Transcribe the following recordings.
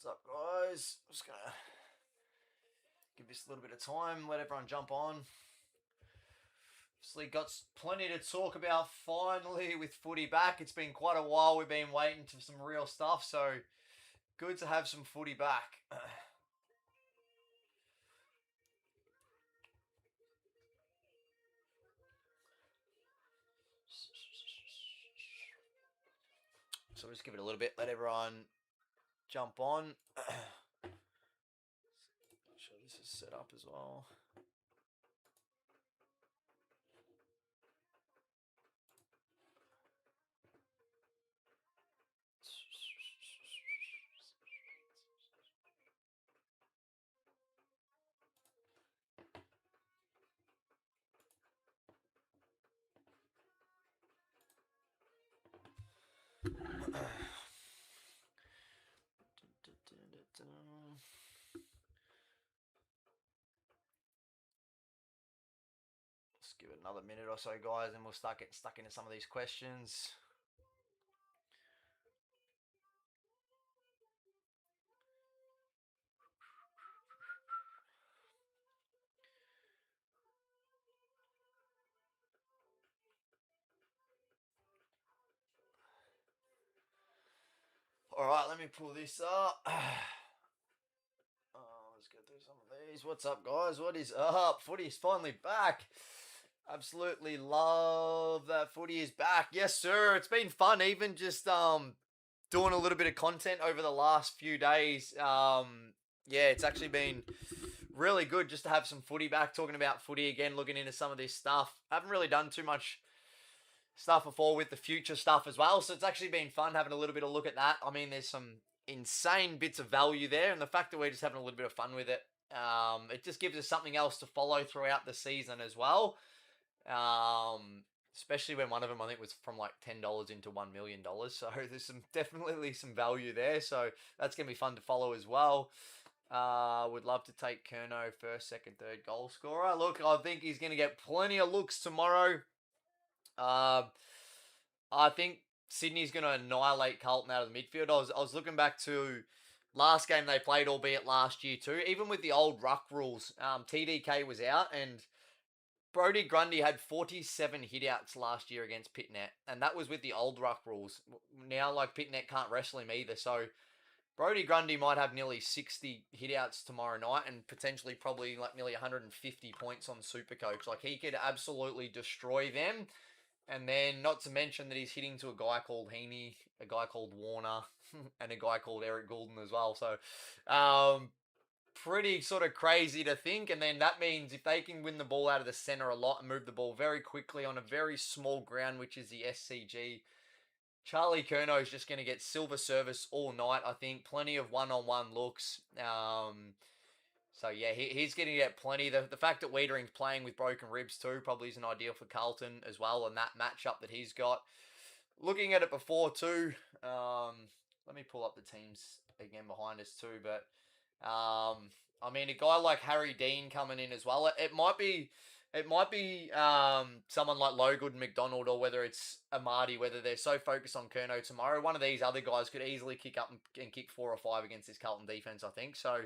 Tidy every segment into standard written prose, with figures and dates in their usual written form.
What's up, guys? I'm just gonna give this a little bit of time, let everyone jump on. Obviously, got plenty to talk about finally with footy back. It's been quite a while. We've been waiting for some real stuff, so good to have some footy back. So we'll just give it a little bit, let everyone jump on. Make sure this is set up as well. Let's give it another minute or so, guys, and we'll start getting stuck into some of these questions. All right, let me pull this up. Let's go through some of these. What's up, guys? What is up? Footy is finally back. Absolutely love that footy is back. Yes, sir. It's been fun, even just doing a little bit of content over the last few days. Yeah, it's actually been really good just to have some footy back, talking about footy again, looking into some of this stuff. I haven't really done too much stuff before with the future stuff as well, so it's actually been fun having a little bit of look at that. I mean, there's some insane bits of value there, and the fact that we're just having a little bit of fun with it, it just gives us something else to follow throughout the season as well. Especially when one of them, I think, was from like $10 into $1 million. So there's definitely some value there. So that's going to be fun to follow as well. Would love to take Curnow first, second, third goal scorer. Look, I think he's going to get plenty of looks tomorrow. I think Sydney's going to annihilate Carlton out of the midfield. I was looking back to last game they played, albeit last year too. Even with the old ruck rules, TDK was out, and Brodie Grundy had 47 hitouts last year against Pitnet, and that was with the old ruck rules. Now, like, Pitnet can't wrestle him either, so Brodie Grundy might have nearly 60 hitouts tomorrow night, and potentially probably like nearly 150 points on Supercoach. Like, he could absolutely destroy them. And then, not to mention that he's hitting to a guy called Heaney, a guy called Warner, and a guy called Eric Goulden as well. So, pretty sort of crazy to think. And then that means if they can win the ball out of the centre a lot and move the ball very quickly on a very small ground, which is the SCG, Charlie Curnow is just going to get silver service all night, I think. Plenty of one-on-one looks. So, yeah, he's going to get plenty. The fact that Wiedering's playing with broken ribs too probably isn't ideal for Carlton as well, and that matchup that he's got. Looking at it before too, let me pull up the teams again behind us too, but I mean, a guy like Harry Dean coming in as well, it might be someone like Logan McDonald, or whether it's Amadi, whether they're so focused on Curnow tomorrow. One of these other guys could easily kick up and kick 4 or 5 against this Carlton defense, I think. So,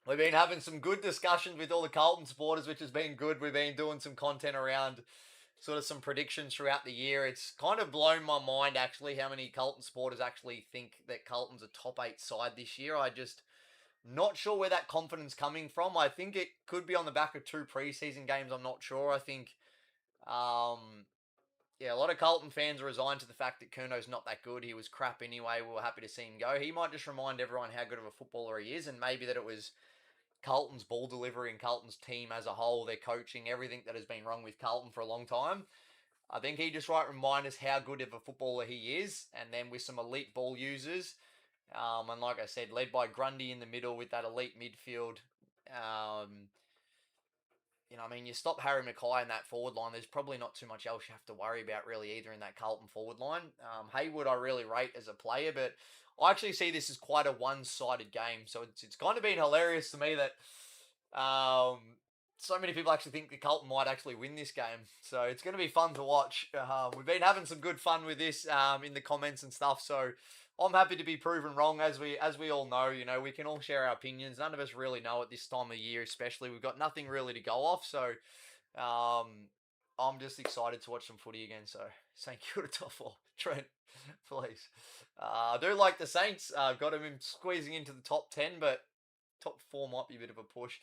we've been having some good discussions with all the Carlton supporters, which has been good. We've been doing some content around sort of some predictions throughout the year. It's kind of blown my mind, actually, how many Carlton supporters actually think that Carlton's a top 8 side this year. I just not sure where that confidence coming from. I think it could be on the back of 2 preseason games. I'm not sure. I think, yeah, a lot of Carlton fans are resigned to the fact that Curnow's not that good. He was crap anyway. We were happy to see him go. He might just remind everyone how good of a footballer he is, and maybe that it was Carlton's ball delivery and Carlton's team as a whole, their coaching, everything that has been wrong with Carlton for a long time. I think he just might remind us how good of a footballer he is, and then with some elite ball users, and like I said, led by Grundy in the middle with that elite midfield. You know, I mean, you stop Harry Mackay in that forward line, there's probably not too much else you have to worry about really either in that Carlton forward line. Haywood I really rate as a player, but I actually see this as quite a one-sided game. So it's kind of been hilarious to me that so many people actually think that Carlton might actually win this game. So it's going to be fun to watch. We've been having some good fun with this in the comments and stuff. So I'm happy to be proven wrong, as we all know. You know, we can all share our opinions. None of us really know at this time of year, especially. We've got nothing really to go off, so I'm just excited to watch some footy again. So, St Kilda top four, Trent, please. I do like the Saints. Got them in squeezing into the top 10, but top four might be a bit of a push.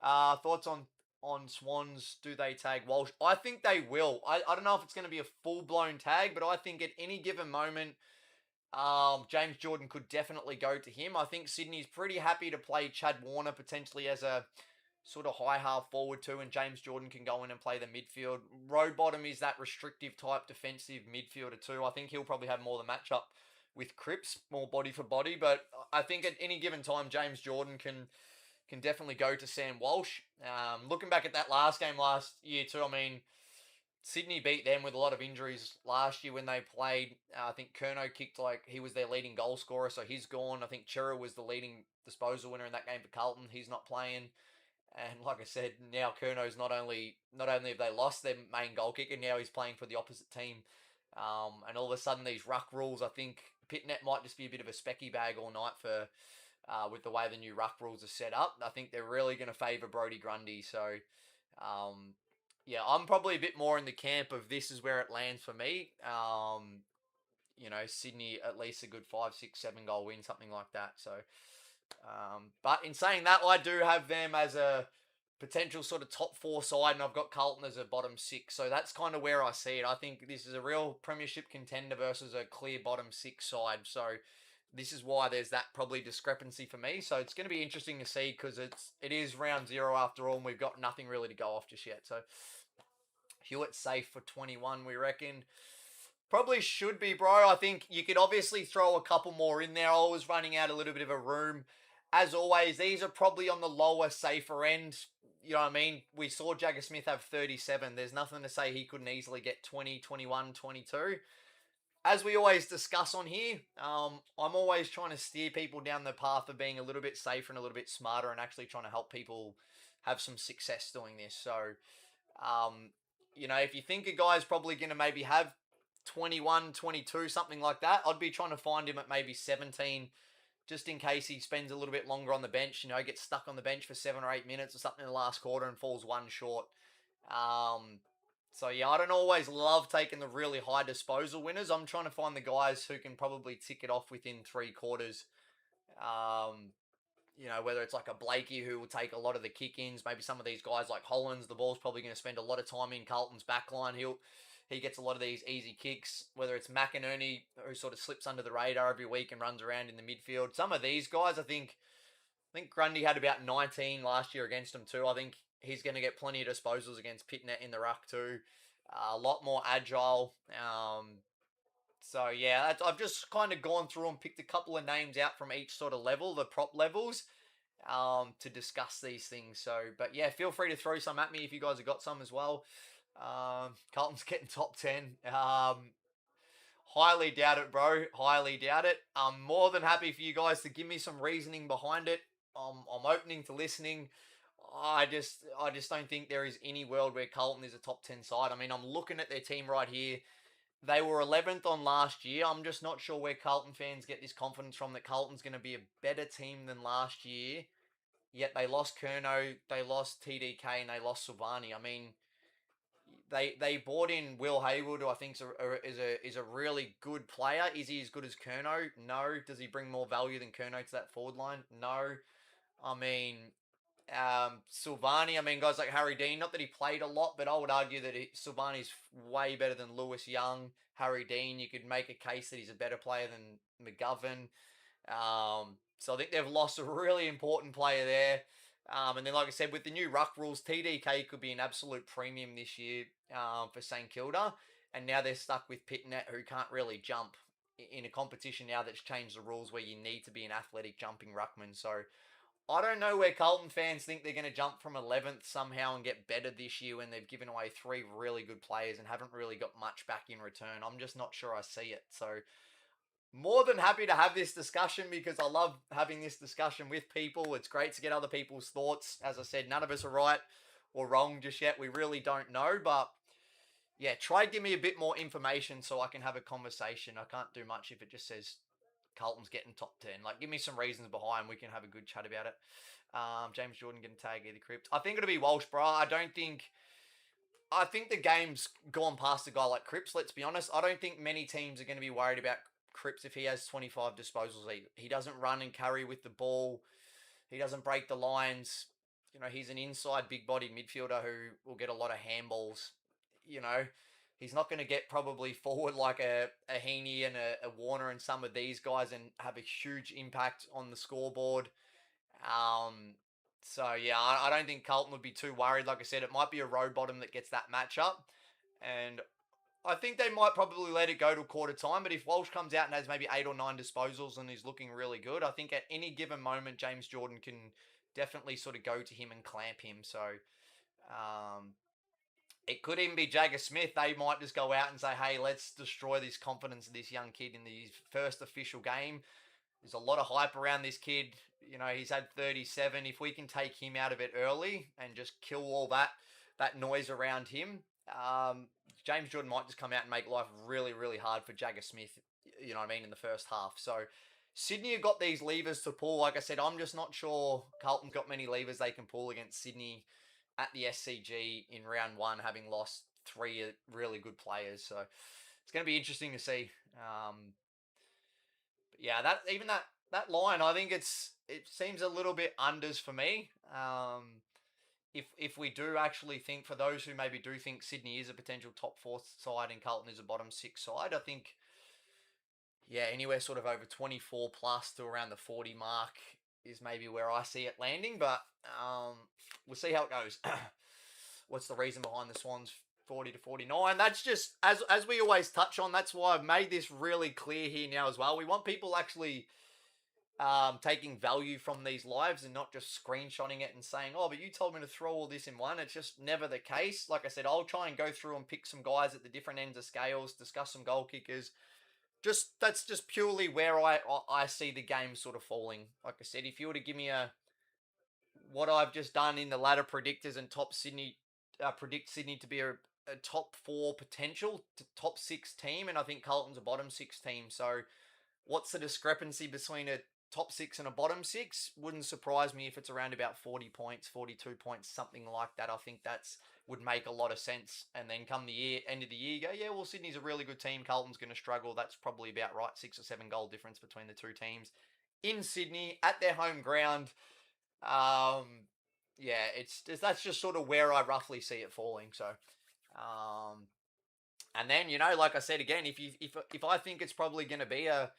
Thoughts on Swans? Do they tag Walsh? I think they will. I don't know if it's going to be a full blown tag, but I think at any given moment, James Jordan could definitely go to him. I think Sydney's pretty happy to play Chad Warner potentially as a sort of high half forward too, and James Jordan can go in and play the midfield. Rowbottom is that restrictive type defensive midfielder too. I think he'll probably have more the matchup with Cripps, more body for body, but I think at any given time, James Jordan can definitely go to Sam Walsh. Looking back at that last game last year too, I mean, Sydney beat them with a lot of injuries last year when they played. I think Curnow kicked like he was their leading goal scorer, so he's gone. I think Chera was the leading disposal winner in that game for Carlton. He's not playing. And like I said, now Curnow's not only have they lost their main goal kicker, now he's playing for the opposite team. And all of a sudden, these ruck rules, I think Pitnet might just be a bit of a specky bag all night for with the way the new ruck rules are set up. I think they're really going to favour Brodie Grundy. So, um, yeah, I'm probably a bit more in the camp of this is where it lands for me. Sydney at least a good 5, 6, 7 goal win, something like that. So, but in saying that, I do have them as a potential sort of top four side, and I've got Carlton as a bottom six. So that's kind of where I see it. I think this is a real premiership contender versus a clear bottom six side. So this is why there's that probably discrepancy for me. So it's going to be interesting to see because it is round zero after all, and we've got nothing really to go off just yet. So Hewitt's safe for 21, we reckon. Probably should be, bro. I think you could obviously throw a couple more in there. I was running out a little bit of a room. As always, these are probably on the lower, safer end. You know what I mean? We saw Jagger Smith have 37. There's nothing to say he couldn't easily get 20, 21, 22. As we always discuss on here, I'm always trying to steer people down the path of being a little bit safer and a little bit smarter and actually trying to help people have some success doing this. So, um, if you think a guy's probably going to maybe have 21, 22, something like that, I'd be trying to find him at maybe 17, just in case he spends a little bit longer on the bench, gets stuck on the bench for 7 or 8 minutes or something in the last quarter and falls one short. So yeah, I don't always love taking the really high disposal winners. I'm trying to find the guys who can probably tick it off within 3 quarters. Whether it's like a Blakey who will take a lot of the kick-ins, maybe some of these guys like Hollands, the ball's probably going to spend a lot of time in Carlton's backline. He gets a lot of these easy kicks, whether it's McInerney, who sort of slips under the radar every week and runs around in the midfield. Some of these guys, I think Grundy had about 19 last year against him too. I think he's going to get plenty of disposals against Pitnet in the ruck too. A lot more agile. So yeah, I've just kind of gone through and picked a couple of names out from each sort of level, the prop levels, to discuss these things. So, but yeah, feel free to throw some at me if you guys have got some as well. Carlton's getting top 10. Highly doubt it, bro. Highly doubt it. I'm more than happy for you guys to give me some reasoning behind it. I'm opening to listening. I just don't think there is any world where Carlton is a top 10 side. I mean, I'm looking at their team right here. They were 11th on last year. I'm just not sure where Carlton fans get this confidence from that Carlton's going to be a better team than last year. Yet they lost Curnow, they lost TDK, and they lost Silvani. I mean, they bought in Will Haywood, who I think is a really good player. Is he as good as Curnow? No. Does he bring more value than Curnow to that forward line? No. I mean, Silvani, guys like Harry Dean, not that he played a lot, but I would argue that Silvani's way better than Lewis Young. Harry Dean, you could make a case that he's a better player than McGovern. So I think they've lost a really important player there. And then, like I said, with the new ruck rules, TDK could be an absolute premium this year for St Kilda. And now they're stuck with Pitnet, who can't really jump in a competition now that's changed the rules where you need to be an athletic jumping ruckman. So I don't know where Carlton fans think they're going to jump from 11th somehow and get better this year when they've given away 3 really good players and haven't really got much back in return. I'm just not sure I see it. So more than happy to have this discussion because I love having this discussion with people. It's great to get other people's thoughts. As I said, none of us are right or wrong just yet. We really don't know. But yeah, try to give me a bit more information so I can have a conversation. I can't do much if it just says Carlton's getting top 10? Like, give me some reasons behind. We can have a good chat about it. James Jordan getting tagged either Cripps. I think it'll be Walsh, bro. I think the game's gone past a guy like Cripps, let's be honest. I don't think many teams are going to be worried about Cripps if he has 25 disposals. He doesn't run and carry with the ball. He doesn't break the lines. You know, he's an inside big-bodied midfielder who will get a lot of handballs. You know, he's not going to get probably forward like a Heaney and a Warner and some of these guys and have a huge impact on the scoreboard. So yeah, I don't think Carlton would be too worried. Like I said, it might be a row bottom that gets that matchup, and I think they might probably let it go to quarter time. But if Walsh comes out and has maybe 8 or 9 disposals and is looking really good, I think at any given moment James Jordan can definitely sort of go to him and clamp him. So um, it could even be Jagger Smith. They might just go out and say, "Hey, let's destroy this confidence of this young kid in the first official game." There's a lot of hype around this kid. You know, he's had 37. If we can take him out of it early and just kill all that noise around him, James Jordan might just come out and make life really, really hard for Jagger Smith, you know what I mean, in the first half. So Sydney have got these levers to pull. Like I said, I'm just not sure Carlton's got many levers they can pull against Sydney at the SCG in round one, having lost 3 really good players. So it's going to be interesting to see. Yeah, that line, I think it seems a little bit unders for me. If we do actually think, for those who maybe do think Sydney is a potential top 4 side and Carlton is a bottom 6 side, I think, yeah, anywhere sort of over 24 plus to around the 40 mark is maybe where I see it landing. But we'll see how it goes. What's the reason behind the Swans 40 to 49? That's just, as we always touch on, that's why I've made this really clear here now as well. We want people actually taking value from these lives and not just screenshotting it and saying, "Oh, but you told me to throw all this in one." It's just never the case. Like I said, I'll try and go through and pick some guys at the different ends of scales, discuss some goal kickers. That's just purely where I see the game sort of falling. Like I said, if you were to give me what I've just done in the ladder predictors and top Sydney, predict Sydney to be a top 4 potential to top 6 team, and I think Carlton's a bottom 6 team. So what's the discrepancy between a top 6 and a bottom 6? Wouldn't surprise me if it's around about 40 points, 42 points, something like that. I think that's would make a lot of sense. And then come the end of the year, you go, yeah, well, Sydney's a really good team. Carlton's going to struggle. That's probably about right. 6 or 7 goal difference between the two teams in Sydney at their home ground. Yeah, that's just sort of where I roughly see it falling. So, and then, you know, like I said again, if I think it's probably going to be a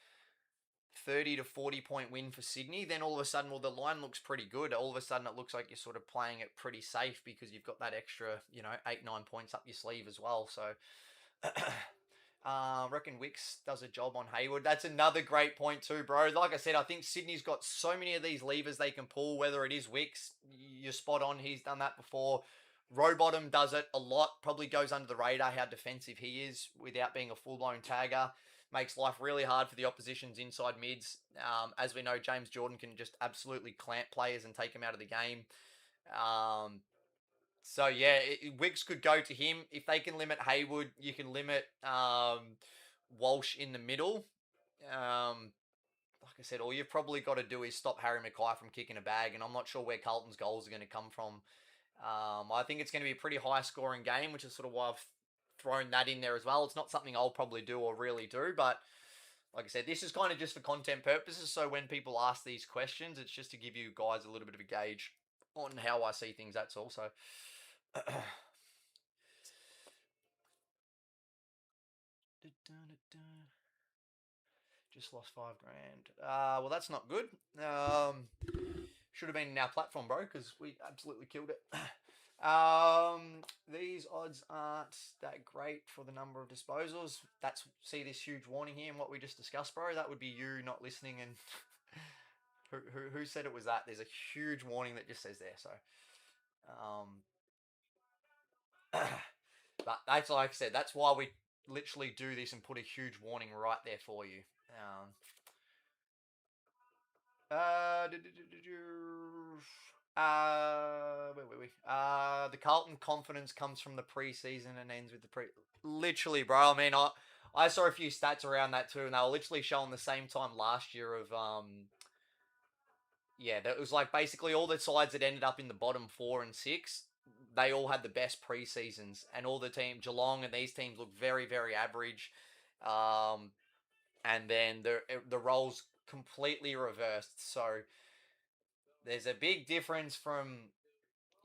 30 to 40 point win for Sydney, then all of a sudden, well, the line looks pretty good. All of a sudden, it looks like you're sort of playing it pretty safe because you've got that extra, you know, 8-9 points up your sleeve as well. So, reckon Wicks does a job on Hayward. That's another great point too, bro. Like I said, I think Sydney's got so many of these levers they can pull, whether it is Wicks, you're spot on, he's done that before. Rowbottom does it a lot, probably goes under the radar how defensive he is without being a full-blown tagger. Makes life really hard for the opposition's inside mids. As we know, James Jordan can just absolutely clamp players and take them out of the game. So yeah, Wicks could go to him. If they can limit Hayward, you can limit Walsh in the middle. Like I said, all you've probably got to do is stop Harry Mackay from kicking a bag, and I'm not sure where Carlton's goals are going to come from. I think it's going to be a pretty high-scoring game, which is sort of why I've thrown that in there as well. It's not something I'll probably do or really do, but like I said, this is kind of just for content purposes. So when people ask these questions, it's just to give you guys a little bit of a gauge on how I see things. That's all. So just lost $5,000. Well, that's not good. Should have been in our platform, bro, because we absolutely killed it. These odds aren't that great for the number of disposals. See this huge warning here and what we just discussed, bro. That would be you not listening. And who said it was that? There's a huge warning that just says there. So, but that's, like I said, that's why we literally do this and put a huge warning right there for you. The Carlton confidence comes from the preseason and ends with the Literally, bro. I mean, I saw a few stats around that too, and they were literally showing the same time last year of yeah, that was like basically all the sides that ended up in the bottom 4 and 6. They all had the best pre-seasons, and all the team Geelong and these teams look very, very average. Um, and then the roles completely reversed. So there's a big difference from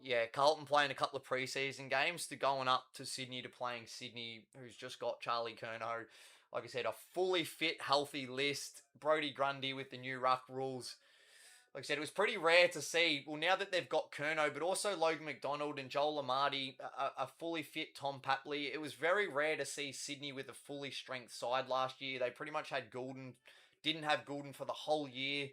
yeah Carlton playing a couple of preseason games to going up to Sydney to playing Sydney, who's just got Charlie Curnow. Like I said, a fully fit, healthy list. Brody Grundy with the new ruck rules. Like I said, it was pretty rare to see. Well, now that they've got Curnow, but also Logan McDonald and Joel Amartey, a fully fit Tom Papley. It was very rare to see Sydney with a fully strength side last year. They pretty much had Goulden, didn't have Goulden for the whole year.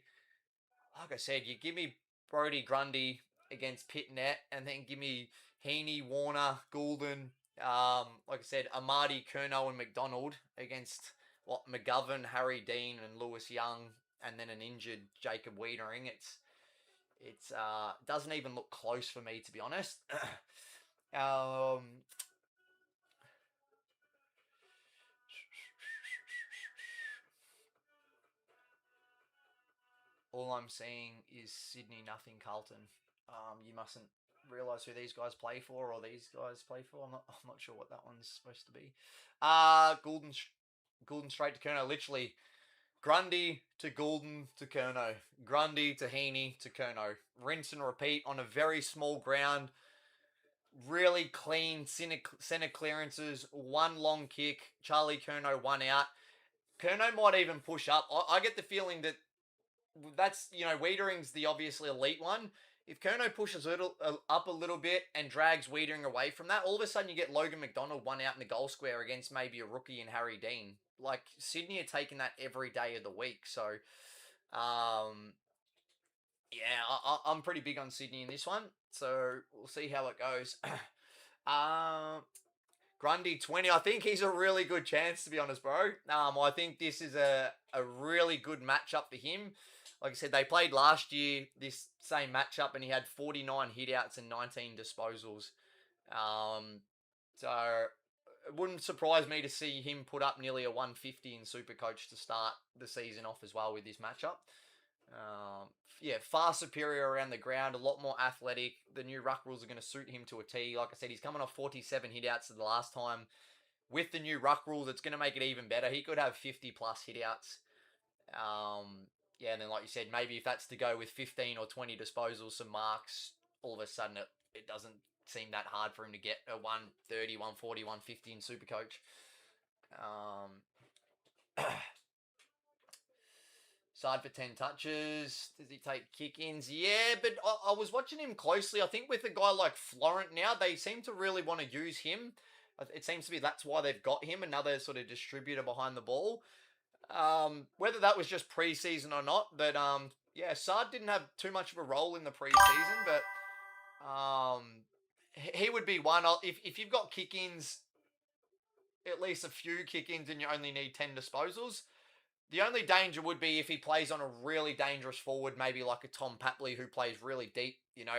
Like I said, you give me Brody Grundy against Pitnet, and then give me Heaney, Warner, Goulden. Like I said, Amartey, Curnow, and McDonald against what McGovern, Harry Dean, and Lewis Young, and then an injured Jacob Wiedering. It's doesn't even look close for me, to be honest. um, all I'm seeing is Sydney nothing Carlton. You mustn't realise who these guys play for or these guys play for. I'm not sure what that one's supposed to be. Goulden straight to Curnow. Literally Grundy to Goulden to Curnow. Grundy to Heaney to Curnow. Rinse and repeat on a very small ground. Really clean center clearances. One long kick. Charlie Curnow one out. Curnow might even push up. I get the feeling that that's Wiedering's the obviously elite one. If Curnow pushes up a little bit and drags Wiedering away from that, all of a sudden you get Logan McDonald one out in the goal square against maybe a rookie and Harry Dean. Like Sydney are taking that every day of the week, so yeah, I'm pretty big on Sydney in this one. So we'll see how it goes. um, Grundy 20. I think he's a really good chance, to be honest, bro. I think this is a really good matchup for him. Like I said, they played last year this same matchup, and he had 49 hitouts and 19 disposals. So it wouldn't surprise me to see him put up nearly a 150 in Supercoach to start the season off as well with this matchup. Yeah, far superior around the ground, a lot more athletic. The new ruck rules are going to suit him to a T. Like I said, he's coming off 47 hitouts the last time. With the new ruck rules, it's going to make it even better. He could have 50 plus hitouts. Yeah, and then like you said, maybe if that's to go with 15 or 20 disposals, some marks, all of a sudden it doesn't seem that hard for him to get a 130, 140, 150 in Supercoach. Side for 10 touches. Does he take kick-ins? Yeah, but I was watching him closely. I think with a guy like Florent now, they seem to really want to use him. It seems to be that's why they've got him, another sort of distributor behind the ball. Whether that was just pre-season or not, but yeah, Sard didn't have too much of a role in the pre-season, but he would be one. If you've got kick-ins, at least a few kick-ins, and you only need 10 disposals. The only danger would be if he plays on a really dangerous forward, maybe like a Tom Papley who plays really deep,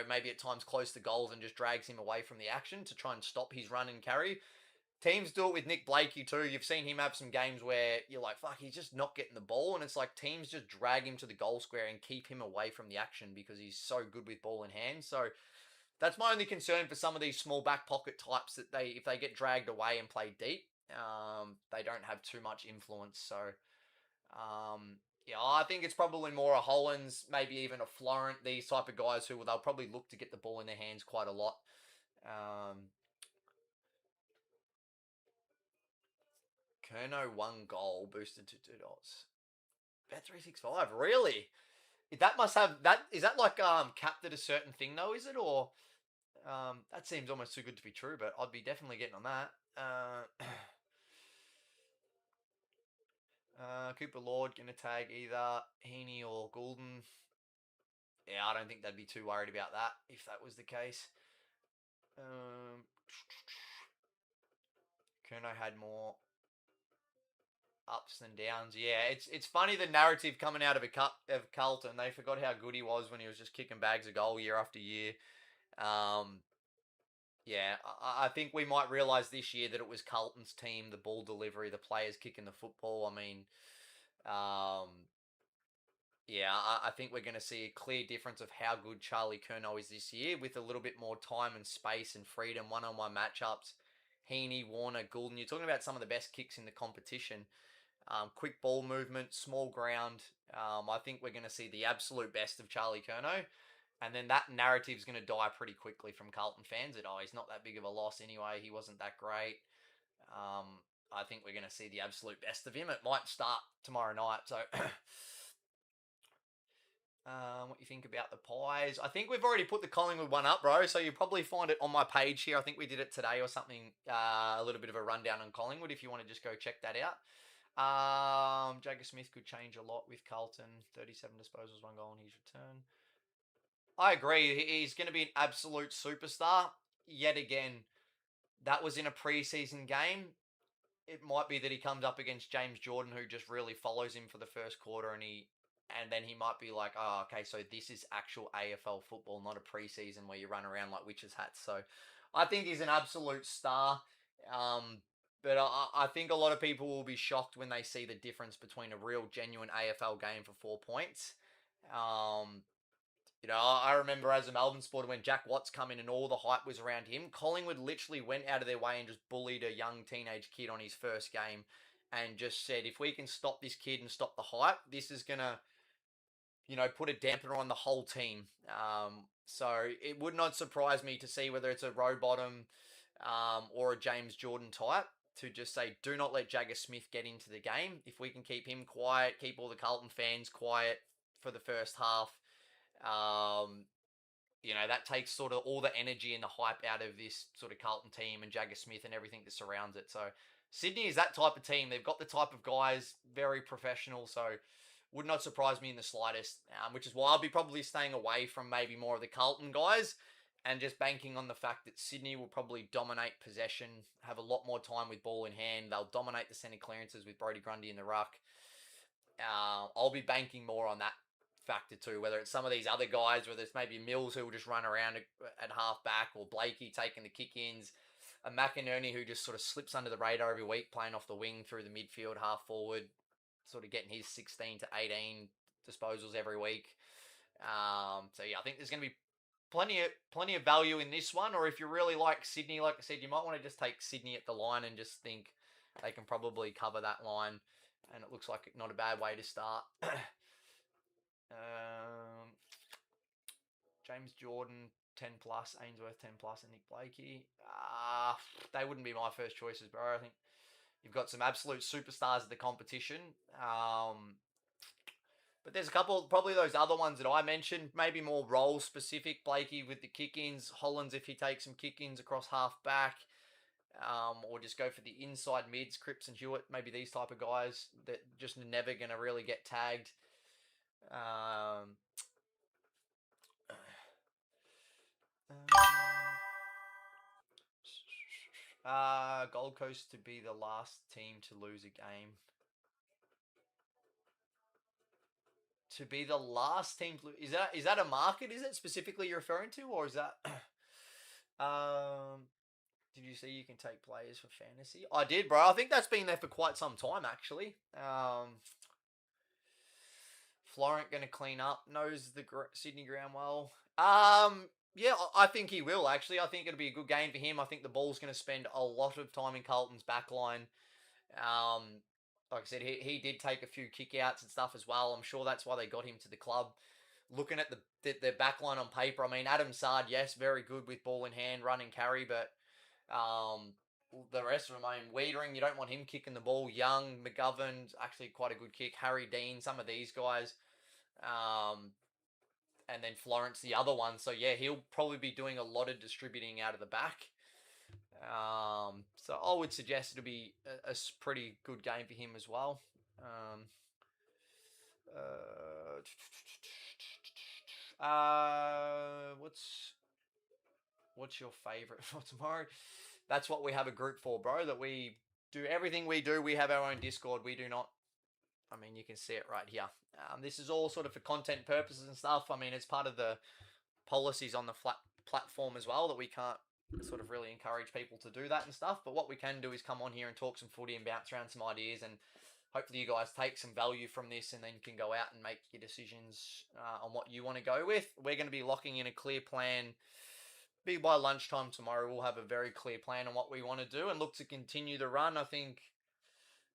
maybe at times close to goals and just drags him away from the action to try and stop his run and carry. Teams do it with Nick Blakey too. You've seen him have some games where you're like, fuck, he's just not getting the ball. And it's like teams just drag him to the goal square and keep him away from the action because he's so good with ball in hand. So that's my only concern for some of these small back pocket types that if they get dragged away and play deep, they don't have too much influence. So yeah, I think it's probably more a Hollins, maybe even a Florent, these type of guys who they'll probably look to get the ball in their hands quite a lot. Kerno 1 goal boosted to $2. Bet365, really? That must have that. Is that like capped at a certain thing though? Is it or that seems almost too good to be true? But I'd be definitely getting on that. Cooper Lord gonna tag either Heaney or Goulden. Yeah, I don't think they'd be too worried about that if that was the case. Kerno had more ups than downs. Yeah, it's funny the narrative coming out of Carlton. They forgot how good he was when he was just kicking bags of goal year after year. Yeah, Yeah, I think we might realise this year that it was Carlton's team, the ball delivery, the players kicking the football. I mean, um, yeah, I think we're going to see a clear difference of how good Charlie Curnow is this year with a little bit more time and space and freedom, one-on-one matchups. Heaney, Warner, Goulden. You're talking about some of the best kicks in the competition. Quick ball movement, small ground. I think we're going to see the absolute best of Charlie Curnow. And then that narrative is going to die pretty quickly from Carlton fans that, oh, he's not that big of a loss anyway. He wasn't that great. I think we're going to see the absolute best of him. It might start tomorrow night. So, what you think about the Pies? I think we've already put the Collingwood one up, bro. So you'll probably find it on my page here. I think we did it today or something. A little bit of a rundown on Collingwood if you want to just go check that out. Jagger Smith could change a lot with Carlton. 37 disposals, one goal on his return. I agree. He's going to be an absolute superstar. Yet again, that was in a preseason game. It might be that he comes up against James Jordan, who just really follows him for the first quarter, and then he might be like, oh, okay, so this is actual AFL football, not a preseason where you run around like witches' hats. So I think he's an absolute star. But I think a lot of people will be shocked when they see the difference between a real, genuine AFL game for 4 points. Um, I remember as a Melbourne supporter when Jack Watts come in and all the hype was around him. Collingwood literally went out of their way and just bullied a young teenage kid on his first game and just said, if we can stop this kid and stop the hype, this is going to, put a dampener on the whole team. So it would not surprise me to see whether it's a Rowbottom or a James Jordan type to just say, do not let Jagger Smith get into the game. If we can keep him quiet, keep all the Carlton fans quiet for the first half, um, that takes sort of all the energy and the hype out of this sort of Carlton team and Jagger Smith and everything that surrounds it. So Sydney is that type of team. They've got the type of guys, very professional. So would not surprise me in the slightest, which is why I'll be probably staying away from maybe more of the Carlton guys and just banking on the fact that Sydney will probably dominate possession, have a lot more time with ball in hand. They'll dominate the centre clearances with Brodie Grundy in the ruck. I'll be banking more on that factor too, whether it's some of these other guys, whether it's maybe Mills who will just run around at half back, or Blakey taking the kick-ins, a McInerney who just sort of slips under the radar every week, playing off the wing through the midfield, half forward, sort of getting his 16 to 18 disposals every week. So yeah, I think there's going to be plenty of value in this one. Or if you really like Sydney, like I said, you might want to just take Sydney at the line and just think they can probably cover that line. And it looks like not a bad way to start. um, James Jordan 10 plus, Ainsworth 10 plus, and Nick Blakey. They wouldn't be my first choices, bro. I think you've got some absolute superstars of the competition. But there's a couple, probably those other ones that I mentioned, maybe more role specific. Blakey with the kick-ins, Hollands if he takes some kick-ins across half back, or just go for the inside mids, Cripps and Hewitt, maybe these type of guys that just never going to really get tagged. Um, Gold Coast to be the last team to lose a game. To be the last team to is that a market? Is it specifically you're referring to, or is that? um, did you see you can take players for fantasy? I did, bro. I think that's been there for quite some time, actually. Florent going to clean up, knows the Sydney ground well. Yeah, I think he will, actually. I think it'll be a good game for him. I think the ball's going to spend a lot of time in Carlton's backline. Um, like I said, he did take a few kickouts and stuff as well. I'm sure that's why they got him to the club. Looking at the back line on paper, I mean, Adam Sard, yes, very good with ball in hand, run and carry, but the rest of them, I mean, Wiedering, you don't want him kicking the ball. Young, McGovern, actually quite a good kick. Harry Dean, some of these guys. Um, and then Florence, the other one. So, yeah, he'll probably be doing a lot of distributing out of the back. So I would suggest it'll be a pretty good game for him as well. What's your favorite for tomorrow? That's what we have a group for, bro. That we do everything we do. We have our own Discord. We do not. I mean, you can see it right here. This is all sort of for content purposes and stuff. I mean, it's part of the policies on the flat platform as well that we can't sort of really encourage people to do that and stuff. But what we can do is come on here and talk some footy and bounce around some ideas, and hopefully you guys take some value from this, and then you can go out and make your decisions on what you want to go with. We're going to be locking in a clear plan. Be by lunchtime tomorrow, we'll have a very clear plan on what we want to do and look to continue the run. I think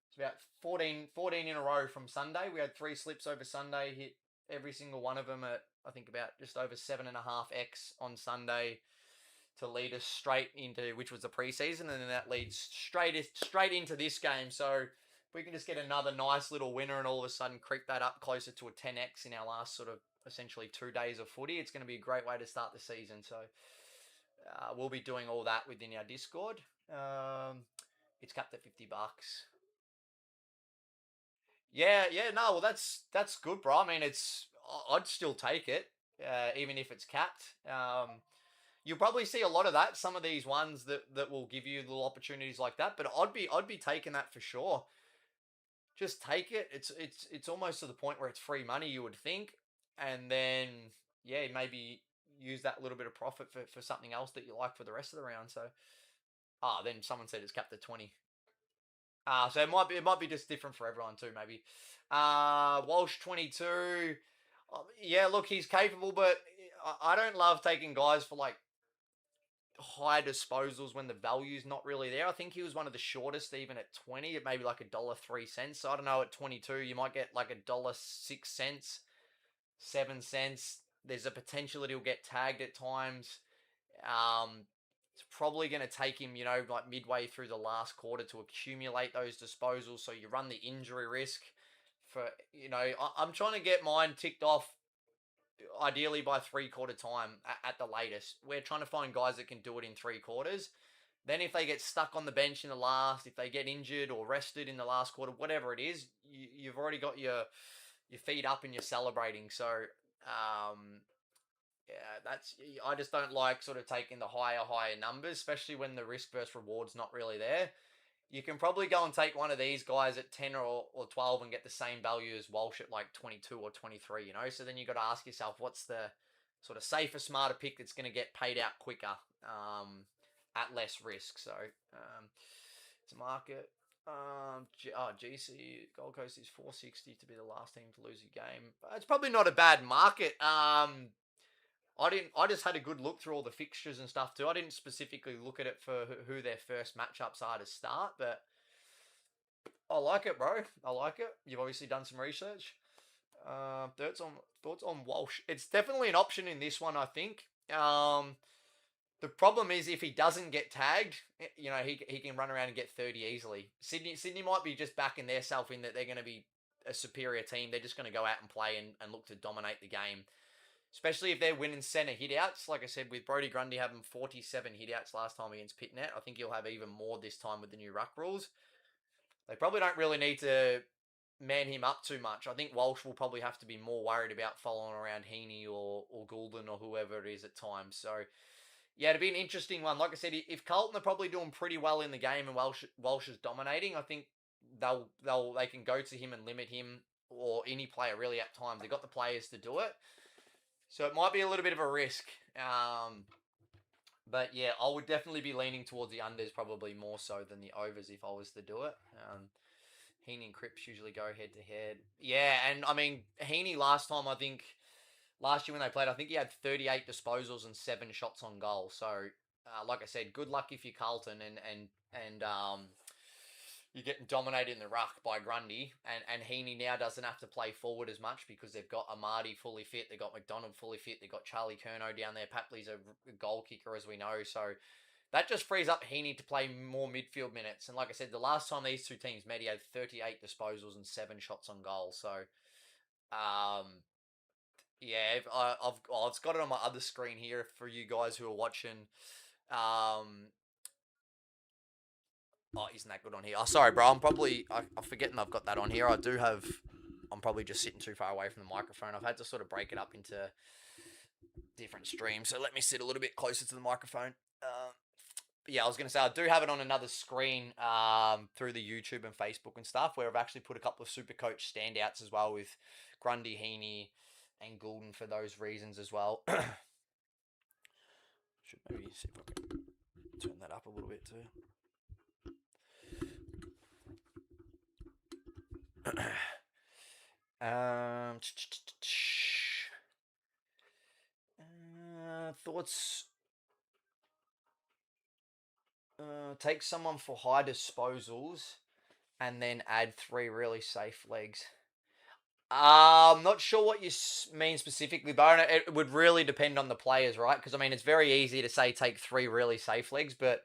it's about 14 in a row from Sunday. We had 3 slips over Sunday, hit every single one of them at, I think, about just over 7.5x on Sunday to lead us straight into, which was the preseason, and then that leads straight into this game. So if we can just get another nice little winner and all of a sudden creep that up closer to a 10x in our last sort of essentially 2 days of footy, it's going to be a great way to start the season. So we'll be doing all that within our Discord. It's capped at $50. Yeah, no, well that's good, bro. I mean, I'd still take it, even if it's capped. You'll probably see a lot of that. Some of these ones that will give you little opportunities like that, but I'd be taking that for sure. Just take it. It's almost to the point where it's free money, you would think, and then yeah, maybe use that little bit of profit for something else that you like for the rest of the round. So then someone said it's capped at 20. So it might be just different for everyone too, maybe. Walsh 22. Yeah, look, he's capable, but I don't love taking guys for like high disposals when the value's not really there. I think he was one of the shortest even at 20, at maybe like $1.03. So I don't know, at 22 you might get like $1.06, 7 cents. There's a potential that he'll get tagged at times. It's probably going to take him, like midway through the last quarter to accumulate those disposals. So you run the injury risk for, I'm trying to get mine ticked off ideally by 3/4 time at the latest. We're trying to find guys that can do it in 3/4. Then if they get stuck on the bench in the last, if they get injured or rested in the last quarter, whatever it is, you've already got your feet up and you're celebrating. So yeah, I just don't like sort of taking the higher numbers, especially when the risk versus reward's not really there. You can probably go and take one of these guys at 10 or 12 and get the same value as Walsh at like 22 or 23, So then you got to ask yourself, what's the sort of safer, smarter pick that's going to get paid out quicker at less risk? So it's a market. GC Gold Coast is 460 to be the last team to lose a game. It's probably not a bad market. I just had a good look through all the fixtures and stuff too. I didn't specifically look at it for who their first matchups are to start, but I like it, bro. I like it. You've obviously done some research. Thoughts on Walsh. It's definitely an option in this one, I think. The problem is if he doesn't get tagged, he can run around and get 30 easily. Sydney might be just backing their self in that they're going to be a superior team. They're just going to go out and play and look to dominate the game. Especially if they're winning centre hitouts. Like I said, with Brodie Grundy having 47 hitouts last time against Pitnet, I think he'll have even more this time with the new ruck rules. They probably don't really need to man him up too much. I think Walsh will probably have to be more worried about following around Heaney or Goulden or whoever it is at times. So, yeah, it'd be an interesting one. Like I said, if Carlton are probably doing pretty well in the game and Walsh is dominating, I think they can go to him and limit him, or any player really at times. They've got the players to do it. So it might be a little bit of a risk. But yeah, I would definitely be leaning towards the unders probably more so than the overs if I was to do it. Heaney and Cripps usually go head to head. Yeah, and I mean, Heaney last year when they played, I think he had 38 disposals and 7 shots on goal. So, like I said, good luck if you're Carlton and you're getting dominated in the ruck by Grundy, and Heaney now doesn't have to play forward as much because they've got Amadi fully fit, they've got McDonald fully fit, they've got Charlie Curnow down there, Papley's a goal kicker as we know, so that just frees up Heaney to play more midfield minutes. And like I said, the last time these two teams met, he had 38 disposals and 7 shots on goal, so yeah, I've got it on my other screen here for you guys who are watching. Oh, isn't that good on here? Oh, sorry, bro. I'm forgetting I've got that on here. I'm probably just sitting too far away from the microphone. I've had to sort of break it up into different streams. So let me sit a little bit closer to the microphone. Yeah, I was going to say, I do have it on another screen through the YouTube and Facebook and stuff, where I've actually put a couple of Super Coach standouts as well with Grundy, Heaney, and Goulden for those reasons as well. Should maybe see if I can Turn that up a little bit too. Thoughts. Take someone for high disposals and then add 3 really safe legs. I'm not sure what you mean specifically, Bo. It would really depend on the players, right? Because I mean, it's very easy to say take 3 really safe legs, but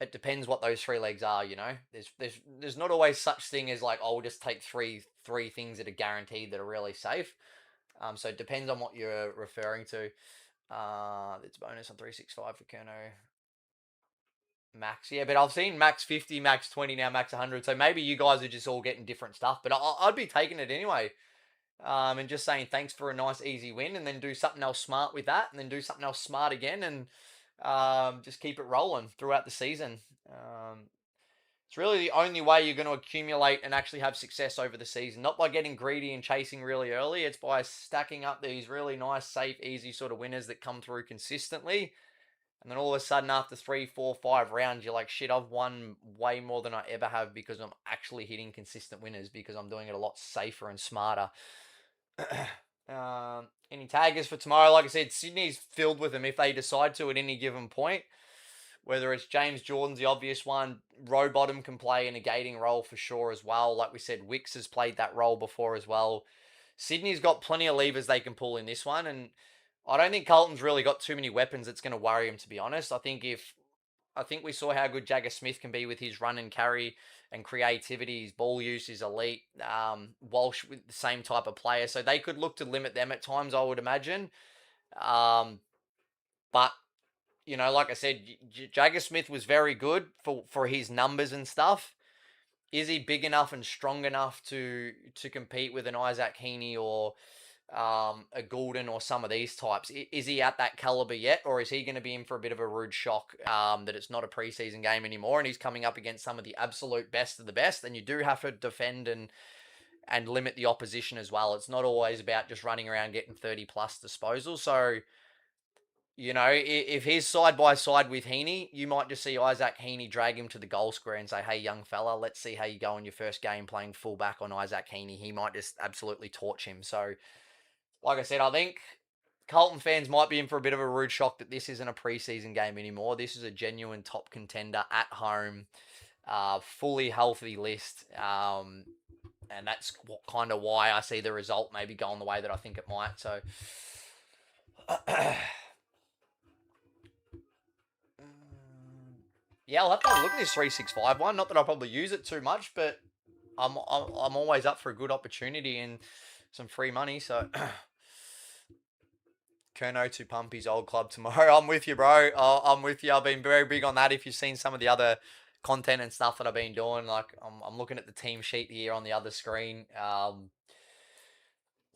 it depends what those 3 legs are. You know, there's not always such thing as like, oh, we'll just take three things that are guaranteed that are really safe. So it depends on what you're referring to. It's bonus on 365 for Kerno. Max, yeah, but I've seen max 50, max 20, now max 100. So maybe you guys are just all getting different stuff, but I'd be taking it anyway. And just saying thanks for a nice, easy win, and then do something else smart with that, and then do something else smart again, and just keep it rolling throughout the season. It's really the only way you're going to accumulate and actually have success over the season. Not by getting greedy and chasing really early. It's by stacking up these really nice, safe, easy sort of winners that come through consistently. And then all of a sudden, after 3, 4, 5 rounds, you're like, shit, I've won way more than I ever have because I'm actually hitting consistent winners because I'm doing it a lot safer and smarter. Any taggers for tomorrow? Like I said, Sydney's filled with them if they decide to at any given point. Whether it's James Jordan's the obvious one, Rowbottom can play a negating role for sure as well. Like we said, Wicks has played that role before as well. Sydney's got plenty of levers they can pull in this one, and I don't think Carlton's really got too many weapons that's going to worry him, to be honest. I think we saw how good Jagger Smith can be with his run and carry and creativity. His ball use is elite. Walsh with the same type of player, so they could look to limit them at times, I would imagine. But you know, like I said, Jagger Smith was very good for his numbers and stuff. Is he big enough and strong enough to compete with an Isaac Heaney or a Goulden or some of these types? Is he at that caliber yet, or is he going to be in for a bit of a rude shock that it's not a preseason game anymore and he's coming up against some of the absolute best of the best? And you do have to defend and limit the opposition as well. It's not always about just running around getting 30 plus disposals. So, you know, if he's side by side with Heaney, you might just see Isaac Heaney drag him to the goal square and say, hey, young fella, let's see how you go in your first game playing fullback on Isaac Heaney. He might just absolutely torch him. So, like I said, I think Carlton fans might be in for a bit of a rude shock that this isn't a preseason game anymore. This is a genuine top contender at home, fully healthy list. And that's kind of why I see the result maybe going the way that I think it might. So, yeah, I'll have to have a look at this 365 one. Not that I'll probably use it too much, but I'm always up for a good opportunity and some free money. So, Kerno to pump his old club tomorrow. I'm with you, bro. I'm with you. I've been very big on that. If you've seen some of the other content and stuff that I've been doing, like I'm looking at the team sheet here on the other screen.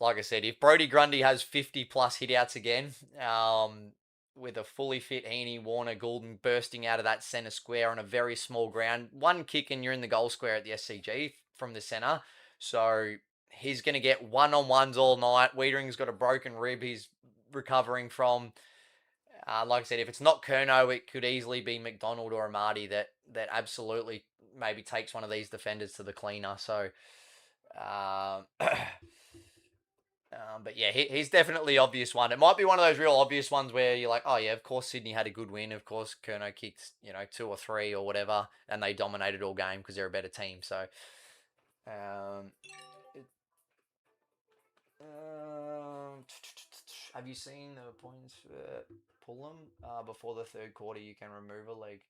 Like I said, if Brody Grundy has 50 plus hitouts again, with a fully fit Heaney, Warner, Goulden bursting out of that centre square on a very small ground, one kick and you're in the goal square at the SCG from the centre. So he's going to get one-on-ones all night. Wiedering's got a broken rib he's recovering from. Like I said, if it's not Kerno, it could easily be McDonald or Amati that absolutely maybe takes one of these defenders to the cleaner. So, but yeah, he's definitely the obvious one. It might be one of those real obvious ones where you're like, oh yeah, of course Sydney had a good win. Of course Kerno kicked, 2 or 3 or whatever, and they dominated all game because they're a better team. So, have you seen the points for Fulham before the third quarter? You can remove a leg.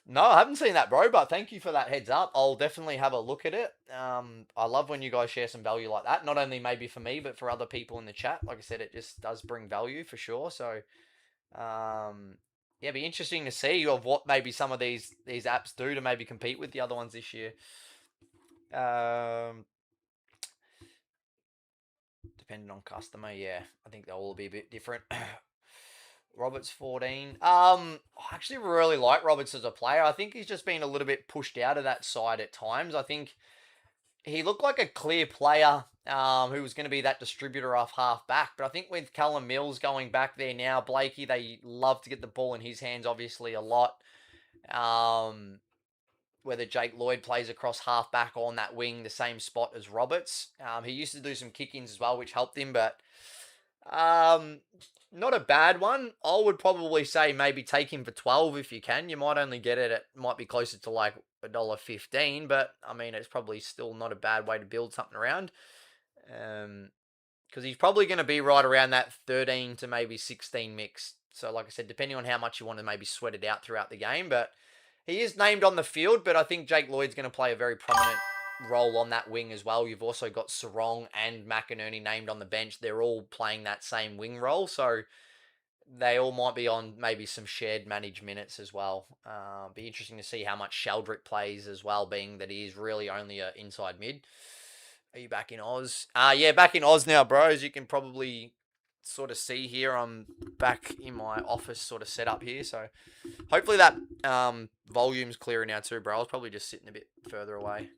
No, I haven't seen that, bro, but thank you for that heads up. I'll definitely have a look at it. I love when you guys share some value like that. Not only maybe for me, but for other people in the chat. Like I said, it just does bring value for sure. So, yeah, it'd be interesting to see of what maybe some of these apps do to maybe compete with the other ones this year. Depending on customer, yeah, I think they'll all be a bit different. Roberts 14. I actually really like Roberts as a player. I think he's just been a little bit pushed out of that side at times. I think, he looked like a clear player who was going to be that distributor off half back. But I think with Callum Mills going back there now, Blakey, they love to get the ball in his hands, obviously, a lot. Um, Whether Jake Lloyd plays across half back on that wing, the same spot as Roberts. He used to do some kick-ins as well, which helped him, but um, not a bad one. I would probably say maybe take him for 12 if you can. You might only get it at, might be closer to like $1.15, but I mean, it's probably still not a bad way to build something around. Because he's probably going to be right around that 13 to maybe 16 mix. So, like I said, depending on how much you want to maybe sweat it out throughout the game, but he is named on the field, but I think Jake Lloyd's going to play a very prominent role on that wing as well. You've also got Sarong and McInerney named on the bench. They're all playing that same wing role, so they all might be on maybe some shared managed minutes as well. Be interesting to see how much Sheldrick plays as well, being that he is really only an inside mid. Are you back in Oz? Yeah, back in Oz now, bro. As you can probably sort of see here, I'm back in my office sort of set up here. So hopefully that volume's clearer now too, bro. I was probably just sitting a bit further away.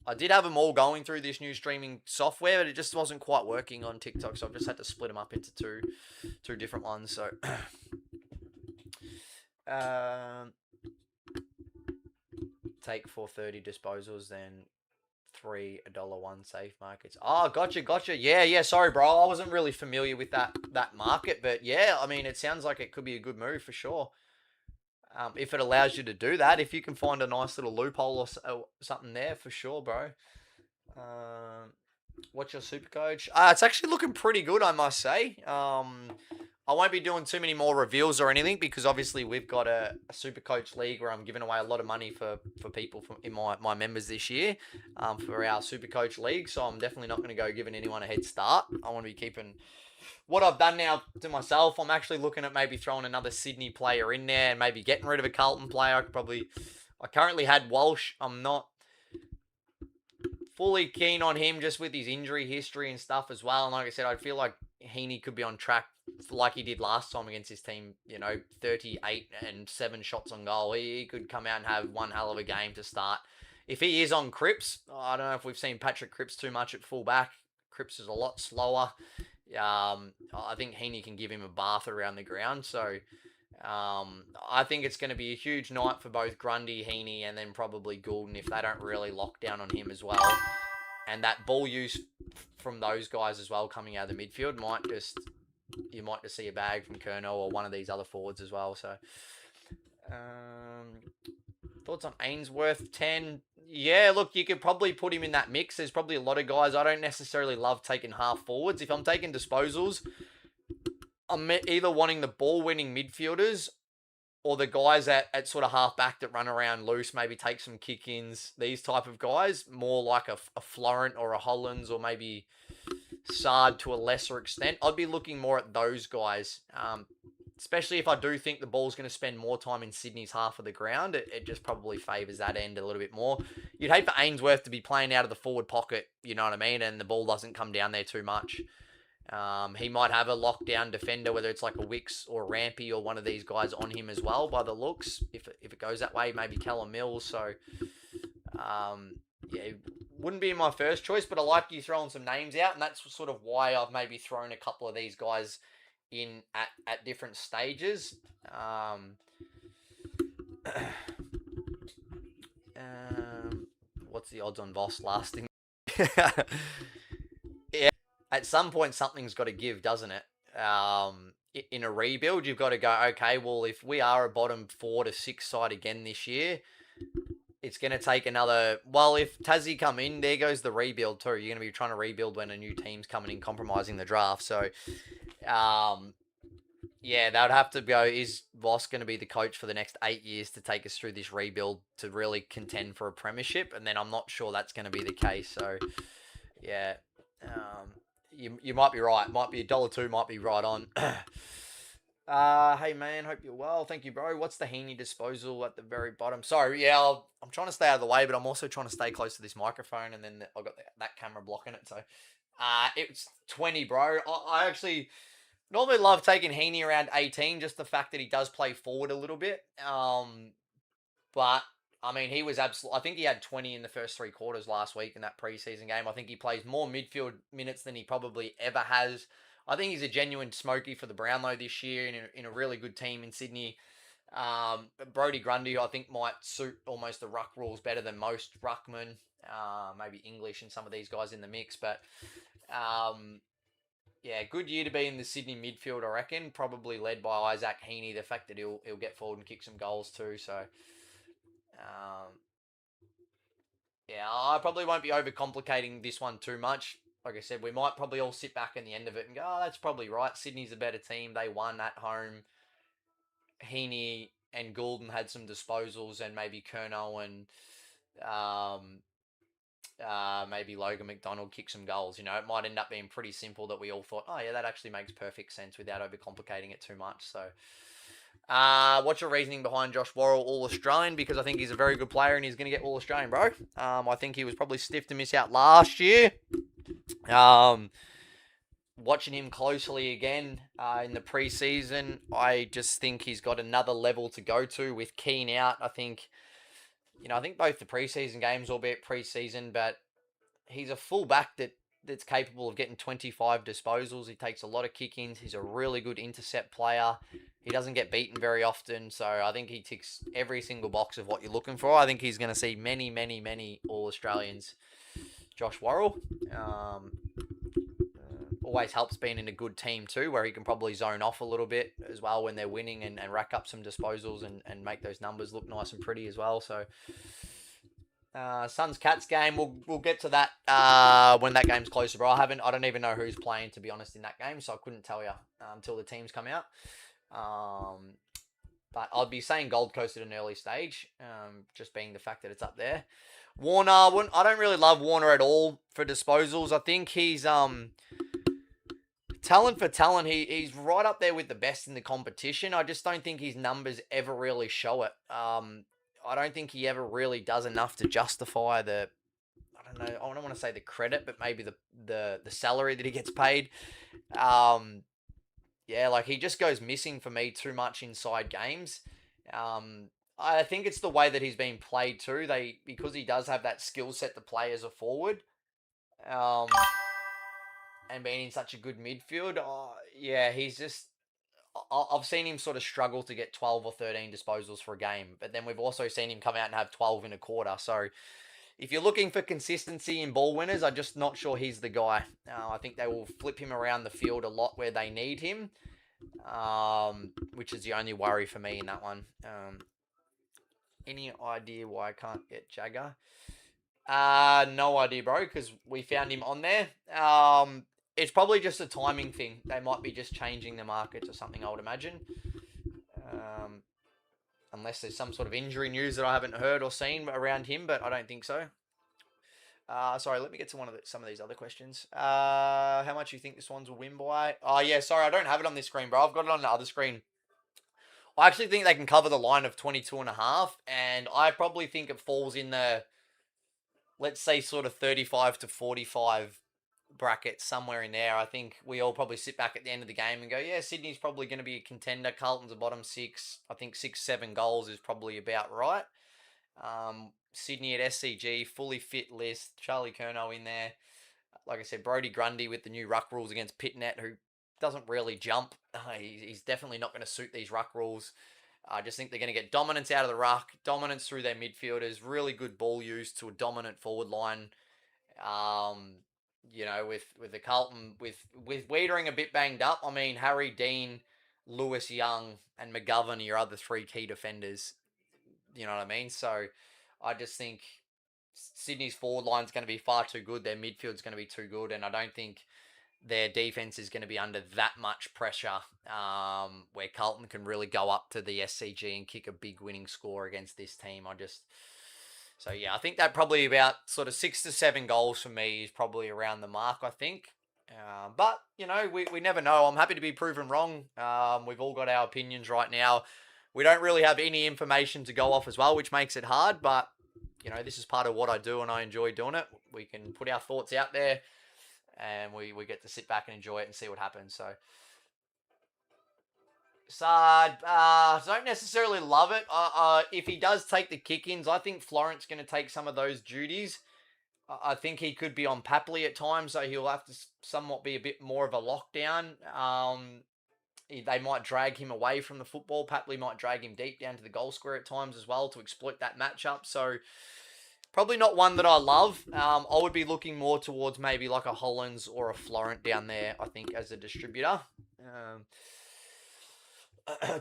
I did have them all going through this new streaming software, but it just wasn't quite working on TikTok, so I've just had to split them up into two different ones. So take 430 disposals, then $3 safe markets. Oh, gotcha. Yeah. Sorry, bro. I wasn't really familiar with that market, but yeah, I mean, it sounds like it could be a good move for sure. If it allows you to do that, if you can find a nice little loophole or something there, for sure, bro. What's your super coach? It's actually looking pretty good, I must say. I won't be doing too many more reveals or anything because obviously we've got a super coach league where I'm giving away a lot of money for people in my members this year for our super coach league. So I'm definitely not going to go giving anyone a head start. I want to be keeping what I've done now to myself. I'm actually looking at maybe throwing another Sydney player in there and maybe getting rid of a Carlton player. I currently had Walsh. I'm not fully keen on him just with his injury history and stuff as well. And like I said, I feel like Heaney could be on track like he did last time against his team, 38 and 7 shots on goal. He could come out and have one hell of a game to start. If he is on Cripps, I don't know if we've seen Patrick Cripps too much at fullback. Cripps is a lot slower. I think Heaney can give him a bath around the ground. So I think it's going to be a huge night for both Grundy, Heaney, and then probably Goulden if they don't really lock down on him as well. And that ball use from those guys as well coming out of the midfield you might just see a bag from Kerno or one of these other forwards as well. So thoughts on Ainsworth 10? Yeah, look, you could probably put him in that mix. There's probably a lot of guys. I don't necessarily love taking half forwards. If I'm taking disposals, I'm either wanting the ball-winning midfielders or the guys at sort of half-back that run around loose, maybe take some kick-ins, these type of guys, more like a Florent or a Hollands or maybe Sard to a lesser extent. I'd be looking more at those guys, especially if I do think the ball's going to spend more time in Sydney's half of the ground. It just probably favours that end a little bit more. You'd hate for Ainsworth to be playing out of the forward pocket, you know what I mean, and the ball doesn't come down there too much. He might have a lockdown defender, whether it's like a Wicks or a Rampy or one of these guys on him as well by the looks. If it goes that way, maybe Callum Mills. So, yeah, wouldn't be my first choice, but I like you throwing some names out, and that's sort of why I've maybe thrown a couple of these guys in at different stages. What's the odds on Voss lasting? Yeah, at some point something's got to give, doesn't it? In a rebuild, you've got to go, okay, well, if we are a bottom 4 to 6 side again this year, it's going to take another... Well, if Tassie come in, there goes the rebuild too. You're going to be trying to rebuild when a new team's coming in, compromising the draft. So, yeah, that would have to go, is Voss going to be the coach for the next 8 years to take us through this rebuild to really contend for a premiership? And then I'm not sure that's going to be the case. So, yeah, you might be right. Might be $1.02, might be right on. Hey man, hope you're well. Thank you, bro. What's the Heaney disposal at the very bottom? Sorry, yeah, I'm trying to stay out of the way, but I'm also trying to stay close to this microphone, and then I've got that camera blocking it. So, it's 20, bro. I actually normally love taking Heaney around 18, just the fact that he does play forward a little bit. But I mean, he was absolutely. I think he had 20 in the first three quarters last week in that preseason game. I think he plays more midfield minutes than he probably ever has. I think he's a genuine smoky for the Brownlow this year in a really good team in Sydney. Brody Grundy, I think, might suit almost the ruck rules better than most ruckmen. Maybe English and some of these guys in the mix, but um, yeah, good year to be in the Sydney midfield, I reckon. Probably led by Isaac Heaney. The fact that he'll get forward and kick some goals too. So um, yeah, I probably won't be overcomplicating this one too much. Like I said, we might probably all sit back in the end of it and go, "Oh, that's probably right. Sydney's a better team. They won at home. Heaney and Goulden had some disposals, and maybe Curnow and um, maybe Logan McDonald kick some goals. You know, it might end up being pretty simple that we all thought, oh yeah, that actually makes perfect sense without overcomplicating it too much. So, what's your reasoning behind Josh Worrell All Australian? Because I think he's a very good player and he's going to get All Australian, bro. I think he was probably stiff to miss out last year. Watching him closely again in the preseason, I just think he's got another level to go to with Keane out. I think both the preseason games, albeit preseason, but he's a fullback that's capable of getting 25 disposals. He takes a lot of kick-ins. He's a really good intercept player. He doesn't get beaten very often, so I think he ticks every single box of what you're looking for. I think he's going to see many, many, many All-Australians. Josh Worrell. Always helps being in a good team too, where he can probably zone off a little bit as well when they're winning and rack up some disposals and make those numbers look nice and pretty as well. So Suns Cats game, we'll get to that when that game's closer, bro. I don't even know who's playing, to be honest, in that game, so I couldn't tell you until the teams come out. But I'd be saying Gold Coast at an early stage, just being the fact that it's up there. Warner, I don't really love Warner at all for disposals. I think he's talent for talent, he's right up there with the best in the competition. I just don't think his numbers ever really show it. I don't think he ever really does enough to justify the, I don't know, I don't want to say the credit, but maybe the salary that he gets paid. Yeah, like he just goes missing for me too much inside games. I think it's the way that he's been played too. Because he does have that skill set to play as a forward. And being in such a good midfield, yeah, he's just. I've seen him sort of struggle to get 12 or 13 disposals for a game, but then we've also seen him come out and have 12 in a quarter. So if you're looking for consistency in ball winners, I'm just not sure he's the guy. I think they will flip him around the field a lot where they need him, which is the only worry for me in that one. Any idea why I can't get Jagger? No idea, bro, because we found him on there. It's probably just a timing thing. They might be just changing the markets or something, I would imagine. Unless there's some sort of injury news that I haven't heard or seen around him, but I don't think so. Sorry, let me get to some of these other questions. How much do you think the Swans will win by? Oh, yeah, sorry, I don't have it on this screen, bro. I've got it on the other screen. I actually think they can cover the line of 22.5, and I probably think it falls in the, let's say, sort of 35 to 45 bracket, somewhere in there. I think we all probably sit back at the end of the game and go, yeah, Sydney's probably going to be a contender. Carlton's a bottom six. I think 6-7 goals is probably about right. Sydney at SCG, fully fit list. Charlie Curnow in there. Like I said, Brody Grundy with the new ruck rules against Pitnet, who doesn't really jump. He's definitely not going to suit these ruck rules. I just think they're going to get dominance out of the ruck, dominance through their midfielders, really good ball use to a dominant forward line. With the Carlton, with Wiedering a bit banged up, I mean, Harry Dean, Lewis Young, and McGovern are your other three key defenders. You know what I mean? So I just think Sydney's forward line's going to be far too good. Their midfield's going to be too good, and I don't think their defense is going to be under that much pressure where Carlton can really go up to the SCG and kick a big winning score against this team. So, yeah, I think that probably about sort of 6 to 7 goals for me is probably around the mark, I think. But, we never know. I'm happy to be proven wrong. We've all got our opinions right now. We don't really have any information to go off as well, which makes it hard. But, this is part of what I do and I enjoy doing it. We can put our thoughts out there and we get to sit back and enjoy it and see what happens. So, Sard, don't necessarily love it. If he does take the kick-ins, I think Florent's going to take some of those duties. I think he could be on Papley at times, so he'll have to somewhat be a bit more of a lockdown. They might drag him away from the football. Papley might drag him deep down to the goal square at times as well to exploit that matchup. So probably not one that I love. I would be looking more towards maybe like a Hollands or a Florent down there, I think, as a distributor.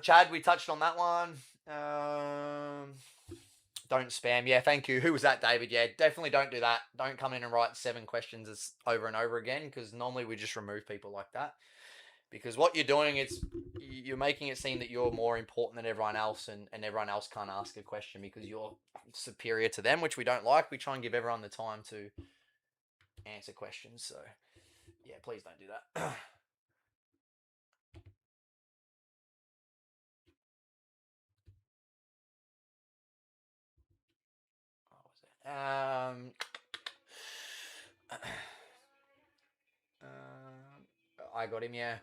Chad, we touched on that one. Don't spam. Yeah, thank you. Who was that, David? Yeah, definitely don't do that. Don't come in and write 7 questions over and over again, because normally we just remove people like that. Because what you're doing is you're making it seem that you're more important than everyone else, and everyone else can't ask a question because you're superior to them, which we don't like. We try and give everyone the time to answer questions. So, yeah, please don't do that. Um, I got him, yeah.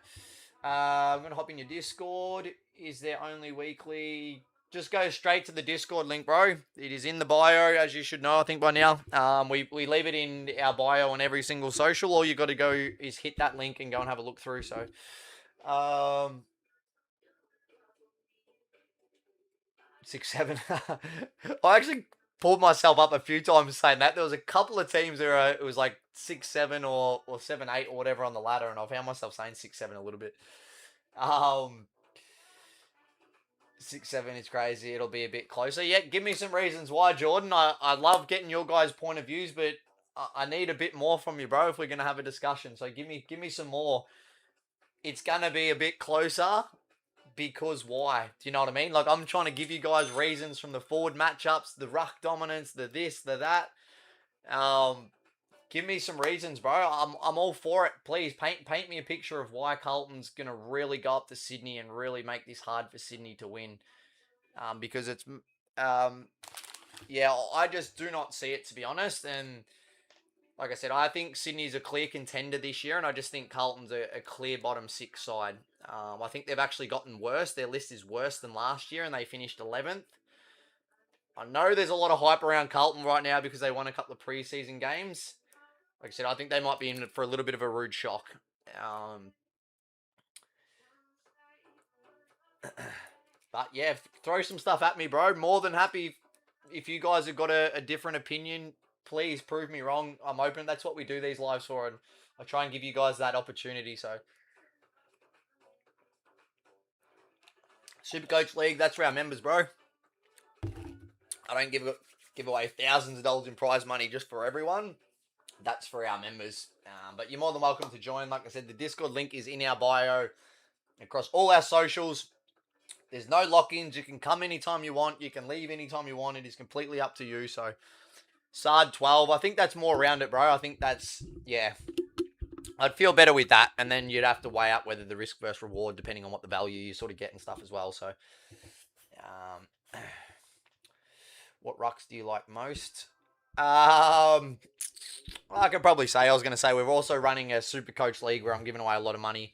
I'm going to hop in your Discord. Is there only weekly? Just go straight to the Discord link, bro. It is in the bio, as you should know, I think, by now. We leave it in our bio on every single social. All you got to go is hit that link and go and have a look through. So, 6-7. I actually pulled myself up a few times saying that. There was a couple of teams where it was like 6-7 or 7-8 or whatever on the ladder, and I found myself saying 6-7 a little bit. 6-7 is crazy. It'll be a bit closer. Yeah, give me some reasons why, Jordan. I love getting your guys' point of views, but I need a bit more from you, bro, if we're gonna have a discussion. So give me some more. It's gonna be a bit closer because why? Do you know what I mean? Like, I'm trying to give you guys reasons from the forward matchups, the ruck dominance, the this, the that. Give me some reasons, bro. I'm all for it. Please paint me a picture of why Carlton's gonna really go up to Sydney and really make this hard for Sydney to win. Because it's yeah, I just do not see it, to be honest. And like I said, I think Sydney's a clear contender this year, and I just think Carlton's a clear bottom 6 side. I think they've actually gotten worse. Their list is worse than last year, and they finished 11th. I know there's a lot of hype around Carlton right now because they won a couple of preseason games. Like I said, I think they might be in for a little bit of a rude shock. But yeah, throw some stuff at me, bro. More than happy. If you guys have got a different opinion, please prove me wrong. I'm open. That's what we do these lives for, and I try and give you guys that opportunity. So, Supercoach League, that's for our members, bro. I don't give away thousands of dollars in prize money just for everyone. That's for our members. But you're more than welcome to join. Like I said, the Discord link is in our bio across all our socials. There's no lock-ins. You can come anytime you want. You can leave anytime you want. It is completely up to you. So, Sard 12. I think that's more around it, bro. I think that's, yeah. I'd feel better with that. And then you'd have to weigh up whether the risk versus reward, depending on what the value you sort of get and stuff as well. So, what rucks do you like most? I could probably say, I was going to say, we're also running a Super Coach League where I'm giving away a lot of money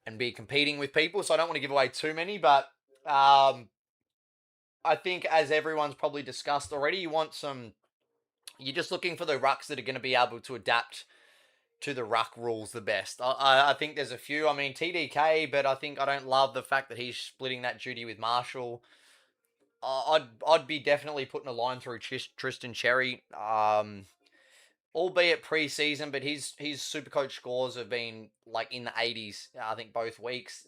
and be competing with people. So I don't want to give away too many, but I think, as everyone's probably discussed already, you're just looking for the rucks that are going to be able to adapt to the ruck rules the best. I think there's a few. I mean, TDK, but I don't love the fact that he's splitting that duty with Marshall. I'd be definitely putting a line through Tristan Cherry, albeit pre-season, but his Supercoach scores have been like in the 80s. I think both weeks.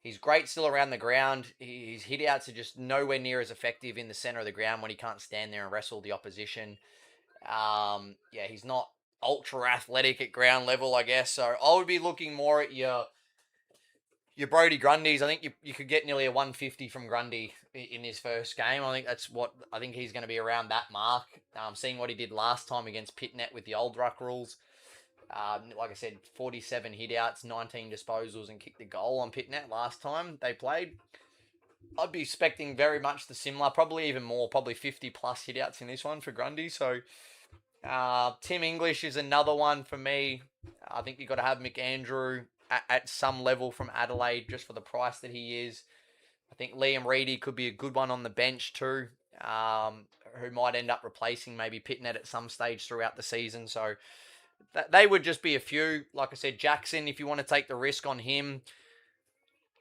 He's great still around the ground. His hit-outs are just nowhere near as effective in the center of the ground when he can't stand there and wrestle the opposition. Yeah, he's not ultra athletic at ground level, I guess. So I would be looking more at your Brody Grundys. I think you could get nearly a 150 from Grundy in his first game. I think he's going to be around that mark. Seeing what he did last time against Pitnet with the old ruck rules. Like I said, 47 hit-outs, 19 disposals, and kicked the goal on Pitnet last time they played. I'd be expecting very much the similar, probably even more, probably 50 plus hit-outs in this one for Grundy. So Tim English is another one for me. I think you've got to have McAndrew. at some level from Adelaide just for the price that he is. I think Liam Reedy could be a good one on the bench too, who might end up replacing maybe Pitnet at some stage throughout the season. So they would just be a few. Like I said, Jackson, if you want to take the risk on him.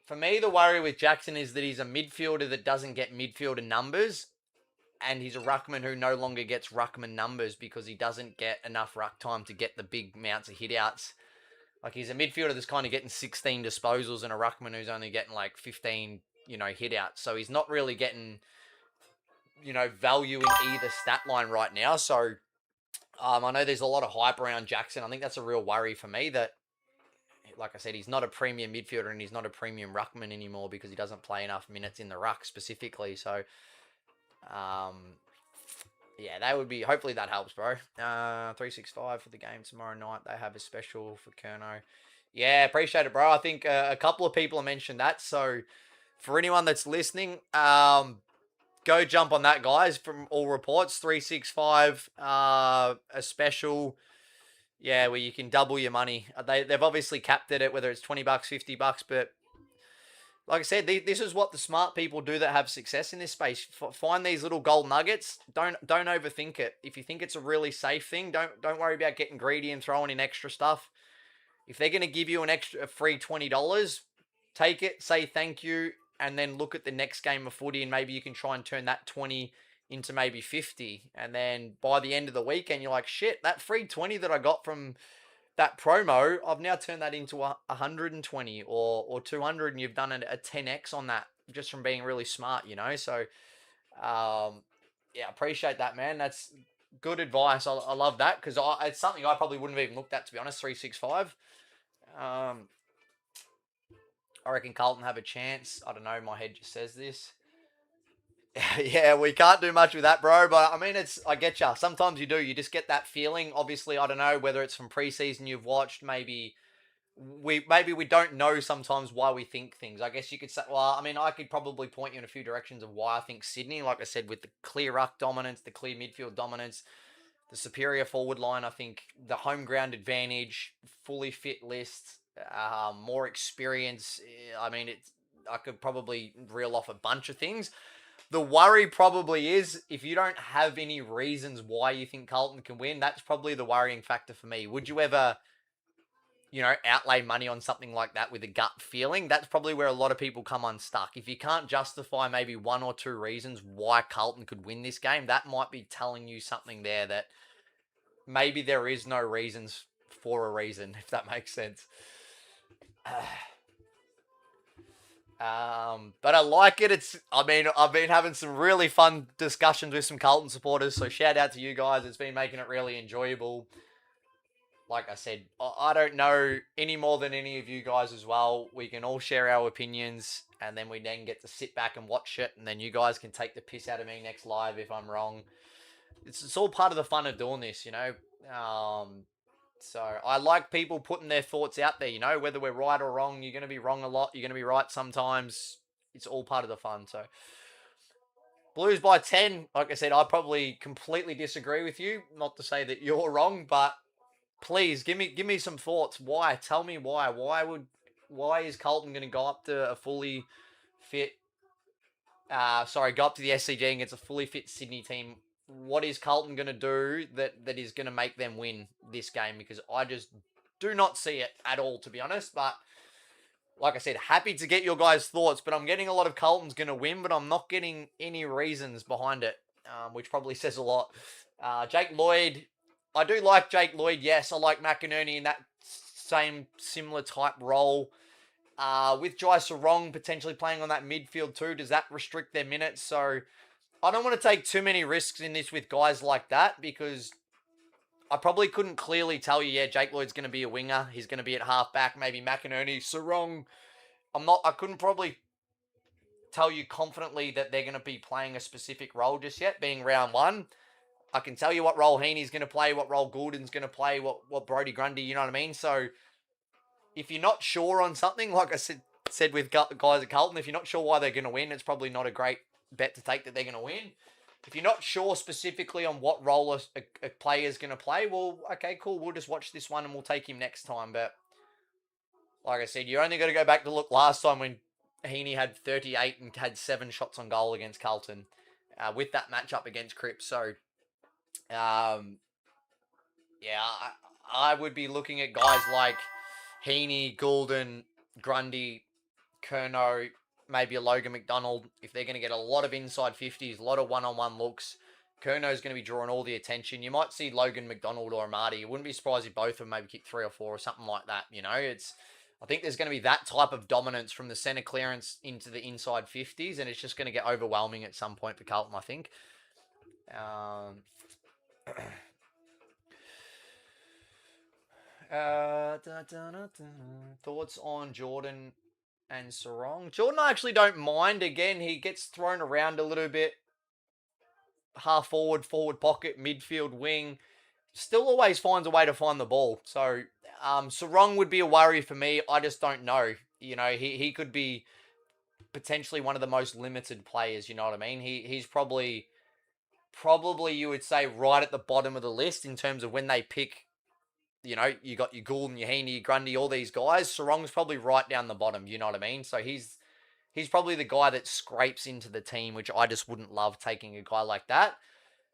For me, the worry with Jackson is that he's a midfielder that doesn't get midfielder numbers, and he's a ruckman who no longer gets ruckman numbers because he doesn't get enough ruck time to get the big amounts of hitouts. Like, he's a midfielder that's kind of getting 16 disposals and a ruckman who's only getting like 15, hitouts. So he's not really getting, value in either stat line right now. So I know there's a lot of hype around Jackson. I think that's a real worry for me that, like I said, he's not a premium midfielder and he's not a premium ruckman anymore because he doesn't play enough minutes in the ruck specifically. So, yeah, that would be, hopefully that helps, bro. 365 for the game tomorrow night. They have a special for Kerno. Yeah, appreciate it, bro. I think a couple of people have mentioned that. So for anyone that's listening, go jump on that, guys. From all reports, 365, a special. Yeah, where you can double your money. They've obviously capped it at whether it's $20, $50, but like I said, this is what the smart people do that have success in this space. Find these little gold nuggets. Don't overthink it. If you think it's a really safe thing, don't worry about getting greedy and throwing in extra stuff. If they're going to give you a free $20, take it, say thank you, and then look at the next game of footy and maybe you can try and turn that 20 into maybe 50. And then by the end of the weekend, you're like, shit, that free 20 that I got from that promo, I've now turned that into 120 or 200, and you've done a 10x on that just from being really smart, So, yeah, appreciate that, man. That's good advice. I love that because it's something I probably wouldn't have even looked at, to be honest. 365. I reckon Carlton have a chance. I don't know. My head just says this. Yeah, we can't do much with that, bro. But I mean, I get you. Sometimes you do. You just get that feeling. Obviously, I don't know whether it's from preseason you've watched. Maybe we don't know sometimes why we think things. I guess you could say. Well, I mean, I could probably point you in a few directions of why I think Sydney. Like I said, with the clear ruck dominance, the clear midfield dominance, the superior forward line. I think the home ground advantage, fully fit list, more experience. I mean, I could probably reel off a bunch of things. The worry probably is if you don't have any reasons why you think Carlton can win, that's probably the worrying factor for me. Would you ever, outlay money on something like that with a gut feeling? That's probably where a lot of people come unstuck. If you can't justify maybe one or two reasons why Carlton could win this game, that might be telling you something there that maybe there is no reasons for a reason, if that makes sense. But I like it. I've been having some really fun discussions with some Carlton supporters, so shout out to you guys. It's been making it really enjoyable. Like I said, I don't know any more than any of you guys as well. We can all share our opinions, and then we then get to sit back and watch it, and then you guys can take the piss out of me next live if I'm wrong. It's all part of the fun of doing this, So I like people putting their thoughts out there, whether we're right or wrong. You're going to be wrong a lot. You're going to be right sometimes. It's all part of the fun. So Blues by 10. Like I said, I probably completely disagree with you. Not to say that you're wrong, but please give me some thoughts. Why? Tell me why. Why is Carlton going to go up to a fully fit, go up to the SCG against a fully fit Sydney team? What is Carlton going to do that is going to make them win this game? Because I just do not see it at all, to be honest. But like I said, happy to get your guys' thoughts. But I'm getting a lot of Carlton's going to win, but I'm not getting any reasons behind it, which probably says a lot. Jake Lloyd, I do like Jake Lloyd. Yes, I like McInerney in that similar type role. With Jai Sarong potentially playing on that midfield too, does that restrict their minutes? So I don't want to take too many risks in this with guys like that because I probably couldn't clearly tell you, yeah, Jake Lloyd's going to be a winger. He's going to be at halfback, maybe McInerney, Sarong. I couldn't probably tell you confidently that they're going to be playing a specific role just yet, being round one. I can tell you what role Heaney's going to play, what role Goulden's going to play, what Brody Grundy, you know what I mean? So if you're not sure on something, like I said with guys at Carlton, if you're not sure why they're going to win, it's probably not a great bet to take that they're going to win. If you're not sure specifically on what role a player's going to play, well, okay, cool. We'll just watch this one and we'll take him next time. But Like I said, you only got to go back to look last time when Heaney had 38 and had 7 shots on goal against Carlton with that matchup against Cripps. So, yeah, I would be looking at guys like Heaney, Goulden, Grundy, Curnow, maybe a Logan McDonald. If they're going to get a lot of inside 50s, a lot of one-on-one looks, Curnow's going to be drawing all the attention. You might see Logan McDonald or Amati. You wouldn't be surprised if both of them maybe kick 3 or 4 or something like that. You know, I think there's going to be that type of dominance from the centre clearance into the inside 50s, and it's just going to get overwhelming at some point for Carlton, I think. Thoughts on Jordan and Sarong? Jordan, I actually don't mind. Again, he gets thrown around a little bit. Half forward, forward pocket, midfield, wing. Still always finds a way to find the ball. So, Sarong would be a worry for me. I just don't know. You know, he could be potentially one of the most limited players. You know what I mean? He's probably you would say right at the bottom of the list in terms of when they pick. You know, you got your Goulden, your Heaney, your Grundy, all these guys. Sarong's probably right down the bottom. You know what I mean? So he's probably the guy that scrapes into the team, which I just wouldn't love taking a guy like that.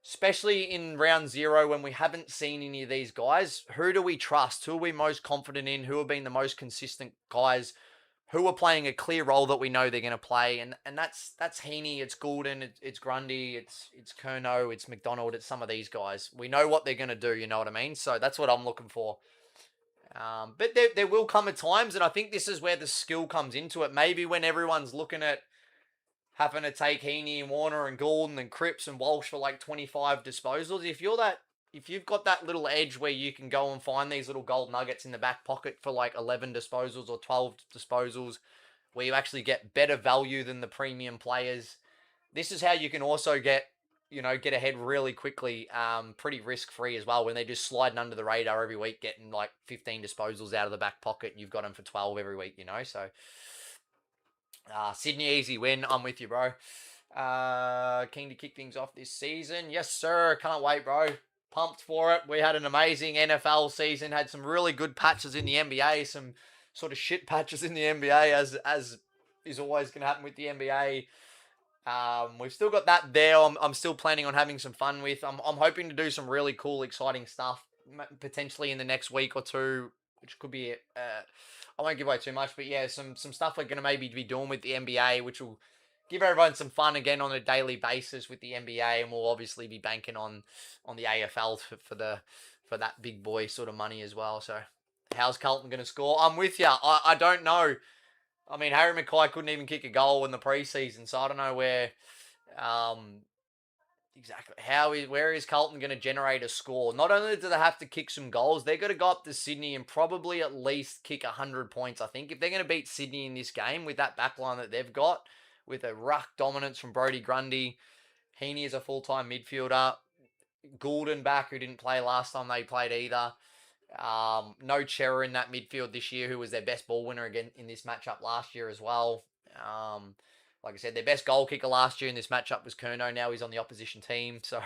Especially in round 0 when we haven't seen any of these guys. Who do we trust? Who are we most confident in? Who have been the most consistent guys? Who are playing a clear role that we know they're going to play? And that's Heaney, it's Goulden, it's Grundy, it's Curnow, it's McDonald, it's some of these guys. We know what they're going to do, you know what I mean? So that's what I'm looking for. But there will come at times, and I think this is where the skill comes into it. Maybe when everyone's looking at having to take Heaney and Warner and Goulden and Cripps and Walsh for like 25 disposals, if you've got that little edge where you can go and find these little gold nuggets in the back pocket for like 11 disposals or 12 disposals, where you actually get better value than the premium players, this is how you can also get ahead really quickly, pretty risk-free as well, when they're just sliding under the radar every week, getting like 15 disposals out of the back pocket, and you've got them for 12 every week, you know, so... Sydney, easy win. I'm with you, bro. Keen to kick things off this season. Yes, sir. Can't wait, bro. Pumped for it. We had an amazing NFL season. Had some really good patches in the NBA. Some sort of shit patches in the NBA, as is always going to happen with the NBA. We've still got that there. I'm still planning on having some fun with. I'm hoping to do some really cool, exciting stuff, potentially in the next week or two, which could be I won't give away too much, but yeah, some stuff we're going to maybe be doing with the NBA, which will give everyone some fun again on a daily basis with the NBA, and we'll obviously be banking on the AFL for that big boy sort of money as well. So, how's Carlton going to score? I'm with you. I don't know. I mean, Harry Mackay couldn't even kick a goal in the preseason, so I don't know where exactly where is Carlton going to generate a score. Not only do they have to kick some goals, they've got to go up to Sydney and probably at least kick 100 points, I think. If they're going to beat Sydney in this game with that backline that they've got, with a ruck dominance from Brodie Grundy, Heaney is a full-time midfielder, Goulden back, who didn't play last time they played either. No Chera in that midfield this year, who was their best ball winner again in this matchup last year as well. Like I said, their best goal kicker last year in this matchup was Curnow. Now he's on the opposition team. So,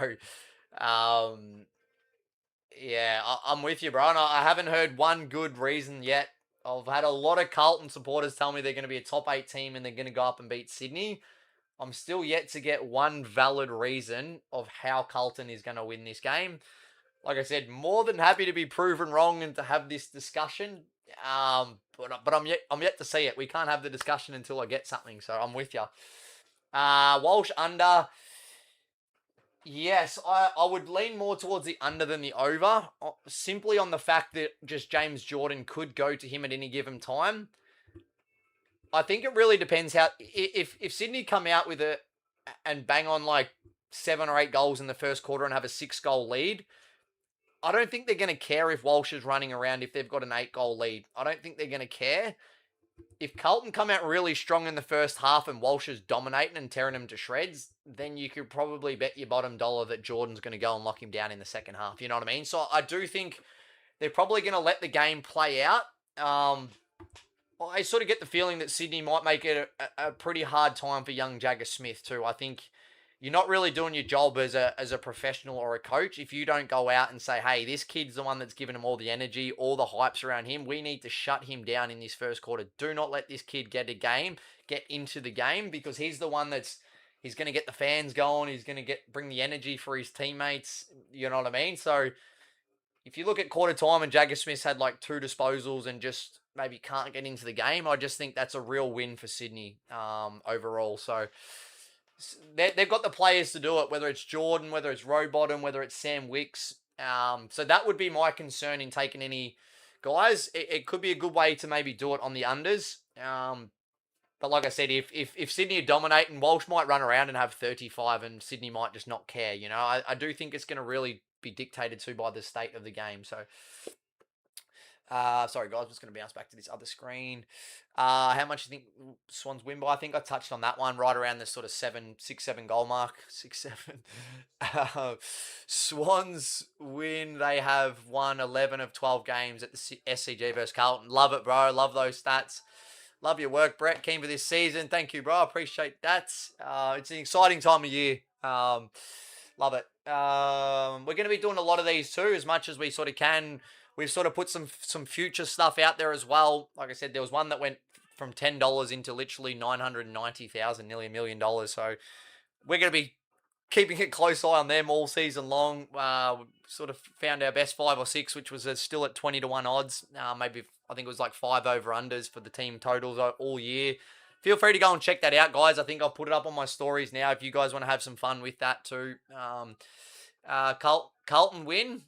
yeah, I'm with you, bro. And I haven't heard one good reason yet. I've had a lot of Carlton supporters tell me they're going to be a top 8 team and they're going to go up and beat Sydney. I'm still yet to get one valid reason of how Carlton is going to win this game. Like I said, more than happy to be proven wrong and to have this discussion. But I'm yet to see it. We can't have the discussion until I get something. So I'm with you. Walsh under. Yes, I would lean more towards the under than the over, simply on the fact that just James Jordan could go to him at any given time. I think it really depends how if Sydney come out with it and bang on like 7 or 8 goals in the first quarter and have a 6-goal lead, I don't think they're going to care if Walsh is running around if they've got an 8-goal lead. I don't think they're going to care. If Carlton come out really strong in the first half and Walsh is dominating and tearing them to shreds, then you could probably bet your bottom dollar that Jordan's going to go and lock him down in the second half. You know what I mean? So I do think they're probably going to let the game play out. I sort of get the feeling that Sydney might make it a pretty hard time for young Jagger Smith too. I think you're not really doing your job as a professional or a coach if you don't go out and say, hey, this kid's the one that's giving him all the energy, all the hypes around him. We need to shut him down in this first quarter. Do not let this kid get into the game, because he's the one he's going to get the fans going. He's going to bring the energy for his teammates. You know what I mean? So if you look at quarter time and Jagger Smith's had like 2 disposals and just maybe can't get into the game, I just think that's a real win for Sydney overall. So they've got the players to do it, whether it's Jordan, whether it's Rowbottom, whether it's Sam Wicks. So that would be my concern in taking any guys. It could be a good way to maybe do it on the unders. But like I said, if Sydney are dominating, Walsh might run around and have 35 and Sydney might just not care. You know, I do think it's going to really be dictated to by the state of the game. So, sorry guys, I'm just going to bounce back to this other screen. How much do you think Swans win by? I think I touched on that one right around the sort of 7 goal mark. 6-7. Swans win. They have won 11 of 12 games at the SCG versus Carlton. Love it, bro. Love those stats. Love your work, Brett. Keen for this season. Thank you, bro. Appreciate that. It's an exciting time of year. Love it. We're going to be doing a lot of these too, as much as we sort of can. We've sort of put some future stuff out there as well. Like I said, there was one that went from $10 into literally 990,000, nearly $1 million. So we're going to be keeping a close eye on them all season long. Sort of found our best 5 or 6, which was still at 20-1 odds. Maybe I think it was like 5 over-unders for the team totals all year. Feel free to go and check that out, guys. I think I'll put it up on my stories now if you guys want to have some fun with that too. Carlton win.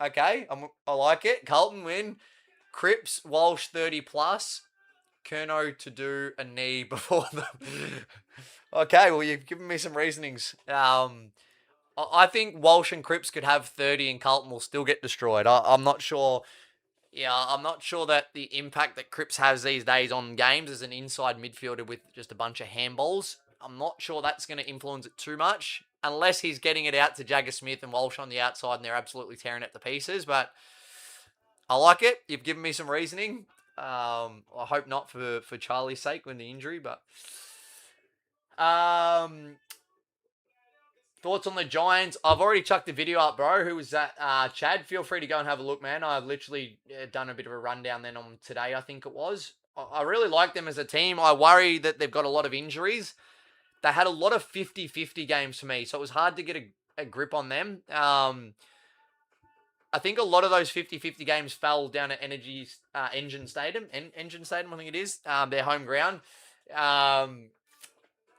Okay, I like it. Carlton win. Cripps, Walsh 30 plus. Kerno to do a knee before them. Okay, well, you've given me some reasonings. I think Walsh and Cripps could have 30 and Carlton will still get destroyed. I'm not sure. Yeah, I'm not sure that the impact that Cripps has these days on games as an inside midfielder with just a bunch of handballs, I'm not sure that's going to influence it too much, unless he's getting it out to Jagger Smith and Walsh on the outside and they're absolutely tearing it to pieces. But I like it. You've given me some reasoning. I hope not for Charlie's sake when the injury, but thoughts on the Giants? I've already chucked the video up, bro. Who was that? Chad, feel free to go and have a look, man. I've literally done a bit of a rundown then on today, I think it was. I really like them as a team. I worry that they've got a lot of injuries. They had a lot of 50-50 games for me, so it was hard to get a grip on them. I think a lot of those 50-50 games fell down at Engine Stadium. Engine Stadium, I think it is. Their home ground.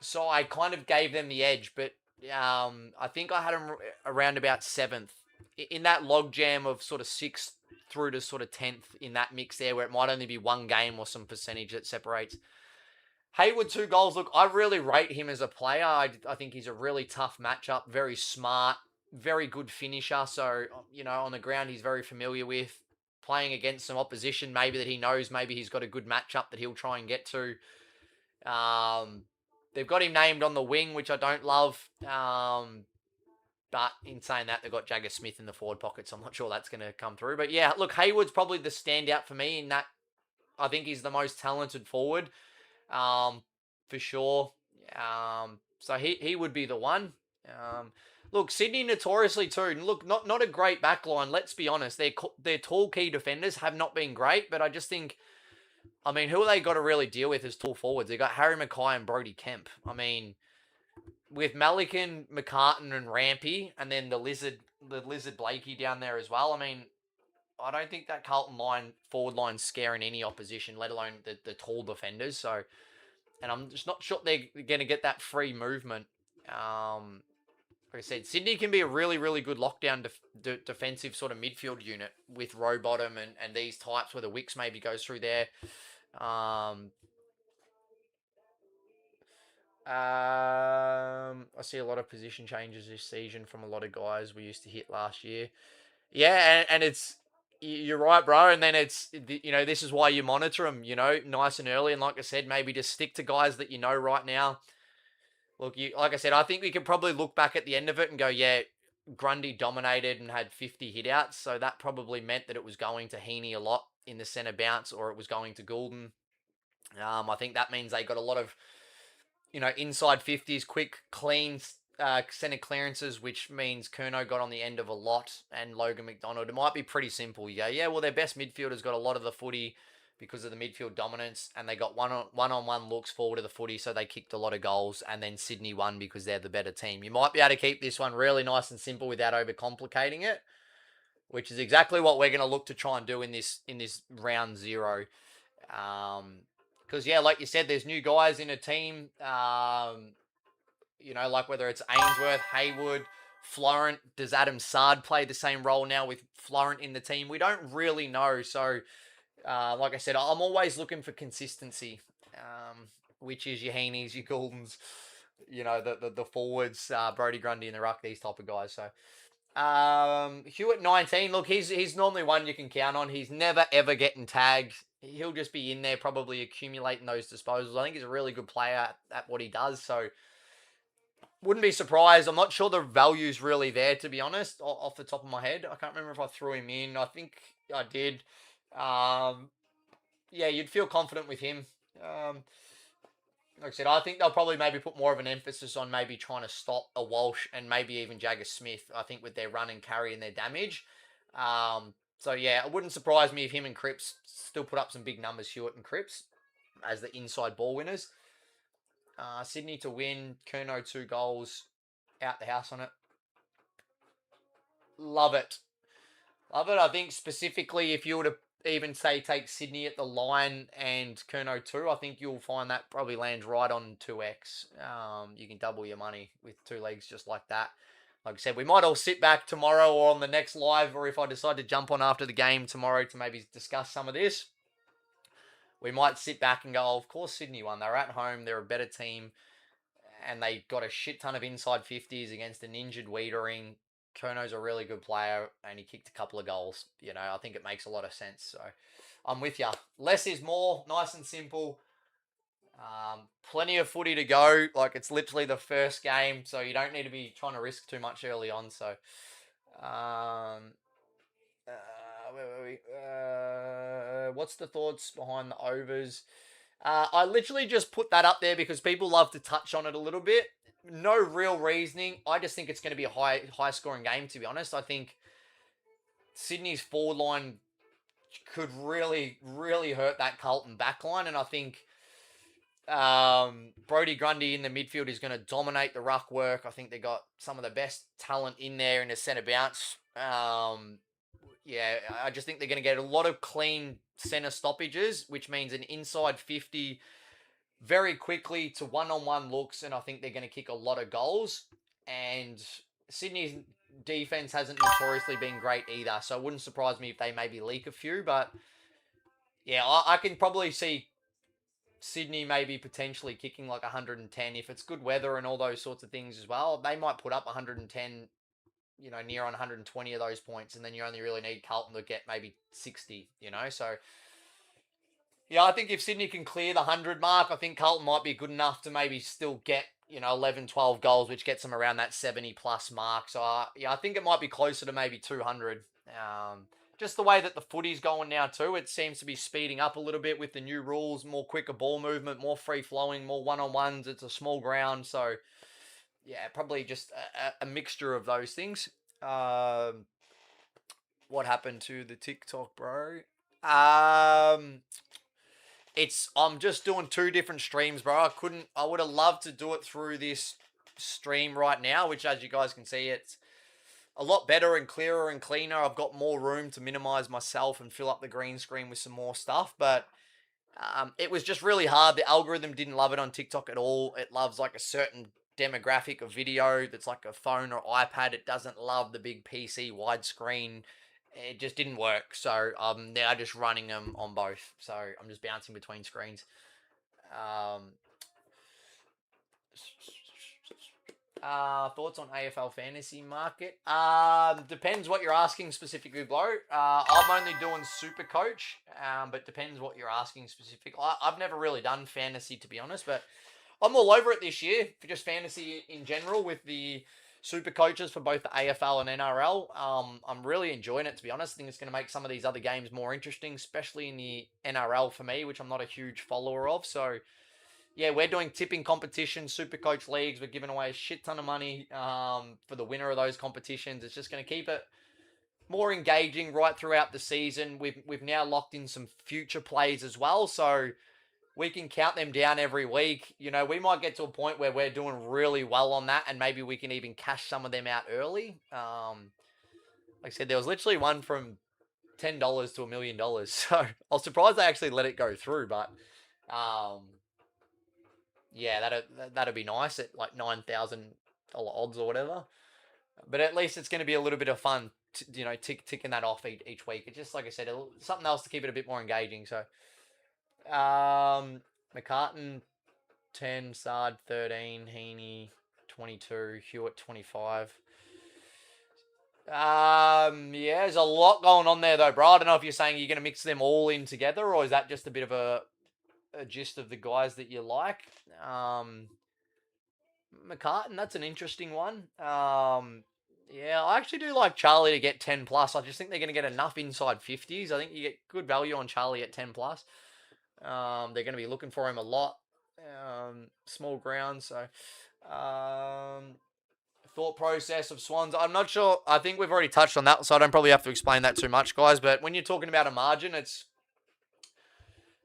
So I kind of gave them the edge, but I think I had them around about 7th. In that logjam of sort of 6th through to sort of 10th in that mix there, where it might only be one game or some percentage that separates. Hayward, 2 goals. Look, I really rate him as a player. I think he's a really tough matchup, very smart, very good finisher. So, you know, on the ground, he's very familiar with playing against some opposition, maybe that he knows, maybe he's got a good matchup that he'll try and get to. They've got him named on the wing, which I don't love. But in saying that, they've got Jagger Smith in the forward pocket, so I'm not sure that's going to come through. But yeah, look, Hayward's probably the standout for me in that I think he's the most talented forward, for sure. So he would be the one. Look, Sydney notoriously too. Look, not a great backline. Let's be honest. Their tall key defenders have not been great, but I just think, I mean, who have they got to really deal with as tall forwards? They got Harry Mackay and Brody Kemp. I mean, with Malikan, McCartan, and Rampy, and then the lizard Blakey down there as well. I mean, I don't think that Carlton forward line's scaring any opposition, let alone the tall defenders. So, and I'm just not sure they're going to get that free movement. Like I said, Sydney can be a really, really good lockdown defensive sort of midfield unit with Rowbottom and these types where the Wicks maybe goes through there. I see a lot of position changes this season from a lot of guys we used to hit last year. Yeah, and it's, you're right, bro. And then it's, you know, this is why you monitor them, you know, nice and early. And like I said, maybe just stick to guys that you know right now. Look, like I said, I think we can probably look back at the end of it and go, yeah, Grundy dominated and had 50 hitouts. So that probably meant that it was going to Heaney a lot in the centre bounce, or it was going to Goulden. I think that means they got a lot of, you know, inside 50s, quick, clean centre clearances, which means Curnow got on the end of a lot, and Logan McDonald. It might be pretty simple. Yeah. Well, their best midfielders got a lot of the footy because of the midfield dominance, and they got one-on-one looks forward of the footy, so they kicked a lot of goals, and then Sydney won because they're the better team. You might be able to keep this one really nice and simple without overcomplicating it, which is exactly what we're going to look to try and do in this round zero. Because yeah, like you said, there's new guys in a team. Like whether it's Ainsworth, Haywood, Florent. Does Adam Sard play the same role now with Florent in the team? We don't really know. So, like I said, I'm always looking for consistency, which is your Heaney's, your Gouldens, the forwards, Brody Grundy and the ruck, these type of guys. So, Hewitt 19. Look, he's normally one you can count on. He's never ever getting tagged. He'll just be in there, probably accumulating those disposals. I think he's a really good player at what he does. So wouldn't be surprised. I'm not sure the value's really there, to be honest, off the top of my head. I can't remember if I threw him in. I think I did. Yeah, you'd feel confident with him. Like I said, I think they'll probably maybe put more of an emphasis on maybe trying to stop a Walsh and maybe even Jagger Smith, I think, with their run and carry and their damage. So, yeah, it wouldn't surprise me if him and Cripps still put up some big numbers, Hewitt and Cripps, as the inside ball winners. Sydney to win. Curnow 2 goals. Out the house on it. Love it. Love it. I think specifically if you were to even say take Sydney at the line and Curnow 2, I think you'll find that probably lands right on 2x. You can double your money with 2 legs just like that. Like I said, we might all sit back tomorrow or on the next live, or if I decide to jump on after the game tomorrow to maybe discuss some of this, we might sit back and go, oh, of course Sydney won. They're at home. They're a better team. And they got a shit ton of inside 50s against an injured Wiedering. Curnow's a really good player, and he kicked a couple of goals. I think it makes a lot of sense. So I'm with you. Less is more. Nice and simple. Plenty of footy to go. Like, it's literally the first game, so you don't need to be trying to risk too much early on. So, where were we? What's the thoughts behind the overs? I literally just put that up there because people love to touch on it a little bit. No real reasoning. I just think it's going to be a high scoring game, to be honest. I think Sydney's forward line could really, really hurt that Carlton back line. And I think Brody Grundy in the midfield is going to dominate the ruck work. I think they got some of the best talent in there in the centre bounce. Yeah, I just think they're going to get a lot of clean centre stoppages, which means an inside 50 very quickly to one-on-one looks, and I think they're going to kick a lot of goals. And Sydney's defense hasn't notoriously been great either, so it wouldn't surprise me if they maybe leak a few. But yeah, I can probably see Sydney maybe potentially kicking like 110 if it's good weather and all those sorts of things as well. They might put up 110, near on 120 of those points, and then you only really need Carlton to get maybe 60, so yeah, I think if Sydney can clear the 100 mark, I think Carlton might be good enough to maybe still get, 11, 12 goals, which gets them around that 70 plus mark. So yeah, I think it might be closer to maybe 200. Just the way that the footy's going now too, it seems to be speeding up a little bit with the new rules, more quicker ball movement, more free flowing, more one-on-ones. It's a small ground, so yeah, probably just a mixture of those things. What happened to the TikTok, bro? I'm just doing 2 different streams, bro. I would have loved to do it through this stream right now, which as you guys can see, it's a lot better and clearer and cleaner. I've got more room to minimize myself and fill up the green screen with some more stuff, but it was just really hard. The algorithm didn't love it on TikTok at all. It loves like a certain demographic of video that's like a phone or iPad. It doesn't love the big PC widescreen. It just didn't work. So I'm now just running them on both. So I'm just bouncing between screens. Thoughts on AFL fantasy market? Depends what you're asking specifically, bro. I'm only doing Super Coach, but depends what you're asking specifically. I've never really done fantasy, to be honest, but I'm all over it this year for just fantasy in general with the Super Coaches for both the AFL and NRL. I'm really enjoying it, to be honest. I think it's going to make some of these other games more interesting, especially in the NRL for me, which I'm not a huge follower of. So yeah, we're doing tipping competitions, super coach leagues. We're giving away a shit ton of money for the winner of those competitions. It's just going to keep it more engaging right throughout the season. We've now locked in some future plays as well, so we can count them down every week. You know, we might get to a point where we're doing really well on that, and maybe we can even cash some of them out early. Like I said, there was literally one from $10 to $1,000,000, so I was surprised they actually let it go through. But um, yeah, that'd be nice at like $9,000 odds or whatever. But at least it's going to be a little bit of fun, ticking that off each week. It's just like I said, something else to keep it a bit more engaging. So, McCartan 10, Sard 13, Heaney 22, Hewitt 25. Yeah, there's a lot going on there though, bro. I don't know if you're saying you're going to mix them all in together, or is that just a bit of a gist of the guys that you like? McCartan, that's an interesting one. Yeah, I actually do like Charlie to get 10 plus. I just think they're going to get enough inside 50s. I think you get good value on Charlie at 10 plus. They're going to be looking for him a lot. Small ground, so thought process of Swans. I'm not sure. I think we've already touched on that, so I don't probably have to explain that too much, guys. But when you're talking about a margin, it's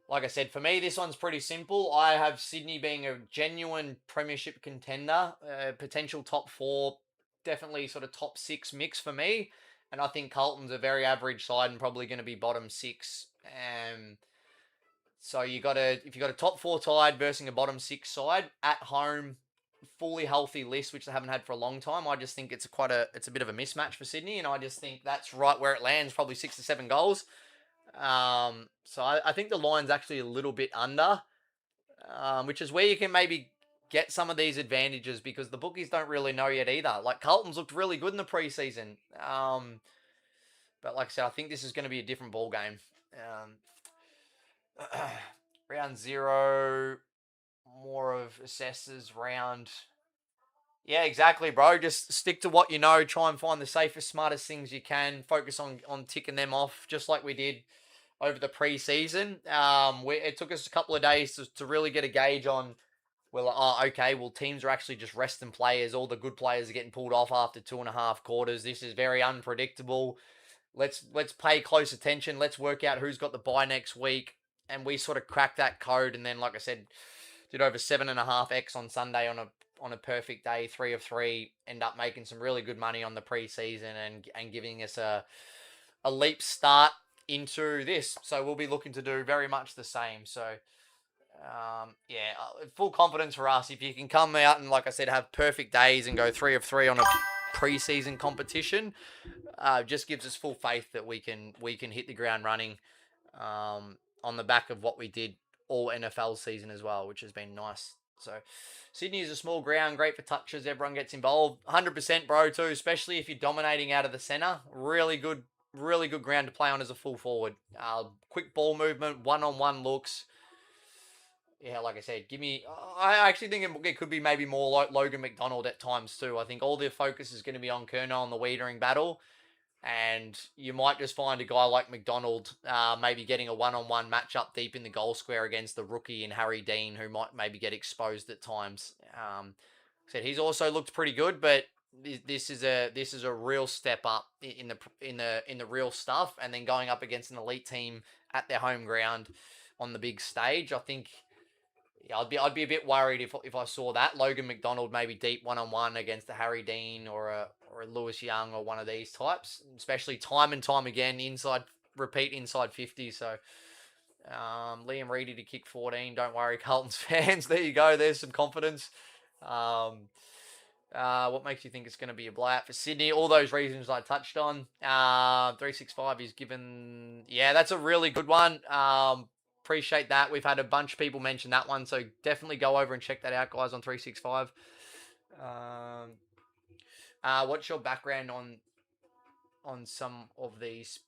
like I said, for me, this one's pretty simple. I have Sydney being a genuine premiership contender, potential top four, definitely sort of top six mix for me. And I think Carlton's a very average side and probably going to be bottom six. So if you got a top four side versus a bottom six side at home, fully healthy list, which they haven't had for a long time. I just think it's a bit of a mismatch for Sydney, and I just think that's right where it lands, probably 6 to 7 goals. So I think the line's actually a little bit under, which is where you can maybe get some of these advantages because the bookies don't really know yet either. Like Carlton's looked really good in the preseason. But like I said, I think this is going to be a different ball game. Round 0, more of assessors round. Yeah, exactly, bro. Just stick to what you know. Try and find the safest, smartest things you can. Focus on ticking them off, just like we did over the preseason. It took us a couple of days to really get a gauge on. Teams are actually just resting players. All the good players are getting pulled off after 2.5 quarters. This is very unpredictable. Let's pay close attention. Let's work out who's got the bye next week, and we sort of cracked that code. And then, like I said, did over 7.5x on Sunday on a perfect day, 3 of 3. End up making some really good money on the preseason and giving us a leap start into this. So we'll be looking to do very much the same. So full confidence for us. If you can come out and, like I said, have perfect days and go 3 of 3 on a preseason competition, just gives us full faith that we can hit the ground running on the back of what we did all NFL season as well, which has been nice. So Sydney is a small ground, great for touches. Everyone gets involved. 100%, bro, too, especially if you're dominating out of the center. Really good ground to play on as a full forward. Quick ball movement, one-on-one looks. Yeah, like I said, I actually think it could be maybe more like Logan McDonald at times too. I think all the focus is going to be on Curnow and the Wiedering battle. And you might just find a guy like McDonald maybe getting a one-on-one matchup deep in the goal square against the rookie and Harry Dean, who might maybe get exposed at times. Said he's also looked pretty good, but this is a real step up in the real stuff, and then going up against an elite team at their home ground on the big stage. I think. Yeah, I'd be a bit worried if I saw that Logan McDonald maybe deep one-on-one against a Harry Dean or a Lewis Young or one of these types, especially time and time again inside 50. So Liam Reedy to kick 14. Don't worry, Carlton's fans. There you go. There's some confidence. What makes you think it's going to be a blowout for Sydney? All those reasons I touched on. 365 is given. Yeah, that's a really good one. Appreciate that. We've had a bunch of people mention that one, so definitely go over and check that out, guys, on 365. What's your background on some of these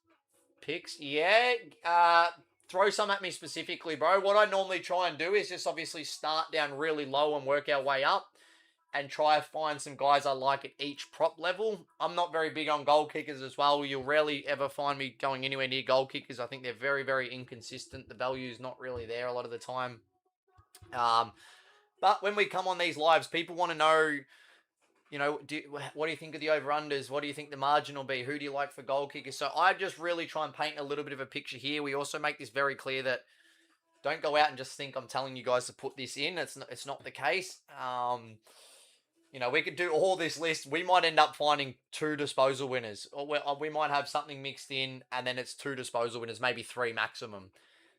picks? Yeah, throw some at me specifically, bro. What I normally try and do is just obviously start down really low and work our way up and try to find some guys I like at each prop level. I'm not very big on goal kickers as well. You'll rarely ever find me going anywhere near goal kickers. I think they're very, very inconsistent. The value is not really there a lot of the time. But when we come on these lives, people want to know, what do you think of the over-unders? What do you think the margin will be? Who do you like for goal kickers? So I just really try and paint a little bit of a picture here. We also make this very clear that don't go out and just think I'm telling you guys to put this in. It's not the case. We could do all this list. We might end up finding 2 disposal winners. Or we might have something mixed in and then it's 2 disposal winners, maybe 3 maximum.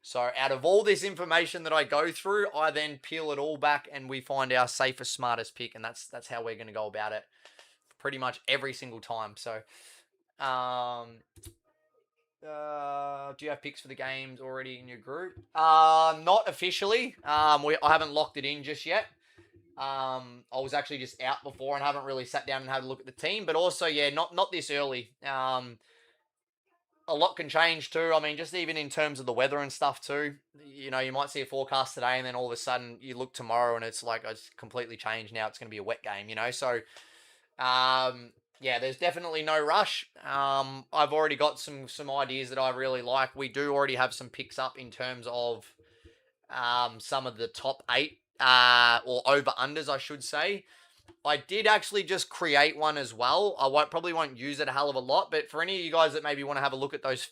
So out of all this information that I go through, I then peel it all back and we find our safest, smartest pick. And that's how we're going to go about it pretty much every single time. So do you have picks for the games already in your group? Not officially. I haven't locked it in just yet. I was actually just out before and haven't really sat down and had a look at the team. But also, yeah, not this early. A lot can change too. I mean, just even in terms of the weather and stuff too. You might see a forecast today and then all of a sudden you look tomorrow and it's like it's completely changed now. It's going to be a wet game, So, yeah, there's definitely no rush. I've already got some ideas that I really like. We do already have some picks up in terms of some of the top 8 or over-unders, I should say. I did actually just create one as well. I probably won't use it a hell of a lot, but for any of you guys that maybe want to have a look at those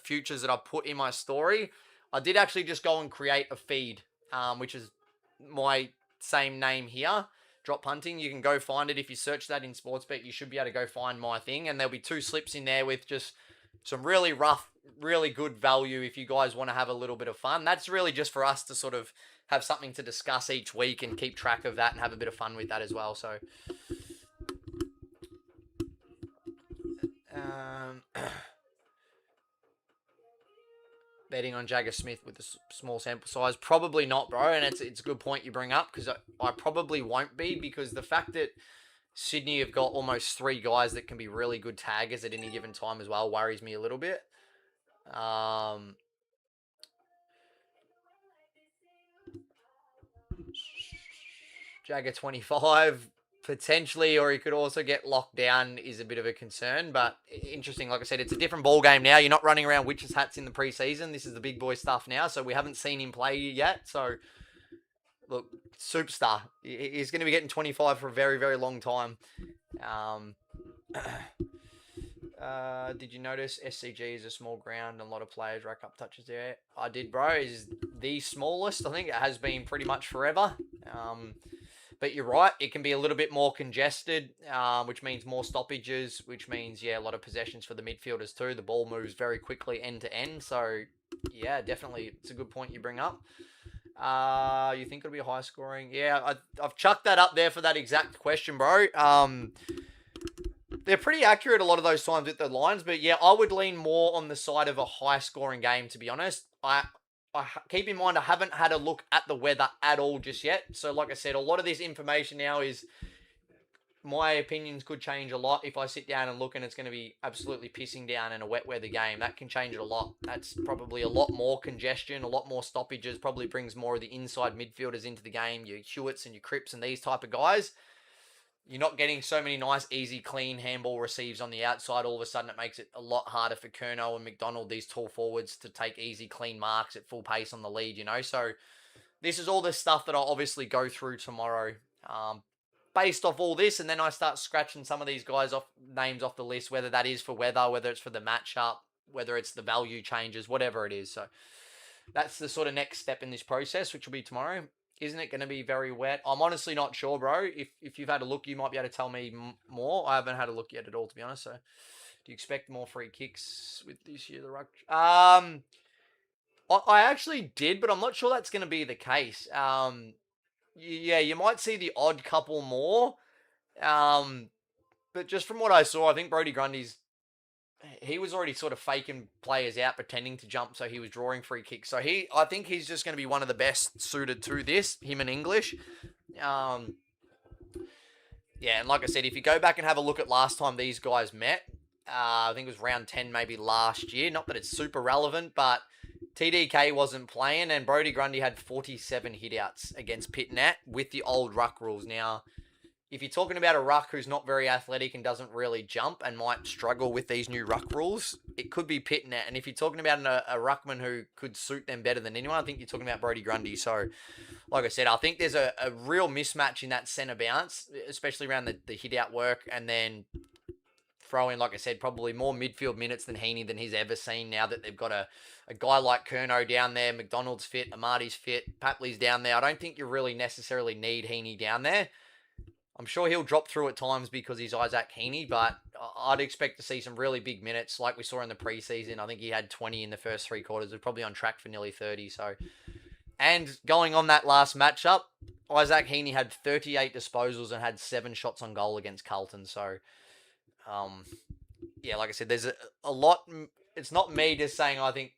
futures that I put in my story, I did actually just go and create a feed, which is my same name here, Drop Punting. You can go find it. If you search that in Sportsbet, you should be able to go find my thing, and there'll be 2 slips in there with just some really rough, really good value if you guys want to have a little bit of fun. That's really just for us to sort of have something to discuss each week and keep track of that and have a bit of fun with that as well. So, betting on Jagger Smith with a small sample size, probably not, bro. And it's a good point you bring up because I probably won't be, because the fact that Sydney have got almost 3 guys that can be really good taggers at any given time as well worries me a little bit. Jagger 25 potentially, or he could also get locked down, is a bit of a concern. But interesting, like I said, it's a different ball game now. You're not running around witches hats in the preseason. This is the big boy stuff now, so we haven't seen him play yet. So look, superstar. He's going to be getting 25 for a very, very long time. Did you notice SCG is a small ground and a lot of players rack up touches there? I did, bro. Is the smallest. I think it has been pretty much forever. But you're right, it can be a little bit more congested, which means more stoppages, which means, yeah, a lot of possessions for the midfielders too. The ball moves very quickly end to end. So, yeah, definitely, it's a good point you bring up. You think it'll be high scoring? Yeah, I've chucked that up there for that exact question, bro. They're pretty accurate a lot of those times with the lines, but yeah, I would lean more on the side of a high scoring game, to be honest. I keep in mind, I haven't had a look at the weather at all just yet. So like I said, a lot of this information now is, my opinions could change a lot if I sit down and look and it's going to be absolutely pissing down in a wet weather game. That can change it a lot. That's probably a lot more congestion, a lot more stoppages, probably brings more of the inside midfielders into the game, your Hewitts and your Cripps and these type of guys. You're not getting so many nice, easy, clean handball receives on the outside. All of a sudden, it makes it a lot harder for Curnow and McDonald, these tall forwards, to take easy, clean marks at full pace on the lead, So this is all the stuff that I'll obviously go through tomorrow. Based off all this, and then I start scratching some of these guys names off the list, whether that is for weather, whether it's for the matchup, whether it's the value changes, whatever it is. So that's the sort of next step in this process, which will be tomorrow. Isn't it going to be very wet? I'm honestly not sure, bro. If you've had a look, you might be able to tell me more. I haven't had a look yet at all, to be honest. So, do you expect more free kicks with this year, the ruck? I actually did, but I'm not sure that's going to be the case. Yeah, you might see the odd couple more. But just from what I saw, I think Brodie Grundy's, he was already sort of faking players out, pretending to jump, so he was drawing free kicks. So I think he's just going to be one of the best suited to this, him and English. Yeah, and like I said, if you go back and have a look at last time these guys met, I think it was round 10 maybe last year. Not that it's super relevant, but TDK wasn't playing, and Brodie Grundy had 47 hitouts against Pitt Nat with the old ruck rules. Now, if you're talking about a ruck who's not very athletic and doesn't really jump and might struggle with these new ruck rules, it could be Pitnet. And if you're talking about a ruckman who could suit them better than anyone, I think you're talking about Brodie Grundy. So, like I said, I think there's a real mismatch in that centre bounce, especially around the hit-out work, and then throw in, like I said, probably more midfield minutes than Heaney than he's ever seen now that they've got a guy like Curnow down there, McDonald's fit, Amati's fit, Papley's down there. I don't think you really necessarily need Heaney down there. I'm sure he'll drop through at times because he's Isaac Heaney, but I'd expect to see some really big minutes like we saw in the preseason. I think he had 20 in the first three quarters. We're probably on track for nearly 30. So, and going on that last matchup, Isaac Heaney had 38 disposals and had 7 shots on goal against Carlton. So, yeah, like I said, there's a lot. It's not me just saying I think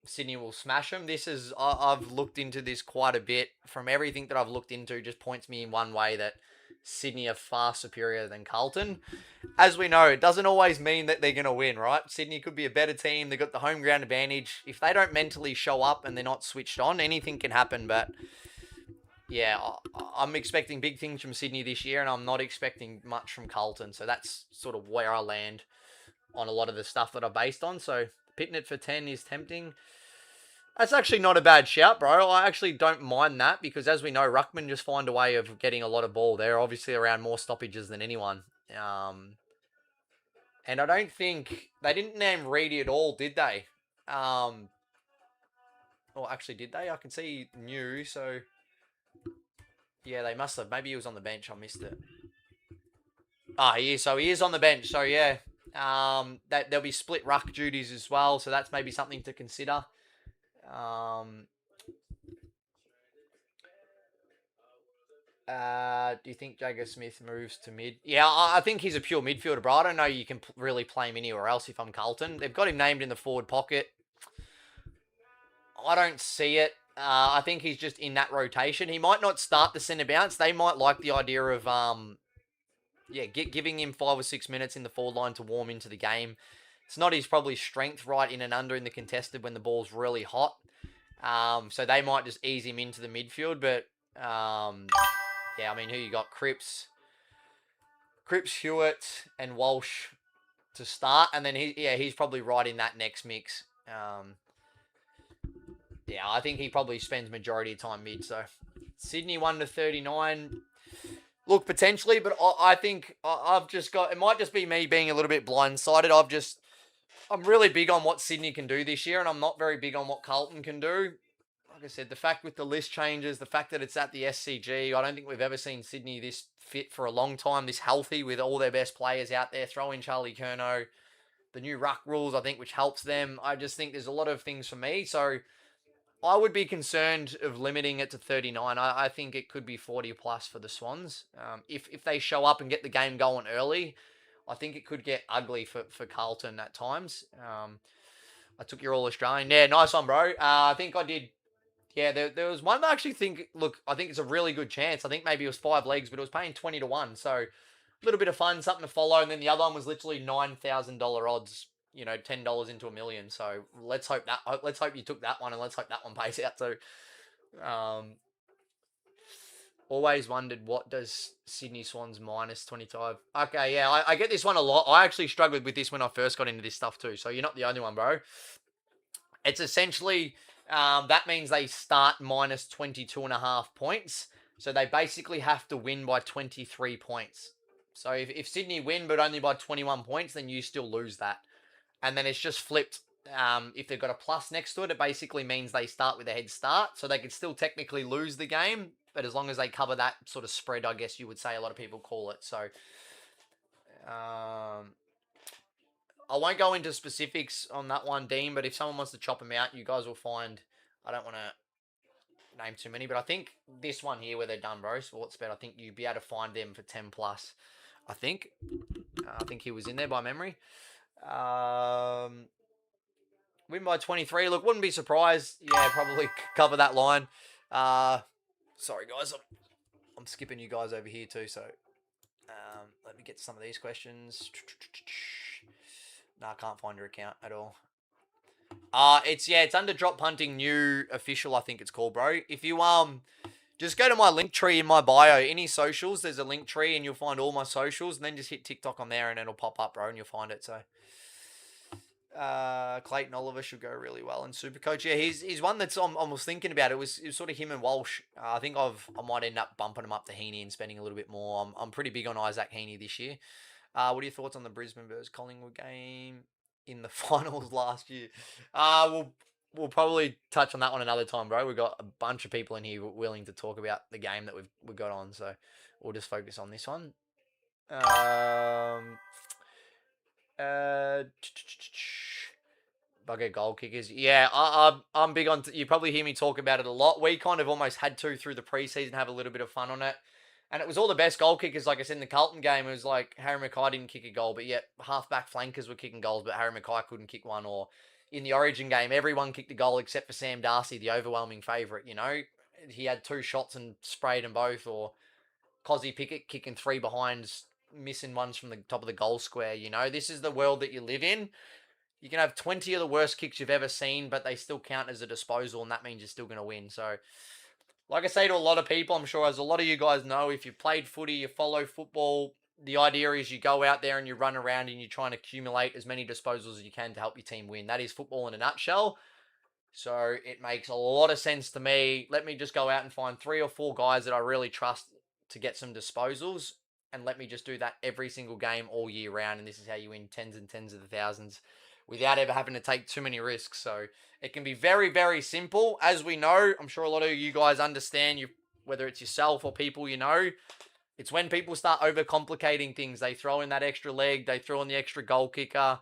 Sydney will smash them. This is, I've looked into this quite a bit. From everything that I've looked into, just points me in one way, that Sydney are far superior than Carlton. As we know, it doesn't always mean that they're going to win, right? Sydney could be a better team. They've got the home ground advantage. If they don't mentally show up and they're not switched on, anything can happen. But yeah, I'm expecting big things from Sydney this year, and I'm not expecting much from Carlton. So that's sort of where I land on a lot of the stuff that I've based on. So Pitnet for 10 is tempting. That's actually not a bad shout, bro. I actually don't mind that because, as we know, Ruckman just find a way of getting a lot of ball. They're obviously around more stoppages than anyone. And I don't think... They didn't name Reedy at all, did they? Or actually, did they? I can see new, so... Yeah, they must have. Maybe he was on the bench. I missed it. He is. So he is on the bench. So, yeah. There'll be split ruck duties as well, so that's maybe something to consider. Do you think Jagger Smith moves to mid? Yeah, I think he's a pure midfielder, bro. I don't know you can really play him anywhere else if I'm Carlton. They've got him named in the forward pocket. I don't see it. I think he's just in that rotation. He might not start the centre bounce. They might like the idea of, giving him 5 or 6 minutes in the forward line to warm into the game. It's not his probably strength right in and under in the contested when the ball's really hot. So they might just ease him into the midfield. But, yeah, I mean, who you got? Cripps, Hewitt, and Walsh to start. And then, he's probably right in that next mix. Yeah, I think he probably spends majority of time mid. So Sydney 1-39. Look, potentially, but I think I've just got... It might just be me being a little bit blindsided. I'm really big on what Sydney can do this year, and I'm not very big on what Carlton can do. Like I said, the fact with the list changes, the fact that it's at the SCG, I don't think we've ever seen Sydney this fit for a long time, this healthy with all their best players out there. Throw in Charlie Curnow. The new ruck rules, I think, which helps them. I just think there's a lot of things for me. So I would be concerned of limiting it to 39. I think it could be 40 plus for the Swans. If they show up and get the game going early, I think it could get ugly for Carlton at times. I took your All-Australian. Yeah, nice one, bro. I think I did. Yeah, there was one that I actually think, look, I think it's a really good chance. I think maybe it was 5 legs, but it was paying 20-1. So a little bit of fun, something to follow. And then the other one was literally $9,000 odds. $10 into $1 million. So let's hope you took that one, and let's hope that one pays out too. Always wondered, what does Sydney Swans minus 25? Okay, yeah, I get this one a lot. I actually struggled with this when I first got into this stuff too. So you're not the only one, bro. It's essentially, that means they start minus 22.5 points. So they basically have to win by 23 points. So if Sydney win, but only by 21 points, then you still lose that. And then it's just flipped. If they've got a plus next to it, it basically means they start with a head start. So they could still technically lose the game, but as long as they cover that sort of spread, I guess you would say a lot of people call it. So I won't go into specifics on that one, Dean, but if someone wants to chop them out, you guys will find... I don't want to name too many, but I think this one here where they're done, bro, Sportsbet, I think you'd be able to find them for 10 plus. I think he was in there by memory. Win by 23. Look, wouldn't be surprised. Yeah, probably cover that line. Sorry, guys. I'm skipping you guys over here too. So let me get to some of these questions. No, I can't find your account at all. It's under Drop Punting New Official, I think it's called, bro. If you Just go to my link tree in my bio. Any socials, there's a link tree, and you'll find all my socials. And then just hit TikTok on there, and it'll pop up, bro, and you'll find it. So, Clayton Oliver should go really well in Supercoach. Yeah, he's one that's I was thinking about. It was sort of him and Walsh. I think I might end up bumping him up to Heaney and spending a little bit more. I'm pretty big on Isaac Heaney this year. What are your thoughts on the Brisbane versus Collingwood game in the finals last year? We'll probably touch on that one another time, bro. We've got a bunch of people in here willing to talk about the game that we've got on, so we'll just focus on this one. Uh, Bugger goal kickers. Yeah, I'm big on. You probably hear me talk about it a lot. We kind of almost had to through the preseason have a little bit of fun on it. And it was all the best goal kickers, like I said in the Carlton game. It was like Harry Mackay didn't kick a goal, but yet half-back flankers were kicking goals, but Harry Mackay couldn't kick one. Or in the Origin game, everyone kicked a goal except for Sam Darcy, the overwhelming favourite, you know. He had 2 shots and sprayed them both. Or Cozzy Pickett kicking 3 behinds, missing ones from the top of the goal square, you know. This is the world that you live in. You can have 20 of the worst kicks you've ever seen, but they still count as a disposal, and that means you're still going to win. So like I say to a lot of people, I'm sure as a lot of you guys know, if you played footy, you follow football, the idea is you go out there and you run around and you try and accumulate as many disposals as you can to help your team win. That is football in a nutshell. So it makes a lot of sense to me. Let me just go out and find 3 or 4 guys that I really trust to get some disposals, and let me just do that every single game all year round. And this is how you win tens and tens of the thousands without ever having to take too many risks. So it can be very, very simple. As we know, I'm sure a lot of you guys understand, whether it's yourself or people you know, it's when people start overcomplicating things. They throw in that extra leg, they throw in the extra goal kicker,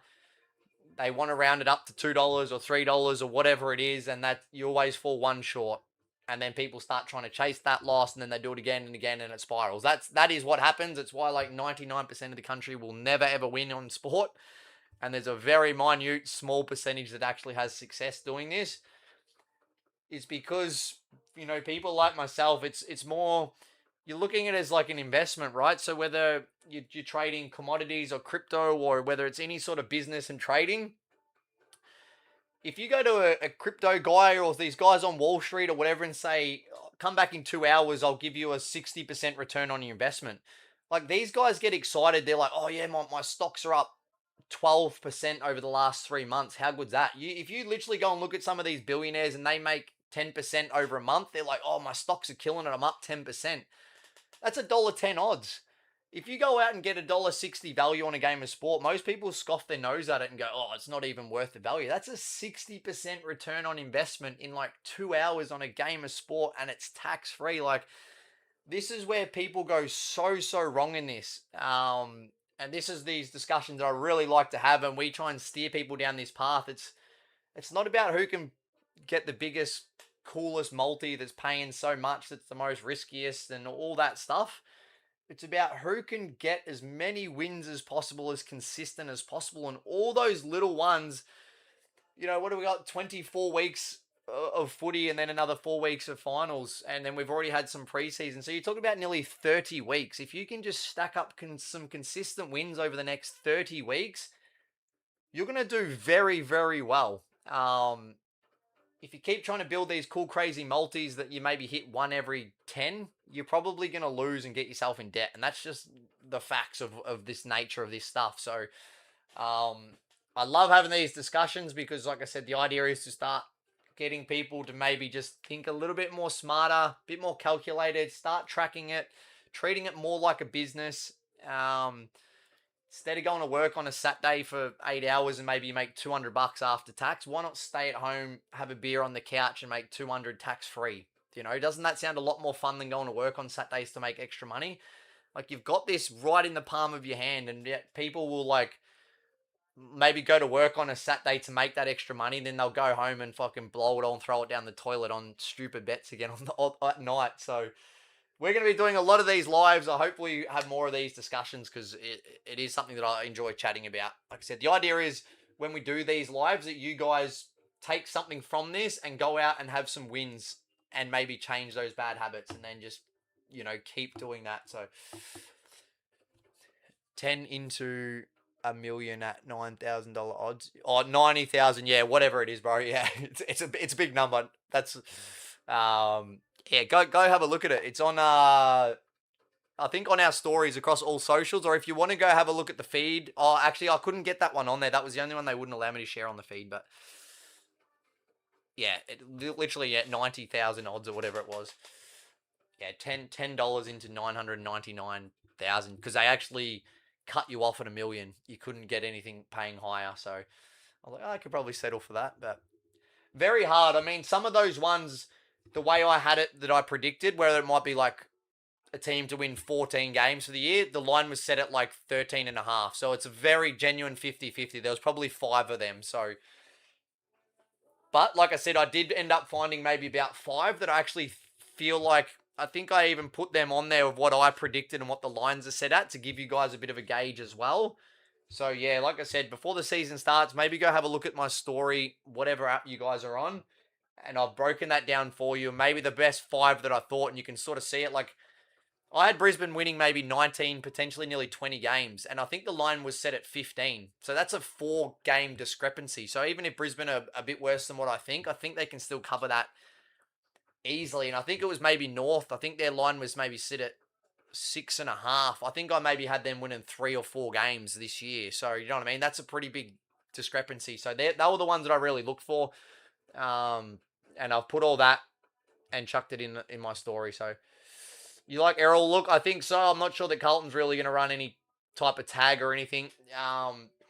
they want to round it up to $2 or $3 or whatever it is, and that you always fall one short. And then people start trying to chase that loss, and then they do it again and again, and it spirals. That is what happens. It's why like 99% of the country will never ever win on sport. And there's a very minute, small percentage that actually has success doing this. It's because, you know, people like myself, it's more, you're looking at it as like an investment, right? So whether you're trading commodities or crypto, or whether it's any sort of business and trading, if you go to a crypto guy or these guys on Wall Street or whatever and say, come back in 2 hours, I'll give you a 60% return on your investment. Like, these guys get excited. They're like, oh yeah, my stocks are up 12% over the last 3 months. How good's that? If you literally go and look at some of these billionaires and they make 10% over a month, they're like, oh, my stocks are killing it, I'm up 10%. That's $1.10 odds. If you go out and get $1.60 value on a game of sport, most people scoff their nose at it and go, oh, it's not even worth the value. That's a 60% return on investment in like 2 hours on a game of sport, and it's tax-free. Like, this is where people go so wrong in this. And this is these discussions that I really like to have, and we try and steer people down this path. It's not about who can get the biggest, coolest multi that's paying so much that's the most riskiest and all that stuff. It's about who can get as many wins as possible, as consistent as possible, and all those little ones. You know, what do we got? 24 weeks of footy and then another 4 weeks of finals, and then we've already had some preseason. So you're talking about nearly 30 weeks. If you can just stack up some consistent wins over the next 30 weeks, you're going to do very, very well. If you keep trying to build these cool, crazy multis that you maybe hit one every 10, you're probably going to lose and get yourself in debt. And that's just the facts of this nature of this stuff. So I love having these discussions because, like I said, the idea is to start getting people to maybe just think a little bit more smarter, a bit more calculated, start tracking it, treating it more like a business. Instead of going to work on a Saturday for 8 hours and maybe you make $200 after tax, why not stay at home, have a beer on the couch and make $200 tax free? You know, doesn't that sound a lot more fun than going to work on Saturdays to make extra money? Like, you've got this right in the palm of your hand, and yet people will like maybe go to work on a Saturday to make that extra money, then they'll go home and fucking blow it all and throw it down the toilet on stupid bets again at night. So we're going to be doing a lot of these lives. I hopefully have more of these discussions because it is something that I enjoy chatting about. Like I said, the idea is when we do these lives that you guys take something from this and go out and have some wins and maybe change those bad habits, and then just, you know, keep doing that. So 10 into a million at $9,000 odds, or 90,000. Yeah, whatever it is, bro. Yeah, it's a big number. That's Yeah, go have a look at it. It's on I think on our stories across all socials, or if you want to go have a look at the feed. Oh, actually, I couldn't get that one on there. That was the only one they wouldn't allow me to share on the feed. But yeah, literally at 90,000 odds or whatever it was. Yeah, $10 into 999,000 because they actually cut you off at 1 million. You couldn't get anything paying higher. So I was like, oh, I could probably settle for that, but very hard. I mean, some of those ones, the way I had it that I predicted, where it might be like a team to win 14 games for the year, the line was set at like 13 and a half. So it's a very genuine 50-50. There was probably 5 of them. So, but like I said, I did end up finding maybe about 5 that I actually feel like, I think I even put them on there of what I predicted and what the lines are set at to give you guys a bit of a gauge as well. So yeah, like I said, before the season starts, maybe go have a look at my story, whatever app you guys are on, and I've broken that down for you. Maybe the best 5 that I thought, and you can sort of see it. Like, I had Brisbane winning maybe 19, potentially nearly 20 games, and I think the line was set at 15. So that's a 4-game discrepancy. So even if Brisbane are a bit worse than what I think they can still cover that easily. And I think it was maybe North. I think their line was maybe set at 6.5. I think I maybe had them winning 3 or 4 games this year. So you know what I mean? That's a pretty big discrepancy. So they were the ones that I really looked for. And I've put all that and chucked it in my story. So you like Errol? Look, I think so. I'm not sure that Carlton's really going to run any type of tag or anything.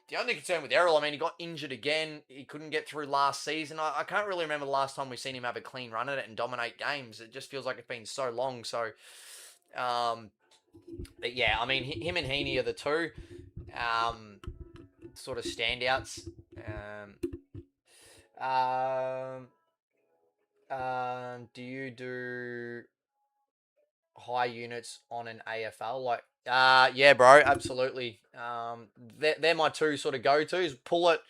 The only concern with Errol, I mean, he got injured again. He couldn't get through last season. I can't really remember the last time we've seen him have a clean run at it and dominate games. It just feels like it's been so long. So, but yeah, I mean, him and Heaney are the two sort of standouts. Do you do high units on an AFL? Like, yeah, bro, absolutely. They're my 2 sort of go-tos. Pull it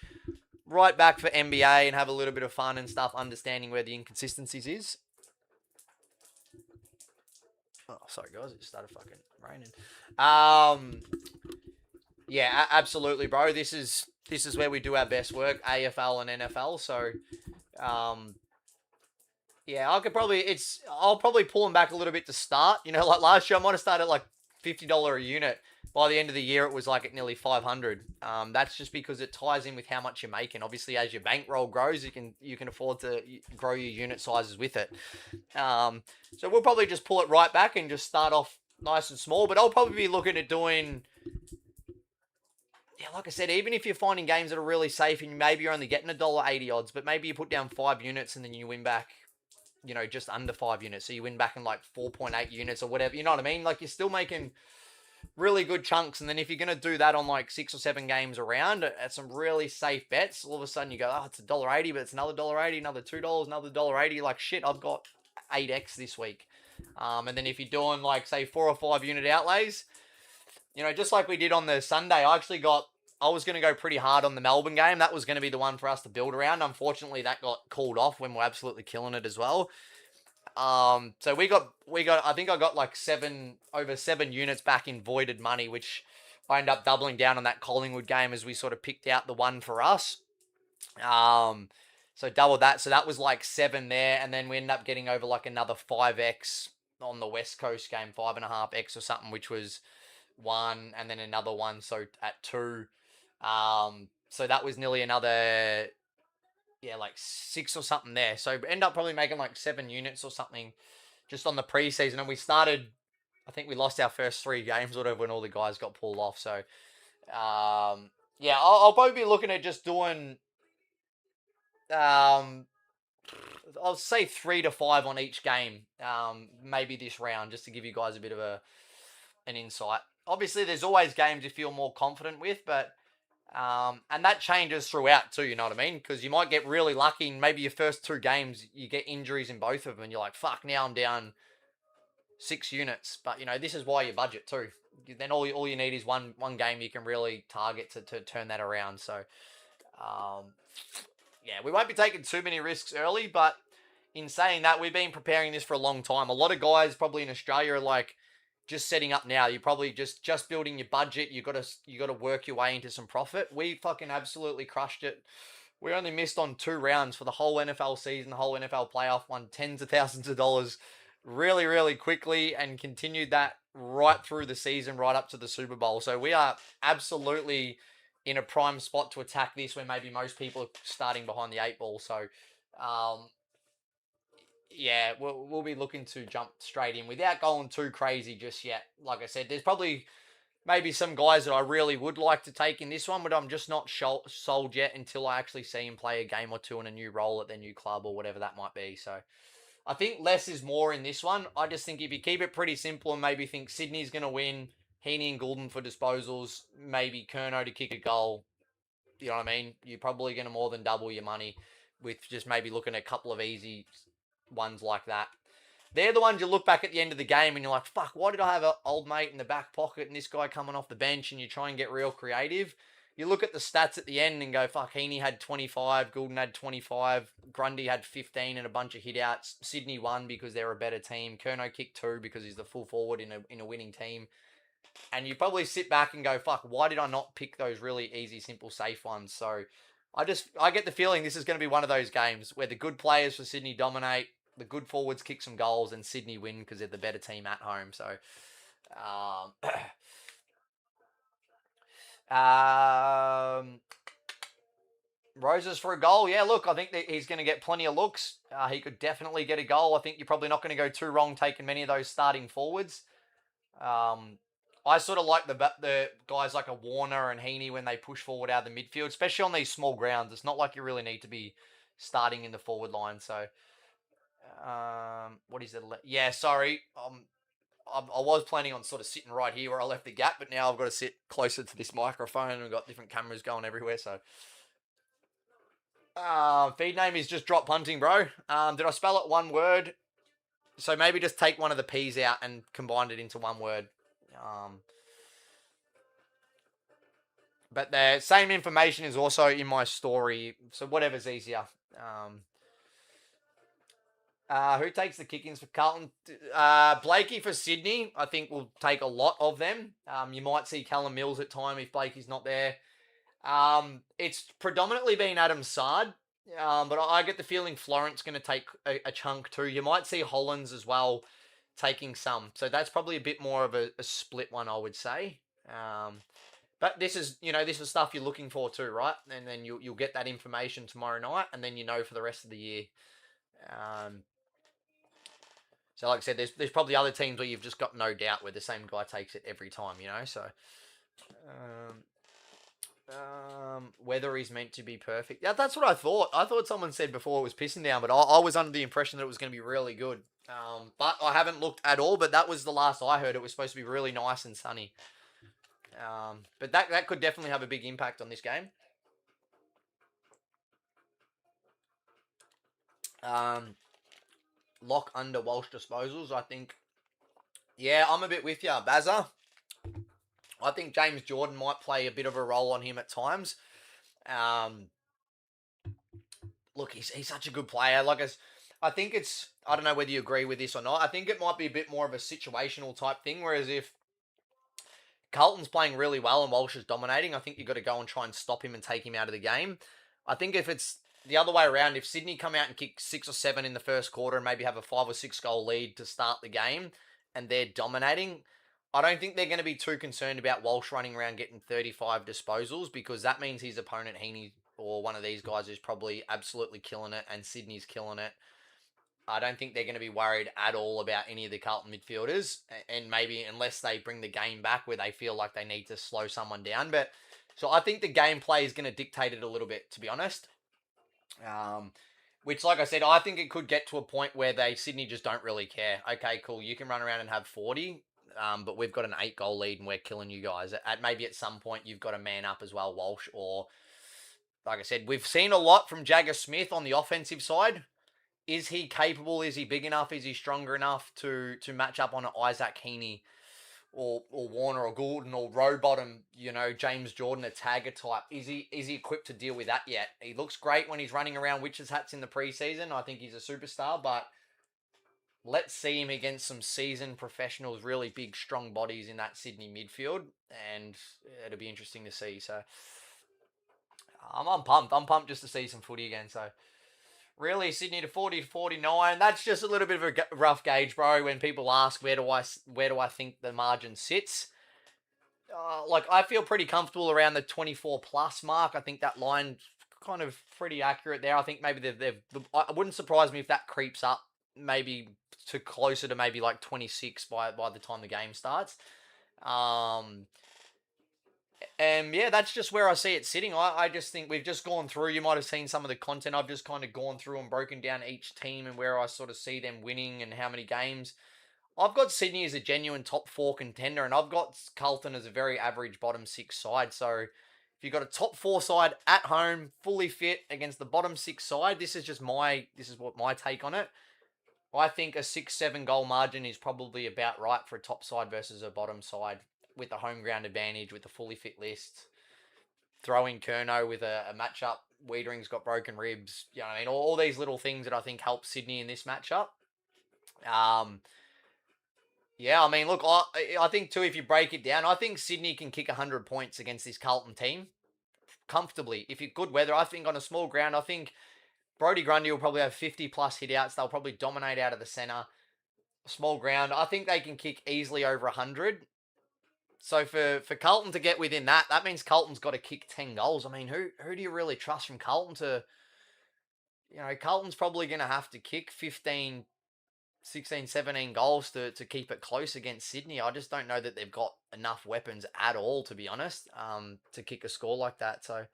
right back for NBA and have a little bit of fun and stuff, understanding where the inconsistencies is. Oh, sorry, guys, it started fucking raining. Yeah, absolutely, bro. This is where we do our best work, AFL and NFL. So, yeah, I'll probably pull them back a little bit to start. You know, like last year, I might have started like $50 a unit. By the end of the year, it was like at nearly 500. That's just because it ties in with how much you're making. Obviously, as your bankroll grows, you can afford to grow your unit sizes with it. So we'll probably just pull it right back and just start off nice and small. But I'll probably be looking at doing, yeah, like I said, even if you're finding games that are really safe and maybe you're only getting $1.80 odds, but maybe you put down 5 units and then you win back, you know, just under 5 units. So you win back in like 4.8 units or whatever. You know what I mean? Like, you're still making really good chunks. And then if you're going to do that on like 6 or 7 games around at some really safe bets, all of a sudden you go, oh, it's $1.80, but it's another $1.80, another $2, another $1.80. Like, shit, I've got 8x this week. And then if you're doing like, say, 4 or 5 unit outlays, you know, just like we did on the Sunday, I was going to go pretty hard on the Melbourne game. That was going to be the one for us to build around. Unfortunately, that got called off when we're absolutely killing it as well. So we got, I think I got like over 7 units back in voided money, which I ended up doubling down on that Collingwood game as we sort of picked out the one for us. So doubled that. So that was like 7 there. And then we ended up getting over like another 5x on the West Coast game, 5.5x or something, which was 1, and then another one. So at 2, so that was nearly another, yeah, like 6 or something there. So end up probably making like 7 units or something just on the preseason. And we started, I think we lost our first 3 games or whatever when all the guys got pulled off. So, yeah, I'll probably be looking at just doing, I'll say 3 to 5 on each game, maybe this round, just to give you guys a bit of an insight. Obviously, there's always games you feel more confident with, but and that changes throughout too, you know what I mean? Because you might get really lucky and maybe your first 2 games, you get injuries in both of them and you're like, fuck, now I'm down 6 units. But, you know, this is why you budget too. Then all you need is one game you can really target to turn that around. So, yeah, we won't be taking too many risks early, but in saying that, we've been preparing this for a long time. A lot of guys probably in Australia are like, just setting up now. You're probably just building your budget. You got to work your way into some profit. We fucking absolutely crushed it. We only missed on 2 rounds for the whole NFL season, the whole NFL playoff, won tens of thousands of dollars really, really quickly and continued that right through the season, right up to the Super Bowl. So we are absolutely in a prime spot to attack this when maybe most people are starting behind the eight ball. So, um, yeah, we'll be looking to jump straight in without going too crazy just yet. Like I said, there's probably maybe some guys that I really would like to take in this one, but I'm just not sold yet until I actually see him play a game or two in a new role at their new club or whatever that might be. So I think less is more in this one. I just think if you keep it pretty simple and maybe think Sydney's going to win, Heaney and Goulden for disposals, maybe Kerno to kick a goal, you know what I mean? You're probably going to more than double your money with just maybe looking at a couple of easy ones like that. They're the ones you look back at the end of the game and you're like, fuck, why did I have an old mate in the back pocket and this guy coming off the bench, and you try and get real creative. You look at the stats at the end and go, fuck, Heaney had 25, Goulden had 25, Grundy had 15 and a bunch of hitouts. Sydney won because they're a better team. Kerno kicked 2 because he's the full forward in a winning team. And you probably sit back and go, fuck, why did I not pick those really easy, simple, safe ones? So I get the feeling this is going to be one of those games where the good players for Sydney dominate, the good forwards kick some goals, and Sydney win because they're the better team at home. So, um, Roses for a goal. Yeah, look, I think that he's going to get plenty of looks. He could definitely get a goal. I think you're probably not going to go too wrong taking many of those starting forwards. I sort of like the guys like a Warner and Heaney when they push forward out of the midfield, especially on these small grounds. It's not like you really need to be starting in the forward line. So, what is it? Yeah, sorry. I was planning on sort of sitting right here where I left the gap, but now I've got to sit closer to this microphone and we've got different cameras going everywhere. So, feed name is just drop punting, bro. Did I spell it one word? So maybe just take one of the P's out and combine it into one word. But the same information is also in my story, so whatever's easier. Who takes the kick-ins for Carlton? Blakey for Sydney, I think will take a lot of them. You might see Callum Mills at time if Blakey's not there. It's predominantly been Adam Sard, but I get the feeling Florent's going to take a chunk too. You might see Hollands as well taking some. So that's probably a bit more of a split one, I would say. But this is stuff you're looking for too, right? And then you'll get that information tomorrow night, and then you know for the rest of the year. So like I said, there's probably other teams where you've just got no doubt where the same guy takes it every time, you know. So weather is meant to be perfect. Yeah, that's what I thought. I thought someone said before it was pissing down, but I was under the impression that it was going to be really good. But I haven't looked at all. But that was the last I heard. It was supposed to be really nice and sunny. But that could definitely have a big impact on this game. Lock under Walsh disposals, I think. Yeah, I'm a bit with you, Bazza. I think James Jordan might play a bit of a role on him at times. Look, he's such a good player. I think I don't know whether you agree with this or not. I think it might be a bit more of a situational type thing, whereas if Carlton's playing really well and Walsh is dominating, I think you've got to go and try and stop him and take him out of the game. I think if it's the other way around, if Sydney come out and kick 6 or 7 in the first quarter and maybe have a 5 or 6 goal lead to start the game and they're dominating, I don't think they're going to be too concerned about Walsh running around getting 35 disposals, because that means his opponent, Heaney, or one of these guys, is probably absolutely killing it and Sydney's killing it. I don't think they're going to be worried at all about any of the Carlton midfielders, and maybe unless they bring the game back where they feel like they need to slow someone down. But so I think the gameplay is going to dictate it a little bit, to be honest. Which, like I said, I think it could get to a point where Sydney just don't really care. Okay, cool, you can run around and have 40, but we've got an 8-goal lead and we're killing you guys. Maybe at some point you've got to man up as well, Walsh, or like I said, we've seen a lot from Jagger Smith on the offensive side. Is he capable? Is he big enough? Is he stronger enough to match up on an Isaac Heaney or Warner or Goulden or Rowbottom, James Jordan, a tagger type? Is he equipped to deal with that yet? He looks great when he's running around witches hats in the preseason. I think he's a superstar, but let's see him against some seasoned professionals, really big, strong bodies in that Sydney midfield, and it'll be interesting to see. So I'm pumped. I'm pumped just to see some footy again. So Really, Sydney to 40 to 49. That's just a little bit of a rough gauge, bro. When people ask where do I think the margin sits, like I feel pretty comfortable around the 24 plus mark. I think that line kind of pretty accurate there. I think maybe I wouldn't surprise me if that creeps up maybe to closer to maybe like 26 by the time the game starts. Um, and yeah, that's just where I see it sitting. I just think we've just gone through. You might have seen some of the content. I've just kind of gone through and broken down each team and where I sort of see them winning and how many games. I've got Sydney as a genuine top four contender, and I've got Carlton as a very average bottom six side. So if you've got a top four side at home, fully fit against the bottom six side, this is what my take on it. I think a 6-7 goal margin is probably about right for a top side versus a bottom side with the home ground advantage, with the fully fit list. Throwing Kerno with a matchup. Wiedering's got broken ribs. You know what I mean? All these little things that I think help Sydney in this matchup. Yeah, I mean, look, I think too, if you break it down, I think Sydney can kick 100 points against this Carlton team comfortably. If it's good weather, I think on a small ground, I think Brodie Grundy will probably have 50 plus hit outs. They'll probably dominate out of the centre. Small ground, I think they can kick easily over 100. So for Carlton to get within that, that means Carlton's got to kick 10 goals. I mean, who do you really trust from Carlton to, Carlton's probably going to have to kick 15, 16, 17 goals to keep it close against Sydney. I just don't know that they've got enough weapons at all, to be honest, to kick a score like that. So,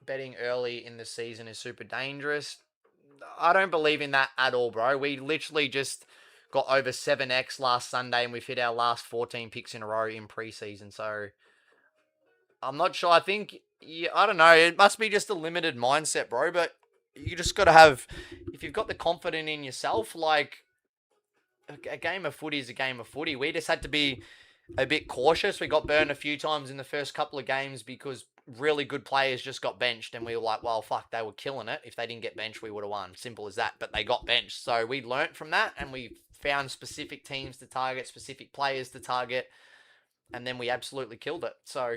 betting early in the season is super dangerous. I don't believe in that at all, bro. We literally just got over 7x last Sunday and we've hit our last 14 picks in a row in preseason. So I'm not sure. I think, yeah, I don't know. It must be just a limited mindset, bro. But you just got to have, if you've got the confidence in yourself, like a game of footy is a game of footy. We just had to be a bit cautious. We got burned a few times in the first couple of games because really good players just got benched and we were like, well, fuck, they were killing it. If they didn't get benched, we would have won. Simple as that. But they got benched. So we learnt from that and we found specific teams to target, specific players to target, and then we absolutely killed it. So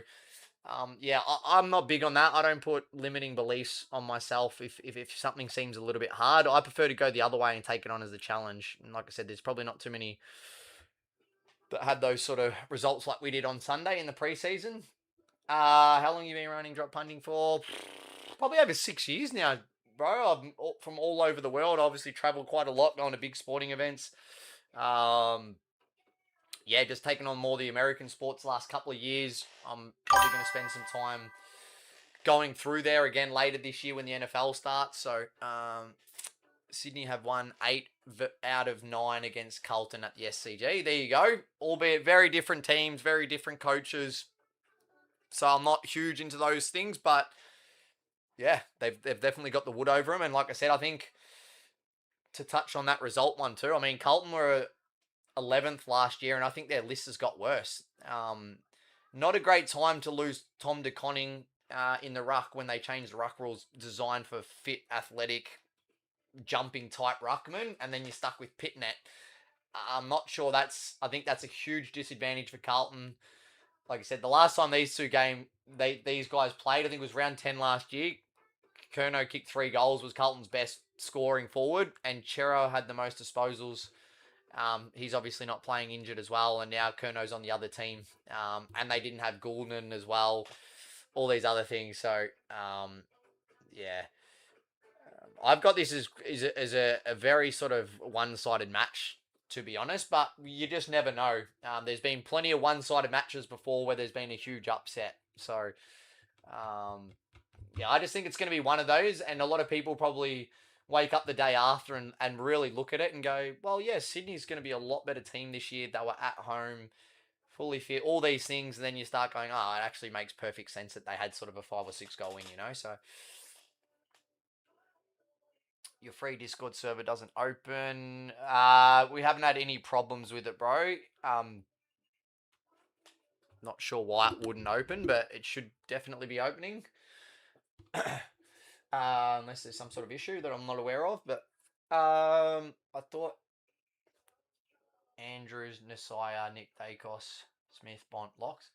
yeah, I'm not big on that. I don't put limiting beliefs on myself if something seems a little bit hard. I prefer to go the other way and take it on as a challenge. And like I said, there's probably not too many that had those sort of results like we did on Sunday in the preseason. How long have you been running drop punting for? Probably over 6 years now, bro. I'm from all over the world. I obviously traveled quite a lot, going to big sporting events. Yeah, just taking on more of the American sports the last couple of years. I'm probably going to spend some time going through there again later this year when the NFL starts. So, Sydney have won 8 out of 9 against Carlton at the SCG. There you go. Albeit very different teams, very different coaches. So I'm not huge into those things, but yeah, they've definitely got the wood over them. And like I said, I think to touch on that result one too, I mean, Carlton were 11th last year, and I think their list has got worse. Not a great time to lose Tom De Koning in the ruck when they changed the ruck rules designed for fit, athletic, jumping type ruckman, and then you're stuck with Pitnet. I'm not sure I think that's a huge disadvantage for Carlton. Like I said, the last time these guys played, I think it was round 10 last year. Kerno kicked 3 goals, was Carlton's best scoring forward, and Chero had the most disposals. He's obviously not playing injured as well, and now Kerno's on the other team. And they didn't have Goulden as well. All these other things. So, yeah. I've got this as a very sort of one-sided match, to be honest, but you just never know. There's been plenty of one-sided matches before where there's been a huge upset. So, yeah, I just think it's going to be one of those, and a lot of people probably wake up the day after and really look at it and go, well, yeah, Sydney's going to be a lot better team this year. They were at home, fully fit, all these things, and then you start going, oh, it actually makes perfect sense that they had sort of a 5 or 6 goal win, so... Your free Discord server doesn't open. We haven't had any problems with it, bro. Not sure why it wouldn't open, but it should definitely be opening. Unless there's some sort of issue that I'm not aware of. But I thought Andrews, Nasiah, Nick Dacos, Smith, Bont, Locks.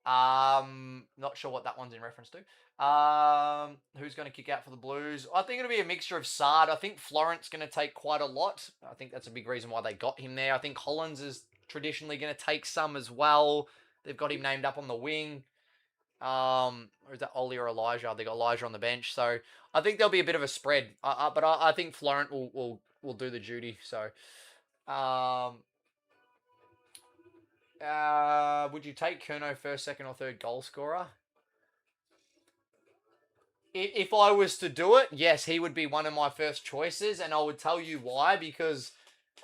Not sure what that one's in reference to. Who's going to kick out for the Blues? I think it'll be a mixture of Sard. I think Florent's going to take quite a lot. I think that's a big reason why they got him there. I think Hollins is traditionally going to take some as well. They've got him named up on the wing. Or is that Ollie or Elijah? They got Elijah on the bench, so I think there'll be a bit of a spread. But I think Florent will do the duty. So, would you take Kerno first, second, or third goal scorer? If I was to do it, yes, he would be one of my first choices, and I would tell you why. Because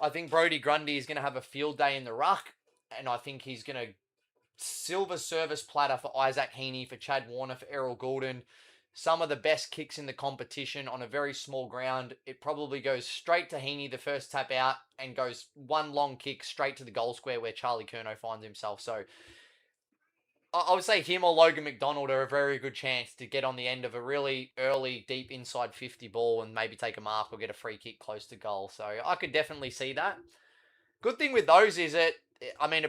I think Brodie Grundy is going to have a field day in the ruck, and I think he's going to silver service platter for Isaac Heaney, for Chad Warner, for Errol Goulden. Some of the best kicks in the competition on a very small ground. It probably goes straight to Heaney, the first tap out, and goes one long kick straight to the goal square where Charlie Curnow finds himself. So I would say him or Logan McDonald are a very good chance to get on the end of a really early, deep inside 50 ball and maybe take a mark or get a free kick close to goal. So I could definitely see that. Good thing with those is it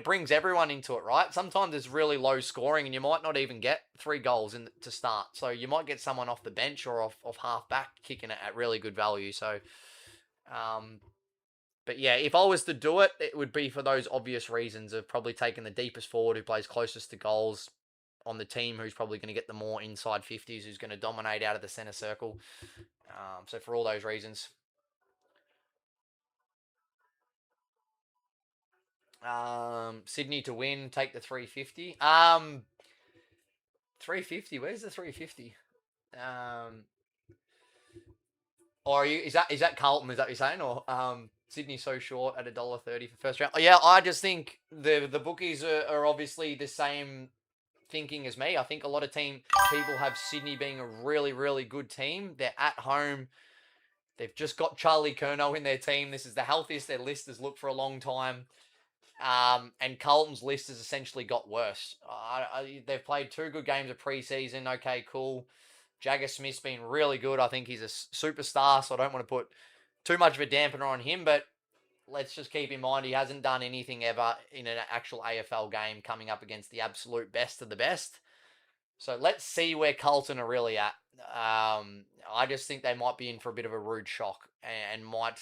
brings everyone into it, right? Sometimes it's really low scoring and you might not even get 3 goals to start. So you might get someone off the bench or off half back kicking it at really good value. So, but yeah, if I was to do it, it would be for those obvious reasons of probably taking the deepest forward who plays closest to goals on the team, who's probably going to get the more inside 50s, who's going to dominate out of the centre circle. So for all those reasons. Sydney to win, take the 350. 350. Where's the 350? Or is that Carlton? Is that what you're saying? Or Sydney so short at $1.30 for first round? Oh, yeah, I just think the bookies are obviously the same thinking as me. I think a lot of people have Sydney being a really, really good team. They're at home. They've just got Charlie Curnow in their team. This is the healthiest their list has looked for a long time. And Carlton's list has essentially got worse. They've played 2 good games of preseason. Okay, cool. Jagger Smith's been really good. I think he's a superstar, so I don't want to put too much of a dampener on him, but let's just keep in mind he hasn't done anything ever in an actual AFL game coming up against the absolute best of the best. So let's see where Carlton are really at. I just think they might be in for a bit of a rude shock and might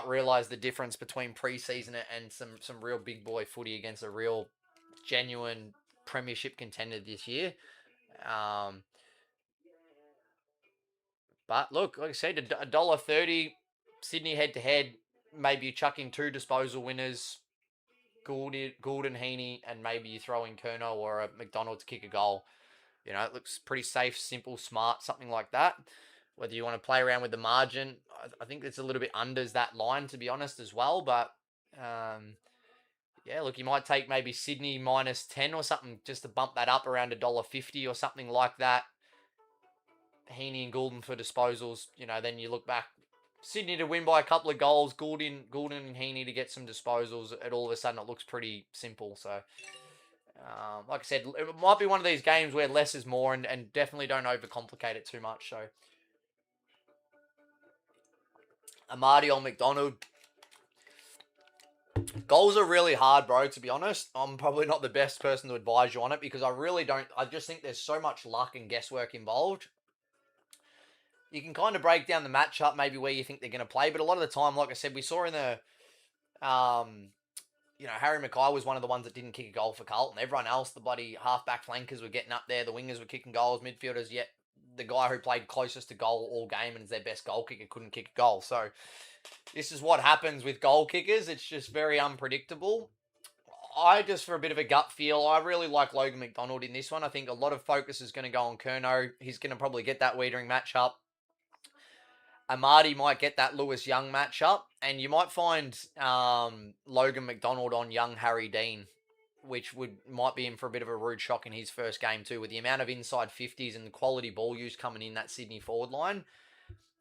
realise the difference between preseason and some real big boy footy against a real genuine premiership contender this year. But look, like I said, $1.30 Sydney head to head. Maybe you chuck in 2 disposal winners, Goulden, Heaney, and maybe you throw in Curnow or a McDonald to kick a goal. You know, it looks pretty safe, simple, smart, something like that. Whether you want to play around with the margin, I think it's a little bit unders that line, to be honest, as well. But yeah, look, you might take maybe Sydney -10 or something just to bump that up around $1.50 or something like that. Heaney and Goulden for disposals. You know, then you look back, Sydney to win by a couple of goals, Goulden and Heaney to get some disposals. And all of a sudden, it looks pretty simple. So, like I said, it might be one of these games where less is more, and definitely don't overcomplicate it too much. So, Amadi or McDonald. Goals are really hard, bro, to be honest. I'm probably not the best person to advise you on it because I really don't. I just think there's so much luck and guesswork involved. You can kind of break down the matchup, maybe where you think they're going to play, but a lot of the time, like I said, we saw in the, Harry Mackay was one of the ones that didn't kick a goal for Carlton. Everyone else, the bloody half-back flankers were getting up there, the wingers were kicking goals, midfielders, yet the guy who played closest to goal all game and is their best goal kicker couldn't kick a goal. So this is what happens with goal kickers. It's just very unpredictable. For a bit of a gut feel, I really like Logan McDonald in this one. I think a lot of focus is going to go on Curnow. He's going to probably get that Wiedering matchup. Amadi might get that Lewis Young matchup, and you might find Logan McDonald on young Harry Dean, which might be in for a bit of a rude shock in his first game too, with the amount of inside 50s and the quality ball use coming in that Sydney forward line.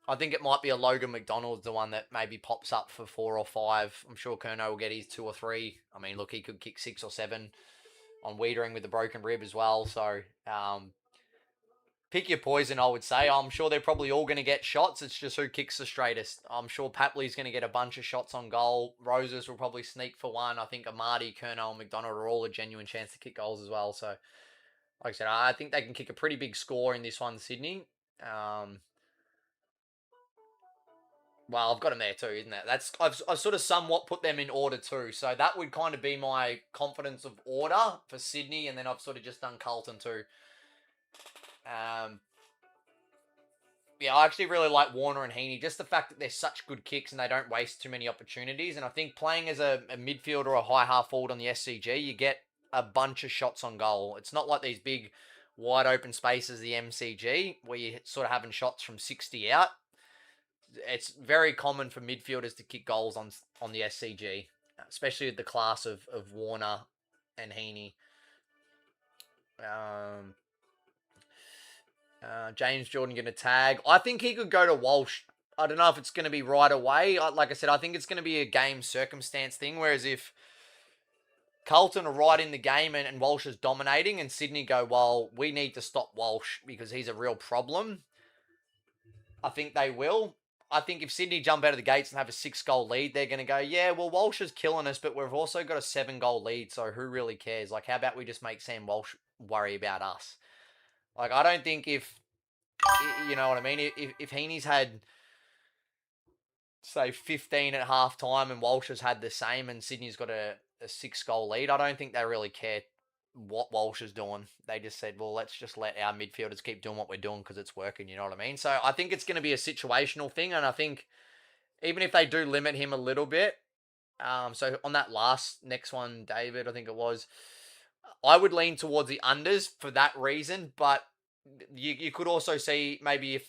I think it might be a Logan McDonald, the one that maybe pops up for 4 or 5. I'm sure Curnow will get his 2 or 3. I mean, look, he could kick 6 or 7 on Wiedering with the broken rib as well. So, pick your poison, I would say. I'm sure they're probably all going to get shots. It's just who kicks the straightest. I'm sure Papley's going to get a bunch of shots on goal. Roses will probably sneak for one. I think Amadi, Curnow, and McDonald are all a genuine chance to kick goals as well. So, like I said, I think they can kick a pretty big score in this one, Sydney. Well, I've got them there too, isn't it? I've sort of somewhat put them in order too. So that would kind of be my confidence of order for Sydney, and then I've sort of just done Carlton too. Yeah, I actually really like Warner and Heaney. Just the fact that they're such good kicks and they don't waste too many opportunities. And I think playing as a midfielder or a high half forward on the SCG, you get a bunch of shots on goal. It's not like these big, wide open spaces, the MCG, where you're sort of having shots from 60 out. It's very common for midfielders to kick goals on the SCG, especially with the class of Warner and Heaney. James Jordan going to tag. I think he could go to Walsh. I don't know if it's going to be right away. Like I said, I think it's going to be a game circumstance thing. Whereas if Carlton are right in the game and Walsh is dominating and Sydney go, well, we need to stop Walsh because he's a real problem, I think they will. I think if Sydney jump out of the gates and have a 6-goal lead, they're going to go, yeah, well, Walsh is killing us, but we've also got a 7-goal lead, so who really cares? Like, how about we just make Sam Walsh worry about us? Like, I don't think if, you know what I mean, if Heaney's had, say, 15 at half time and Walsh has had the same and Sydney's got a 6-goal lead, I don't think they really care what Walsh is doing. They just said, well, let's just let our midfielders keep doing what we're doing because it's working, you know what I mean? So I think it's going to be a situational thing, and I think even if they do limit him a little bit, so on that next one, David, I think it was, I would lean towards the unders for that reason, but you could also see maybe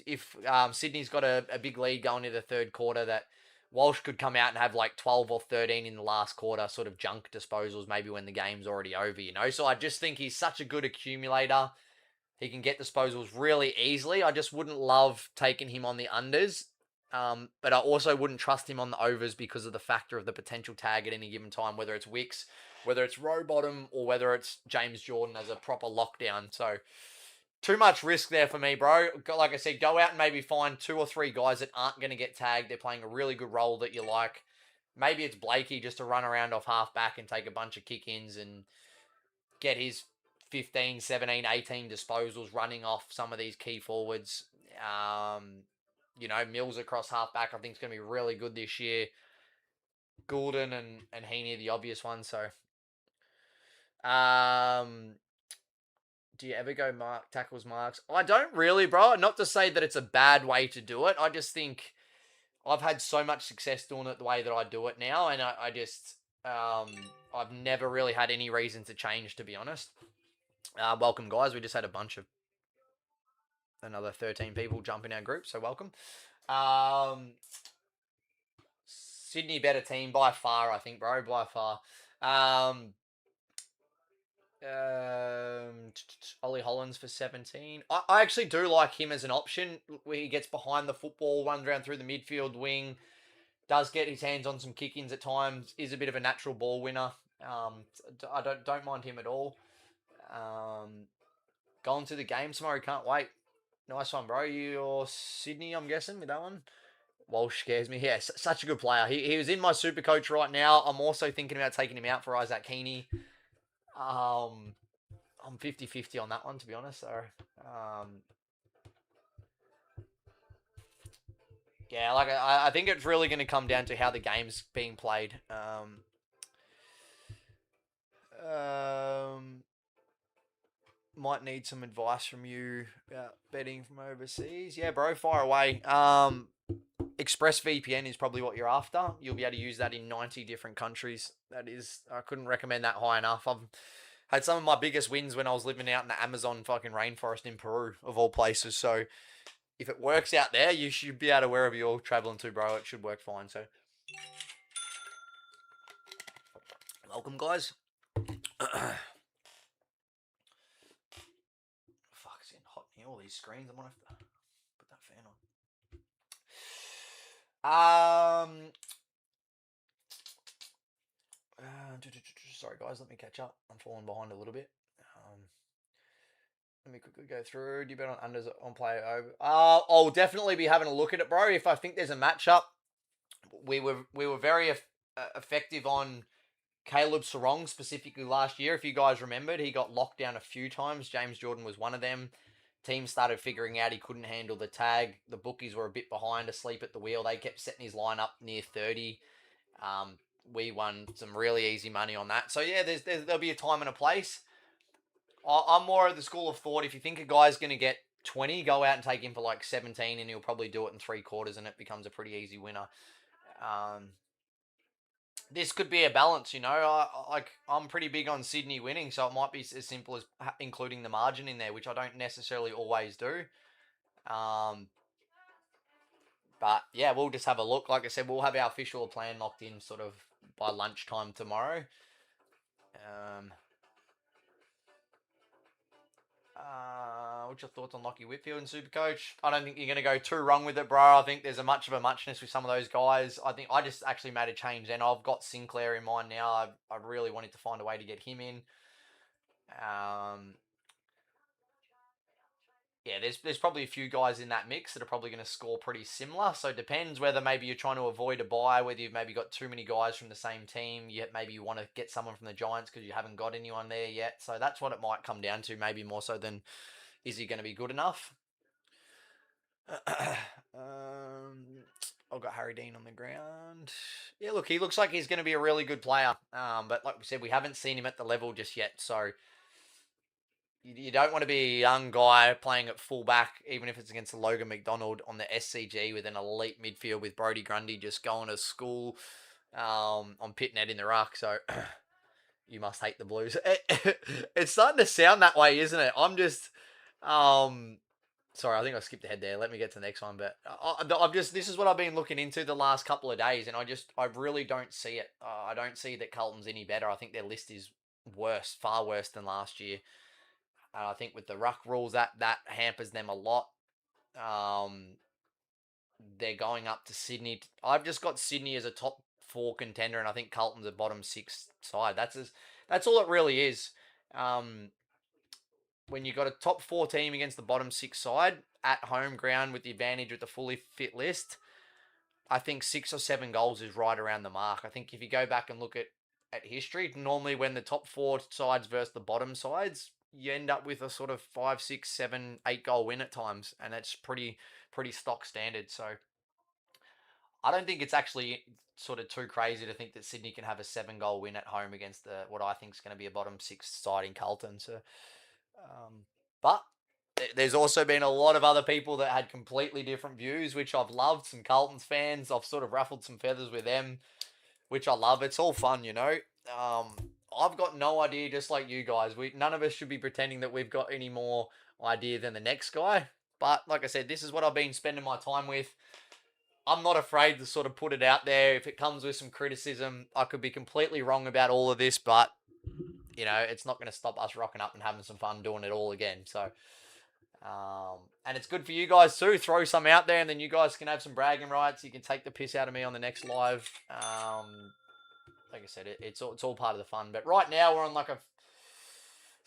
if Sydney's got a big lead going into the third quarter, that Walsh could come out and have like 12 or 13 in the last quarter, sort of junk disposals, maybe when the game's already over, you know? So I just think he's such a good accumulator. He can get disposals really easily. I just wouldn't love taking him on the unders. But I also wouldn't trust him on the overs because of the factor of the potential tag at any given time, whether it's Wicks, whether it's Rowbottom, or whether it's James Jordan as a proper lockdown. So too much risk there for me, bro. Like I said, go out and maybe find 2 or 3 guys that aren't going to get tagged. They're playing a really good role that you like. Maybe it's Blakey just to run around off half back and take a bunch of kick-ins and get his 15, 17, 18 disposals running off some of these key forwards. Mills across half back I think is going to be really good this year. Goulden and Heaney are the obvious ones. So, do you ever go tackles marks? I don't really, bro. Not to say that it's a bad way to do it. I just think I've had so much success doing it the way that I do it now, and I just I've never really had any reason to change, to be honest. Welcome, guys. We just had another 13 people jump in our group, so welcome. Sydney better team by far, I think, bro, by far. Ollie Hollands for 17. I actually do like him as an option where he gets behind the football, runs around through the midfield wing, does get his hands on some kick-ins at times, is a bit of a natural ball winner. I don't mind him at all. Going to the game tomorrow, can't wait. Nice one, bro. You're Sydney, I'm guessing, with that one. Walsh scares me. Yeah, such a good player. He was in my super coach right now. I'm also thinking about taking him out for Isaac Heaney. I'm 50-50 on that one, to be honest. So, yeah, like I think it's really going to come down to how the game's being played. Might need some advice from you about betting from overseas. Yeah, bro, fire away. ExpressVPN is probably what you're after. You'll be able to use that in 90 different countries. I couldn't recommend that high enough. I've had some of my biggest wins when I was living out in the Amazon fucking rainforest in Peru, of all places. So if it works out there, you should be able to, wherever you're traveling to, bro, it should work fine. So welcome, guys. Fuck, it's getting hot in here. All these screens. I might have to put that fan on. Sorry, guys. Let me catch up. I'm falling behind a little bit. Let me quickly go through. Do you bet on unders on player over? I'll definitely be having a look at it, bro. If I think there's a matchup, we were very effective on Caleb Sarong specifically last year. If you guys remembered, he got locked down a few times. James Jordan was one of them. Teams started figuring out he couldn't handle the tag. The bookies were a bit behind, asleep at the wheel. They kept setting his line up near 30. Um, we won some really easy money on that. So yeah, there'll be a time and a place. I'm more of the school of thought. If you think a guy's going to get 20, go out and take him for like 17, and he'll probably do it in 3 quarters, and it becomes a pretty easy winner. Um, this could be a balance, you know. I'm pretty big on Sydney winning, so it might be as simple as including the margin in there, which I don't necessarily always do. Um, but yeah, we'll just have a look. Like I said, we'll have our official plan locked in sort of by lunchtime tomorrow. What's your thoughts on Lockie Whitfield and Supercoach? I don't think you're going to go too wrong with it, bro. I think there's a much of a muchness with some of those guys. I think I just actually made a change then. I've got Sinclair in mind now. I really wanted to find a way to get him in. Um, yeah, there's probably a few guys in that mix that are probably going to score pretty similar. So it depends whether maybe you're trying to avoid a buy, whether you've maybe got too many guys from the same team. Yet maybe you want to get someone from the Giants because you haven't got anyone there yet. So that's what it might come down to, maybe more so than is he going to be good enough. I've got Harry Dean on the ground. Yeah, look, he looks like he's going to be a really good player. But like we said, we haven't seen him at the level just yet. So you don't want to be a young guy playing at fullback, even if it's against Logan McDonald on the SCG with an elite midfield with Brody Grundy just going to school on Pitnet in the ruck. So you must hate the Blues. It's starting to sound that way, isn't it? I'm just... Sorry, I think I skipped ahead there. Let me get to the next one. But I've just this is what I've been looking into the last couple of days, and I really don't see it. I don't see that Carlton's any better. I think their list is worse, far worse than last year. I think with the ruck rules that hampers them a lot. Um, they're going up to Sydney. I've just got Sydney as a top 4 contender, and I think Carlton's a bottom 6 side. That's all it really is. When you got a top 4 team against the bottom 6 side at home ground with the advantage with the fully fit list, I think 6 or 7 goals is right around the mark. I think if you go back and look at history, normally when the top 4 sides versus the bottom sides, you end up with a sort of 5, 6, 7, 8 goal win at times, and that's pretty stock standard. So I don't think it's actually sort of too crazy to think that Sydney can have a 7-goal win at home against what I think is going to be a bottom 6 side in Carlton. So, but there's also been a lot of other people that had completely different views, which I've loved. Some Carlton's fans, I've sort of ruffled some feathers with them, which I love. It's all fun, you know. I've got no idea, just like you guys. None of us should be pretending that we've got any more idea than the next guy. But like I said, this is what I've been spending my time with. I'm not afraid to sort of put it out there. If it comes with some criticism, I could be completely wrong about all of this, but you know, it's not going to stop us rocking up and having some fun doing it all again. So, and it's good for you guys too. Throw some out there, and then you guys can have some bragging rights. You can take the piss out of me on the next live. Like I said, it's all part of the fun. But right now we're on like a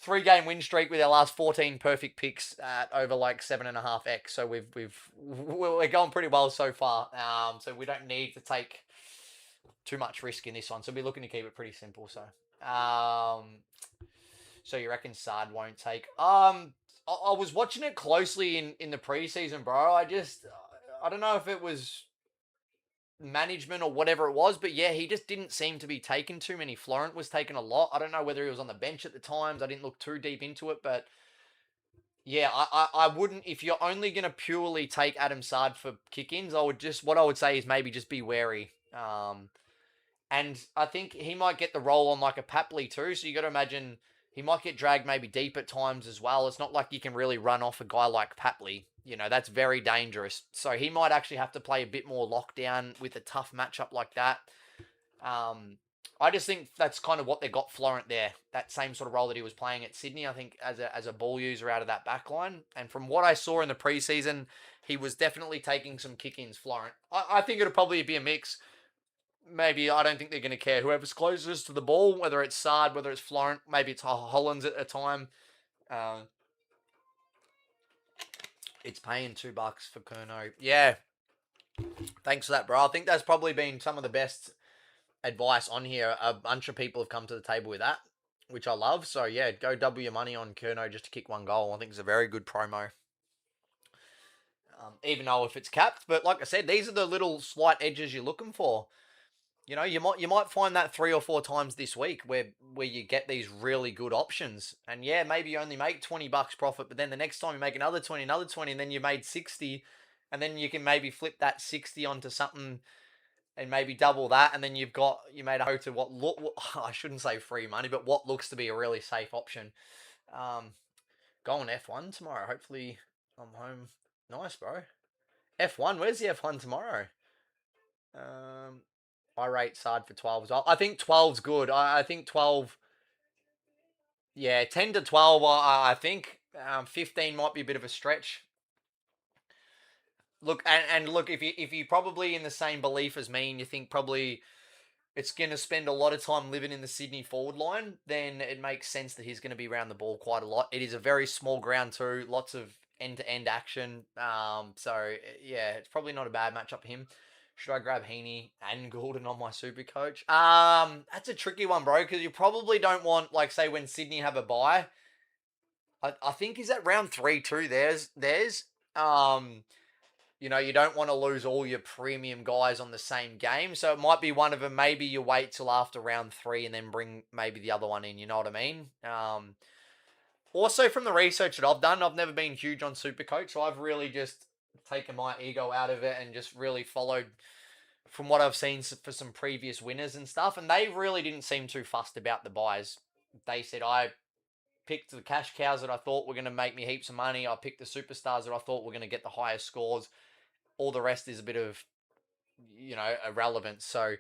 3-game win streak with our last 14 perfect picks at over like 7.5x. So we're going pretty well so far. So we don't need to take too much risk in this one. So we're looking to keep it pretty simple. So, so you reckon Sard won't take? I was watching it closely in the preseason, bro. I don't know if it was management or whatever it was, but yeah, he just didn't seem to be taking too many. Florent was taking a lot. I don't know whether he was on the bench at the times. I didn't look too deep into it, but yeah, I wouldn't, if you're only going to purely take Adam Sard for kick-ins, what I would say is maybe just be wary. And I think he might get the role on like a Papley too, so you got to imagine he might get dragged maybe deep at times as well. It's not like you can really run off a guy like Papley. You know, that's very dangerous. So he might actually have to play a bit more lockdown with a tough matchup like that. I just think that's kind of what they got Florent there. That same sort of role that he was playing at Sydney, I think, as a ball user out of that back line. And from what I saw in the preseason, he was definitely taking some kick-ins, Florent. I think it'll probably be a mix. Maybe I don't think they're going to care. Whoever's closest to the ball, whether it's Sard, whether it's Florent, maybe it's Hollands at a time. It's paying $2 for Kerno. Yeah, thanks for that, bro. I think that's probably been some of the best advice on here. A bunch of people have come to the table with that, which I love. So yeah, go double your money on Kerno just to kick one goal. I think it's a very good promo. Even though if it's capped, but like I said, these are the little slight edges you're looking for. You know, you might find that 3 or 4 times this week where you get these really good options, and yeah, maybe you only make $20 profit, but then the next time you make another 20, and then you made 60, and then you can maybe flip that 60 onto something and maybe double that, and then you made a go to what look I shouldn't say free money, but what looks to be a really safe option. Um, Go on F1 tomorrow. Hopefully, I'm home. Nice, bro. F1. Where's the F1 tomorrow? Um, I rate Sard for 12 as well. I think 12's good. I think 12. Yeah, 10 to 12. I think 15 might be a bit of a stretch. Look, and look, if you probably in the same belief as me, and you think probably it's going to spend a lot of time living in the Sydney forward line, then it makes sense that he's going to be around the ball quite a lot. It is a very small ground too, lots of end-to-end action. So yeah, it's probably not a bad matchup for him. Should I grab Heaney and Goulden on my super coach? That's a tricky one, bro, because you probably don't want, like, say, when Sydney have a bye. I think is that round 3 too. There's um you don't want to lose all your premium guys on the same game. So it might be one of them. Maybe you wait till after round 3 and then bring maybe the other one in. You know what I mean? Also, from the research that I've done, I've never been huge on Supercoach. So I've really just taken my ego out of it and just really followed from what I've seen for some previous winners and stuff. And they really didn't seem too fussed about the buys. They said, I picked the cash cows that I thought were going to make me heaps of money. I picked the superstars that I thought were going to get the highest scores. All the rest is a bit of, irrelevant. So,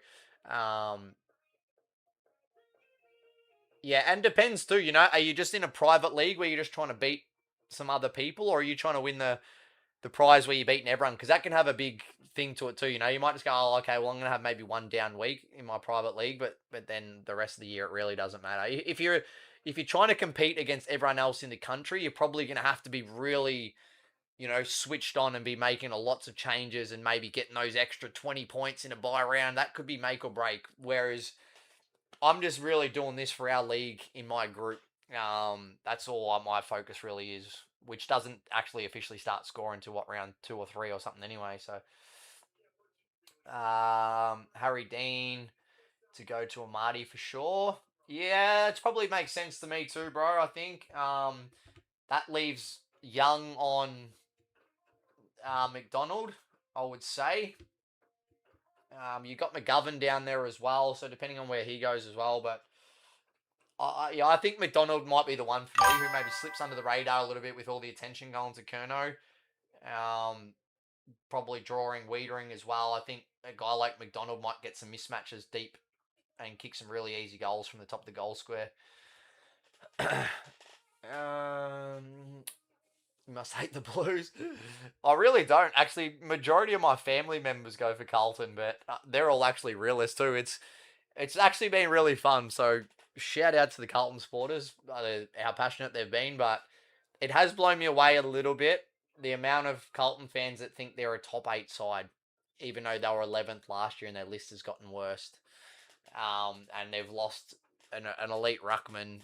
um, yeah, and depends too. Are you just in a private league where you're just trying to beat some other people, or are you trying to win the prize where you're beating everyone? Because that can have a big thing to it too. You might just go, oh, okay, well, I'm gonna have maybe one down week in my private league, but then the rest of the year it really doesn't matter. If you're trying to compete against everyone else in the country, you're probably gonna have to be really switched on and be making lots of changes and maybe getting those extra 20 points in a bye round. That could be make or break. Whereas I'm just really doing this for our league in my group. That's all my focus really is, which doesn't actually officially start scoring to what, round 2 or 3 or something anyway. So, Harry Dean to go to Amadi for sure. Yeah, it probably makes sense to me too, bro. I think that leaves Young on McDonald, I would say. You got McGovern down there as well, so depending on where he goes as well. But I think McDonald might be the one for me, who maybe slips under the radar a little bit with all the attention going to Kerno. Probably drawing Wiedering as well. I think a guy like McDonald might get some mismatches deep and kick some really easy goals from the top of the goal square. You must hate the Blues. I really don't. Actually, majority of my family members go for Carlton, but they're all actually realists too. It's actually been really fun. So shout out to the Carlton supporters, how passionate they've been. But it has blown me away a little bit, the amount of Carlton fans that think they're a top 8 side, even though they were 11th last year and their list has gotten worse. And they've lost an elite ruckman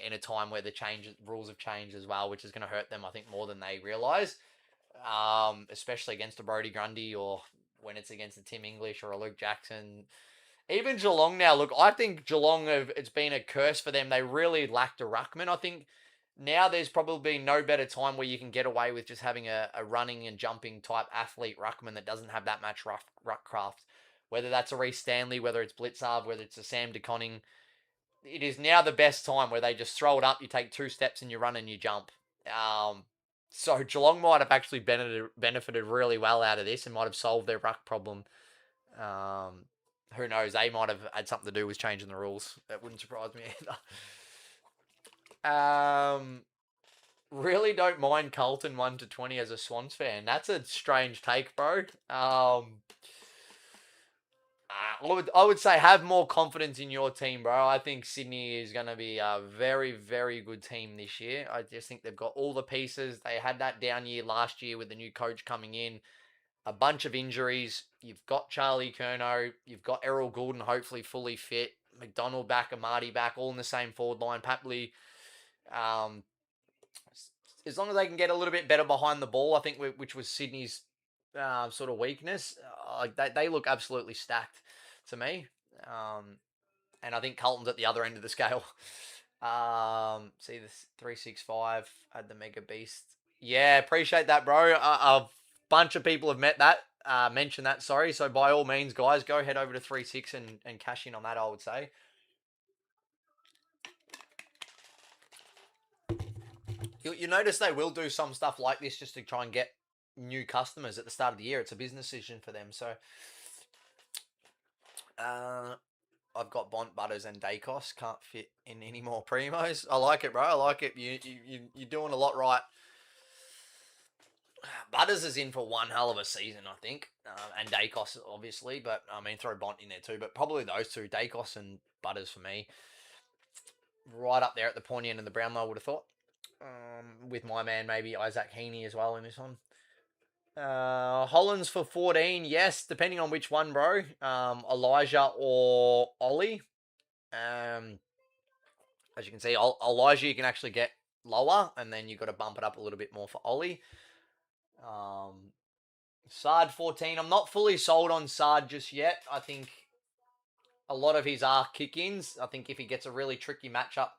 in a time where the rules have changed as well, which is going to hurt them, I think, more than they realise. Especially against a Brodie Grundy, or when it's against a Tim English or a Luke Jackson. Even Geelong now, look, I think Geelong it's been a curse for them. They really lacked a ruckman. I think now there's probably no better time where you can get away with just having a running and jumping type athlete ruckman that doesn't have that much ruck craft. Whether that's a Reece Stanley, whether it's Blitzarve, whether it's a Sam DeConning, it is now the best time where they just throw it up, you take 2 steps and you run and you jump. So Geelong might have actually benefited really well out of this and might have solved their ruck problem. Who knows? They might have had something to do with changing the rules. That wouldn't surprise me either. Really don't mind Carlton 1 to 20 as a Swans fan. That's a strange take, bro. I would say have more confidence in your team, bro. I think Sydney is going to be a very, very good team this year. I just think they've got all the pieces. They had that down year last year with the new coach coming in. A bunch of injuries. You've got Charlie Curnow. You've got Errol Goulden, hopefully fully fit. McDonald back, Amati back, all in the same forward line. Papley, um, as long as they can get a little bit better behind the ball, I think, which was Sydney's sort of weakness. Like they look absolutely stacked to me. Um, and I think Carlton's at the other end of the scale. See this 365 had the Mega Beast. Yeah, appreciate that, bro. A bunch of people have mentioned that. Sorry, so by all means, guys, go head over to 36 and cash in on that. I would say. You notice they will do some stuff like this just to try and get new customers at the start of the year. It's a business decision for them. So, uh, I've got Bont, Butters, and Dacos. Can't fit in any more primos. I like it, bro. I like it. You're doing a lot right. Butters is in for one hell of a season, I think, and Dacos obviously. But I mean, throw Bont in there too. But probably those two, Dacos and Butters for me, right up there at the pointy end of the Brownlow. I would have thought. With my man, maybe Isaac Heaney as well in this one. Hollands for 14, yes, depending on which one, bro. Elijah or Ollie. As you can see, Elijah you can actually get lower, and then you've got to bump it up a little bit more for Ollie. Sard 14. I'm not fully sold on Sard just yet. I think a lot of his are kick-ins. I think if he gets a really tricky matchup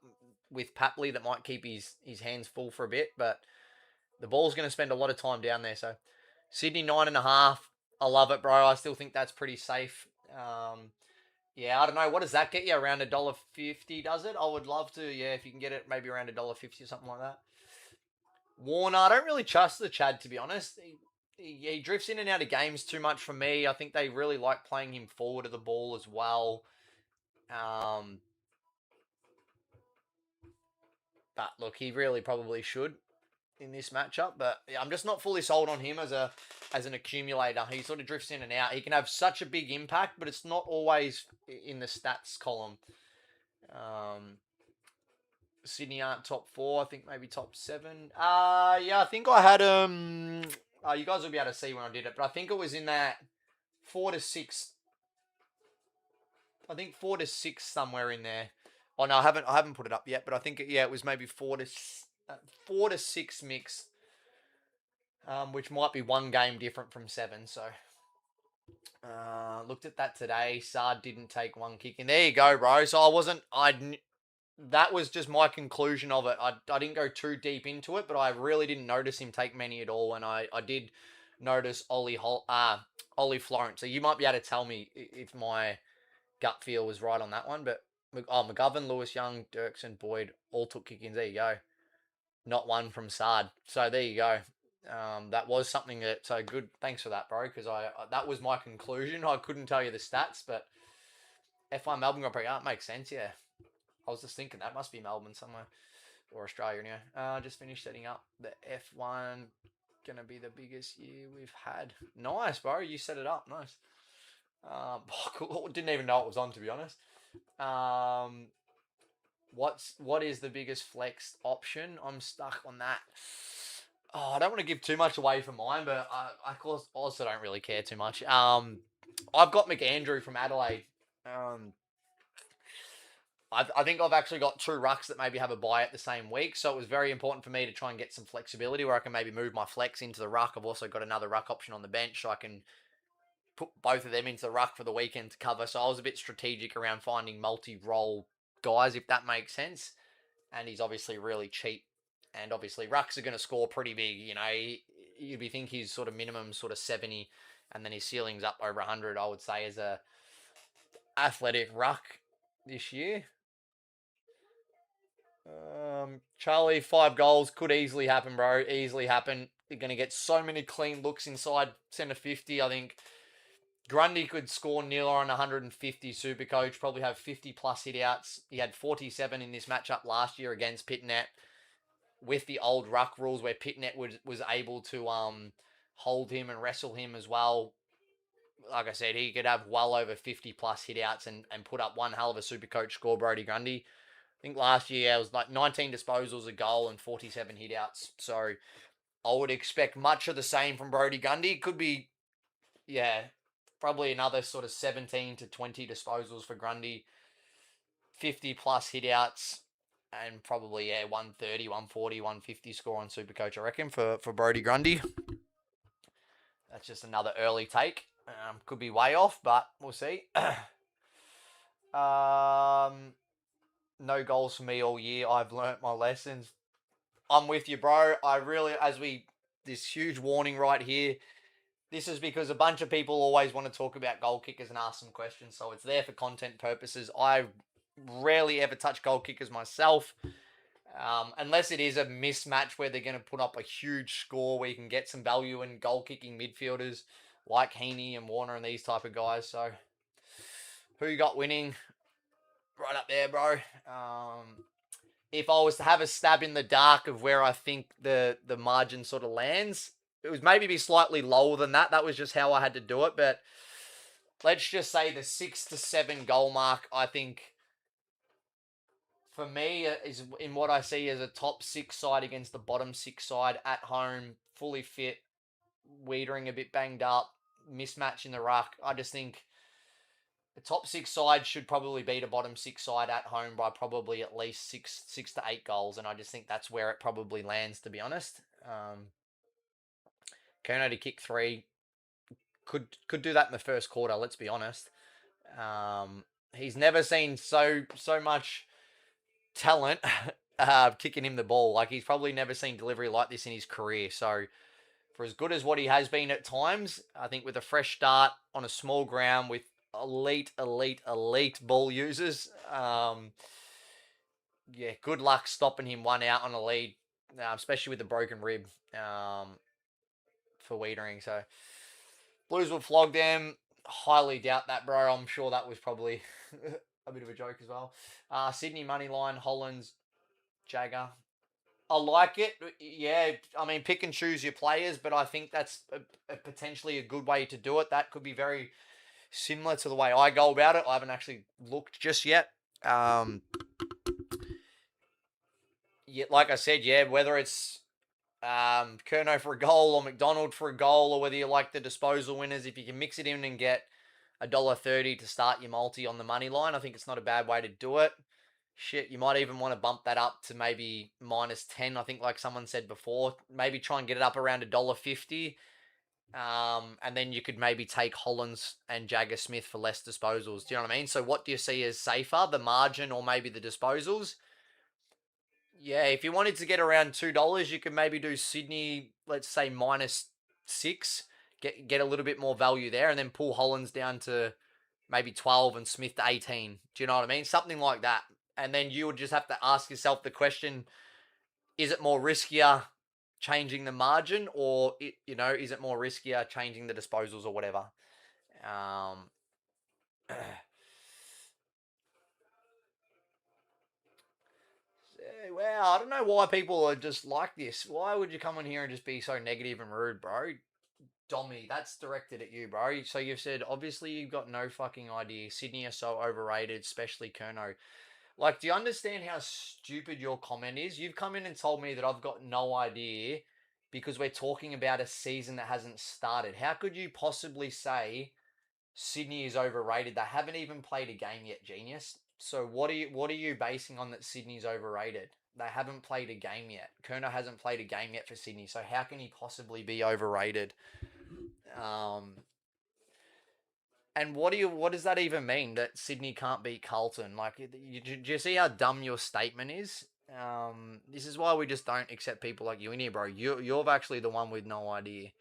with Papley, that might keep his hands full for a bit, but the ball's going to spend a lot of time down there. So Sydney 9.5. I love it, bro. I still think that's pretty safe. Yeah, I don't know. What does that get you? Around $1.50, does it? I would love to. Yeah, if you can get it maybe around $1.50 or something like that. Warner, I don't really trust the Chad, to be honest. He drifts in and out of games too much for me. I think they really like playing him forward of the ball as well. But look, he really probably should in this matchup. But yeah, I'm just not fully sold on him as an accumulator. He sort of drifts in and out. He can have such a big impact, but it's not always in the stats column. Sydney aren't top 4. I think maybe top 7. Yeah, I think I had you guys will be able to see when I did it, but I think it was in that 4 to 6. I think 4 to 6 somewhere in there. Oh no, I haven't put it up yet, but I think it was maybe 4 to 6 mix, which might be one game different from 7. So, looked at that today. Sard didn't take one kick, and there you go, bro. So that was just my conclusion of it. I didn't go too deep into it, but I really didn't notice him take many at all, and I did notice Ollie Florence. So you might be able to tell me if my gut feel was right on that one, but McGovern, Lewis Young, Dirksen, Boyd all took kick-ins. There you go. Not one from Sard. So there you go. That was something so good. Thanks for that, bro, because that was my conclusion. I couldn't tell you the stats, but F1 Melbourne Grand Prix, it makes sense, yeah. I was just thinking that must be Melbourne somewhere, or Australia anyway. Just finished setting up the F1. Gonna be the biggest year we've had. Nice, bro. You set it up. Nice. Didn't even know it was on, to be honest. What is the biggest flex option? I'm stuck on that. Oh, I don't want to give too much away for mine, but I also don't really care too much. I've got McAndrew from Adelaide. I think I've actually got 2 rucks that maybe have a bye at the same week, so it was very important for me to try and get some flexibility where I can maybe move my flex into the ruck. I've also got another ruck option on the bench, so I can put both of them into the ruck for the weekend to cover. So I was a bit strategic around finding multi-role guys, if that makes sense. And he's obviously really cheap. And obviously rucks are going to score pretty big. You know, you'd be think he's sort of minimum sort of 70, and then his ceiling's up over 100, I would say, as a athletic ruck this year. Charlie, 5 goals could easily happen, bro. Easily happen. You're going to get so many clean looks inside centre 50. I think Grundy could score near on 150. Supercoach probably have 50 plus hitouts. He had 47 in this matchup last year against Pitnet with the old ruck rules where Pitnet was able to hold him and wrestle him as well. like I said, he could have well over 50 plus hitouts and put up one hell of a super coach score, Brody Grundy. I think last year it was like 19 disposals, a goal, and 47 hitouts. So I would expect much of the same from Brody Grundy. Could be, yeah, probably another sort of 17 to 20 disposals for Grundy, 50 plus hitouts, and probably, yeah, 130, 140, 150 score on Supercoach, I reckon, for Brody Grundy. That's just another early take. Could be way off, but we'll see. No goals for me all year. I've learnt my lessons. I'm with you, bro. I really, this huge warning right here. This is because a bunch of people always want to talk about goal kickers and ask some questions, so it's there for content purposes. I rarely ever touch goal kickers myself, unless it is a mismatch where they're going to put up a huge score where you can get some value in goal kicking midfielders like Heaney and Warner and these type of guys. So, who you got winning? Right up there, bro. If I was to have a stab in the dark of where I think the margin sort of lands, it was maybe be slightly lower than that. That was just how I had to do it. But let's just say the 6 to 7 goal mark, I think, for me, is in what I see as a top 6 side against the bottom 6 side at home, fully fit, Wiedering a bit banged up, mismatch in the ruck. I just think the top 6 side should probably beat a bottom 6 side at home by probably at least six to 8 goals, and I just think that's where it probably lands, to be honest. Kerno to kick 3 could do that in the first quarter. Let's be honest. He's never seen so much talent kicking him the ball. Like, he's probably never seen delivery like this in his career. So, for as good as what he has been at times, I think with a fresh start on a small ground with elite ball users, yeah, good luck stopping him one out on a lead, especially with the broken rib for Wiedering. So, Blues will flog them. Highly doubt that, bro. I'm sure that was probably a bit of a joke as well. Sydney Moneyline, Hollands, Jagger. I like it. Yeah, I mean, pick and choose your players, but I think that's potentially a good way to do it. That could be very similar to the way I go about it. I haven't actually looked just yet. Yeah, like I said, yeah, whether it's Curnow for a goal or McDonald for a goal, or whether you like the disposal winners, if you can mix it in and get $1.30 to start your multi on the money line, I think it's not a bad way to do it. Shit, you might even want to bump that up to maybe -10. I think, like someone said before, maybe try and get it up around $1.50. And then you could maybe take Hollands and Jagger Smith for less disposals. Do you know what I mean? So what do you see as safer, the margin or maybe the disposals? Yeah, if you wanted to get around $2, you could maybe do Sydney, let's say -6, get a little bit more value there, and then pull Hollands down to maybe 12 and Smith to 18. Do you know what I mean? Something like that. And then you would just have to ask yourself the question, is it more riskier changing the margin, or, is it more riskier changing the disposals or whatever? Well, I don't know why people are just like this. Why would you come in here and just be so negative and rude, bro? Dommy, that's directed at you, bro. So you've said, obviously, you've got no fucking idea. Sydney are so overrated, especially Curnow. Like, do you understand how stupid your comment is? You've come in and told me that I've got no idea because we're talking about a season that hasn't started. How could you possibly say Sydney is overrated? They haven't even played a game yet, genius. So what are you basing on that Sydney's overrated? They haven't played a game yet. Kerno hasn't played a game yet for Sydney. So how can he possibly be overrated? And what does that even mean, that Sydney can't beat Carlton? Like, do you see how dumb your statement is? This is why we just don't accept people like you in here, bro. You're actually the one with no idea.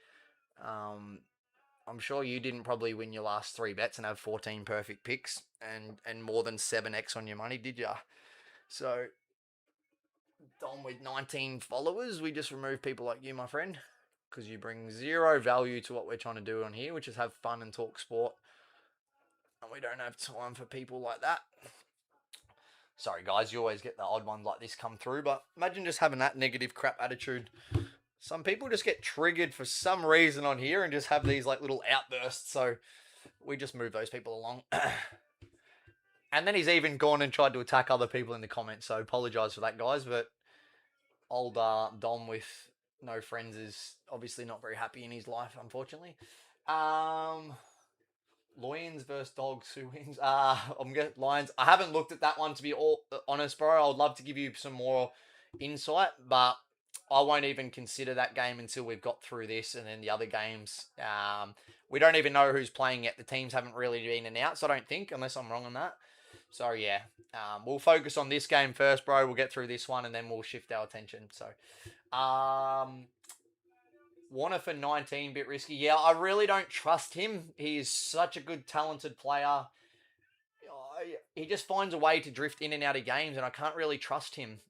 I'm sure you didn't probably win your last 3 bets and have 14 perfect picks and more than 7x on your money, did ya? So, Dom with 19 followers, we just remove people like you, my friend, because you bring zero value to what we're trying to do on here, which is have fun and talk sport. And we don't have time for people like that. Sorry, guys, you always get the odd ones like this come through, but imagine just having that negative crap attitude. Some people just get triggered for some reason on here and just have these like little outbursts. So we just move those people along. And then he's even gone and tried to attack other people in the comments. So apologise for that, guys. But old Dom with no friends is obviously not very happy in his life, unfortunately. Lions versus Dogs, who wins? I'm getting Lions. I haven't looked at that one, to be all honest, bro. I would love to give you some more insight, but I won't even consider that game until we've got through this and then the other games. We don't even know who's playing yet. The teams haven't really been announced, I don't think, unless I'm wrong on that. So yeah, we'll focus on this game first, bro. We'll get through this one and then we'll shift our attention. So, Warner for 19, bit risky. Yeah, I really don't trust him. He is such a good, talented player. He just finds a way to drift in and out of games, and I can't really trust him.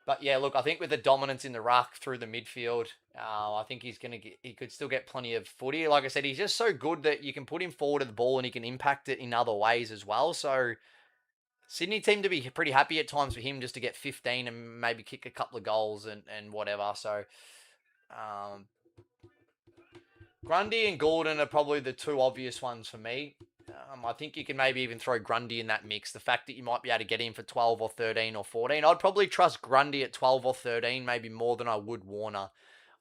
But yeah, look, I think with the dominance in the ruck through the midfield, I think he could still get plenty of footy. Like I said, he's just so good that you can put him forward of the ball and he can impact it in other ways as well. So Sydney seem to be pretty happy at times for him just to get 15 and maybe kick a couple of goals and whatever. So Grundy and Gordon are probably the two obvious ones for me. I think you can maybe even throw Grundy in that mix. The fact that you might be able to get him for 12 or 13 or 14. I'd probably trust Grundy at 12 or 13, maybe more than I would Warner.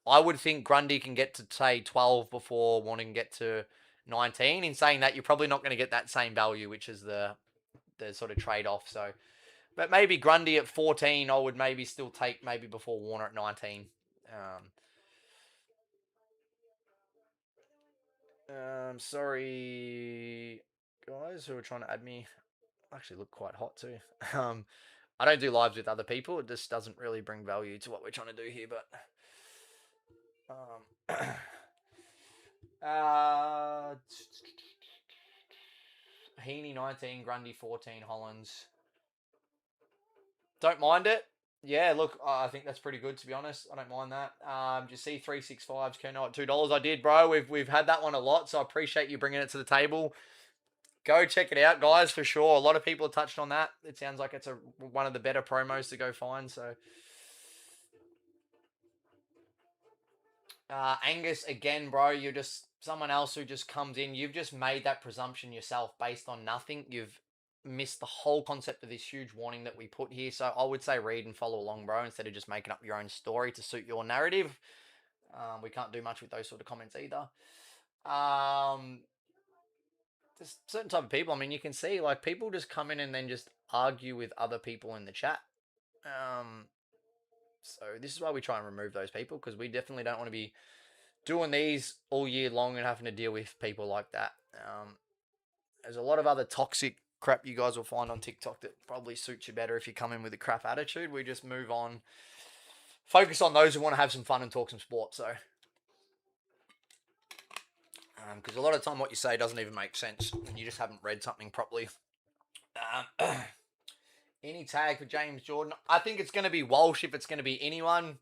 I would think Grundy can get to, say, 12 before Warner can get to 19. In saying that, you're probably not going to get that same value, which is the sort of trade-off. So, but maybe Grundy at 14, I would maybe still take maybe before Warner at 19. Sorry, guys who are trying to add me. I actually look quite hot too. I don't do lives with other people. It just doesn't really bring value to what we're trying to do here. But Heaney 19, Grundy 14, Hollins. Don't mind it. Yeah, look, I think that's pretty good, to be honest. I don't mind that. Just see 365s Kerno at $2. I did, bro. We've had that one a lot, so I appreciate you bringing it to the table. Go check it out, guys, for sure. A lot of people have touched on that. It sounds like it's one of the better promos to go find. So, Angus, again, bro, you're just someone else who just comes in. You've just made that presumption yourself based on nothing. You've missed the whole concept of this huge warning that we put here. So I would say read and follow along, bro, instead of just making up your own story to suit your narrative. We can't do much with those sort of comments either. There's certain type of people. I mean, you can see like people just come in and then just argue with other people in the chat. So this is why we try and remove those people, because we definitely don't want to be doing these all year long and having to deal with people like that. There's a lot of other toxic crap you guys will find on TikTok that probably suits you better if you come in with a crap attitude. We just move on, focus on those who want to have some fun and talk some sport. So, because a lot of time what you say doesn't even make sense and you just haven't read something properly. Any tag for James Jordan? I think it's going to be Walsh if it's going to be anyone.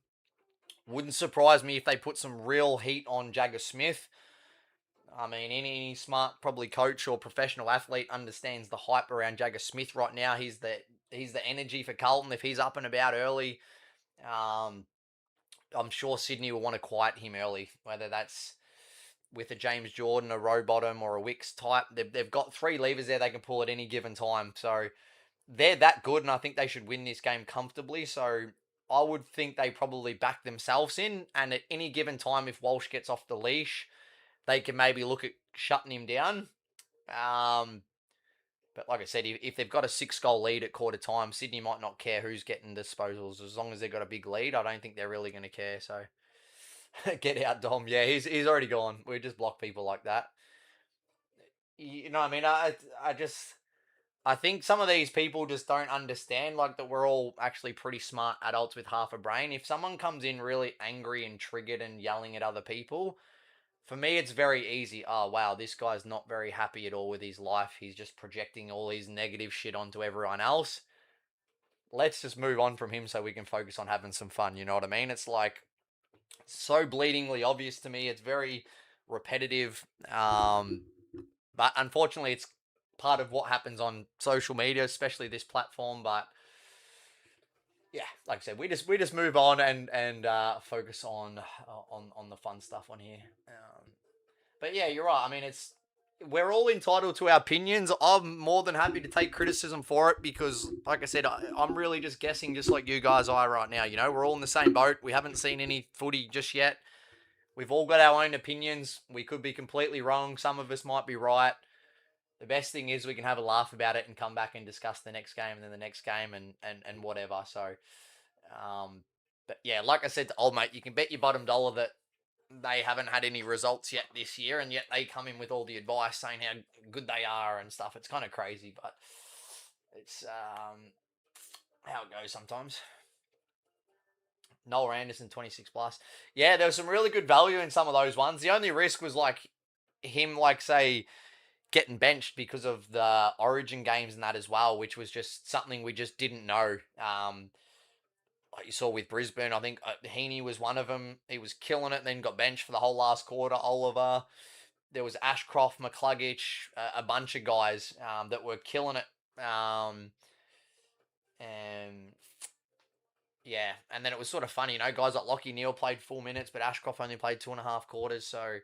Wouldn't surprise me if they put some real heat on Jagger Smith. I mean, any smart probably coach or professional athlete understands the hype around Jagger Smith right now. He's the energy for Carlton. If he's up and about early, I'm sure Sydney will want to quiet him early, whether that's with a James Jordan, a Rowbottom, or a Wicks type. They've got three levers there they can pull at any given time. So they're that good, and I think they should win this game comfortably. So I would think they probably back themselves in, and at any given time, if Walsh gets off the leash, they can maybe look at shutting him down. But like I said, if they've got a 6-goal lead at quarter time, Sydney might not care who's getting disposals. As long as they've got a big lead, I don't think they're really going to care. So get out, Dom. Yeah, he's already gone. We just block people like that. You know what I mean? I think some of these people just don't understand, like, that we're all actually pretty smart adults with half a brain. If someone comes in really angry and triggered and yelling at other people, for me, it's very easy. Oh, wow, this guy's not very happy at all with his life. He's just projecting all his negative shit onto everyone else. Let's just move on from him so we can focus on having some fun. You know what I mean? It's like so bleedingly obvious to me. It's very repetitive. But unfortunately, it's part of what happens on social media, especially this platform. But yeah, like I said, we just move on and focus on the fun stuff on here. But yeah, you're right. I mean, we're all entitled to our opinions. I'm more than happy to take criticism for it because, like I said, I'm really just guessing, just like you guys are right now. You know, we're all in the same boat. We haven't seen any footy just yet. We've all got our own opinions. We could be completely wrong. Some of us might be right. The best thing is we can have a laugh about it and come back and discuss the next game and then the next game and whatever. So, um, but yeah, like I said to old mate, you can bet your bottom dollar that they haven't had any results yet this year, and yet they come in with all the advice saying how good they are and stuff. It's kind of crazy, but it's how it goes sometimes. Noel Anderson, 26 plus. Yeah, there was some really good value in some of those ones. The only risk was like him, like, say, getting benched because of the Origin games and that as well, which was just something we just didn't know. Like you saw with Brisbane, I think Heaney was one of them. He was killing it, then got benched for the whole last quarter. Oliver, there was Ashcroft, McCluggage, a bunch of guys that were killing it. And yeah, and then it was sort of funny, you know, guys like Lockie Neal played 4 minutes, but Ashcroft only played 2.5 quarters. So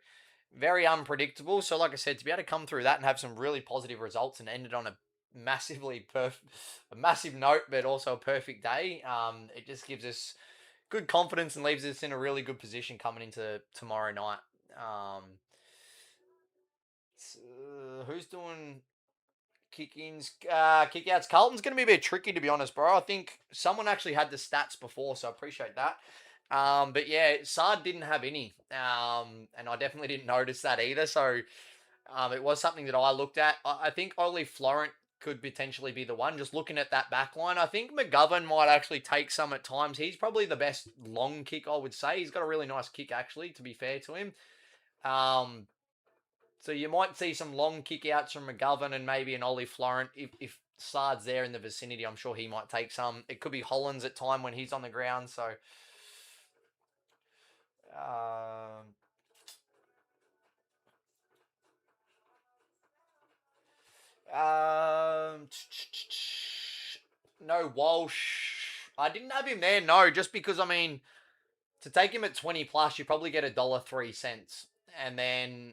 very unpredictable. So like I said, to be able to come through that and have some really positive results and ended on a a massive note, but also a perfect day. It just gives us good confidence and leaves us in a really good position coming into tomorrow night. Um, who's doing kick-ins, kick-outs? Carlton's going to be a bit tricky, to be honest, bro. I think someone actually had the stats before, so I appreciate that. But yeah, Sard didn't have any, and I definitely didn't notice that either. So it was something that I looked at. I think Ollie Florent could potentially be the one. Just looking at that back line, I think McGovern might actually take some at times. He's probably the best long kick, I would say. He's got a really nice kick, actually, to be fair to him. Um, so you might see some long kick outs from McGovern and maybe an Ollie Florent. If Sard's there in the vicinity, I'm sure he might take some. It could be Hollands at time when he's on the ground. So, um, um, no Walsh. I didn't have him there. No, just because I mean, to take him at 20 plus, you probably get $1.03, and then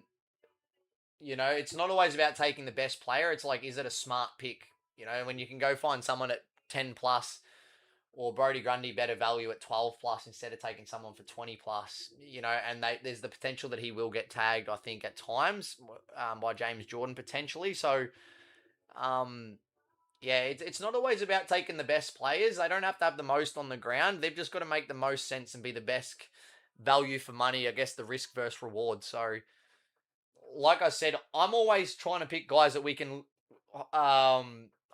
it's not always about taking the best player. It's like, is it a smart pick? When you can go find someone at 10 plus or Brody Grundy better value at 12 plus instead of taking someone for 20 plus, and there's the potential that he will get tagged, I think, at times by James Jordan potentially. So, um, yeah, it's not always about taking the best players. They don't have to have the most on the ground. They've just got to make the most sense and be the best value for money, I guess, the risk versus reward. So, like I said, I'm always trying to pick guys that we can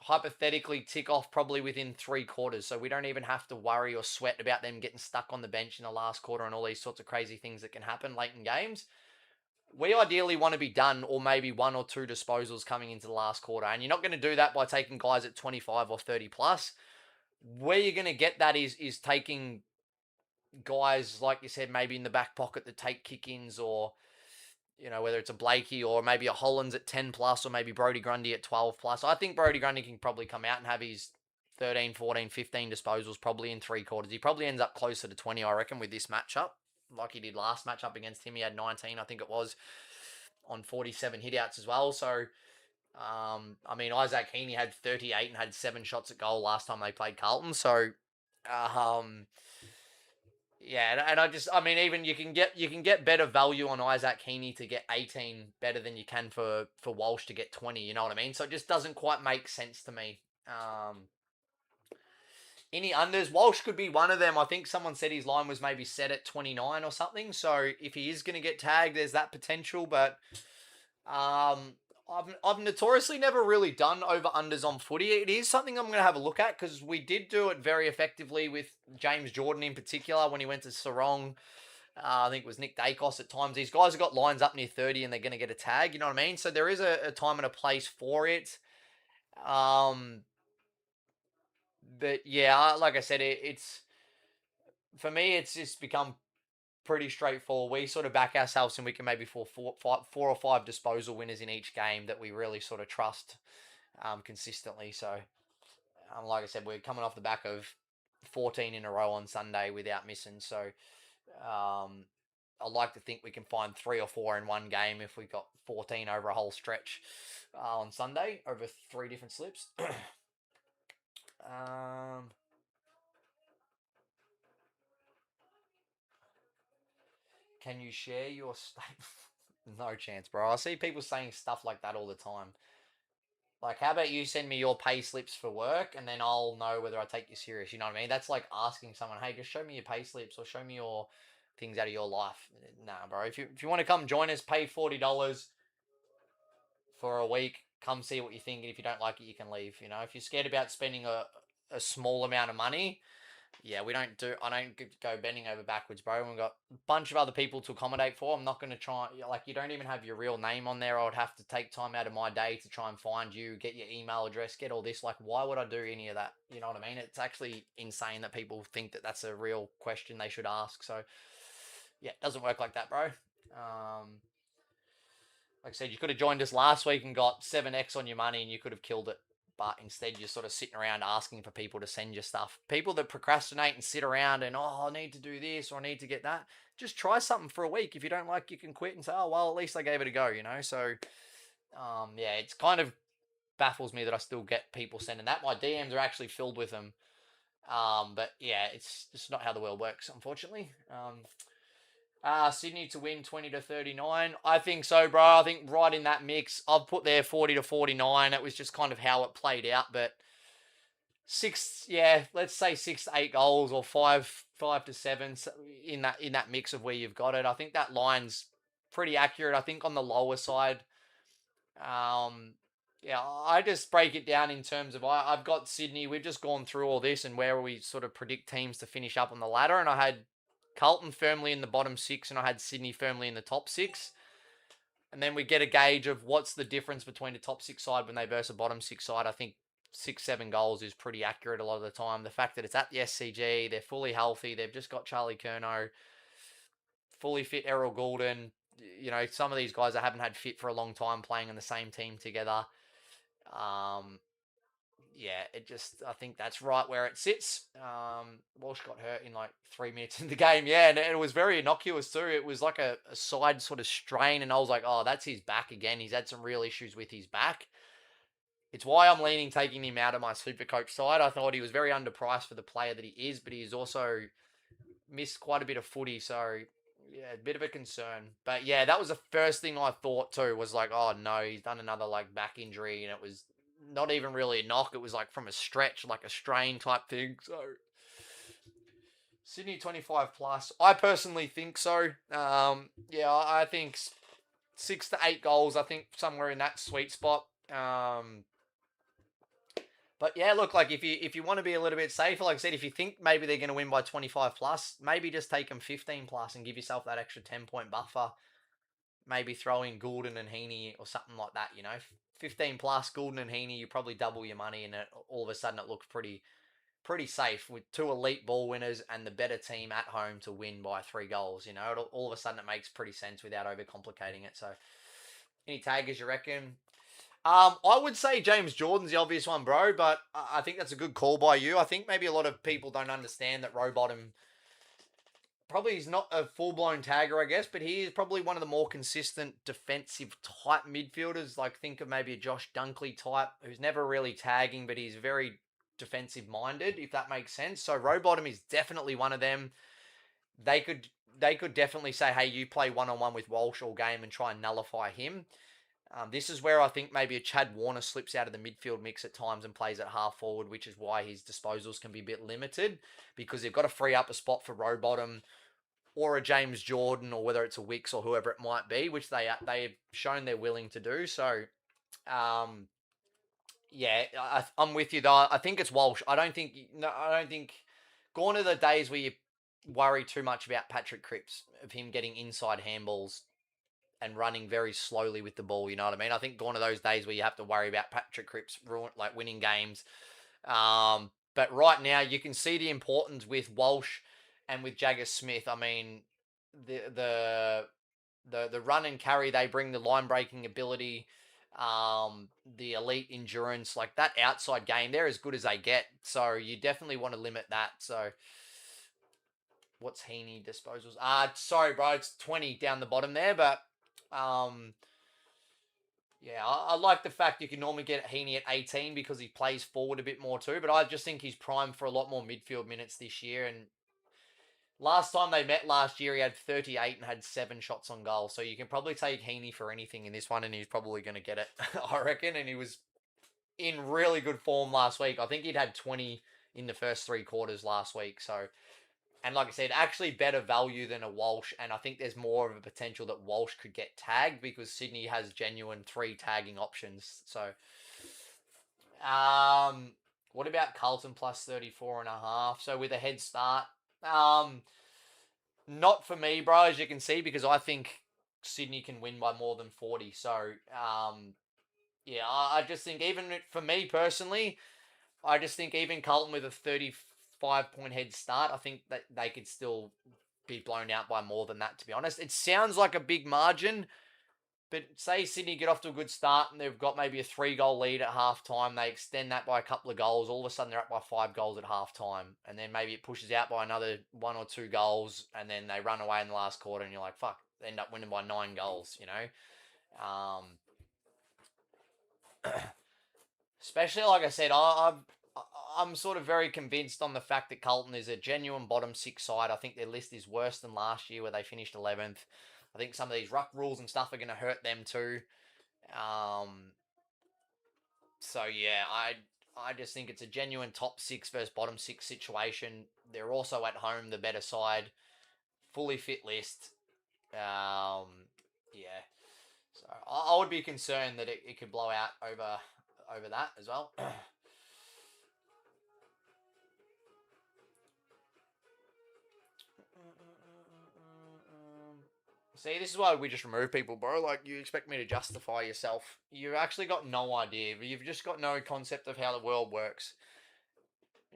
hypothetically tick off probably within 3 quarters. So we don't even have to worry or sweat about them getting stuck on the bench in the last quarter and all these sorts of crazy things that can happen late in games. We ideally want to be done or maybe one or two disposals coming into the last quarter. And you're not going to do that by taking guys at 25 or 30 plus. Where you're going to get that is taking guys, like you said, maybe in the back pocket that take kick-ins or whether it's a Blakey or maybe a Hollands at 10 plus or maybe Brody Grundy at 12 plus. I think Brody Grundy can probably come out and have his 13, 14, 15 disposals probably in 3 quarters. He probably ends up closer to 20, I reckon, with this matchup. Like he did last matchup against him. He had 19, I think it was, on 47 hitouts as well. So, I mean, Isaac Heaney had 38 and had 7 shots at goal last time they played Carlton. So, um, yeah, and I mean, even you can get better value on Isaac Heaney to get 18 better than you can for Walsh to get 20. You know what I mean? So it just doesn't quite make sense to me. Any unders? Walsh could be one of them. I think someone said his line was maybe set at 29 or something. So if he is going to get tagged, there's that potential. But um, I've notoriously never really done over unders on footy. It is something I'm going to have a look at because we did do it very effectively with James Jordan in particular when he went to Sarong. I think it was Nick Dacos at times. These guys have got lines up near 30 and they're going to get a tag. You know what I mean? So there is a time and a place for it. Um, but yeah, like I said, it's for me, it's just become pretty straightforward. We sort of back ourselves and we can maybe four or five disposal winners in each game that we really sort of trust consistently. So, like I said, we're coming off the back of 14 in a row on Sunday without missing. So, um, I like to think we can find 3 or 4 in one game if we got 14 over a whole stretch on Sunday over 3 different slips. um, can you share your state? No chance, bro. I see people saying stuff like that all the time. Like, how about you send me your pay slips for work and then I'll know whether I take you serious? You know what I mean? That's like asking someone, hey, just show me your pay slips or show me your things out of your life. Nah, bro. If you want to come join us, pay $40 for a week. Come see what you think, and if you don't like it, you can leave. You know, if you're scared about spending a small amount of money, yeah, we don't do. I don't go bending over backwards, bro. We've got a bunch of other people to accommodate for. I'm not going to try. Like, you don't even have your real name on there. I would have to take time out of my day to try and find you, get your email address, get all this. Like, why would I do any of that? You know what I mean? It's actually insane that people think that that's a real question they should ask. So, yeah, it doesn't work like that, bro. Like I said, you could have joined us last week and got 7x on your money and you could have killed it. But instead, you're sort of sitting around asking for people to send you stuff. People that procrastinate and sit around and, oh, I need to do this or I need to get that. Just try something for a week. If you don't like, you can quit and say, oh, well, at least I gave it a go, you know? So, yeah, it's kind of baffles me that I still get people sending that. My DMs are actually filled with them. But yeah, it's just not how the world works, unfortunately. Sydney to win 20-39. I think so, bro. I think right in that mix. I've put there 40-49. It was just kind of how it played out, but let's say 6 to 8 goals or five to seven in that mix of where you've got it. I think that line's pretty accurate. I think on the lower side, um, yeah, I just break it down in terms of I've got Sydney. We've just gone through all this and where we sort of predict teams to finish up on the ladder, and I had Carlton firmly in the bottom 6, and I had Sydney firmly in the top 6. And then we get a gauge of what's the difference between the top 6 side when they versus a bottom 6 side. I think 6-7 goals is pretty accurate a lot of the time. The fact that it's at the SCG, they're fully healthy, they've just got Charlie Curnow, fully fit Errol Goulden. You know, some of these guys I haven't had fit for a long time playing in the same team together. Um, yeah, I think that's right where it sits. Walsh got hurt in like 3 minutes in the game. Yeah, and it was very innocuous too. It was like a side sort of strain, and I was like, oh, that's his back again. He's had some real issues with his back. It's why I'm leaning taking him out of my super coach side. I thought he was very underpriced for the player that he is, but he's also missed quite a bit of footy, so yeah, a bit of a concern. But yeah, that was the first thing I thought too, was like, oh no, he's done another like back injury, and it was not even really a knock. It was like from a stretch, like a strain type thing. So Sydney 25 plus. I personally think so. Yeah, I think 6 to 8 goals. I think somewhere in that sweet spot. But yeah, look, like if you want to be a little bit safer, like I said, if you think maybe they're going to win by 25 plus, maybe just take them 15 plus and give yourself that extra 10-point buffer. Maybe throw in Goulden and Heaney or something like that, you know. 15 plus, Goulden and Heaney, you probably double your money, and all of a sudden it looks pretty safe with 2 elite ball winners and the better team at home to win by 3 goals. You know, all of a sudden it makes pretty sense without overcomplicating it. So, any taggers you reckon? I would say James Jordan's the obvious one, bro, but I think that's a good call by you. I think maybe a lot of people don't understand that Rowbottom probably is not a full-blown tagger, I guess, but he is probably one of the more consistent defensive type midfielders. Like, think of maybe a Josh Dunkley type, who's never really tagging, but he's very defensive-minded, if that makes sense. So Rowbottom is definitely one of them. They could definitely say, hey, you play one-on-one with Walsh all game and try and nullify him. This is where I think maybe a Chad Warner slips out of the midfield mix at times and plays at half forward, which is why his disposals can be a bit limited, because they've got to free up a spot for Rowbottom or a James Jordan, or whether it's a Wicks or whoever it might be, which they've shown they're willing to do. So, yeah, I'm with you though. I think it's Walsh. I don't think gone are the days where you worry too much about Patrick Cripps, of him getting inside handballs and running very slowly with the ball. You know what I mean? I think gone are those days where you have to worry about Patrick Cripps like winning games. But right now you can see the importance with Walsh and with Jagger Smith. I mean, the run and carry they bring, the line breaking ability, the elite endurance, like that outside game, they're as good as they get. So you definitely want to limit that. So what's Heaney disposals? Sorry, bro, it's 20 down the bottom there, but yeah, I like the fact you can normally get Heaney at 18 because he plays forward a bit more too, but I just think he's primed for a lot more midfield minutes this year. And last time they met last year, he had 38 and had 7 shots on goal. So you can probably take Heaney for anything in this one, and he's probably going to get it, I reckon. And he was in really good form last week. I think he'd had 20 in the first 3 quarters last week. So, and like I said, actually better value than a Walsh. And I think there's more of a potential that Walsh could get tagged because Sydney has genuine 3 tagging options. So, what about Carlton plus 34.5? So with a head start, not for me, bro, as you can see, because I think Sydney can win by more than 40. So, yeah, I just think even for me personally, I just think even Carlton with a 35-point head start, I think that they could still be blown out by more than that, to be honest. It sounds like a big margin, but say Sydney get off to a good start and they've got maybe a 3-goal lead at halftime. They extend that by a couple of goals. All of a sudden, they're up by 5 goals at halftime. And then maybe it pushes out by another 1 or 2 goals. And then they run away in the last quarter and you're like, fuck, they end up winning by 9 goals, you know? Especially, like I said, I'm sort of very convinced on the fact that Carlton is a genuine bottom 6 side. I think their list is worse than last year where they finished 11th. I think some of these ruck rules and stuff are going to hurt them too. So yeah, I just think it's a genuine top 6 versus bottom 6 situation. They're also at home the better side, fully fit list. Yeah, so I would be concerned that it could blow out over that as well. See, this is why we just remove people, bro. Like, you expect me to justify yourself. You've actually got no idea. You've just got no concept of how the world works.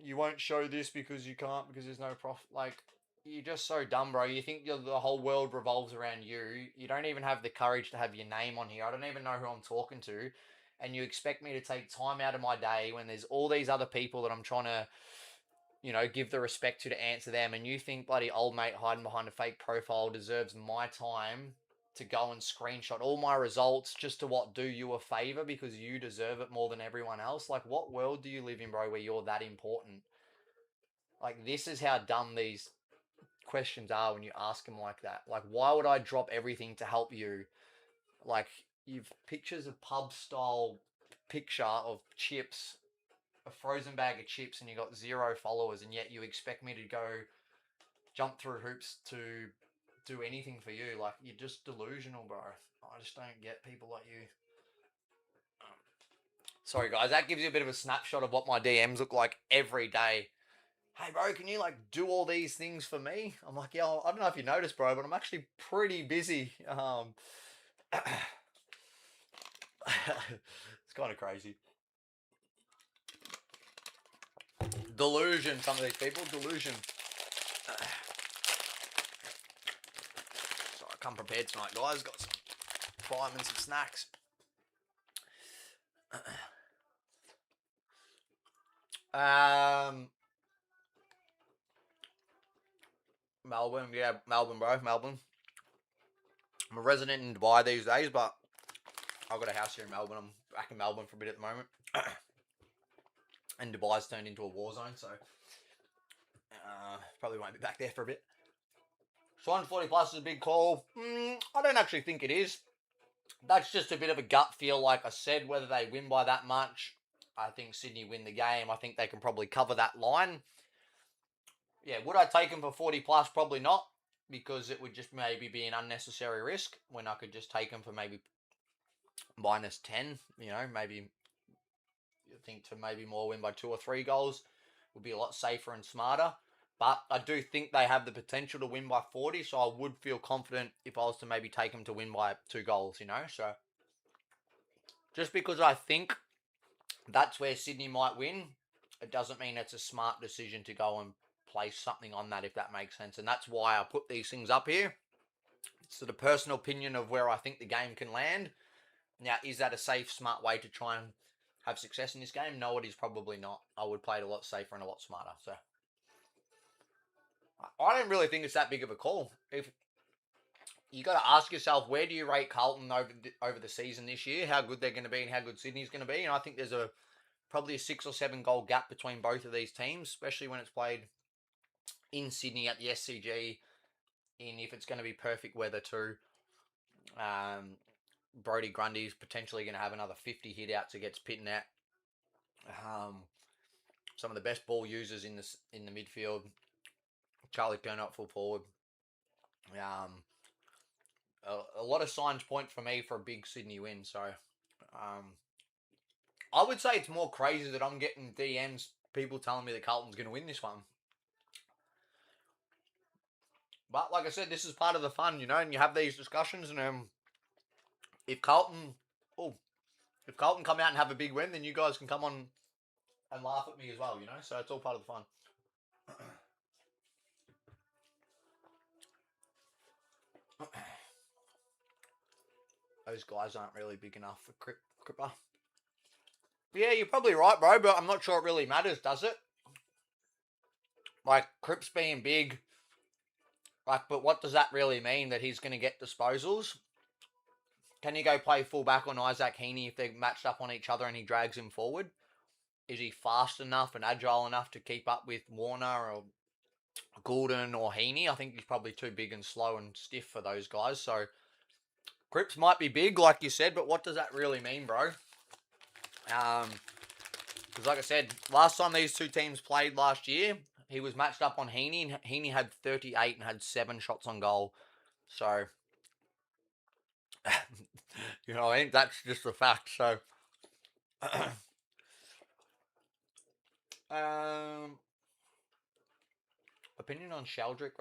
You won't show this because you can't, because there's no profit. Like, you're just so dumb, bro. You think the whole world revolves around you. You don't even have the courage to have your name on here. I don't even know who I'm talking to. And you expect me to take time out of my day when there's all these other people that I'm trying to, you know, give the respect to answer them, and you think bloody old mate hiding behind a fake profile deserves my time to go and screenshot all my results just to do you a favor because you deserve it more than everyone else? Like, what world do you live in, bro, where you're that important? Like, this is how dumb these questions are when you ask them like that. Like, why would I drop everything to help you? Like, you've pictures of pub style picture of chips, a frozen bag of chips, and you got 0 followers, and yet you expect me to go jump through hoops to do anything for you. Like, you're just delusional, bro. I just don't get people like you. Sorry, guys, that gives you a bit of a snapshot of what my DMs look like every day. Hey, bro, can you, like, do all these things for me? I'm like, yeah, I don't know if you noticed, bro, but I'm actually pretty busy. It's kind of crazy. Delusion, some of these people. Delusion. So I come prepared tonight, guys. Got some prime and some snacks. Melbourne, yeah, Melbourne, bro, Melbourne. I'm a resident in Dubai these days, but I've got a house here in Melbourne. I'm back in Melbourne for a bit at the moment. And Dubai's turned into a war zone, so probably won't be back there for a bit. So 140 plus is a big call. I don't actually think it is. That's just a bit of a gut feel, like I said. Whether they win by that much, I think Sydney win the game. I think they can probably cover that line. Yeah, would I take them for 40 plus? Probably not, because it would just maybe be an unnecessary risk when I could just take them for maybe minus 10. You know, maybe you think to maybe more win by 2 or 3 goals would be a lot safer and smarter. But I do think they have the potential to win by 40, so I would feel confident if I was to maybe take them to win by 2 goals, you know? So, just because I think that's where Sydney might win, it doesn't mean it's a smart decision to go and place something on that, if that makes sense. And that's why I put these things up here. It's sort of personal opinion of where I think the game can land. Now, is that a safe, smart way to try and have success in this game? No, it is probably not. I would play it a lot safer and a lot smarter, so... I don't really think it's that big of a call. If you got to ask yourself, where do you rate Carlton over the season this year? How good they're going to be and how good Sydney's going to be? And I think there's probably a 6 or 7 goal gap between both of these teams, especially when it's played in Sydney at the SCG. In if it's going to be perfect weather too. Brody Grundy's potentially going to have another 50 hit outs against Pitnet. Some of the best ball users in the midfield. Charlie Curnow full forward. A lot of signs point for me for a big Sydney win. So, I would say it's more crazy that I'm getting DMs, people telling me that Carlton's going to win this one. But like I said, this is part of the fun, and you have these discussions, and if Carlton come out and have a big win, then you guys can come on and laugh at me as well, So it's all part of the fun. Those guys aren't really big enough for Cripper. Yeah, you're probably right, bro, but I'm not sure it really matters, does it? Like, Cripps being big, but what does that really mean? That he's going to get disposals? Can you go play fullback on Isaac Heaney if they're matched up on each other and he drags him forward? Is he fast enough and agile enough to keep up with Warner or Goulden or Heaney? I think he's probably too big and slow and stiff for those guys. So Cripps might be big, like you said, but what does that really mean, bro? Because like I said, last time these two teams played last year, he was matched up on Heaney, and Heaney had 38 and had 7 shots on goal. So, I think that's just a fact. So, opinion on Sheldrick?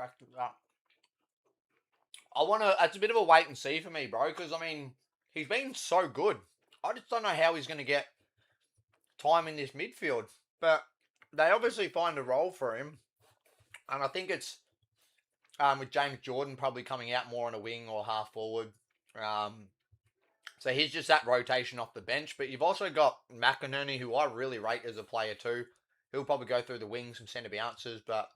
It's a bit of a wait and see for me, bro, because, he's been so good. I just don't know how he's going to get time in this midfield. But they obviously find a role for him. And I think it's with James Jordan probably coming out more on a wing or half forward. So he's just that rotation off the bench. But you've also got McInerney, who I really rate as a player too. He'll probably go through the wings and centre bounces. But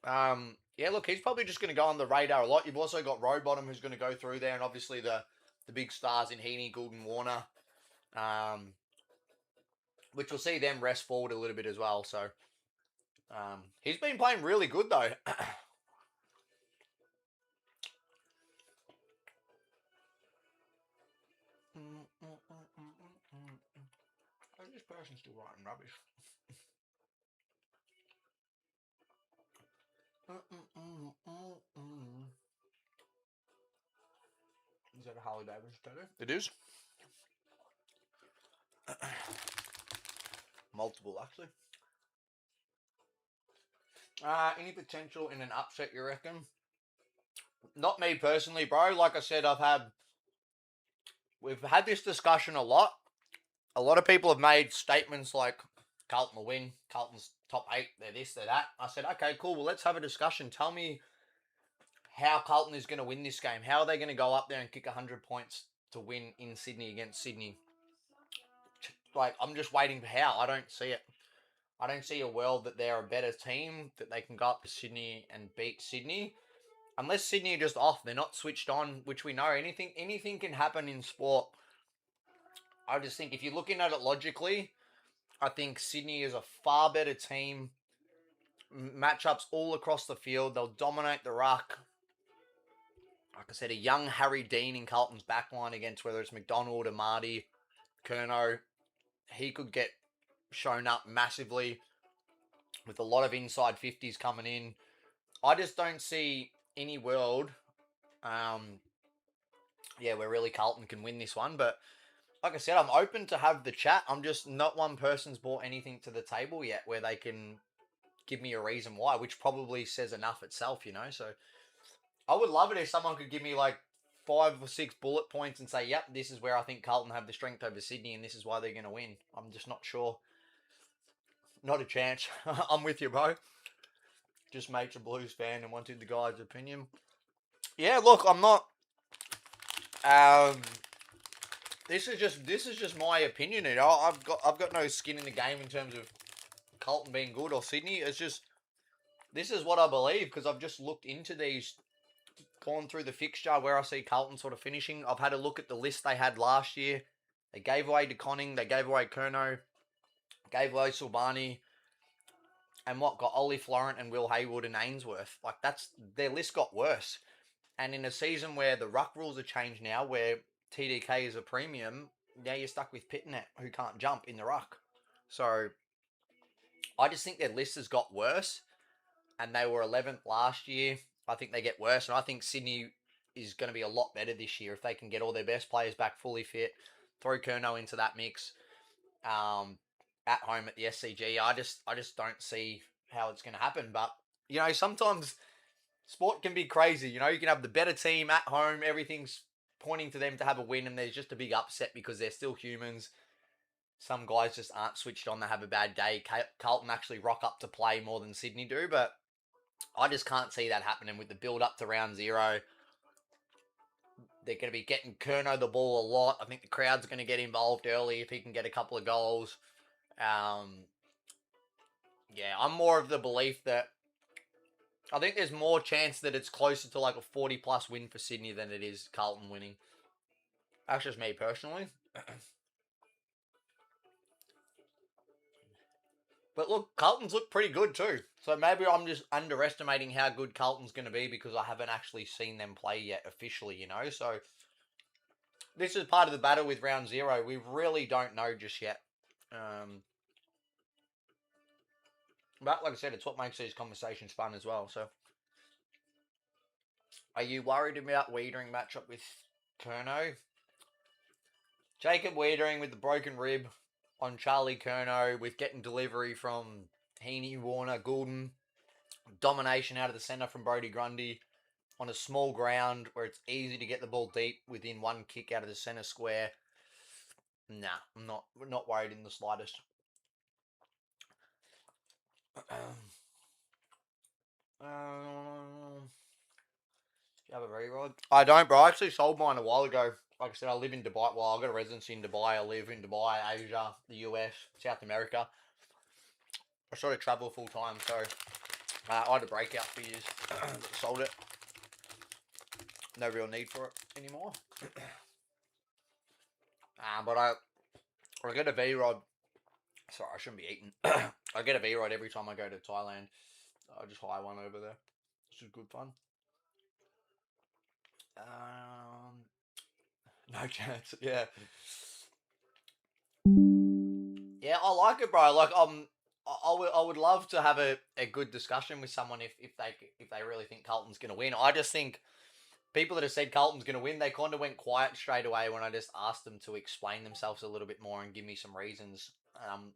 yeah, look, he's probably just going to go on the radar a lot. You've also got Rowbottom, who's going to go through there. And obviously the big stars in Heaney, Goulden, Warner. Which will see them rest forward a little bit as well. So he's been playing really good though. This person's still writing rubbish. Is that a Harley Davidson tattoo? It is. Multiple, actually. Any potential in an upset, you reckon? Not me personally, bro. Like I said, we've had this discussion a lot. A lot of people have made statements like Carlton will win, Carlton's top 8, they're this, they're that. I said, okay, cool, well, let's have a discussion. Tell me how Carlton is going to win this game. How are they going to go up there and kick 100 points to win in Sydney against Sydney? Like, I'm just waiting for how. I don't see it. I don't see a world that they're a better team, that they can go up to Sydney and beat Sydney. Unless Sydney are just off, they're not switched on, which we know. Anything can happen in sport. I just think if you're looking at it logically, I think Sydney is a far better team. Matchups all across the field. They'll dominate the ruck. Like I said, a young Harry Dean in Carlton's backline against whether it's McDonald or Marty, Curnow. He could get shown up massively with a lot of inside 50s coming in. I just don't see any world where really Carlton can win this one. But like I said, I'm open to have the chat. I'm just not one person's brought anything to the table yet where they can give me a reason why, which probably says enough itself, So I would love it if someone could give me like 5 or 6 bullet points and say, yep, this is where I think Carlton have the strength over Sydney and this is why they're going to win. I'm just not sure. Not a chance. I'm with you, bro. Just mate's a Blues fan and wanted the guy's opinion. Yeah, look, I'm not. This is just my opinion. I've got no skin in the game in terms of Carlton being good or Sydney. It's just This is what I believe because I've just looked into these, gone through the fixture where I see Carlton sort of finishing. I've had a look at the list they had last year. They gave away De Conning, they gave away Curnow, gave away Silvani, and got Ollie Florent and Will Haywood and Ainsworth. Like, that's their list got worse. And in a season where the ruck rules are changed now, where TDK is a premium, now you're stuck with Pitnet, who can't jump in the ruck. So I just think their list has got worse, and they were 11th last year. I think they get worse, and I think Sydney is going to be a lot better this year if they can get all their best players back fully fit, throw Curnow into that mix at home at the SCG. I just don't see how it's going to happen. But, sometimes sport can be crazy. You can have the better team at home, everything's pointing to them to have a win, and there's just a big upset because they're still humans. Some guys just aren't switched on. They have a bad day. Carlton actually rock up to play more than Sydney do, but I just can't see that happening with the build up to round 0. They're going to be getting Curnow the ball a lot. I think the crowd's going to get involved early if he can get a couple of goals. Yeah, I'm more of the belief that I think there's more chance that it's closer to like a 40-plus win for Sydney than it is Carlton winning. That's just me personally. But look, Carlton's look pretty good too. So maybe I'm just underestimating how good Carlton's going to be because I haven't actually seen them play yet officially, So this is part of the battle with round 0. We really don't know just yet. But like I said, it's what makes these conversations fun as well. So, are you worried about Wiedering matchup with Curnow? Jacob Wiedering with the broken rib on Charlie Curnow with getting delivery from Heaney, Warner, Goulden. Domination out of the centre from Brodie Grundy on a small ground where it's easy to get the ball deep within one kick out of the centre square. Nah, I'm not worried in the slightest. Do you have a re-rod? I don't, bro. I actually sold mine a while ago. Like I said, I live in Dubai. Well, I've got a residency in Dubai. I live in Dubai, Asia, the US, South America. I sort of travel full time, so I had a breakout for years. Sold it. No real need for it anymore. But I get a V-Rod. Sorry, I shouldn't be eating. I get a V-Rod every time I go to Thailand. I just hire one over there. This is good fun. No chance. Yeah. Yeah, I like it, bro. Like, I would love to have a good discussion with someone if they really think Carlton's going to win. I just think people that have said Carlton's going to win, they kind of went quiet straight away when I just asked them to explain themselves a little bit more and give me some reasons,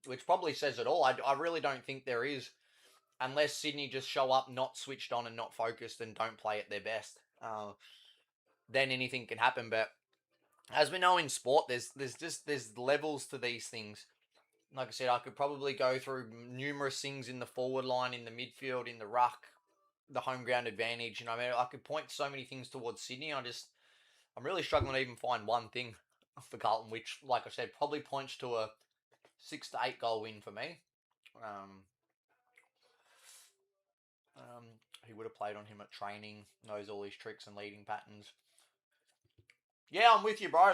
which probably says it all. I really don't think there is, unless Sydney just show up not switched on and not focused and don't play at their best. Then anything can happen. But as we know in sport, there's levels to these things. Like I said, I could probably go through numerous things in the forward line, in the midfield, in the ruck, the home ground advantage. I could point so many things towards Sydney. I'm really struggling to even find one thing for Carlton, which, like I said, probably points to a 6 to 8 goal win for me. He would have played on him at training, knows all his tricks and leading patterns. Yeah, I'm with you, bro.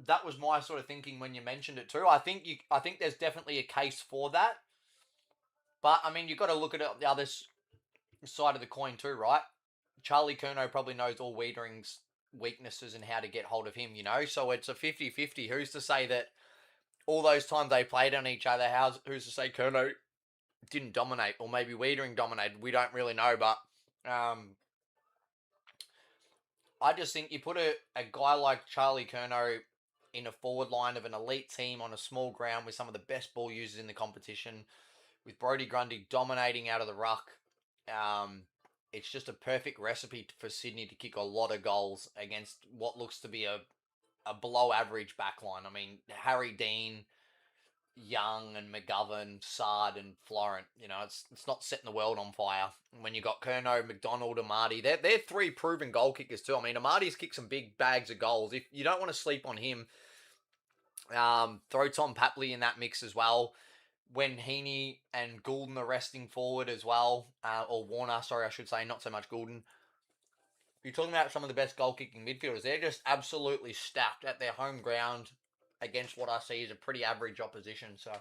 That was my sort of thinking when you mentioned it too. I think there's definitely a case for that. But I mean, you've got to look at it the other side of the coin too, right? Charlie Curnow probably knows all Wiedering's weaknesses and how to get hold of him, So it's a 50-50. Who's to say that all those times they played on each other, who's to say Curnow didn't dominate? Or maybe Wiedering dominated. We don't really know, but I just think you put a guy like Charlie Curnow in a forward line of an elite team on a small ground with some of the best ball users in the competition, with Brodie Grundy dominating out of the ruck. It's just a perfect recipe for Sydney to kick a lot of goals against what looks to be a below average backline. I mean, Harry Dean, Young and McGovern, Sard and Florent, it's not setting the world on fire. When you got Curnow, McDonald, Amati, they're 3 proven goal kickers too. I mean, Amati's kicked some big bags of goals. If you don't want to sleep on him, throw Tom Papley in that mix as well. when Heaney and Goulden are resting forward as well, or Warner, sorry, I should say, not so much Goulden. You're talking about some of the best goal-kicking midfielders. They're just absolutely stacked at their home ground against what I see as a pretty average opposition. So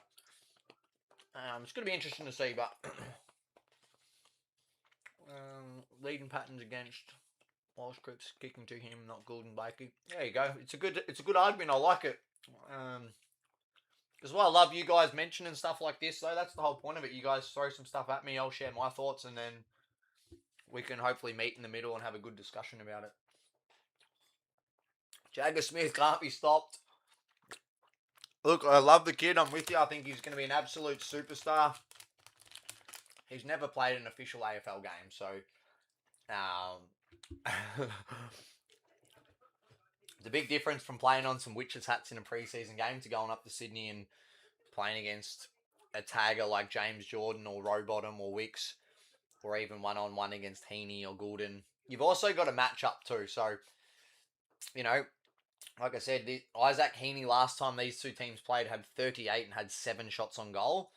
it's going to be interesting to see, but leading patterns against Walsh Cripps kicking to him, not Goulden Blakey. There you go. It's a good argument. I like it. As well, I love you guys mentioning stuff like this, though. That's the whole point of it. You guys throw some stuff at me, I'll share my thoughts, and then we can hopefully meet in the middle and have a good discussion about it. Jagger Smith can't be stopped. Look, I love the kid. I'm with you. I think he's going to be an absolute superstar. He's never played an official AFL game, so the big difference from playing on some witches hats in a preseason game to going up to Sydney and playing against a tagger like James Jordan or Rowbottom or Wicks, or even one-on-one against Heaney or Goulden. You've also got a match-up too, so, you know, like I said, Isaac Heaney last time these two teams played had 38 and had 7 shots on goal.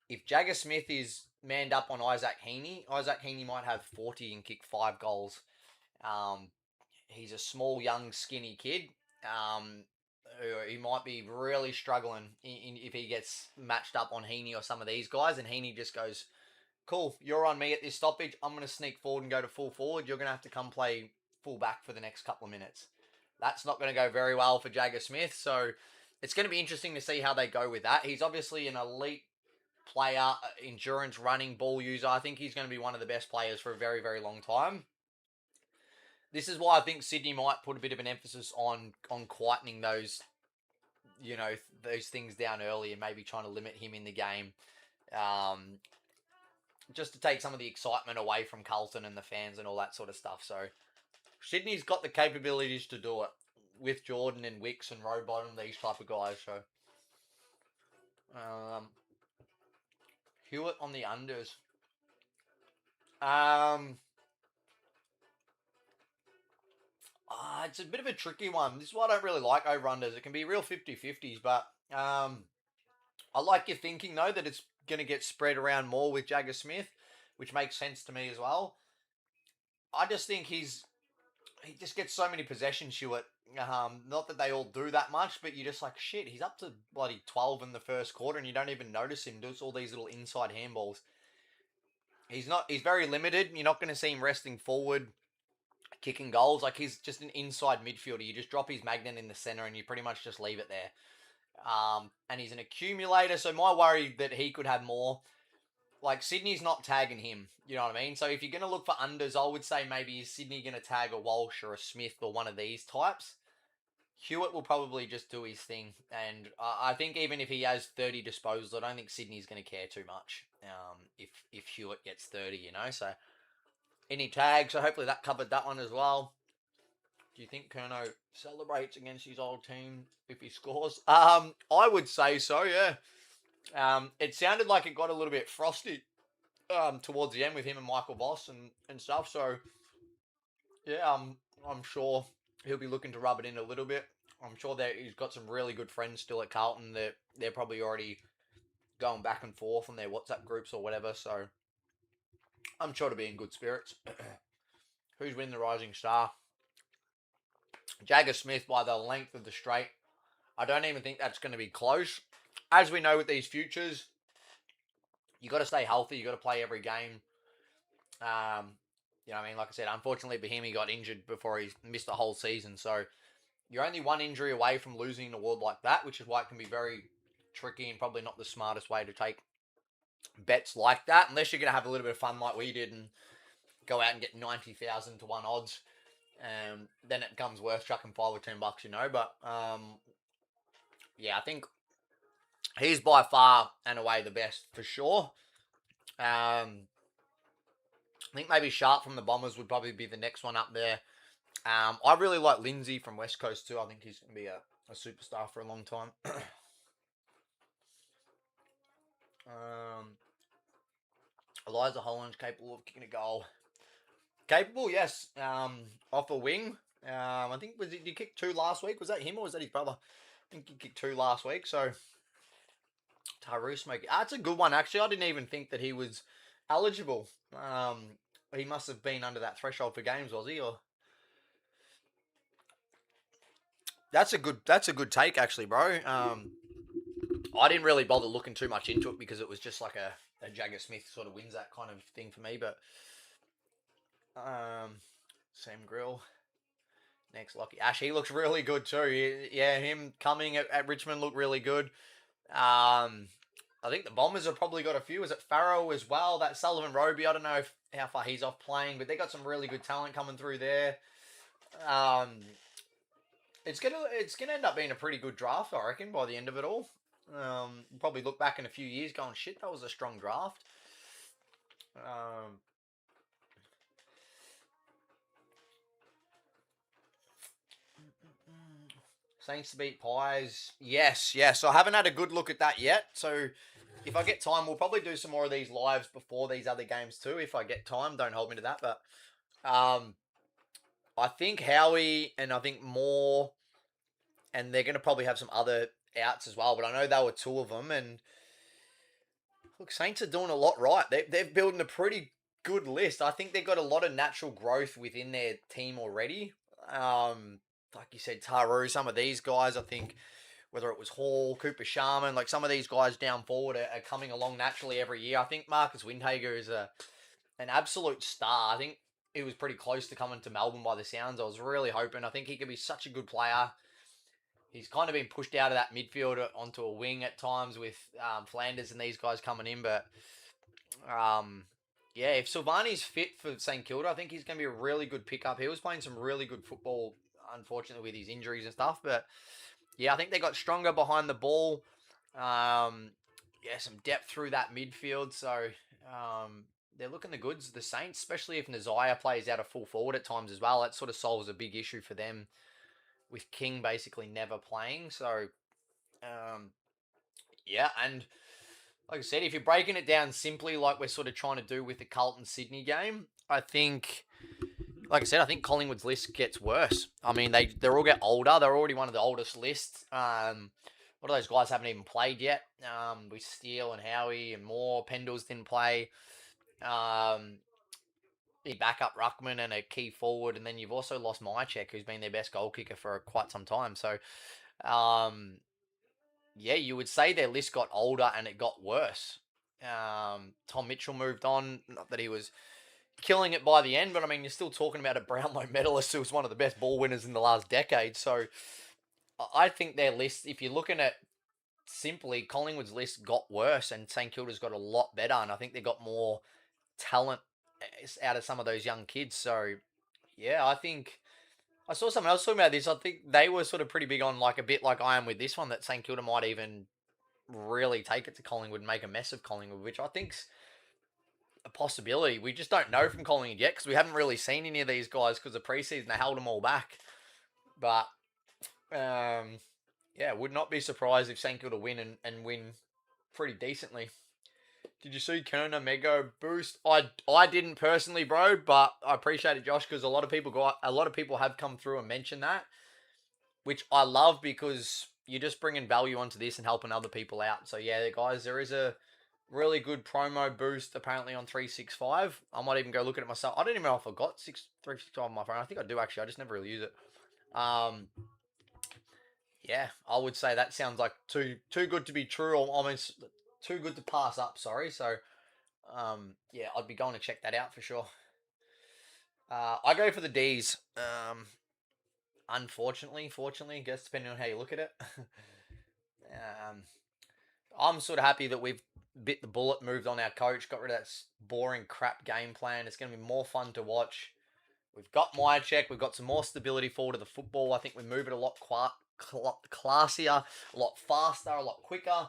If Jagger Smith is manned up on Isaac Heaney might have 40 and kick 5 goals. He's a small, young, skinny kid. He might be really struggling if he gets matched up on Heaney or some of these guys, and Heaney just goes, cool, you're on me at this stoppage. I'm going to sneak forward and go to full forward. You're going to have to come play full back for the next couple of minutes. That's not going to go very well for Jagger Smith, so it's going to be interesting to see how they go with that. He's obviously an elite player, endurance, running, ball user. I think he's going to be one of the best players for a very, very long time. This is why I think Sydney might put a bit of an emphasis on quietening those, those things down early and maybe trying to limit him in the game. Just to take some of the excitement away from Carlton and the fans and all that sort of stuff. So Sydney's got the capabilities to do it with Jordan and Wicks and Rowbottom, these type of guys. So Hewitt on the unders. It's a bit of a tricky one. This is why I don't really like over-unders. It can be real 50-50s, but I like your thinking, though, that it's going to get spread around more with Jagger Smith, which makes sense to me as well. I just think he just gets so many possessions, Hewitt. Not that they all do that much, but you're just like, shit, he's up to bloody 12 in the first quarter, and you don't even notice him. Does all these little inside handballs. He's very limited. You're not going to see him resting forward, kicking goals. Like, he's just an inside midfielder. You just drop his magnet in the center and you pretty much just leave it there. And he's an accumulator, so my worry that he could have more. Like, Sydney's not tagging him, you know what I mean? So if you're going to look for unders, I would say maybe is Sydney going to tag a Walsh or a Smith or one of these types? Hewitt will probably just do his thing. And I think even if he has 30 disposals, I don't think Sydney's going to care too much if Hewitt gets 30, So any tags, so hopefully that covered that one as well. Do you think Curnow celebrates against his old team if he scores? I would say so, yeah. It sounded like it got a little bit frosty towards the end with him and Michael Voss and stuff. So, yeah, I'm sure he'll be looking to rub it in a little bit. I'm sure that he's got some really good friends still at Carlton that they're probably already going back and forth on their WhatsApp groups or whatever. So, I'm sure to be in good spirits. Who's winning the Rising Star? Jagger Smith by the length of the straight. I don't even think that's going to be close. As we know with these futures, you got to stay healthy. You got to play every game. You know what I mean? Like I said, unfortunately, Bohemi got injured before he missed the whole season. So you're only one injury away from losing an award like that, which is why it can be very tricky and probably not the smartest way to take bets like that, unless you're going to have a little bit of fun like we did and go out and get 90,000 to 1 odds. Then it becomes worth chucking $5 or $10, But yeah, I think he's by far and away the best for sure. I think maybe Sharp from the Bombers would probably be the next one up there. I really like Lindsay from West Coast too. I think he's going to be a superstar for a long time. Eliza Holland's capable of kicking a goal. Capable, yes. Off a wing. I think did he kick 2 last week? Was that him or was that his brother? I think he kicked 2 last week. So Taru Smoke. That's a good one, actually. I didn't even think that he was eligible. He must have been under that threshold for games, was he? Or that's a good take, actually, bro. I didn't really bother looking too much into it because it was just like a Jagger Smith sort of wins that kind of thing for me. But Sam Grill. Next, Lockie Ash, he looks really good too. Yeah, him coming at Richmond looked really good. I think the Bombers have probably got a few. Is it Farrow as well? That Sullivan Roby, I don't know how far he's off playing, but they got some really good talent coming through there. Um, it's gonna end up being a pretty good draft, I reckon, by the end of it all. Probably look back in a few years going, shit, that was a strong draft. Saints to beat Pies. Yes, yes. I haven't had a good look at that yet. So if I get time, we'll probably do some more of these lives before these other games too. If I get time, don't hold me to that. But I think Howie and I think Moore, and they're going to probably have some other outs as well. But I know there were two of them. And look, Saints are doing a lot right. They're building a pretty good list. I think they've got a lot of natural growth within their team already. Like you said, Taru, some of these guys, I think, whether it was Hall, Cooper Sharman, like some of these guys down forward are coming along naturally every year. I think Marcus Windhager is an absolute star. I think he was pretty close to coming to Melbourne by the sounds. I was really hoping. I think he could be such a good player. He's kind of been pushed out of that midfield onto a wing at times with Flanders and these guys coming in. But yeah, if Silvani's fit for St Kilda, I think he's going to be a really good pickup. He was playing some really good football, unfortunately, with his injuries and stuff. But yeah, I think they got stronger behind the ball. Yeah, some depth through that midfield. So they're looking the goods, the Saints, especially if Nazaya plays out of full forward at times as well. That sort of solves a big issue for them with King basically never playing. So yeah, and like I said, if you're breaking it down simply like we're sort of trying to do with the Carlton Sydney game, I think, like I said, I think Collingwood's list gets worse. I mean, they're all get older. They're already one of the oldest lists. A lot of those guys haven't even played yet. With Steele and Howie and Moore, Pendles didn't play. Backup ruckman and a key forward, and then you've also lost Mychek, who's been their best goal kicker for quite some time. So, yeah, you would say their list got older and it got worse. Tom Mitchell moved on. Not that he was killing it by the end, but I mean, you're still talking about a Brownlow medalist who was one of the best ball winners in the last decade. So I think their list, if you're looking at simply, Collingwood's list got worse and St Kilda's got a lot better. And I think they got more talent out of some of those young kids. So yeah, I think I saw someone else talking about this. I think they were sort of pretty big on like a bit like I am with this one, that St Kilda might even really take it to Collingwood and make a mess of Collingwood, which I think's a possibility. We just don't know from Collingwood yet because we haven't really seen any of these guys because of preseason. They held them all back. But yeah, would not be surprised if St Kilda win and win pretty decently. Did you see Kerner Mego boost? I didn't personally, bro, but I appreciate it, Josh, because a lot of people have come through and mentioned that, which I love because you're just bringing value onto this and helping other people out. So yeah, guys, there is a really good promo boost apparently on 365. I might even go look at it myself. I don't even know if I got 365 on my phone. I think I do actually. I just never really use it. Yeah, I would say that sounds like too good to be true. Or, I mean, too good to pass up. Sorry. So, yeah, I'd be going to check that out for sure. I go for the D's. Unfortunately, fortunately, I guess depending on how you look at it. I'm sort of happy that we've bit the bullet, moved on our coach, got rid of that boring crap game plan. It's going to be more fun to watch. We've got Mychek. We've got some more stability forward to the football. I think we move it a lot classier, a lot faster, a lot quicker.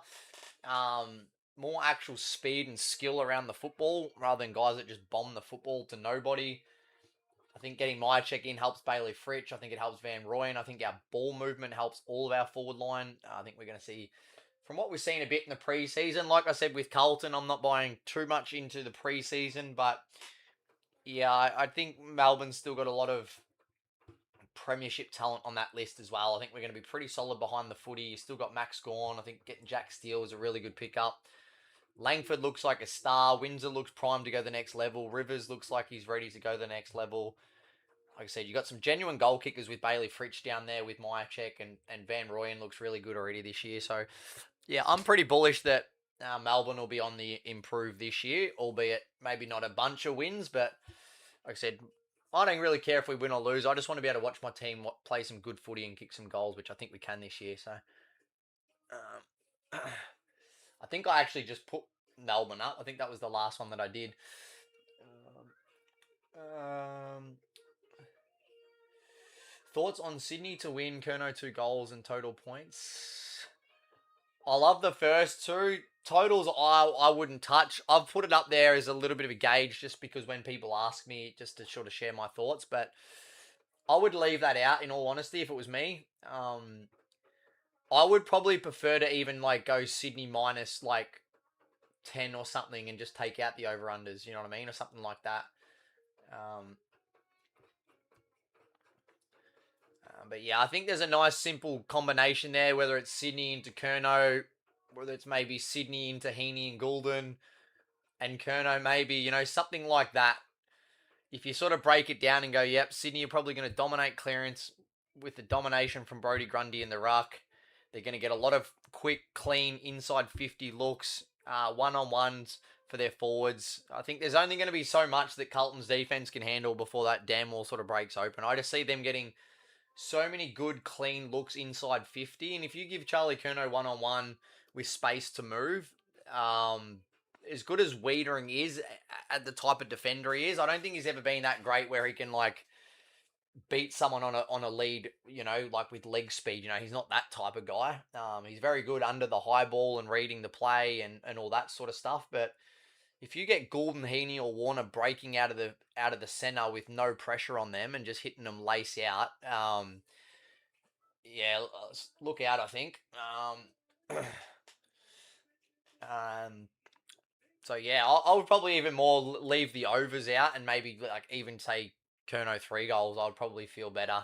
More actual speed and skill around the football rather than guys that just bomb the football to nobody. I think getting Mychek in helps Bailey Fritsch. I think it helps Van Rooyen. I think our ball movement helps all of our forward line. I think we're going to see, from what we've seen a bit in the preseason, like I said with Carlton, I'm not buying too much into the preseason, but yeah, I think Melbourne's still got a lot of premiership talent on that list as well. I think we're going to be pretty solid behind the footy. You still got Max Gawn. I think getting Jack Steele is a really good pickup. Langford looks like a star. Windsor looks primed to go the next level. Rivers looks like he's ready to go the next level. Like I said, you got some genuine goal kickers with Bailey Fritsch down there with Myercheck, and Van Rooyen looks really good already this year. So, yeah, I'm pretty bullish that Melbourne will be on the improve this year, albeit maybe not a bunch of wins. But like I said, I don't really care if we win or lose. I just want to be able to watch my team play some good footy and kick some goals, which I think we can this year. So, I think I actually just put Melbourne up. I think that was the last one that I did. Thoughts on Sydney to win, Kerno 2 goals and total points? I love the first two. Totals I wouldn't touch. I've put it up there as a little bit of a gauge just because when people ask me just to sort of share my thoughts, but I would leave that out in all honesty if it was me. I would probably prefer to even like go Sydney minus like 10 or something and just take out the over-unders, you know what I mean? Or something like that. But yeah, I think there's a nice simple combination there, whether it's Sydney into Kerno, whether it's maybe Sydney into Heaney and Goulden, and Kerno maybe, you know, something like that. If you sort of break it down and go, yep, Sydney are probably going to dominate clearance with the domination from Brodie Grundy in the ruck. They're going to get a lot of quick, clean, inside 50 looks, one-on-ones for their forwards. I think there's only going to be so much that Carlton's defense can handle before that dam wall sort of breaks open. I just see them getting so many good, clean looks inside 50. And if you give Charlie Curnow one-on-one with space to move, as good as Wiedering is at the type of defender he is, I don't think he's ever been that great where he can, like, beat someone on a lead, you know, like with leg speed. You know, he's not that type of guy. He's very good under the high ball and reading the play and all that sort of stuff. But if you get Goulden, Heaney, or Warner breaking out of the center with no pressure on them and just hitting them lace out, yeah, look out. I think. So yeah, I would probably even more leave the overs out and maybe like even say Kerno 3 goals. I would probably feel better.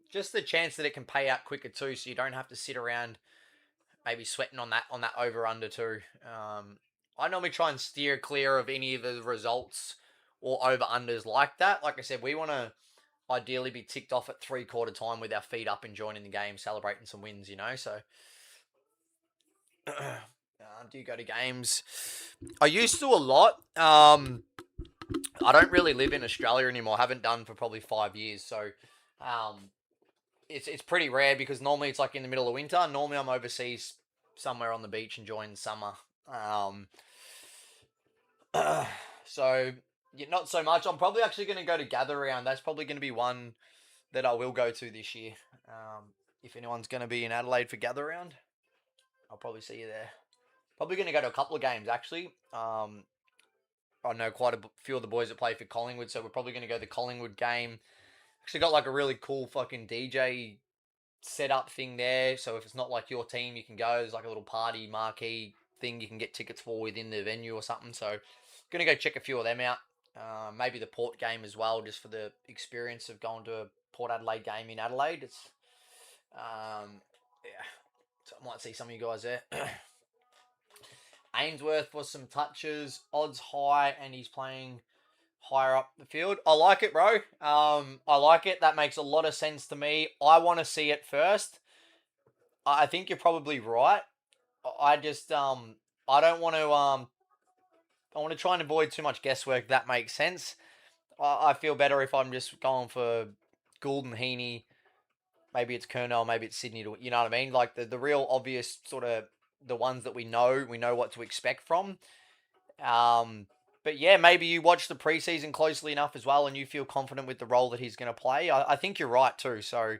Just the chance that it can pay out quicker too, so you don't have to sit around maybe sweating on that over under too. I normally try and steer clear of any of the results or over unders like that. Like I said, we want to ideally be ticked off at 3/4 time with our feet up and joining the game, celebrating some wins, you know. So, do you go to games? I used to a lot. I don't really live in Australia anymore. I haven't done for probably 5 years. So, it's pretty rare because normally it's like in the middle of winter. Normally I'm overseas somewhere on the beach enjoying summer. So not so much. I'm probably actually going to go to Gather Round. That's probably going to be one that I will go to this year. If anyone's going to be in Adelaide for Gather Round, I'll probably see you there. Probably going to go to a couple of games actually. I know quite a few of the boys that play for Collingwood, so we're probably going to go to the Collingwood game. Actually got like a really cool fucking DJ setup thing there. So if it's not like your team, you can go. There's like a little party marquee thing you can get tickets for within the venue or something. So going to go check a few of them out. Maybe the Port game as well, just for the experience of going to a Port Adelaide game in Adelaide. It's yeah. So I might see some of you guys there. Ainsworth for some touches, odds high, and he's playing higher up the field. I like it, bro. I like it. That makes a lot of sense to me. I want to see it first. I think you're probably right. I just I don't want to I want to try and avoid too much guesswork. That makes sense. I feel better if I'm just going for Goulden, Heaney. Maybe it's Kernell, maybe it's Sydney. You know what I mean? Like the real obvious sort of the ones that we know what to expect from. But yeah, maybe you watch the preseason closely enough as well and you feel confident with the role that he's going to play. I think you're right too. So,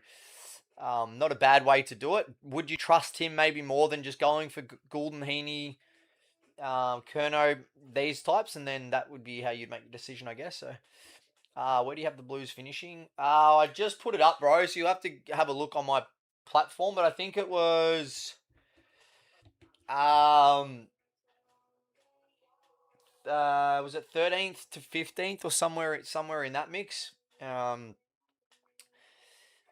not a bad way to do it. Would you trust him maybe more than just going for Goulden, Heaney, Kerno, these types? And then that would be how you'd make the decision, I guess. So, where do you have the Blues finishing? I just put it up, bro. So you have to have a look on my platform. But I think it was... was it 13th to 15th or somewhere in that mix. I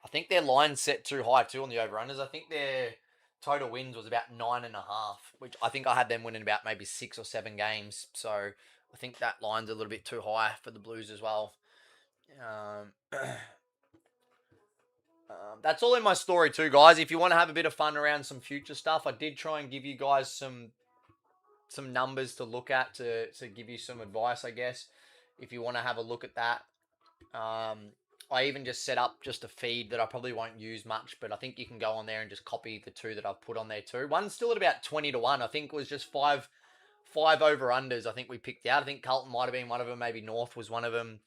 think their line's set too high too on the over-unders. I think their total wins was about 9.5, which I think I had them winning about maybe 6 or 7 games. So I think that line's a little bit too high for the Blues as well. That's all in my story too, guys. If you want to have a bit of fun around some future stuff, I did try and give you guys some numbers to look at to give you some advice, I guess, if you want to have a look at that. I even just set up just a feed that I probably won't use much, but I think you can go on there and just copy the two that I've put on there too. One's still at about 20 to 1. I think it was just five over unders I think we picked out. I think Carlton might have been one of them, maybe North was one of them.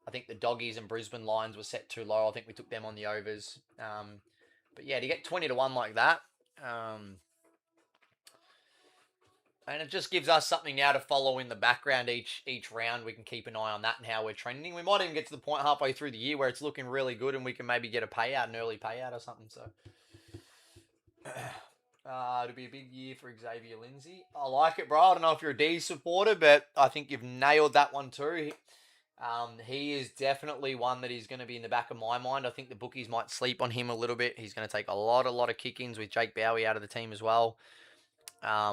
I think the Doggies and Brisbane lines were set too low. I think we took them on the overs. But yeah, to get 20 to 1 like that, and it just gives us something now to follow in the background each round. We can keep an eye on that and how we're trending. We might even get to the point halfway through the year where it's looking really good and we can maybe get a payout, an early payout or something. So it'll be a big year for Xavier Lindsay. I like it, bro. I don't know if you're a D supporter, but I think you've nailed that one too. He is definitely one that is going to be in the back of my mind. I think the bookies might sleep on him a little bit. He's going to take a lot of kick-ins with Jake Bowie out of the team as well.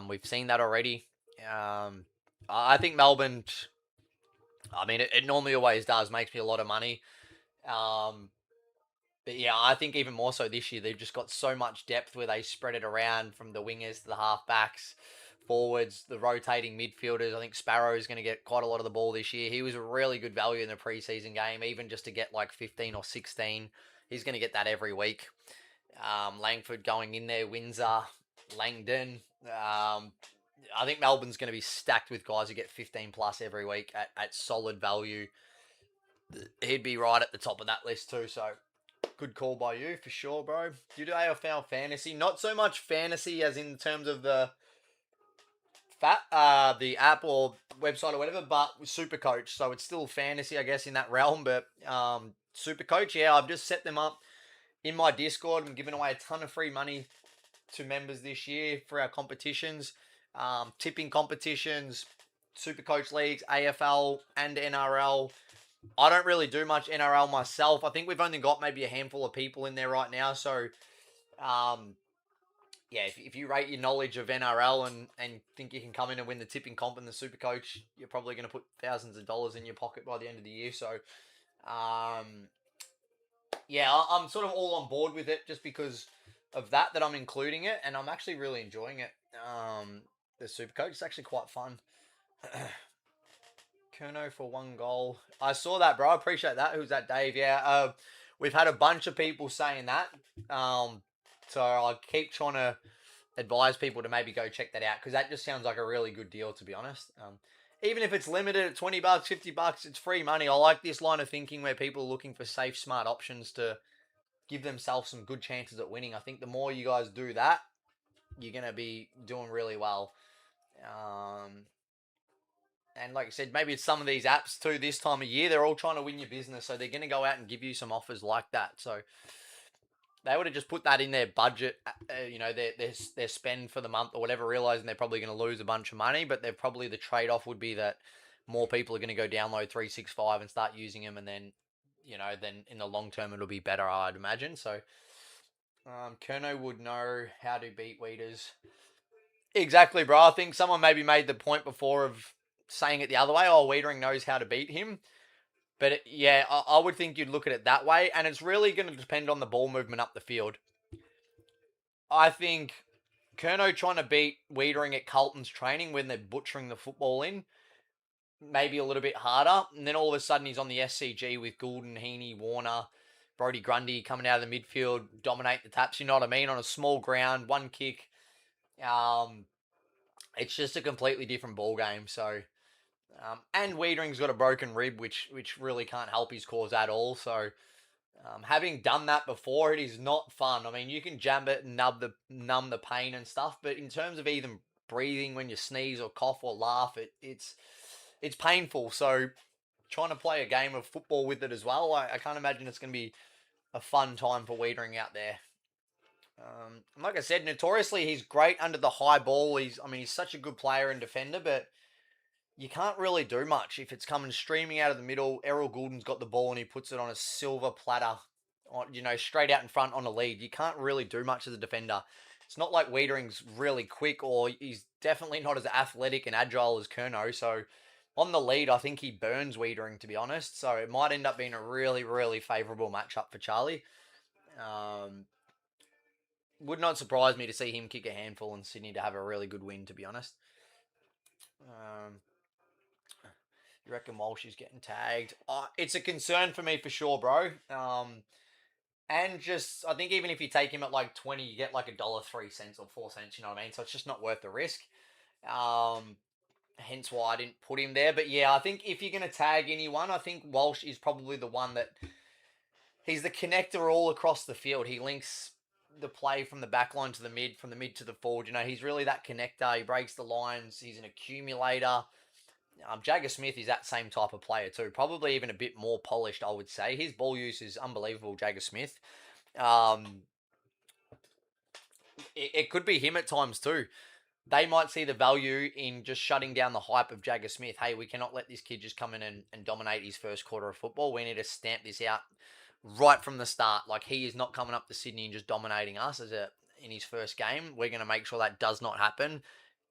We've seen that already. I think Melbourne, I mean, it normally always does, makes me a lot of money. But yeah, I think even more so this year, they've just got so much depth where they spread it around from the wingers to the halfbacks, forwards, the rotating midfielders. I think Sparrow is going to get quite a lot of the ball this year. He was a really good value in the preseason game, even just to get like 15 or 16. He's going to get that every week. Langford going in there, Windsor, Langdon. I think Melbourne's going to be stacked with guys who get 15 plus every week at solid value. He'd be right at the top of that list too, so good call by you for sure, bro. Do you do AFL fantasy? Not so much fantasy as in terms of the app or website or whatever, but Supercoach. So it's still fantasy, I guess, in that realm. But Supercoach, yeah, I've just set them up in my Discord. I'm giving away a ton of free money to members this year for our competitions, tipping competitions, Supercoach leagues, AFL and NRL. I don't really do much NRL myself. I think we've only got maybe a handful of people in there right now. So, yeah, if you rate your knowledge of NRL and think you can come in and win the tipping comp and the Supercoach, you're probably going to put thousands of dollars in your pocket by the end of the year. So, yeah, I'm sort of all on board with it just because of that I'm including it, and I'm actually really enjoying it. The Supercoach is actually quite fun. Kerno for 1 goal. I saw that, bro. I appreciate that. Who's that, Dave? Yeah, we've had a bunch of people saying that. So I keep trying to advise people to maybe go check that out because that just sounds like a really good deal, to be honest. Even if it's limited at $20, $50, it's free money. I like this line of thinking where people are looking for safe, smart options to give themselves some good chances at winning. I think the more you guys do that, you're going to be doing really well. And like I said, maybe it's some of these apps too this time of year. They're all trying to win your business, so they're going to go out and give you some offers like that. So they would have just put that in their budget, their spend for the month or whatever, realizing they're probably going to lose a bunch of money, but they're probably the trade-off would be that more people are going to go download 365 and start using them, and then, then in the long term it'll be better, I'd imagine. So Kerno would know how to beat Weeders. Exactly, bro. I think someone maybe made the point before of saying it the other way. Oh, Wiedering knows how to beat him. But yeah, I would think you'd look at it that way. And it's really going to depend on the ball movement up the field. I think Kerno trying to beat Wiedering at Carlton's training when they're butchering the football in, maybe a little bit harder. And then all of a sudden he's on the SCG with Goulden, Heaney, Warner, Brodie Grundy coming out of the midfield, dominate the taps, you know what I mean? On a small ground, one kick. It's just a completely different ball game. So, and Wiedering's got a broken rib, which really can't help his cause at all. So, having done that before, it is not fun. I mean, you can jam it and numb the pain and stuff, but in terms of even breathing when you sneeze or cough or laugh, it's painful. So, trying to play a game of football with it as well, I can't imagine it's going to be a fun time for Wiedering out there. Like I said, notoriously he's great under the high ball. He's such a good player and defender, but you can't really do much if it's coming streaming out of the middle. Errol Goulden's got the ball and he puts it on a silver platter, straight out in front on a lead. You can't really do much as a defender. It's not like Wiedering's really quick, or he's definitely not as athletic and agile as Kerno. So on the lead, I think he burns Wiedering, to be honest. So it might end up being a really, really favourable matchup for Charlie. Um, would not surprise me to see him kick a handful and Sydney to have a really good win, to be honest. Um, you reckon Walsh is getting tagged? It's a concern for me for sure, bro. And just, I think even if you take him at like 20, you get like $1.03 or 4 cents, you know what I mean? So it's just not worth the risk. Hence why I didn't put him there. But yeah, I think if you're going to tag anyone, I think Walsh is probably the one that he's the connector all across the field. He links the play from the back line to the mid, from the mid to the forward. He's really that connector. He breaks the lines. He's an accumulator. Jagger Smith is that same type of player too. Probably even a bit more polished, I would say. His ball use is unbelievable, Jagger Smith. It could be him at times too. They might see the value in just shutting down the hype of Jagger Smith. Hey, we cannot let this kid just come in and dominate his first quarter of football. We need to stamp this out right from the start. Like, he is not coming up to Sydney and just dominating us in his first game. We're going to make sure that does not happen.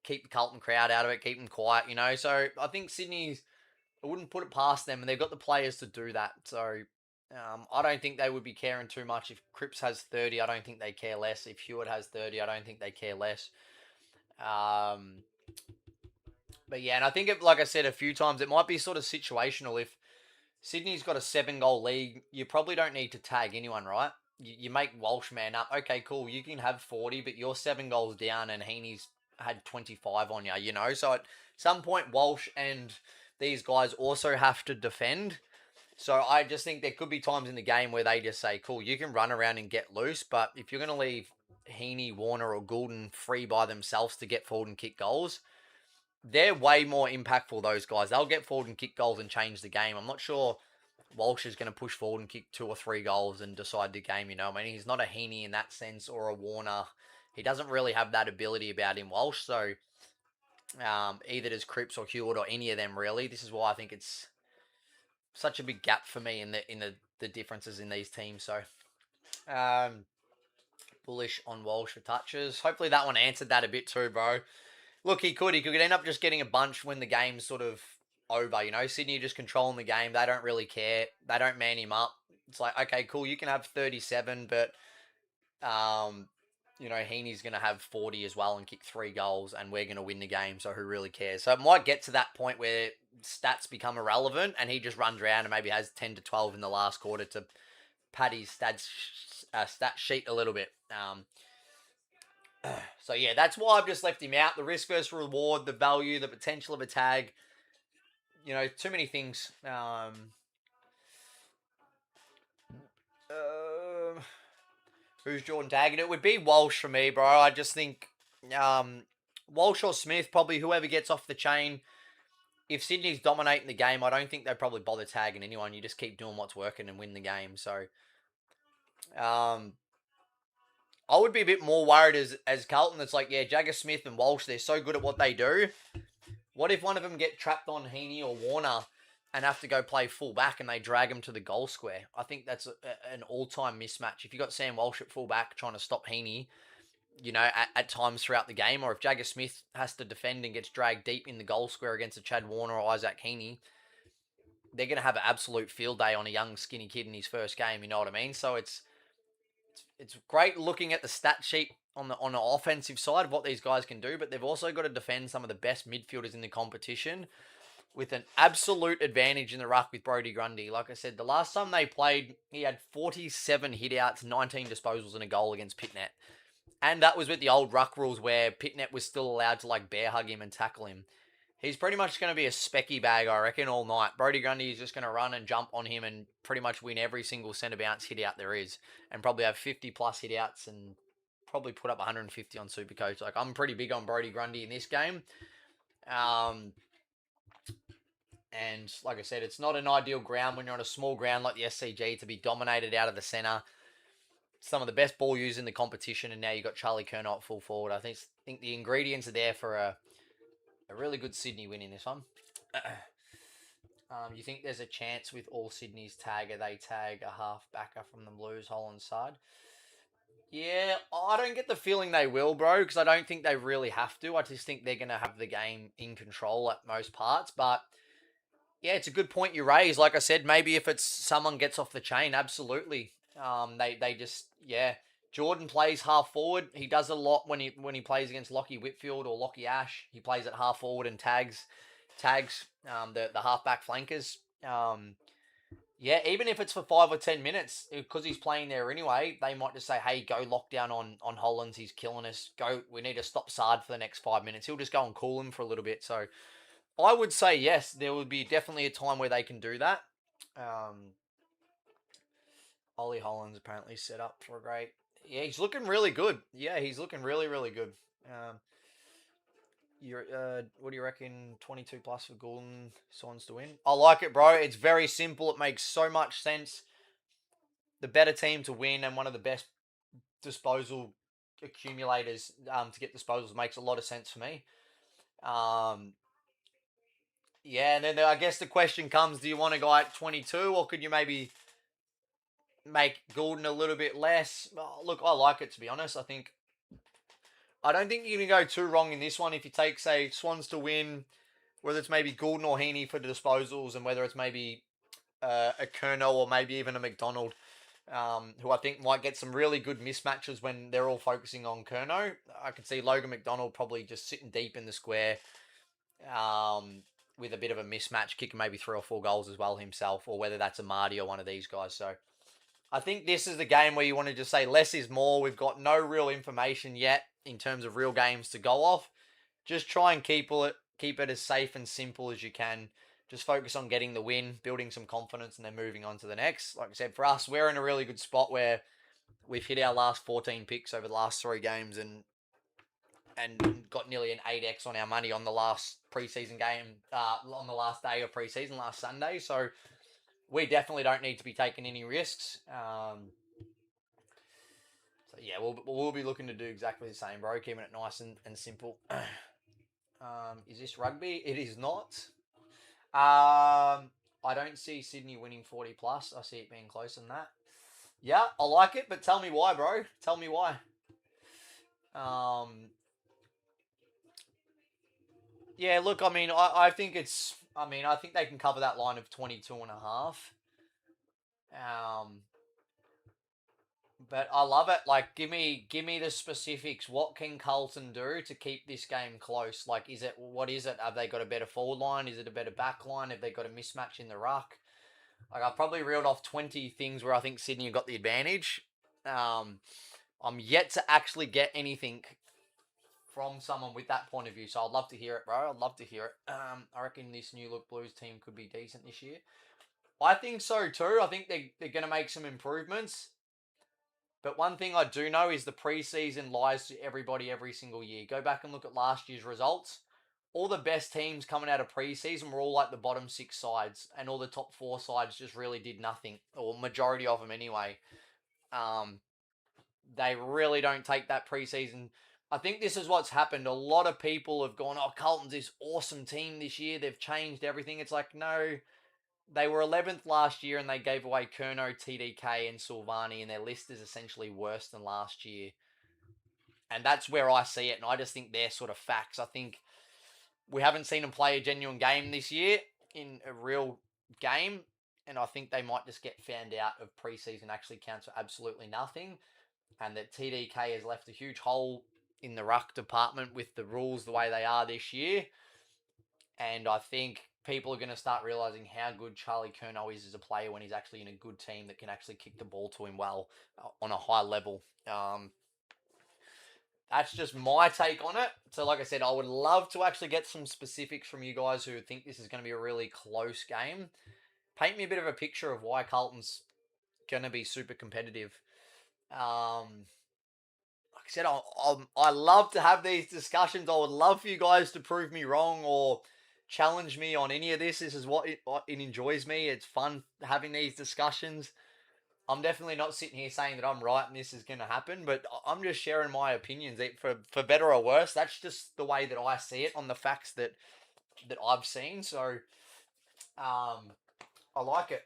Keep the Carlton crowd out of it. Keep them quiet, So I think Sydney's, I wouldn't put it past them, and they've got the players to do that. So I don't think they would be caring too much. If Cripps has 30, I don't think they care less. If Hewitt has 30, I don't think they care less. But yeah, and I think, like I said a few times, it might be sort of situational. If Sydney's got a 7-goal lead, you probably don't need to tag anyone, right? You make Walsh man up. Okay, cool. You can have 40, but you're 7 goals down and Heaney's had 25 on you, So at some point, Walsh and these guys also have to defend. So I just think there could be times in the game where they just say, cool, you can run around and get loose, but if you're going to leave Heaney, Warner, or Goulden free by themselves to get forward and kick goals, they're way more impactful, those guys. They'll get forward and kick goals and change the game. I'm not sure Walsh is going to push forward and kick 2 or 3 goals and decide the game, I mean, he's not a Heaney in that sense or a Warner. He doesn't really have that ability about him, Walsh. So either does Cripps or Hewitt or any of them, really. This is why I think it's such a big gap for me in the differences in these teams. So bullish on Walsh for touches. Hopefully that one answered that a bit too, bro. Look, he could end up just getting a bunch when the game's sort of over. Sydney are just controlling the game. They don't really care. They don't man him up. It's like, okay, cool, you can have 37, but Heaney's going to have 40 as well and kick 3 goals, and we're going to win the game, so who really cares? So it might get to that point where stats become irrelevant, and he just runs around and maybe has 10 to 12 in the last quarter to pad his stat sheet a little bit. So yeah, that's why I've just left him out. The risk versus reward, the value, the potential of a tag. Too many things. Who's Jordan tagging? It would be Walsh for me, bro. I just think Walsh or Smith, probably whoever gets off the chain. If Sydney's dominating the game, I don't think they probably bother tagging anyone. You just keep doing what's working and win the game. So I would be a bit more worried as Carlton. It's like, yeah, Jagger Smith and Walsh, they're so good at what they do. What if one of them get trapped on Heaney or Warner and have to go play full back and they drag him to the goal square? I think that's an all-time mismatch. If you got Sam Walsh at full back trying to stop Heaney, at times throughout the game, or if Jagger Smith has to defend and gets dragged deep in the goal square against a Chad Warner or Isaac Heaney, they're going to have an absolute field day on a young, skinny kid in his first game, you know what I mean? So it's great looking at the stat sheet on the offensive side of what these guys can do, but they've also got to defend some of the best midfielders in the competition with an absolute advantage in the ruck with Brodie Grundy. Like I said, the last time they played, he had 47 hitouts, 19 disposals and a goal against Pitnet. And that was with the old ruck rules where Pitnet was still allowed to bear hug him and tackle him. He's pretty much going to be a specky bag, I reckon, all night. Brodie Grundy is just going to run and jump on him and pretty much win every single centre bounce hit out there is. And probably have 50 plus hit outs and probably put up 150 on Supercoach. I'm pretty big on Brodie Grundy in this game. And like I said, it's not an ideal ground when you're on a small ground like the SCG to be dominated out of the centre. Some of the best ball users in the competition, and now you've got Charlie Curnow at full forward. I think the ingredients are there for a really good Sydney win in this one. You think there's a chance with all Sydney's tagger, they tag a half backer from the Blues, Holland side? Yeah, I don't get the feeling they will, bro, because I don't think they really have to. I just think they're going to have the game in control at most parts. But yeah, it's a good point you raise. Like I said, maybe if it's someone gets off the chain, absolutely. They just yeah. Jordan plays half forward. He does a lot when he plays against Lockie Whitfield or Lockie Ash. He plays at half forward and tags the halfback flankers. Yeah, even if it's for 5 or 10 minutes, because he's playing there anyway, they might just say, "Hey, go lock down on Hollands. He's killing us. Go. We need to stop Sard for the next 5 minutes." He'll just go and cool him for a little bit. So I would say yes, there would be definitely a time where they can do that. Um, Ollie Hollands apparently set up for a great. Yeah, he's looking really good. Yeah, he's looking really, really good. What do you reckon? 22 plus for Goulden Swans to win. I like it, bro. It's very simple. It makes so much sense. The better team to win and one of the best disposal accumulators to get disposals makes a lot of sense for me. Um, yeah, and then I guess the question comes: do you want to go at 22, or could you maybe make Goulden a little bit less? Look, I like it, to be honest. I don't think you can go too wrong in this one if you take, say, Swans to win, whether it's maybe Goulden or Heaney for the disposals, and whether it's maybe a Kerno or maybe even a McDonald, who I think might get some really good mismatches when they're all focusing on Kerno. I could see Logan McDonald probably just sitting deep in the square with a bit of a mismatch, kicking maybe 3 or 4 goals as well himself, or whether that's a Marty or one of these guys. So I think this is the game where you want to just say less is more. We've got no real information yet in terms of real games to go off. Just try and keep it as safe and simple as you can. Just focus on getting the win, building some confidence, and then moving on to the next. Like I said, for us, we're in a really good spot where we've hit our last 14 picks over the last 3 games and got nearly an 8x on our money on the last preseason game, on the last day of preseason, last Sunday. So we definitely don't need to be taking any risks. So yeah, we'll be looking to do exactly the same, bro. Keeping it nice and simple. Is this rugby? It is not. I don't see Sydney winning 40 plus. I see it being closer than that. Yeah, I like it, but tell me why, bro. Tell me why. Um, yeah, look, I mean, I think I think they can cover that line of 22.5. But I love it. Like, give me the specifics. What can Carlton do to keep this game close? Like, what is it? Have they got a better forward line? Is it a better back line? Have they got a mismatch in the ruck? Like, I probably reeled off 20 things where I think Sydney have got the advantage. I'm yet to actually get anything from someone with that point of view. So I'd love to hear it, bro. I'd love to hear it. I reckon this new look Blues team could be decent this year. I think so too. I think they're going to make some improvements. But one thing I do know is the preseason lies to everybody every single year. Go back and look at last year's results. All the best teams coming out of preseason were all like the bottom 6 sides, and all the top 4 sides just really did nothing, or majority of them anyway. They really don't take that preseason. I think this is what's happened. A lot of people have gone, "Oh, Carlton's this awesome team this year. They've changed everything." It's like, no, they were 11th last year and they gave away Kerno, TDK, and Silvani, and their list is essentially worse than last year. And that's where I see it, and I just think they're sort of facts. I think we haven't seen them play a genuine game this year in a real game, and I think they might just get found out of preseason actually counts for absolutely nothing, and that TDK has left a huge hole in the ruck department with the rules the way they are this year. And I think people are going to start realizing how good Charlie Curnow is as a player when he's actually in a good team that can actually kick the ball to him well on a high level. That's just my take on it. So, like I said, I would love to actually get some specifics from you guys who think this is going to be a really close game. Paint me a bit of a picture of why Carlton's going to be super competitive. Like I said, I love to have these discussions. I would love for you guys to prove me wrong or challenge me on any of this. This is what it enjoys me. It's fun having these discussions. I'm definitely not sitting here saying that I'm right and this is going to happen, but I'm just sharing my opinions. For better or worse, that's just the way that I see it on the facts that that I've seen. So I like it.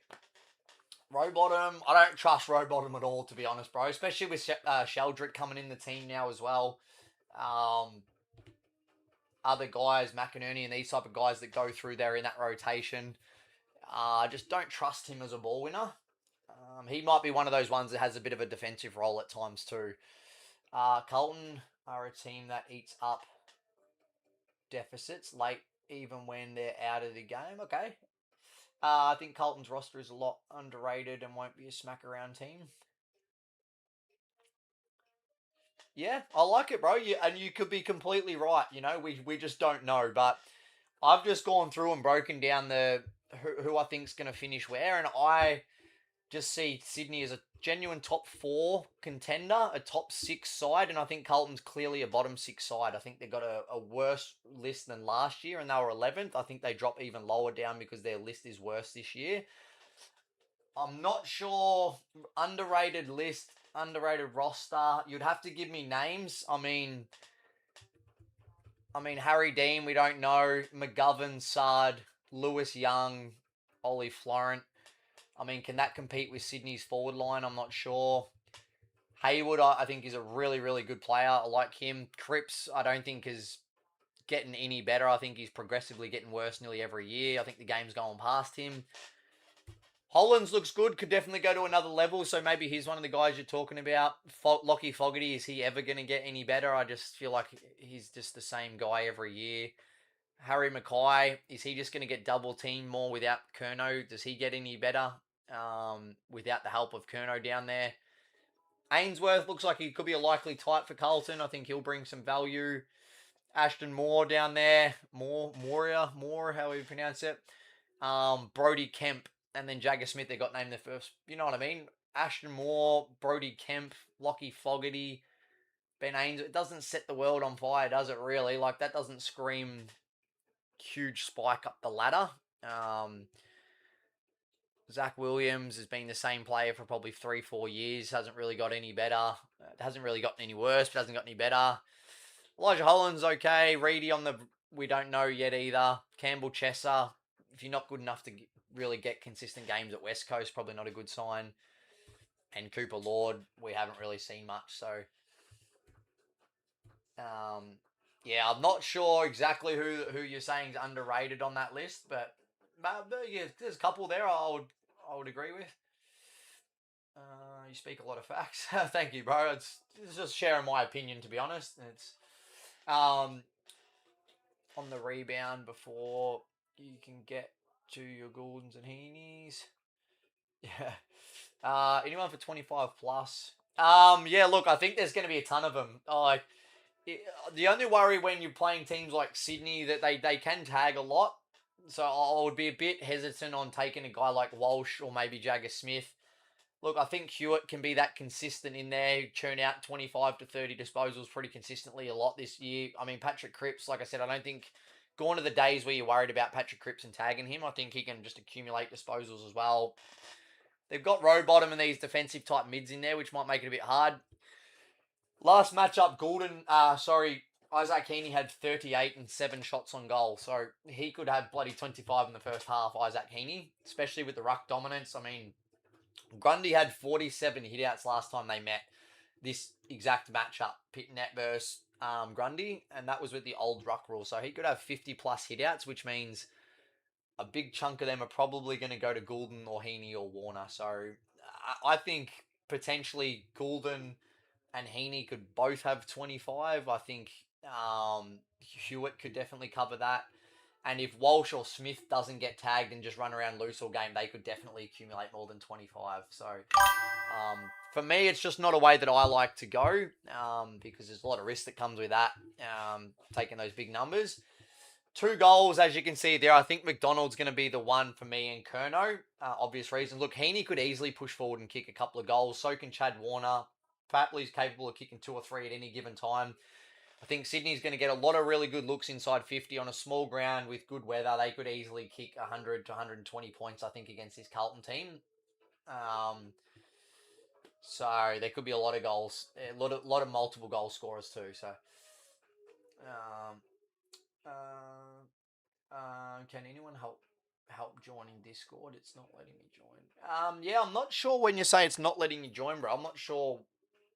Rowbottom, I don't trust Rowbottom at all, to be honest, bro. Especially with Sheldrick coming in the team now as well. Um, Other guys, McInerney and these type of guys that go through there in that rotation. Just don't trust him as a ball winner. He might be one of those ones that has a bit of a defensive role at times too. Carlton are a team that eats up deficits late, even when they're out of the game. Okay. I think Carlton's roster is a lot underrated and won't be a smack around team. Yeah, I like it, bro. And you could be completely right. We just don't know. But I've just gone through and broken down the who I think's going to finish where, and I just see Sydney as a genuine top 4 contender, a top 6 side, and I think Carlton's clearly a bottom 6 side. I think they've got a worse list than last year, and they were 11th. I think they drop even lower down because their list is worse this year. I'm not sure. Underrated list, underrated roster. You'd have to give me names. I mean, Harry Dean, we don't know. McGovern, Sard, Lewis Young, Ollie Florent. Can that compete with Sydney's forward line? I'm not sure. Hayward, I think, is a really, really good player. I like him. Cripps, I don't think is getting any better. I think he's progressively getting worse nearly every year. I think the game's going past him. Hollands looks good. Could definitely go to another level. So maybe he's one of the guys you're talking about. Lockie Fogarty, is he ever going to get any better? I just feel like he's just the same guy every year. Harry Mackay, is he just going to get double teamed more without Curnow? Does he get any better without the help of Curnow down there? Ainsworth looks like he could be a likely type for Carlton. I think he'll bring some value. Ashton Moore down there. Moore, however you pronounce it. Brody Kemp, and then Jagger Smith, they got named the first. You know what I mean? Ashton Moore, Brody Kemp, Lockie Fogarty, Ben Ainsworth. It doesn't set the world on fire, does it really? Like, that doesn't scream huge spike up the ladder. Zach Williams has been the same player for probably 3-4 years. Hasn't really got any better. Hasn't really gotten any worse, but hasn't got any better. Elijah Holland's okay. Reedy on the... We don't know yet either. Campbell Chesser, if you're not good enough to really get consistent games at West Coast, probably not a good sign. And Cooper Lord, we haven't really seen much. So, yeah, I'm not sure exactly who you're saying is underrated on that list, but yeah, there's a couple there I would agree with. You speak a lot of facts. Thank you, bro. It's just sharing my opinion, to be honest. It's on the rebound before you can get to your Gouldens and Heenies. Yeah. Anyone for 25 plus? Yeah, look, I think there's going to be a ton of them. The only worry when you're playing teams like Sydney that they can tag a lot. So I would be a bit hesitant on taking a guy like Walsh or maybe Jagger Smith. Look, I think Hewitt can be that consistent in there, churn out 25 to 30 disposals pretty consistently a lot this year. Patrick Cripps, like I said, I don't think gone to the days where you're worried about Patrick Cripps and tagging him. I think he can just accumulate disposals as well. They've got Rowbottom and these defensive type mids in there, which might make it a bit hard. Last matchup, Isaac Heaney had 38 and 7 shots on goal. So he could have bloody 25 in the first half, Isaac Heaney, especially with the ruck dominance. Grundy had 47 hitouts last time they met. This exact matchup, Net versus Grundy, and that was with the old ruck rule. So he could have 50 plus hitouts, which means a big chunk of them are probably going to go to Goulden or Heaney or Warner. So I think potentially Goulden and Heaney could both have 25. I think Hewitt could definitely cover that. And if Walsh or Smith doesn't get tagged and just run around loose all game, they could definitely accumulate more than 25. So for me, it's just not a way that I like to go because there's a lot of risk that comes with that, taking those big numbers. 2 goals, as you can see there. I think McDonald's going to be the one for me and Curnow. Obvious reasons. Look, Heaney could easily push forward and kick a couple of goals. So can Chad Warner. Papley's capable of kicking 2 or 3 at any given time. I think Sydney's going to get a lot of really good looks inside 50 on a small ground with good weather. They could easily kick 100 to 120 points, I think, against this Carlton team. So there could be a lot of goals, a lot of multiple goal scorers too. So, Can anyone help joining Discord? It's not letting me join. Yeah, I'm not sure when you say it's not letting you join, bro. I'm not sure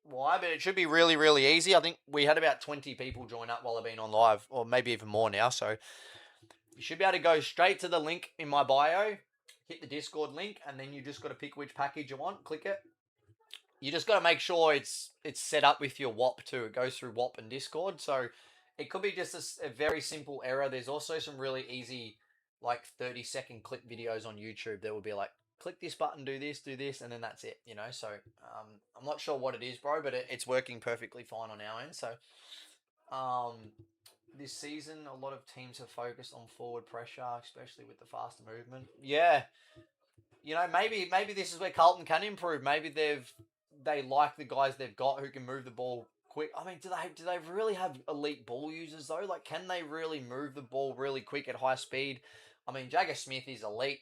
why, but it should be really, really easy. I think we had about 20 people join up while I've been on live, or maybe even more now. So you should be able to go straight to the link in my bio, hit the Discord link, and then you just got to pick which package you want, click it. You just got to make sure it's set up with your WAP too. It goes through WAP and Discord, so it could be just a very simple error. There's also some really easy, like 30-second clip videos on YouTube that will be like, click this button, do this, and then that's it. So I'm not sure what it is, bro, but it's working perfectly fine on our end. So this season, a lot of teams have focused on forward pressure, especially with the faster movement. Yeah, maybe this is where Carlton can improve. Maybe they like the guys they've got who can move the ball quick. I mean, do they really have elite ball users though? Like, can they really move the ball really quick at high speed? I mean, Jagger Smith is elite.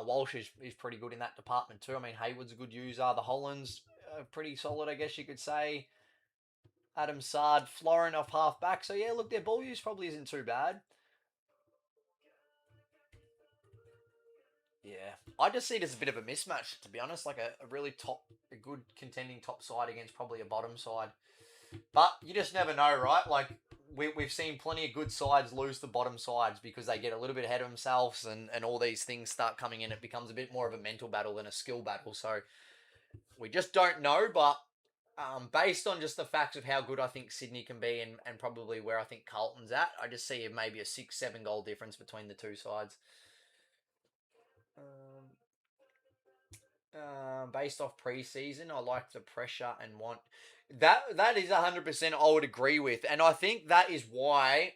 Walsh is pretty good in that department too. I mean, Hayward's a good user. The Hollands pretty solid, I guess you could say. Adam Sard, Florin off half back. So yeah, look, their ball use probably isn't too bad. Yeah, I just see it as a bit of a mismatch, to be honest. Like a really a good contending top side against probably a bottom side. But you just never know, right? Like we've seen plenty of good sides lose the bottom sides because they get a little bit ahead of themselves, and all these things start coming in. It becomes a bit more of a mental battle than a skill battle. So we just don't know. But based on just the facts of how good I think Sydney can be, and probably where I think Carlton's at, I just see maybe a 6-7 goal difference between the two sides. Based off preseason, I like the pressure and want that is 100% I would agree with, and I think that is why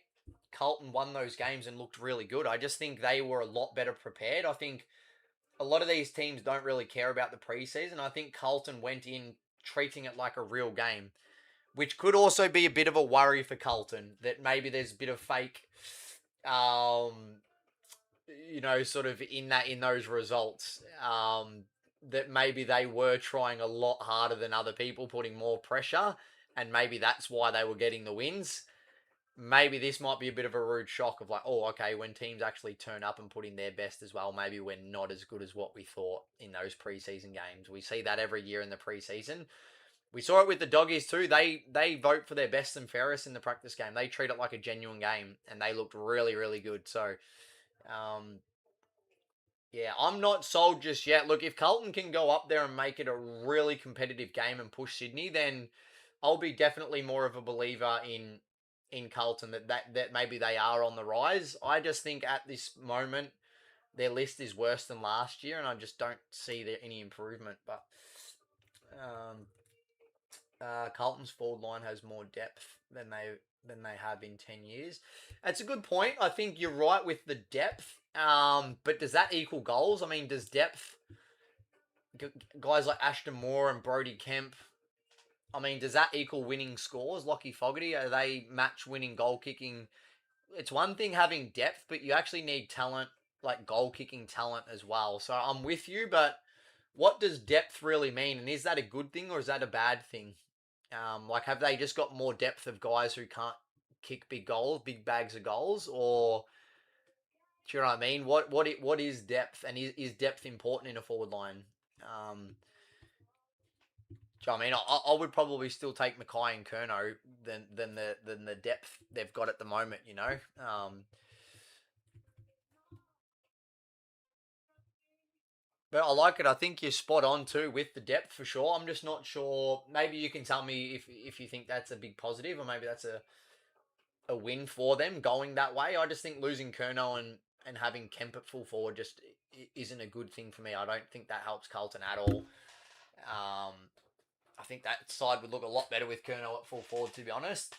Carlton won those games and looked really good. I just think they were a lot better prepared. I think a lot of these teams don't really care about the preseason. I think Carlton went in treating it like a real game, which could also be a bit of a worry for Carlton, that maybe there's a bit of fake, sort of in those results. That maybe they were trying a lot harder than other people, putting more pressure, and maybe that's why they were getting the wins. Maybe this might be a bit of a rude shock of like, oh, okay, when teams actually turn up and put in their best as well, maybe we're not as good as what we thought in those preseason games. We see that every year in the preseason. We saw it with the Doggies too. They vote for their best and fairest in the practice game. They treat it like a genuine game, and they looked really, really good. So, yeah, I'm not sold just yet. Look, if Carlton can go up there and make it a really competitive game and push Sydney, then I'll be definitely more of a believer in Carlton that maybe they are on the rise. I just think at this moment their list is worse than last year, and I just don't see there any improvement. But Carlton's forward line has more depth than they have in 10 years. That's a good point. I think you're right with the depth. But does that equal goals? I mean, does depth, guys like Ashton Moore and Brody Kemp, I mean, does that equal winning scores? Lockie Fogarty, are they match winning goal kicking? It's one thing having depth, but you actually need talent, like goal kicking talent as well. So I'm with you, but what does depth really mean? And is that a good thing or is that a bad thing? Like, have they just got more depth of guys who can't kick big goals, big bags of goals, or do you know what I mean? What is depth, and is depth important in a forward line? Do you know what I mean? I would probably still take Mackay and Curnow than the depth they've got at the moment. But I like it. I think you're spot on too with the depth for sure. I'm just not sure. Maybe you can tell me if you think that's a big positive, or maybe that's a win for them going that way. I just think losing Curnow and having Kemp at full forward just isn't a good thing for me. I don't think that helps Carlton at all. I think that side would look a lot better with Curnow at full forward, to be honest.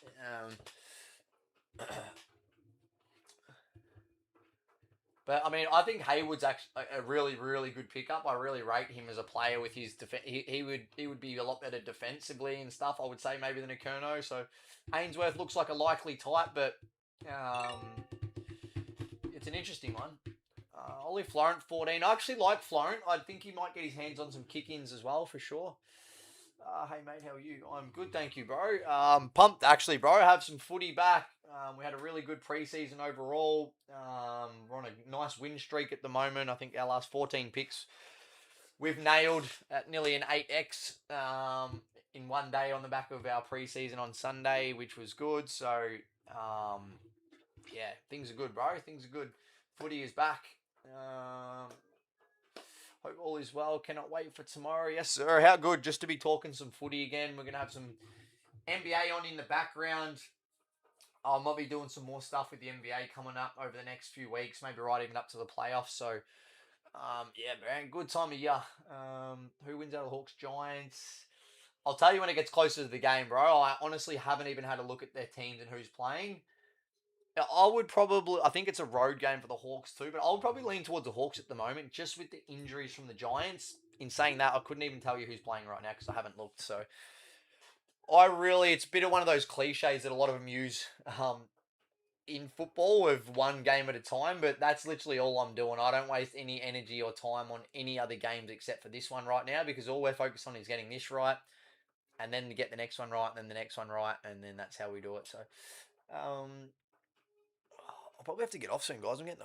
But I mean, I think Hayward's actually a really, really good pickup. I really rate him as a player with his defense. He would be a lot better defensively and stuff, I would say, maybe than a Curnow. So Ainsworth looks like a likely type, but it's an interesting one. Ollie Florent 14. I actually like Florent. I think he might get his hands on some kick-ins as well for sure. Hey mate, how are you? I'm good, thank you, bro. Pumped actually, bro. I have some footy back. We had a really good preseason overall. We're on a nice win streak at the moment. I think our last 14 picks we've nailed at nearly an 8x in one day on the back of our preseason on Sunday, which was good. So, yeah, things are good, bro. Things are good. Footy is back. Hope all is well. Cannot wait for tomorrow. Yes, sir. How good just to be talking some footy again. We're going to have some NBA on in the background. I might be doing some more stuff with the NBA coming up over the next few weeks, maybe right even up to the playoffs. So, yeah, man, good time of year. Who wins out of the Hawks Giants? I'll tell you when it gets closer to the game, bro. I honestly haven't even had a look at their teams and who's playing. I think it's a road game for the Hawks too, but I would probably lean towards the Hawks at the moment, just with the injuries from the Giants. In saying that, I couldn't even tell you who's playing right now because I haven't looked. So, it's a bit of one of those cliches that a lot of them use in football of one game at a time, but that's literally all I'm doing. I don't waste any energy or time on any other games except for this one right now because all we're focused on is getting this right and then to get the next one right and then the next one right, and then that's how we do it. So, I'll probably have to get off soon, guys. I didn't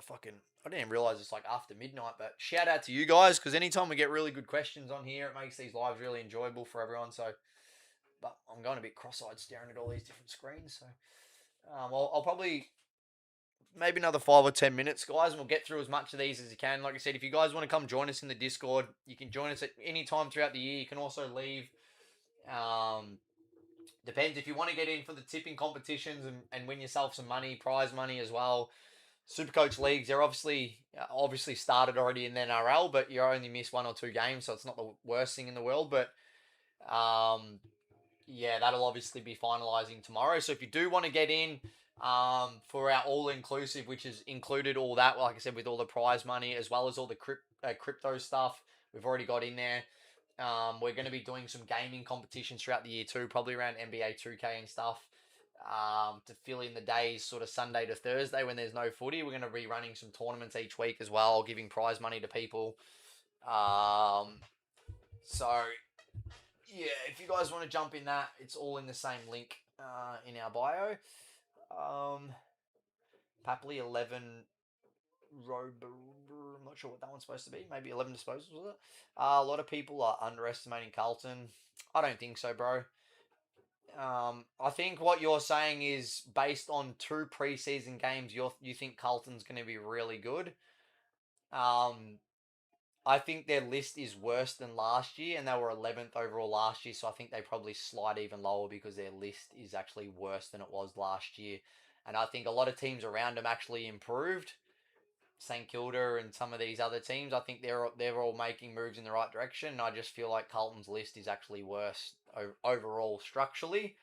even realize it's like after midnight, but shout out to you guys because anytime we get really good questions on here, it makes these lives really enjoyable for everyone. So, but I'm going a bit cross-eyed staring at all these different screens. So, I'll probably maybe another 5 or 10 minutes, guys, and we'll get through as much of these as you can. Like I said, if you guys want to come join us in the Discord, you can join us at any time throughout the year. You can also leave. Depends if you want to get in for the tipping competitions and win yourself some money, prize money as well. Supercoach leagues, they're obviously started already in the NRL, but you only miss 1 or 2 games, so it's not the worst thing in the world. But yeah, that'll obviously be finalising tomorrow. So if you do want to get in for our all-inclusive, which has included all that, like I said, with all the prize money as well as all the crypto stuff, we've already got in there. We're going to be doing some gaming competitions throughout the year too, probably around NBA 2K and stuff. To fill in the days sort of Sunday to Thursday when there's no footy. We're going to be running some tournaments each week as well, giving prize money to people. So, yeah, if you guys want to jump in that, it's all in the same link in our bio. Papley 11 I'm not sure what that one's supposed to be. Maybe 11 disposals, was it? A lot of people are underestimating Carlton. I don't think so, bro. I think what you're saying is based on 2 preseason games, you think Carlton's going to be really good. I think their list is worse than last year, and they were 11th overall last year, so I think they probably slide even lower because their list is actually worse than it was last year. And I think a lot of teams around them actually improved. St Kilda and some of these other teams, I think they're all making moves in the right direction. I just feel like Carlton's list is actually worse overall structurally.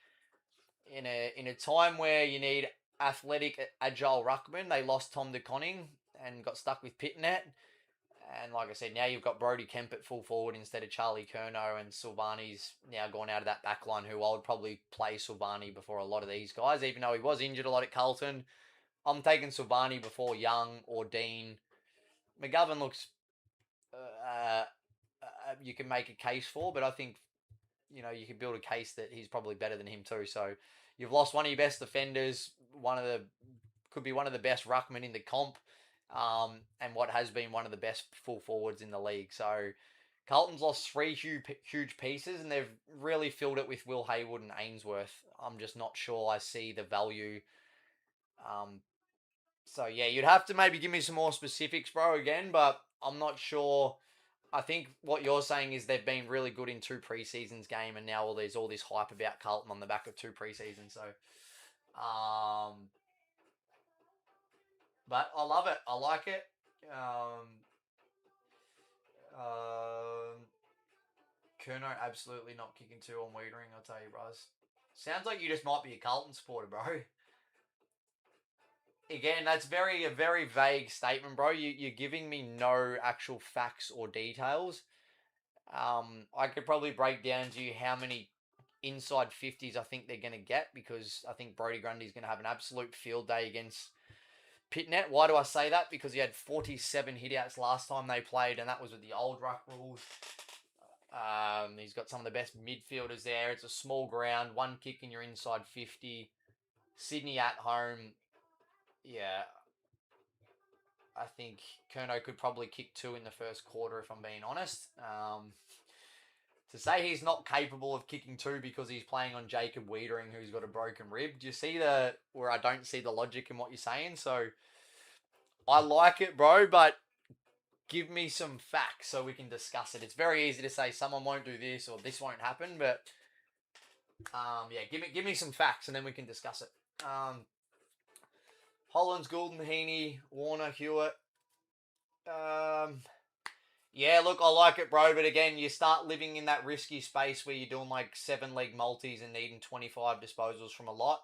In a time where you need athletic, agile ruckman, they lost Tom DeConning and got stuck with Pitnet. And like I said, now you've got Brody Kemp at full forward instead of Charlie Curnow, and Silvani's now gone out of that back line, who I would probably play Silvani before a lot of these guys, even though he was injured a lot at Carlton. I'm taking Silvani before Young or Dean. McGovern looks, you can make a case for, but I think, you can build a case that he's probably better than him too. So you've lost one of your best defenders, could be one of the best ruckmen in the comp, and what has been one of the best full forwards in the league. So Carlton's lost 3 huge pieces, and they've really filled it with Will Haywood and Ainsworth. I'm just not sure I see the value. So yeah, you'd have to maybe give me some more specifics, bro, again, but I'm not sure. I think what you're saying is they've been really good in 2 preseasons game, and now there's all this hype about Carlton on the back of 2 preseasons. So, but I love it. I like it. Curnow absolutely not kicking 2 on Wiedering, I'll tell you, bros. Sounds like you just might be a Carlton supporter, bro. Again, that's a very vague statement, bro. You're giving me no actual facts or details. I could probably break down to you how many inside 50s I think they're going to get, because I think Brodie Grundy's going to have an absolute field day against Pitnet. Why do I say that? Because he had 47 hitouts last time they played, and that was with the old ruck rules. He's got some of the best midfielders there. It's a small ground, 1 kick in your inside 50. Sydney at home, yeah, I think Kerno could probably kick two in the first quarter if I'm being honest. To say he's not capable of kicking two because he's playing on Jacob Wiedering, who's got a broken rib. Do you see the where I don't see the logic in what you're saying? So I like it, bro, but give me some facts so we can discuss it. It's very easy to say someone won't do this or this won't happen, but yeah, give me some facts and then we can discuss it. Hollands, Goulden, Heaney, Warner, Hewitt. Um, yeah, look, I like it, bro. But again, you start living in that risky space where you're doing like 7 league multis and needing 25 disposals from a lot.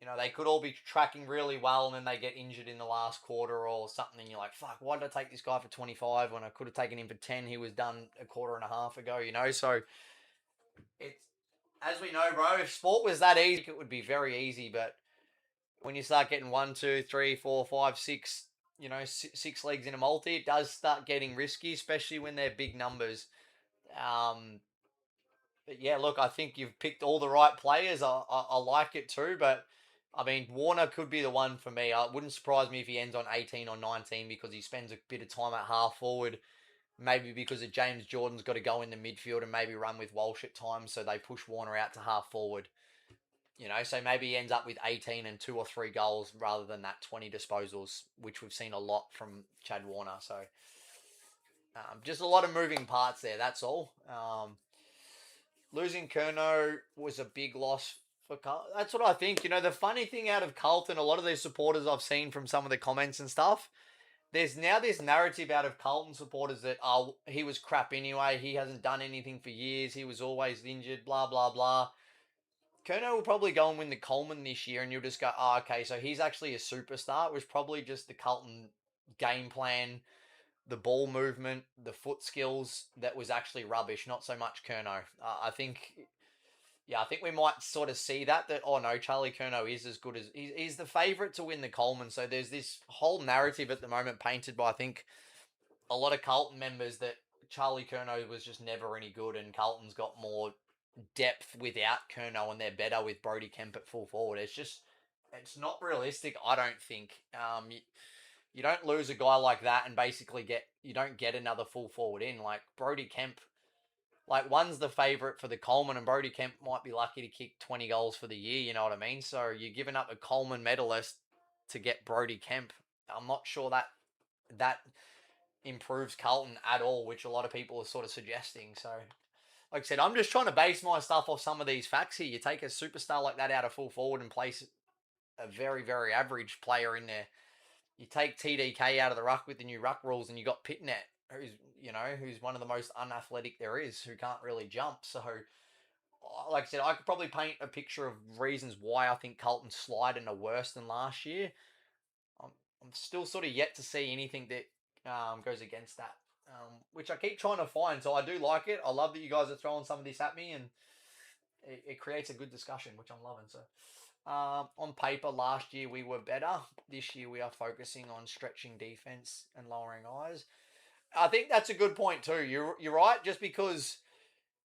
You know, they could all be tracking really well and then they get injured in the last quarter or something. And you're like, fuck, why did I take this guy for 25 when I could have taken him for 10? He was done a quarter and a half ago, you know? So it's, as we know, bro, if sport was that easy, it would be very easy. But when you start getting 1, 2, 3, 4, 5, 6, you know, 6 leagues in a multi, it does start getting risky, especially when they're big numbers. Um, but yeah, look, I think you've picked all the right players. I like it too, but I mean, Warner could be the one for me. It wouldn't surprise me if he ends on 18 or 19 because he spends a bit of time at half forward. Maybe because of James Jordan's got to go in the midfield and maybe run with Walsh at times, so they push Warner out to half forward. You know, so maybe he ends up with 18 and 2 or 3 goals rather than that 20 disposals, which we've seen a lot from Chad Warner. So just a lot of moving parts there. That's all. Losing Kerno was a big loss for Carlton. That's what I think. You know, the funny thing out of Carlton, a lot of these supporters I've seen from some of the comments and stuff, there's now this narrative out of Carlton supporters that, oh, he was crap anyway. He hasn't done anything for years. He was always injured, blah, blah, blah. Kerno will probably go and win the Coleman this year, and you'll just go, oh, okay, so he's actually a superstar. It was probably just the Carlton game plan, the ball movement, the foot skills that was actually rubbish, not so much Kerno. I think, yeah, I think we might sort of see that, oh no, Charlie Kerno is as good as, he's the favourite to win the Coleman. So there's this whole narrative at the moment painted by, I think, a lot of Carlton members that Charlie Kerno was just never any good, and Carlton's got more depth without Kerno, and they're better with Brody Kemp at full forward. It's not realistic. I don't think. You don't lose a guy like that and basically you don't get another full forward in like Brody Kemp. Like one's the favourite for the Coleman, and Brody Kemp might be lucky to kick 20 goals for the year. You know what I mean? So you're giving up a Coleman medalist to get Brody Kemp. I'm not sure that improves Carlton at all, which a lot of people are sort of suggesting. So like I said, I'm just trying to base my stuff off some of these facts here. You take a superstar like that out of full forward and place a very, very average player in there. You take TDK out of the ruck with the new ruck rules, and you got Pitnet, who's one of the most unathletic there is, who can't really jump. So, like I said, I could probably paint a picture of reasons why I think Carlton slide and are worse than last year. I'm still sort of yet to see anything that goes against that, which I keep trying to find. So I do like it. I love that you guys are throwing some of this at me, and it creates a good discussion, which I'm loving. So on paper, last year we were better. This year we are focusing on stretching defense and lowering eyes. I think that's a good point too. You're right. Just because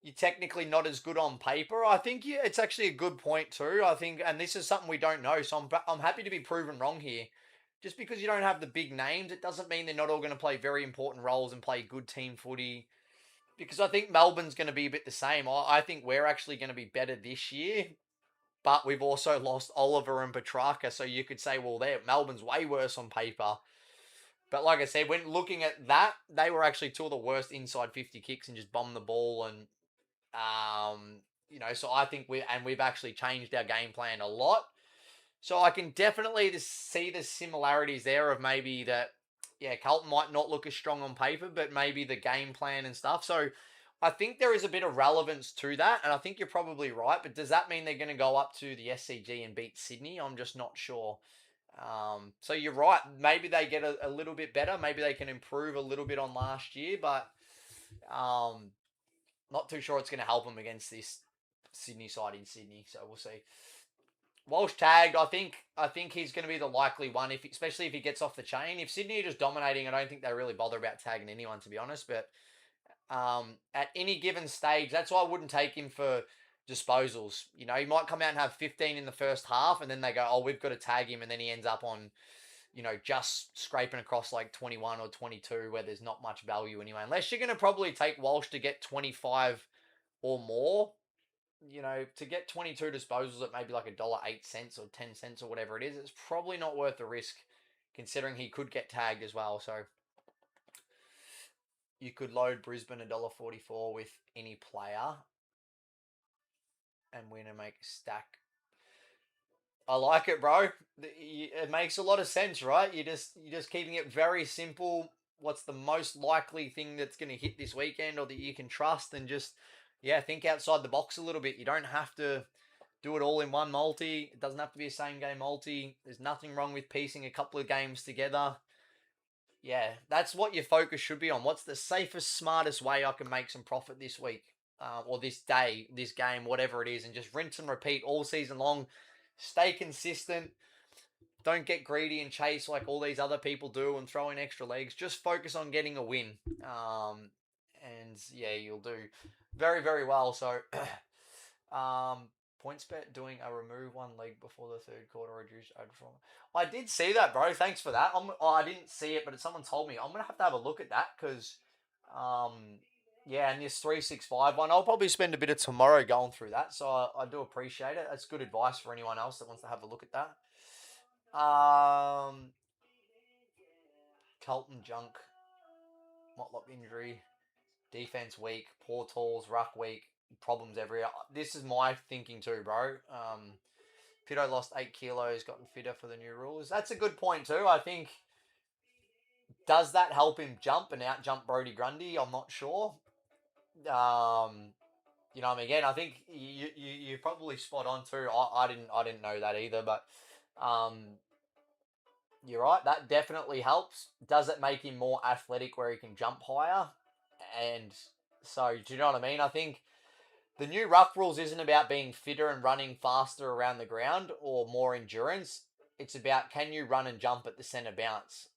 you're technically not as good on paper, I think it's actually a good point too. I think, and this is something we don't know, so I'm happy to be proven wrong here. Just because you don't have the big names, it doesn't mean they're not all going to play very important roles and play good team footy. Because I think Melbourne's going to be a bit the same. I think we're actually going to be better this year, but we've also lost Oliver and Petrarca, so you could say, well, Melbourne's way worse on paper. But like I said, when looking at that, they were actually two of the worst inside 50 kicks and just bombed the ball. And, so I think we've actually changed our game plan a lot. So I can definitely see the similarities there of maybe that, yeah, Carlton might not look as strong on paper, but maybe the game plan and stuff. So I think there is a bit of relevance to that, and I think you're probably right. But does that mean they're going to go up to the SCG and beat Sydney? I'm just not sure. So you're right. Maybe they get a little bit better. Maybe they can improve a little bit on last year, but not too sure it's going to help them against this Sydney side in Sydney. So we'll see. Walsh tagged. I think he's going to be the likely one, especially if he gets off the chain. If Sydney are just dominating, I don't think they really bother about tagging anyone, to be honest. But at any given stage, that's why I wouldn't take him for disposals. You know, he might come out and have 15 in the first half, and then they go, oh, we've got to tag him, and then he ends up on, you know, just scraping across like 21 or 22 where there's not much value anyway. Unless you're going to probably take Walsh to get 25 or more, you know, to get 22 disposals at maybe like $1.08 or 10 cents or whatever it is, it's probably not worth the risk considering he could get tagged as well. So you could load Brisbane $1.44 with any player and win and make a stack. I like it, bro. It makes a lot of sense, right? You're just keeping it very simple. What's the most likely thing that's going to hit this weekend or that you can trust, and just think outside the box a little bit. You don't have to do it all in one multi. It doesn't have to be a same game multi. There's nothing wrong with piecing a couple of games together. Yeah, that's what your focus should be on. What's the safest, smartest way I can make some profit this week, or this day, this game, whatever it is, and just rinse and repeat all season long. Stay consistent. Don't get greedy and chase like all these other people do and throw in extra legs. Just focus on getting a win. And yeah, you'll do very, very well. So, PointsBet doing a remove one leg before the third quarter reduced overflow. I did see that, bro. Thanks for that. I didn't see it, but someone told me. I'm gonna have a look at that because, yeah, and this 365 one, I'll probably spend a bit of tomorrow going through that. So I do appreciate it. That's good advice for anyone else that wants to have a look at that. Carlton junk, Motlop injury, defense weak, poor tools, ruck weak, problems everywhere. This is my thinking too, bro. Pito lost 8 kilos, gotten fitter for the new rules. That's a good point too. I think, does that help him jump and out jump Brody Grundy? I'm not sure. You know, I mean, again, I think you're probably spot on too. I didn't know that either, but you're right. That definitely helps. Does it make him more athletic where he can jump higher? And so, do you know what I mean? I think the new ruck rules isn't about being fitter and running faster around the ground or more endurance. It's about, can you run and jump at the centre bounce?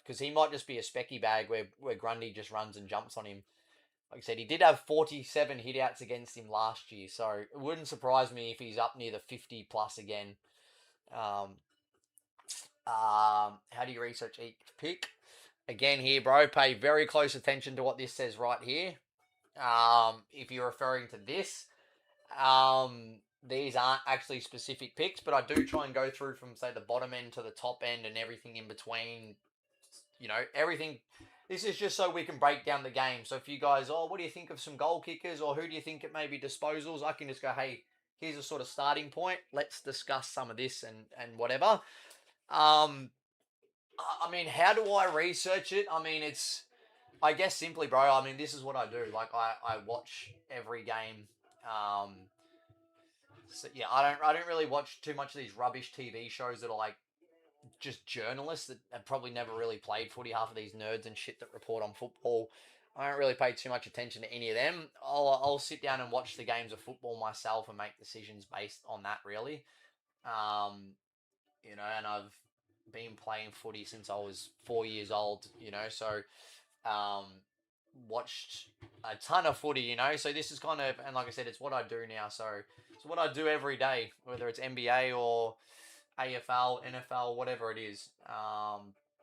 Because he might just be a specky bag where Grundy just runs and jumps on him. Like I said, he did have 47 hitouts against him last year, so it wouldn't surprise me if he's up near the 50 plus again. How do you research each pick? Again here, bro, pay very close attention to what this says right here. If you're referring to this, these aren't actually specific picks, but I do try and go through from, say, the bottom end to the top end and everything in between. You know, everything. This is just so we can break down the game. So if you guys, what do you think of some goal kickers, or who do you think it may be disposals? I can just go, hey, here's a sort of starting point. Let's discuss some of this and whatever. I mean, how do I research it? I mean, I guess simply, bro. I mean, this is what I do. Like, I watch every game. So yeah, I don't really watch too much of these rubbish TV shows that are like just journalists that have probably never really played footy. Half of these nerds and shit that report on football. I don't really pay too much attention to any of them. I'll sit down and watch the games of football myself and make decisions based on that, really. You know, and I've been playing footy since I was 4 years old, you know, so watched a ton of footy, you know, so this is kind of, and like I said, it's what I do now, so it's what I do every day, whether it's NBA or AFL, NFL, whatever it is.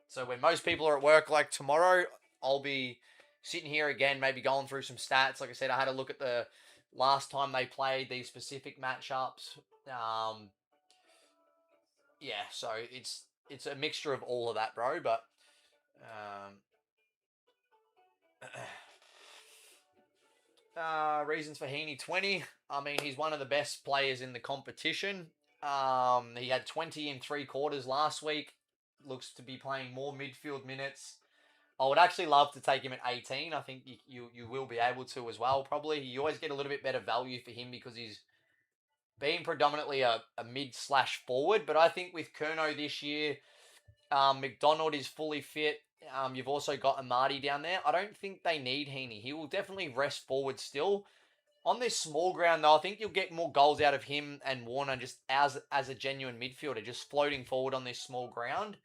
So when most people are at work, like tomorrow, I'll be sitting here again, maybe going through some stats. Like I said, I had a look at the last time they played these specific matchups. Yeah, so it's a mixture of all of that, bro. But reasons for Heaney 20. I mean, he's one of the best players in the competition. He had 20 in 3 quarters last week. Looks to be playing more midfield minutes. I would actually love to take him at 18. I think you will be able to as well, probably. You always get a little bit better value for him because he's being predominantly a mid/forward. But I think with Curnow this year, McDonald is fully fit. You've also got Amadi down there. I don't think they need Heaney. He will definitely rest forward still. On this small ground, though, I think you'll get more goals out of him and Warner just as a genuine midfielder, just floating forward on this small ground.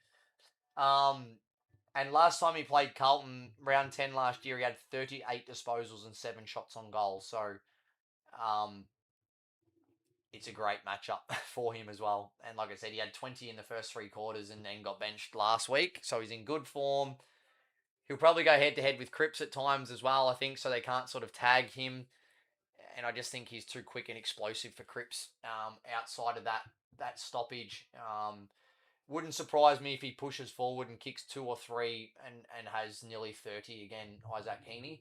And last time he played Carlton, round 10 last year, he had 38 disposals and 7 shots on goal. So, it's a great matchup for him as well. And like I said, he had 20 in the first 3 quarters and then got benched last week. So he's in good form. He'll probably go head to head with Cripps at times as well, I think, so they can't sort of tag him. And I just think he's too quick and explosive for Cripps outside of that stoppage. Wouldn't surprise me if he pushes forward and kicks 2 or 3 and has nearly 30 again, Isaac Heaney.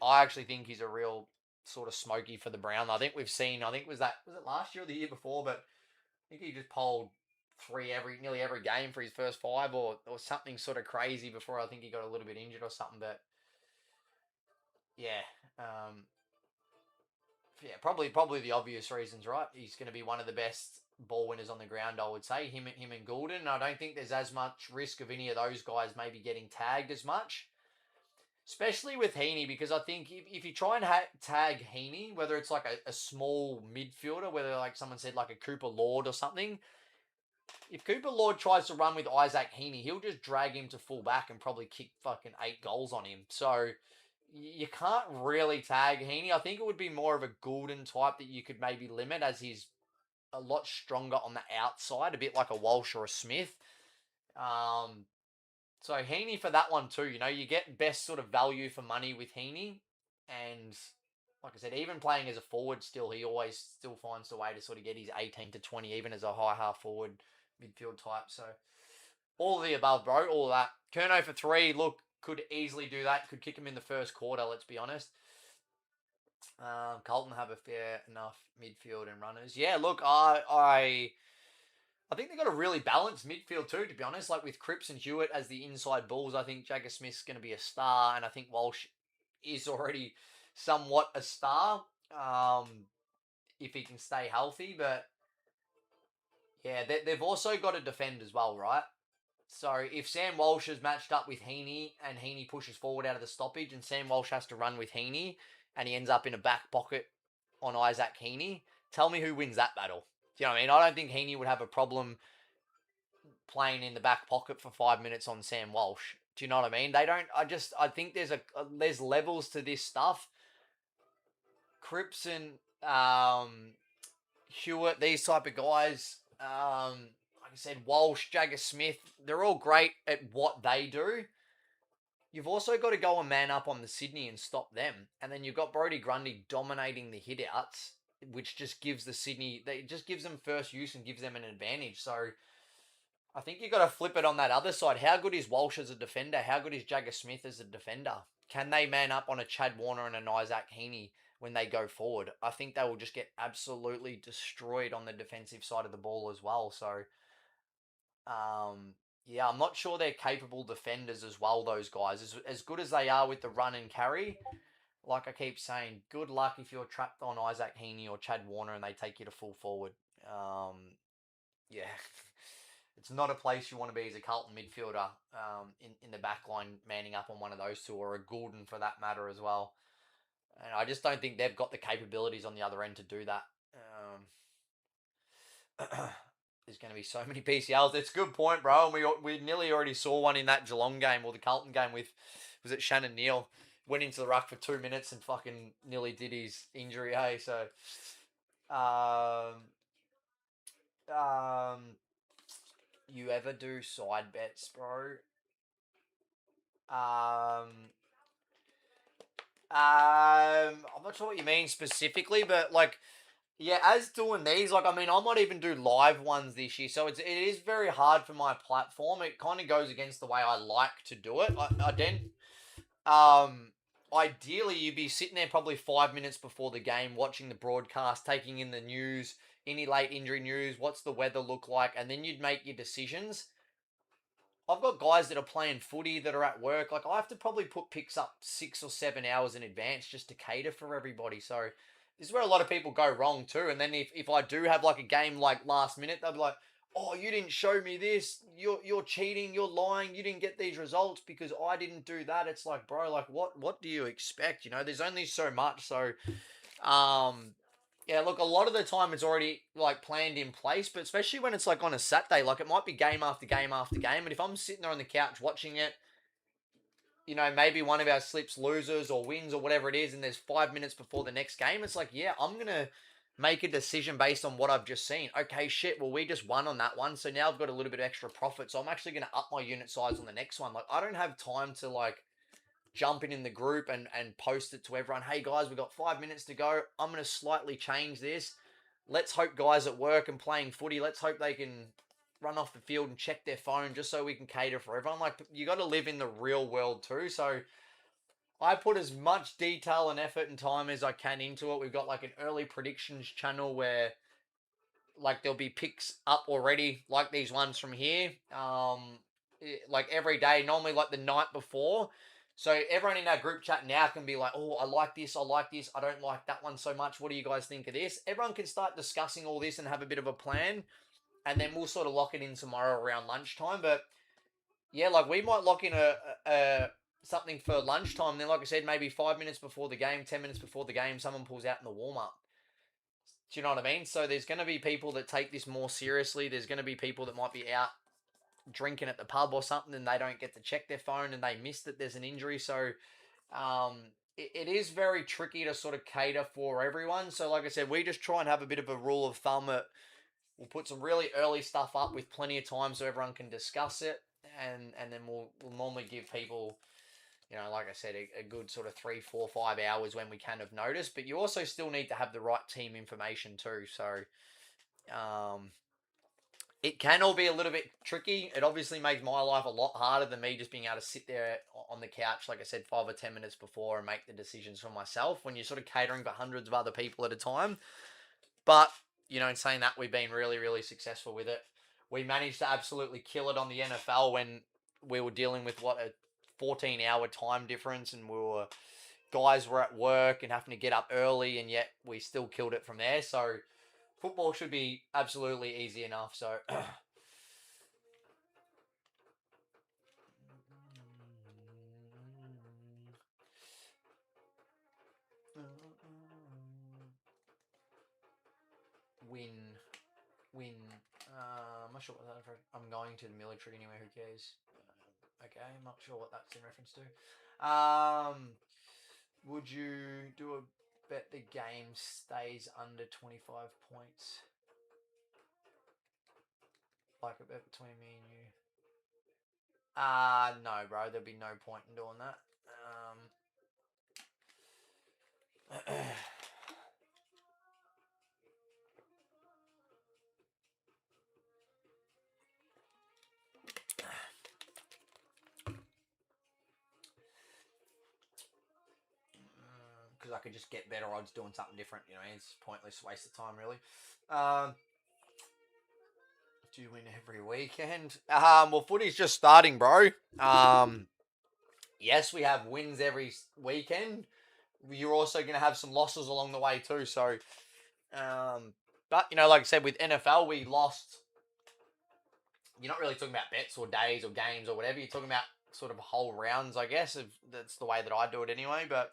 I actually think he's a real sort of smoky for the Brown. I think we've seen, I think was it last year or the year before, but I think he just polled nearly every game for his first 5 or something sort of crazy before I think he got a little bit injured or something. But yeah, probably the obvious reasons, right? He's going to be one of the best ball winners on the ground, I would say. Him and Goulden. I don't think there's as much risk of any of those guys maybe getting tagged as much. Especially with Heaney, because I think if you try and tag Heaney, whether it's like a small midfielder, whether like someone said like a Cooper Lord or something, if Cooper Lord tries to run with Isaac Heaney, he'll just drag him to full back and probably kick fucking 8 goals on him. So you can't really tag Heaney. I think it would be more of a Goulden type that you could maybe limit, as he's a lot stronger on the outside, a bit like a Walsh or a Smith. So Heaney for that one too. You get best sort of value for money with Heaney, and like I said, even playing as a forward, he always still finds the way to sort of get his 18 to 20, even as a high half forward midfield type. So all of the above, bro. All of that. Curnow for 3. Look, could easily do that. Could kick him in the first quarter. Let's be honest. Carlton have a fair enough midfield and runners. Yeah, look, I think they've got a really balanced midfield too, to be honest. Like with Cripps and Hewitt as the inside balls, I think Jagger Smith's going to be a star, and I think Walsh is already somewhat a star if he can stay healthy. But yeah, they've also got to defend as well, right? So if Sam Walsh is matched up with Heaney and Heaney pushes forward out of the stoppage and Sam Walsh has to run with Heaney and he ends up in a back pocket on Isaac Heaney, tell me who wins that battle. Do you know what I mean? I don't think Heaney would have a problem playing in the back pocket for 5 minutes on Sam Walsh. Do you know what I mean? They don't. I think there's levels to this stuff. Cripps and Hewitt, these type of guys. Like I said, Walsh, Jagger Smith, they're all great at what they do. You've also got to go and man up on the Sydney and stop them. And then you've got Brodie Grundy dominating the hit-outs, which just gives it just gives them first use and gives them an advantage. So I think you've got to flip it on that other side. How good is Walsh as a defender? How good is Jagger Smith as a defender? Can they man up on a Chad Warner and an Isaac Heaney when they go forward? I think they will just get absolutely destroyed on the defensive side of the ball as well. So yeah, I'm not sure they're capable defenders as well, those guys. As good as they are with the run and carry, like I keep saying, good luck if you're trapped on Isaac Heaney or Chad Warner and they take you to full forward. Yeah, it's not a place you want to be as a Carlton midfielder in the back line, manning up on one of those two, or a Goulden for that matter as well. And I just don't think they've got the capabilities on the other end to do that. There's going to be so many PCLs. It's a good point, bro. And we nearly already saw one in that Geelong game or the Carlton game with, was it Shannon Neal? Went into the ruck for 2 minutes and fucking nearly did his injury, hey? So, you ever do side bets, bro? I'm not sure what you mean specifically, but like, yeah, as doing these, like, I mean, I might even do live ones this year, so it is very hard for my platform. It kind of goes against the way I like to do it. Ideally, you'd be sitting there probably 5 minutes before the game, watching the broadcast, taking in the news, any late injury news, what's the weather look like, and then you'd make your decisions. I've got guys that are playing footy that are at work. Like, I have to probably put picks up 6 or 7 hours in advance just to cater for everybody. So this is where a lot of people go wrong too. And then if I do have like a game like last minute, they'll be like, oh, you didn't show me this. You're cheating. You're lying. You didn't get these results because I didn't do that. It's like, bro, like what do you expect? There's only so much. So, yeah, look, a lot of the time it's already like planned in place, but especially when it's like on a Saturday, like it might be game after game after game. And if I'm sitting there on the couch watching it, maybe one of our slips loses or wins or whatever it is, and there's 5 minutes before the next game, it's like, yeah, I'm gonna make a decision based on what I've just seen. Okay, shit, well, we just won on that one, so now I've got a little bit of extra profit, so I'm actually going to up my unit size on the next one. Like, I don't have time to, like, jump in the group and post it to everyone. Hey, guys, we've got 5 minutes to go. I'm going to slightly change this. Let's hope guys at work and playing footy, let's hope they can run off the field and check their phone just so we can cater for everyone. Like, you got to live in the real world too, so I put as much detail and effort and time as I can into it. We've got like an early predictions channel where like there'll be picks up already, like these ones from here. Like every day, normally like the night before. So everyone in our group chat now can be like, oh, I like this, I like this, I don't like that one so much. What do you guys think of this? Everyone can start discussing all this and have a bit of a plan, and then we'll sort of lock it in tomorrow around lunchtime. But yeah, like we might lock in a something for lunchtime. Then, like I said, maybe 5 minutes before the game, 10 minutes before the game, someone pulls out in the warm up. Do you know what I mean? So there's going to be people that take this more seriously. There's going to be people that might be out drinking at the pub or something, and they don't get to check their phone, and they miss that there's an injury. So it is very tricky to sort of cater for everyone. So like I said, we just try and have a bit of a rule of thumb that we'll put some really early stuff up with plenty of time so everyone can discuss it, and then we'll normally give people, you know, like I said, a good sort of 3, 4, 5 hours when we can of notice. But you also still need to have the right team information too. So um, it can all be a little bit tricky. It obviously makes my life a lot harder than me just being able to sit there on the couch, like I said, 5 or 10 minutes before and make the decisions for myself when you're sort of catering for hundreds of other people at a time. But, you know, in saying that, we've been really, really successful with it. We managed to absolutely kill it on the NFL when we were dealing with what a 14-hour time difference, and guys were at work and having to get up early, and yet we still killed it from there. So football should be absolutely easy enough. So win, win. I'm not sure what that. I'm going to the military anyway. Who cares? Okay, I'm not sure what that's in reference to. Would you do a bet the game stays under 25 points? Like a bet between me and you? No, bro. There'd be no point in doing that. Because I could just get better odds doing something different. You know, it's a pointless waste of time, really. Do you win every weekend? Well, footy's just starting, bro. Yes, we have wins every weekend. You're also going to have some losses along the way too. So, but you know, like I said, with NFL, we lost. You're not really talking about bets or days or games or whatever. You're talking about sort of whole rounds, I guess. If that's the way that I do it anyway. But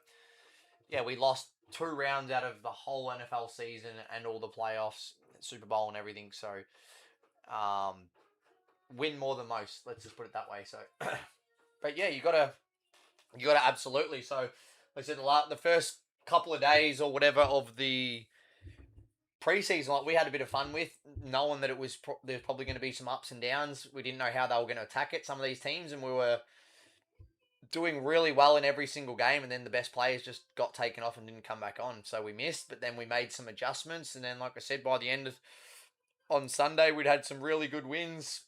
yeah, we lost 2 rounds out of the whole NFL season and all the playoffs, Super Bowl and everything. So, win more than most. Let's just put it that way. So, but yeah, you gotta absolutely. So, like I said, the first couple of days or whatever of the preseason, like we had a bit of fun with, knowing that it was there's probably going to be some ups and downs. We didn't know how they were going to attack it, some of these teams, and we were doing really well in every single game, and then the best players just got taken off and didn't come back on, so we missed. But then we made some adjustments, and then, like I said, by the end of on Sunday, we'd had some really good wins.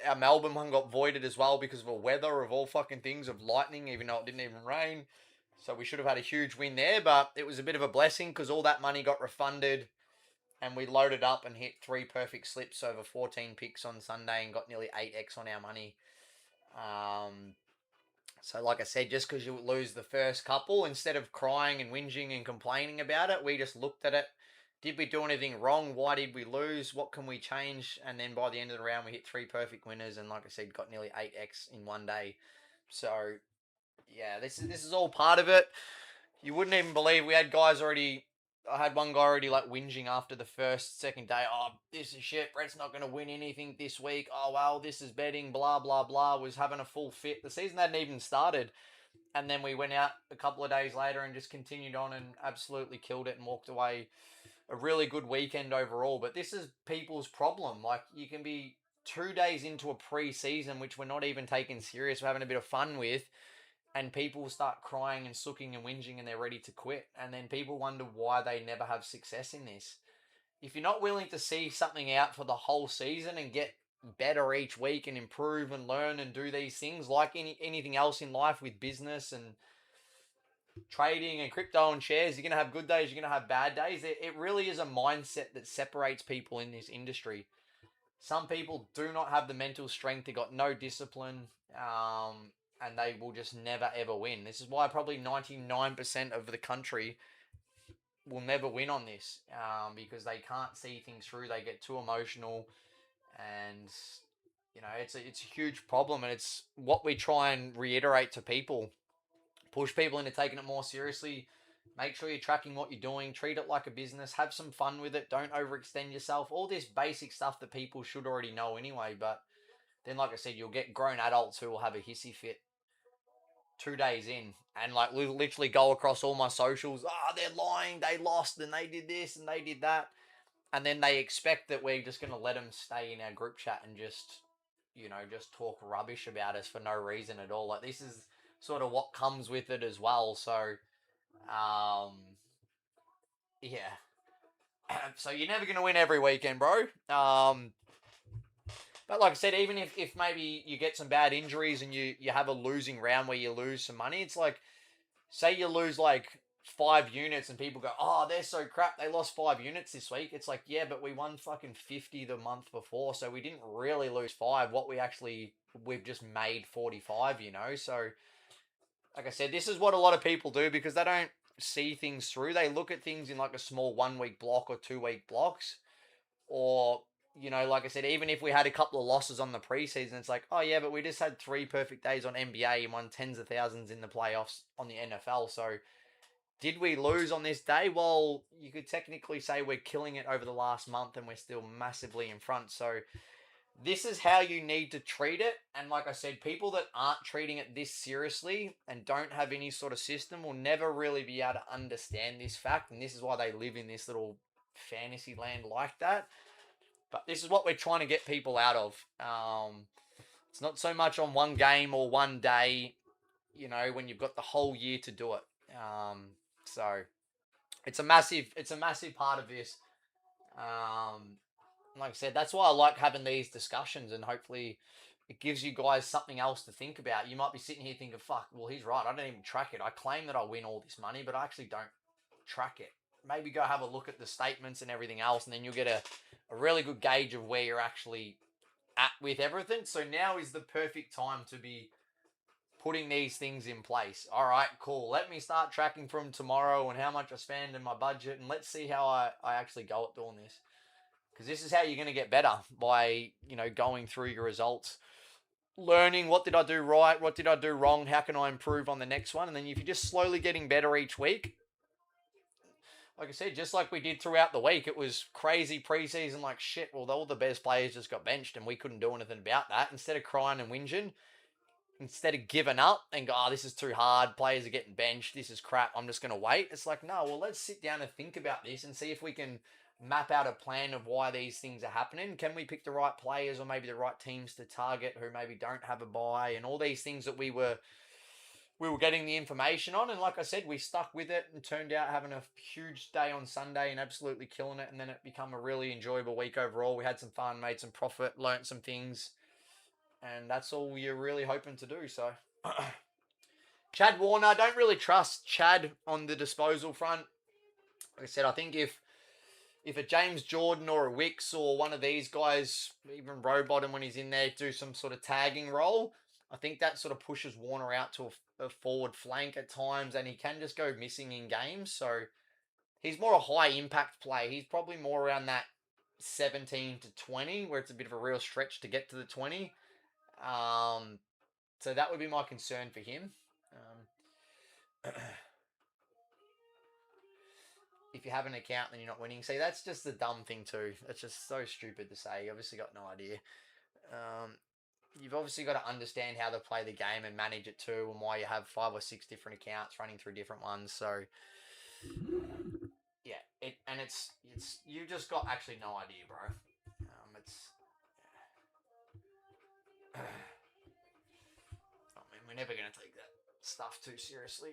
Our Melbourne one got voided as well because of a weather of all fucking things, of lightning, even though it didn't even rain. So we should have had a huge win there, but it was a bit of a blessing because all that money got refunded, and we loaded up and hit 3 perfect slips over 14 picks on Sunday and got nearly 8x on our money. So like I said, just because you lose the first couple, instead of crying and whinging and complaining about it, we just looked at it. Did we do anything wrong? Why did we lose? What can we change? And then by the end of the round, we hit 3 perfect winners, and like I said, got nearly 8x in one day. So yeah, this is all part of it. You wouldn't even believe we had guys already. I had one guy already like whinging after the second day. Oh, this is shit. Brett's not going to win anything this week. Oh, well, this is betting, blah, blah, blah. Was having a full fit. The season hadn't even started. And then we went out a couple of days later and just continued on and absolutely killed it and walked away a really good weekend overall. But this is people's problem. Like, you can be 2 days into a pre-season, which we're not even taking serious, we're having a bit of fun with, and people start crying and sooking and whinging and they're ready to quit. And then people wonder why they never have success in this. If you're not willing to see something out for the whole season and get better each week and improve and learn and do these things like anything else in life with business and trading and crypto and shares, you're going to have good days, you're going to have bad days. It really is a mindset that separates people in this industry. Some people do not have the mental strength, they got no discipline, and they will just never ever win. This is why probably 99% of the country will never win on this, because they can't see things through. They get too emotional, and it's a huge problem. And it's what we try and reiterate to people, push people into taking it more seriously. Make sure you're tracking what you're doing. Treat it like a business. Have some fun with it. Don't overextend yourself. All this basic stuff that people should already know anyway. But then, like I said, you'll get grown adults who will have a hissy fit 2 days in and like literally go across all my socials. They're lying. They lost and they did this and they did that. And then they expect that we're just going to let them stay in our group chat and just talk rubbish about us for no reason at all. Like, this is sort of what comes with it as well. So, um, yeah. So you're never going to win every weekend, bro. But like I said, even if maybe you get some bad injuries and you have a losing round where you lose some money, it's like, say you lose like 5 units and people go, oh, they're so crap, they lost 5 units this week. It's like, yeah, but we won fucking 50 the month before, so we didn't really lose 5. We've just made 45. So like I said, this is what a lot of people do because they don't see things through. They look at things in like a small 1 week block or 2 week blocks. Or, like I said, even if we had a couple of losses on the preseason, it's like, oh yeah, but we just had 3 perfect days on NBA and won tens of thousands in the playoffs on the NFL. So did we lose on this day? Well, you could technically say we're killing it over the last month and we're still massively in front. So this is how you need to treat it. And like I said, people that aren't treating it this seriously and don't have any sort of system will never really be able to understand this fact. And this is why they live in this little fantasy land like that. But this is what we're trying to get people out of. It's not so much on one game or one day, when you've got the whole year to do it. So it's a massive part of this. Like I said, that's why I like having these discussions, and hopefully it gives you guys something else to think about. You might be sitting here thinking, fuck, well, he's right. I don't even track it. I claim that I win all this money, but I actually don't track it. Maybe go have a look at the statements and everything else, and then you'll get a really good gauge of where you're actually at with everything. So now is the perfect time to be putting these things in place. All right, cool. Let me start tracking from tomorrow and how much I spend and my budget, and let's see how I actually go at doing this. Because this is how you're going to get better by, going through your results, learning what did I do right, what did I do wrong, how can I improve on the next one. And then if you're just slowly getting better each week, like I said, just like we did throughout the week, it was crazy preseason, like shit, well, all the best players just got benched and we couldn't do anything about that. Instead of crying and whinging, instead of giving up and go, oh, this is too hard, players are getting benched, this is crap, I'm just going to wait. It's like, no, well, let's sit down and think about this and see if we can map out a plan of why these things are happening. Can we pick the right players or maybe the right teams to target who maybe don't have a bye, and all these things that we were getting the information on. And like I said, we stuck with it and turned out having a huge day on Sunday and absolutely killing it. And then it became a really enjoyable week overall. We had some fun, made some profit, learnt some things, and that's all you're really hoping to do. So Chad Warner, I don't really trust Chad on the disposal front. Like I said, I think if a James Jordan or a Wicks or one of these guys, even Rowbottom when he's in there, do some sort of tagging role, I think that sort of pushes Warner out to a forward flank at times, and he can just go missing in games. So he's more a high impact play. He's probably more around that 17 to 20, where it's a bit of a real stretch to get to the 20. So that would be my concern for him. If you have an account and you're not winning, see, that's just a dumb thing too. It's just so stupid to say. You obviously got no idea. You've obviously got to understand how to play the game and manage it too, and why you have 5 or 6 different accounts running through different ones. So, yeah, it's you just got actually no idea, bro. It's I mean, we're never gonna take that stuff too seriously.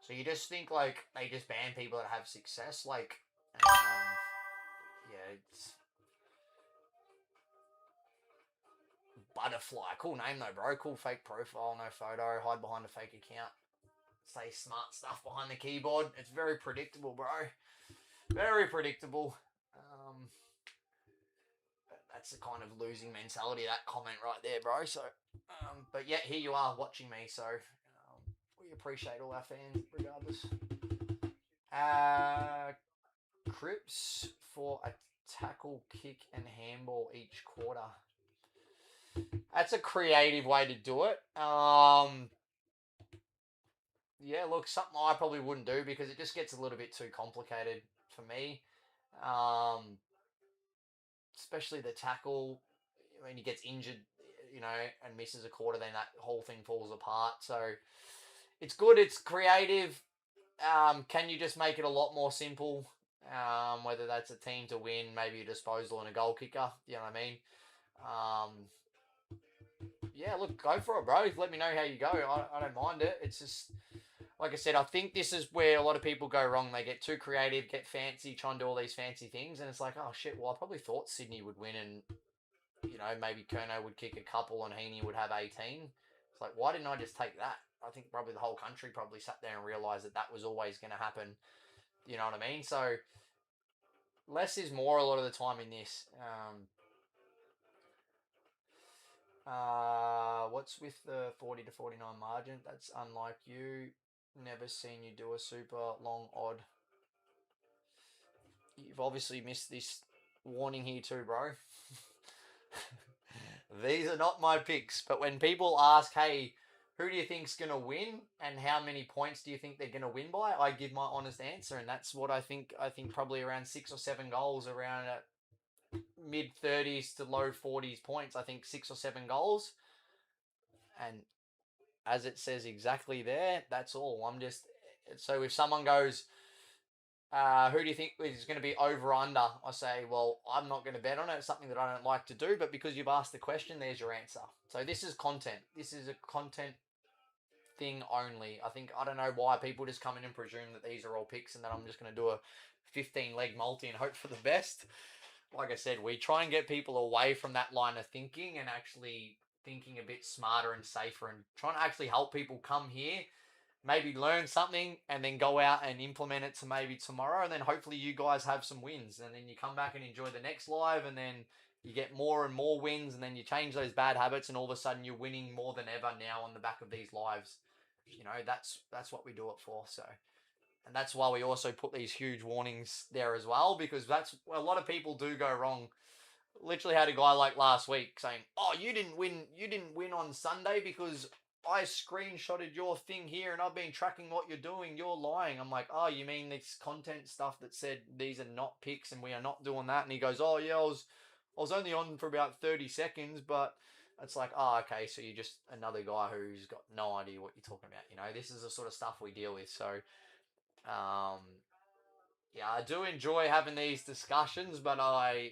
So you just think like they just ban people that have success, like, yeah, it's Butterfly, cool name though, bro. Cool fake profile, no photo, hide behind a fake account, say smart stuff behind the keyboard. It's very predictable, bro. Very predictable. Um, that's the kind of losing mentality of that comment right there, bro. So, but yet here you are watching me. So we appreciate all our fans, regardless. Crips for a tackle, kick, and handball each quarter. That's a creative way to do it. Yeah, look, something I probably wouldn't do because it just gets a little bit too complicated for me. Um, Especially the tackle. When he gets injured, and misses a quarter, then that whole thing falls apart. So it's good. It's creative. Can you just make it a lot more simple? Whether that's a team to win, maybe a disposal and a goal kicker. You know what I mean? Yeah, look, go for it, bro. Let me know how you go. I don't mind it. It's just, like I said, I think this is where a lot of people go wrong. They get too creative, get fancy, try and do all these fancy things, and it's like, oh shit, well, I probably thought Sydney would win, and maybe Kerno would kick a couple and Heaney would have 18. It's like, why didn't I just take that? I think probably the whole country probably sat there and realised that was always going to happen. You know what I mean? So less is more a lot of the time in this. What's with the 40 to 49 margin? That's unlike you. Never seen you do a super long odd. You've obviously missed this warning here too, bro. These are not my picks, but when people ask, hey, who do you think's going to win and how many points do you think they're going to win by, I give my honest answer, and that's what I think. I think probably around 6 or 7 goals, around at mid 30s to low 40s points. I think 6 or 7 goals. And as it says exactly there, that's all. So if someone goes, who do you think is going to be over or under? I say, well, I'm not going to bet on it. It's something that I don't like to do, but because you've asked the question, there's your answer. So this is content. This is a content thing only. I don't know why people just come in and presume that these are all picks and that I'm just going to do a 15 leg multi and hope for the best. Like I said, we try and get people away from that line of thinking and actually thinking a bit smarter and safer and trying to actually help people come here, maybe learn something and then go out and implement it to maybe tomorrow, and then hopefully you guys have some wins and then you come back and enjoy the next live, and then you get more and more wins, and then you change those bad habits and all of a sudden you're winning more than ever now on the back of these lives. That's what we do it for. So, and that's why we also put these huge warnings there as well, because that's a lot of people do go wrong. Literally had a guy like last week saying, "Oh, you didn't win on Sunday because I screenshotted your thing here and I've been tracking what you're doing. You're lying." I'm like, "Oh, you mean this content stuff that said these are not picks and we are not doing that?" And he goes, "Oh yeah, I was only on for about 30 seconds, but." It's like, oh, okay, so you're just another guy who's got no idea what you're talking about. This is the sort of stuff we deal with. So, um, yeah, I do enjoy having these discussions, but I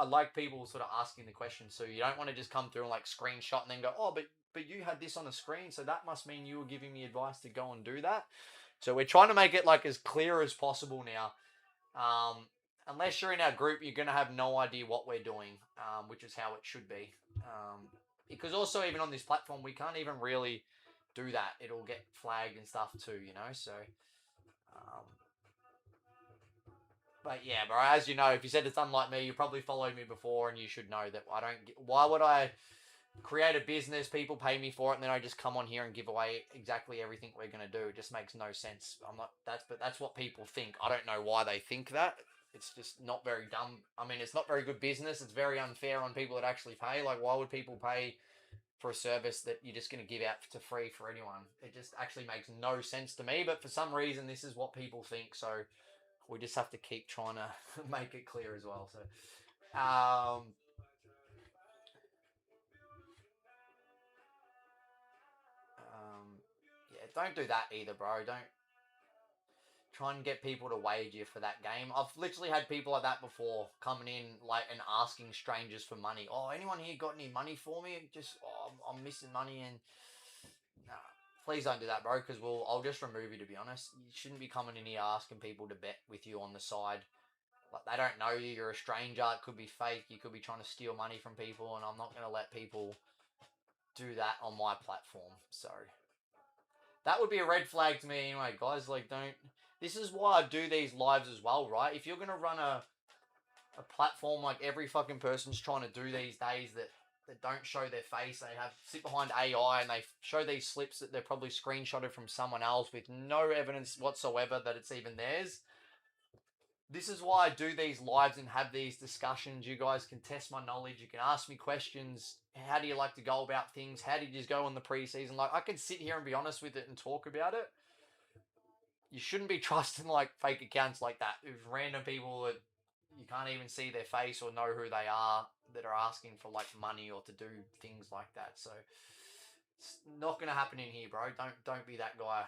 like people sort of asking the questions. So you don't want to just come through and like screenshot and then go, oh, but you had this on the screen, so that must mean you were giving me advice to go and do that. So we're trying to make it like as clear as possible now. Unless you're in our group, you're gonna have no idea what we're doing, which is how it should be. Because also even on this platform, we can't even really do that. It'll get flagged and stuff too, So. Um, But yeah, bro, as you know, if you said it's unlike me, you probably followed me before and you should know that I don't. Why would I create a business, people pay me for it, and then I just come on here and give away exactly everything we're going to do? It just makes no sense. But that's what people think. I don't know why they think that. It's just not very dumb. I mean, it's not very good business. It's very unfair on people that actually pay. Like, why would people pay for a service that you're just going to give out to free for anyone? It just actually makes no sense to me. But for some reason, this is what people think. So we just have to keep trying to make it clear as well. So, yeah, don't do that either, bro. Don't try and get people to wager for that game. I've literally had people like that before coming in like and asking strangers for money. Oh, anyone here got any money for me? Just I'm missing money and nah. Please don't do that, bro. Because I'll just remove you. To be honest, you shouldn't be coming in here asking people to bet with you on the side. Like they don't know you. You're a stranger. It could be fake. You could be trying to steal money from people, and I'm not gonna let people do that on my platform. So that would be a red flag to me anyway, guys. Like, don't. This is why I do these lives as well, right? If you're gonna run a platform like every fucking person's trying to do these days that don't show their face, they have sit behind AI and they show these slips that they're probably screenshotted from someone else with no evidence whatsoever that it's even theirs. This is why I do these lives and have these discussions. You guys can test my knowledge. You can ask me questions. How do you like to go about things? How did you go in the preseason? Like, I can sit here and be honest with it and talk about it. You shouldn't be trusting, like, fake accounts like that. With random people that you can't even see their face or know who they are that are asking for, like, money or to do things like that. So, it's not going to happen in here, bro. Don't be that guy.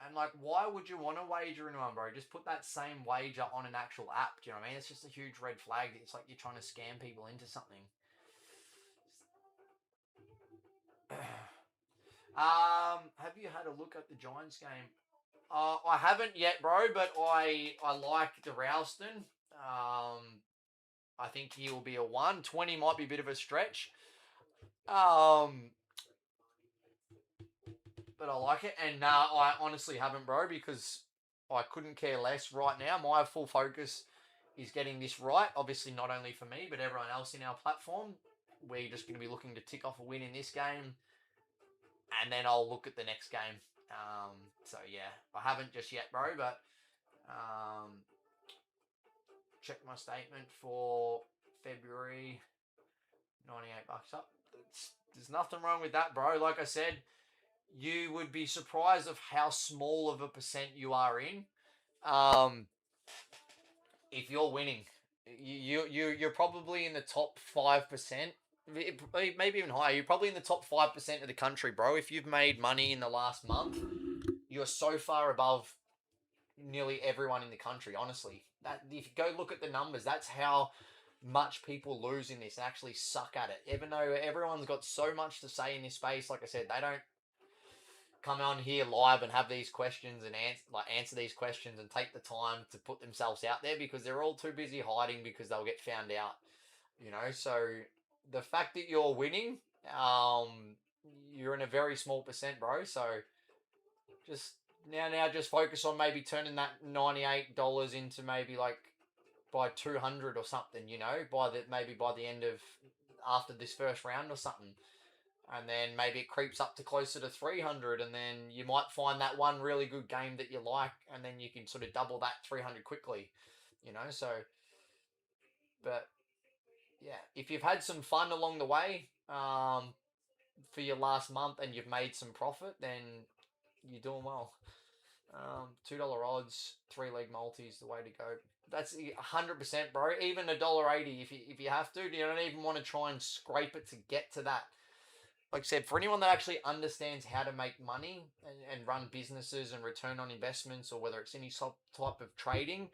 And like, why would you want to wager in one, bro? Just put that same wager on an actual app. Do you know what I mean? It's just a huge red flag. It's like you're trying to scam people into something. Have you had a look at the Giants game? I haven't yet, bro. But I like the Ralston. I think he will be a 120. Might be a bit of a stretch. But I like it. And I honestly haven't, bro, because I couldn't care less right now. My full focus is getting this right. Obviously, not only for me, but everyone else in our platform. We're just going to be looking to tick off a win in this game, and then I'll look at the next game. So, yeah, I haven't just yet, bro, but check my statement for February. 98 bucks up. There's nothing wrong with that, bro. Like I said, you would be surprised of how small of a percent you are in. If you're winning, you're probably in the top 5%, maybe even higher. You're probably in the top 5% of the country, bro. If you've made money in the last month, you're so far above nearly everyone in the country. Honestly, that if you go look at the numbers, that's how much people lose in this and actually suck at it. Even though everyone's got so much to say in this space, like I said, they don't come on here live and have these questions and answer these questions and take the time to put themselves out there because they're all too busy hiding because they'll get found out. So the fact that you're winning, you're in a very small percent, bro. So just now just focus on maybe turning that $98 into maybe like by 200 or something, by the end of after this first round or something. And then maybe it creeps up to closer to 300, and then you might find that one really good game that you like, and then you can sort of double that 300 quickly, so, but, yeah, if you've had some fun along the way, for your last month and you've made some profit, then you're doing well. $2 odds, 3-leg multis, the way to go. That's 100%, bro. Even $1.80 if you have to. You don't even want to try and scrape it to get to that. Like I said, for anyone that actually understands how to make money and run businesses and return on investments, or whether it's any type of trading,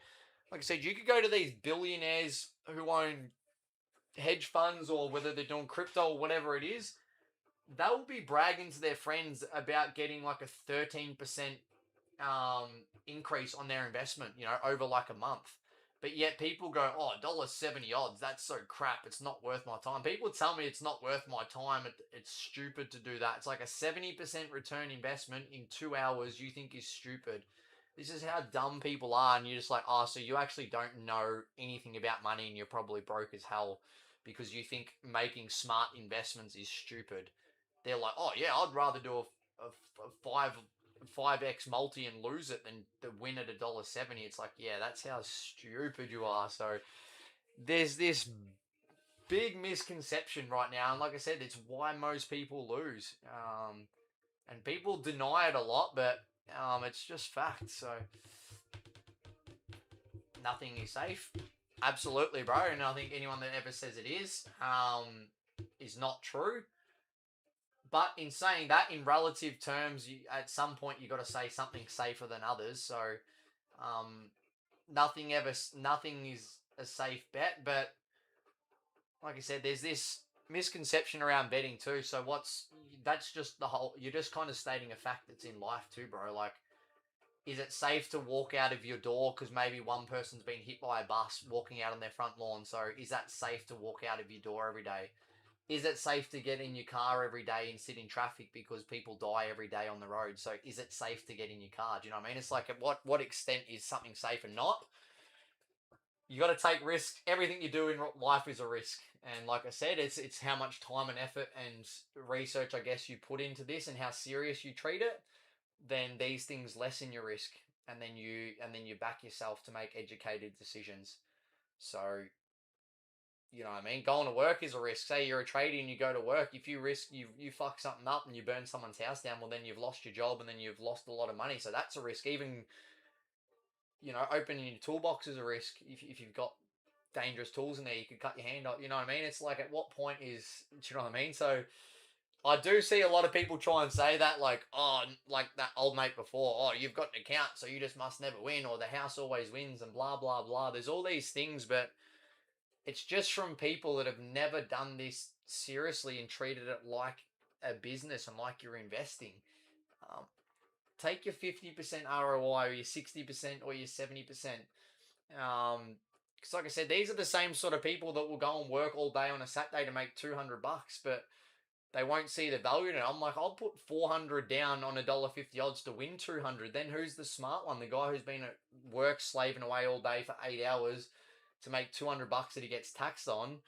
like I said, you could go to these billionaires who own hedge funds, or whether they're doing crypto or whatever it is, they'll be bragging to their friends about getting like a 13% increase on their investment, over like a month. But yet people go, oh, $1.70 odds, that's so crap, it's not worth my time. People tell me it's not worth my time, it's stupid to do that. It's like a 70% return investment in 2 hours you think is stupid. This is how dumb people are, and you're just like, oh, so you actually don't know anything about money and you're probably broke as hell because you think making smart investments is stupid. They're like, oh yeah, I'd rather do a 5x multi and lose it than to win at $1.70. It's like, yeah, that's how stupid you are. So there's this big misconception right now, and like I said, it's why most people lose. And people deny it a lot, but it's just fact. So nothing is safe. Absolutely, bro. And I think anyone that ever says it is not true. But in saying that, in relative terms, at some point you got to say something safer than others. So, um, nothing is a safe bet. But like I said, there's this misconception around betting too. So that's just the whole. You're just kind of stating a fact that's in life too, bro. Like, is it safe to walk out of your door because maybe one person's been hit by a bus walking out on their front lawn? So is that safe to walk out of your door every day? Is it safe to get in your car every day and sit in traffic because people die every day on the road? So is it safe to get in your car? Do you know what I mean? It's like, at what extent is something safe and not? You got to take risks. Everything you do in life is a risk, and like I said, it's how much time and effort and research I guess you put into this and how serious you treat it. Then these things lessen your risk, and then you back yourself to make educated decisions. So you know what I mean? Going to work is a risk. Say you're a tradie and you go to work. If you risk you fuck something up and you burn someone's house down, well then you've lost your job and then you've lost a lot of money. So that's a risk. Even opening your toolbox is a risk. If you've got dangerous tools in there, you could cut your hand off. You know what I mean? It's like, at what point is, do you know what I mean? So I do see a lot of people try and say that, like, oh, like that old mate before, oh, you've got an account, so you just must never win, or the house always wins, and blah blah blah. There's all these things, but it's just from people that have never done this seriously and treated it like a business and like you're investing. Um, Take your 50% ROI or your 60% or your 70%. Because like I said, these are the same sort of people that will go and work all day on a Saturday to make $200, but they won't see the value in it. I'm like, I'll put 400 down on $1.50 odds to win 200. Then who's the smart one? The guy who's been at work slaving away all day for 8 hours to make $200 that he gets taxed on,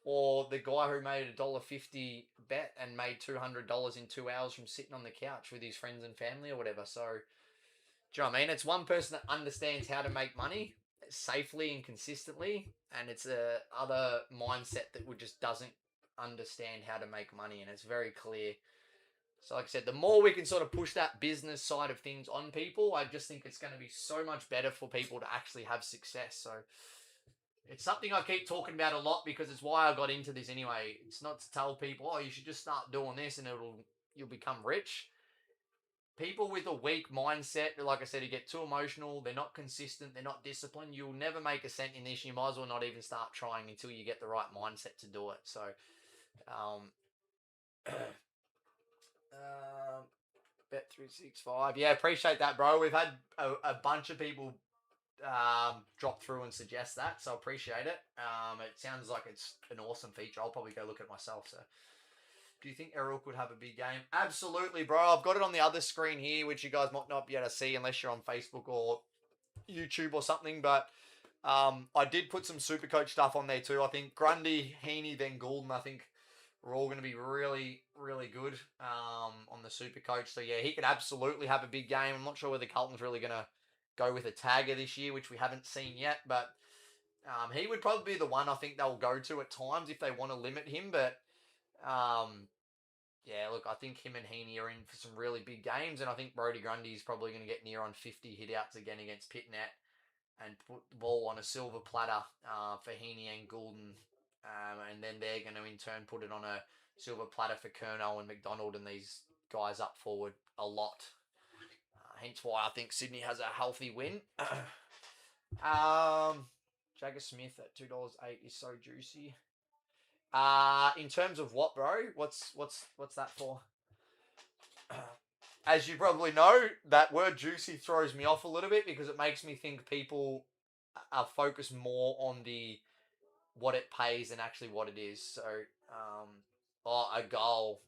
or the guy who made $1.50 bet and made $200 in 2 hours from sitting on the couch with his friends and family or whatever. So, do you know what I mean? It's one person that understands how to make money safely and consistently, and it's a other mindset that would just doesn't understand how to make money, and it's very clear. So, like I said, the more we can sort of push that business side of things on people, I just think it's going to be so much better for people to actually have success. So, it's something I keep talking about a lot because it's why I got into this anyway. It's not to tell people, oh, you should just start doing this and you'll become rich. People with a weak mindset, like I said, who get too emotional, they're not consistent, they're not disciplined, you'll never make a cent in this. You might as well not even start trying until you get the right mindset to do it. So, um, Bet365. Yeah, appreciate that, bro. We've had a bunch of people drop through and suggest that, so appreciate it. It sounds like it's an awesome feature. I'll probably go look at it myself. So, do you think Errol could have a big game? Absolutely, bro. I've got it on the other screen here, which you guys might not be able to see unless you're on Facebook or YouTube or something. But I did put some Supercoach stuff on there too. I think Grundy, Heaney, then Goulden, I think we're all going to be really, really good on the Supercoach. So yeah, he could absolutely have a big game. I'm not sure whether Carlton's really going to go with a tagger this year, which we haven't seen yet. But he would probably be the one I think they'll go to at times if they want to limit him. But yeah, look, I think him and Heaney are in for some really big games, and I think Brodie Grundy is probably going to get near on 50 hitouts again against Pitnet and put the ball on a silver platter for Heaney and Goulden. And then they're going to in turn put it on a silver platter for Curnow and McDonald and these guys up forward a lot. Hence why I think Sydney has a healthy win. Jagger Smith at $2.08 is so juicy. In terms of what, bro? What's that for? As you probably know, that word juicy throws me off a little bit because it makes me think people are focused more on the what it pays than actually what it is. So, a goal.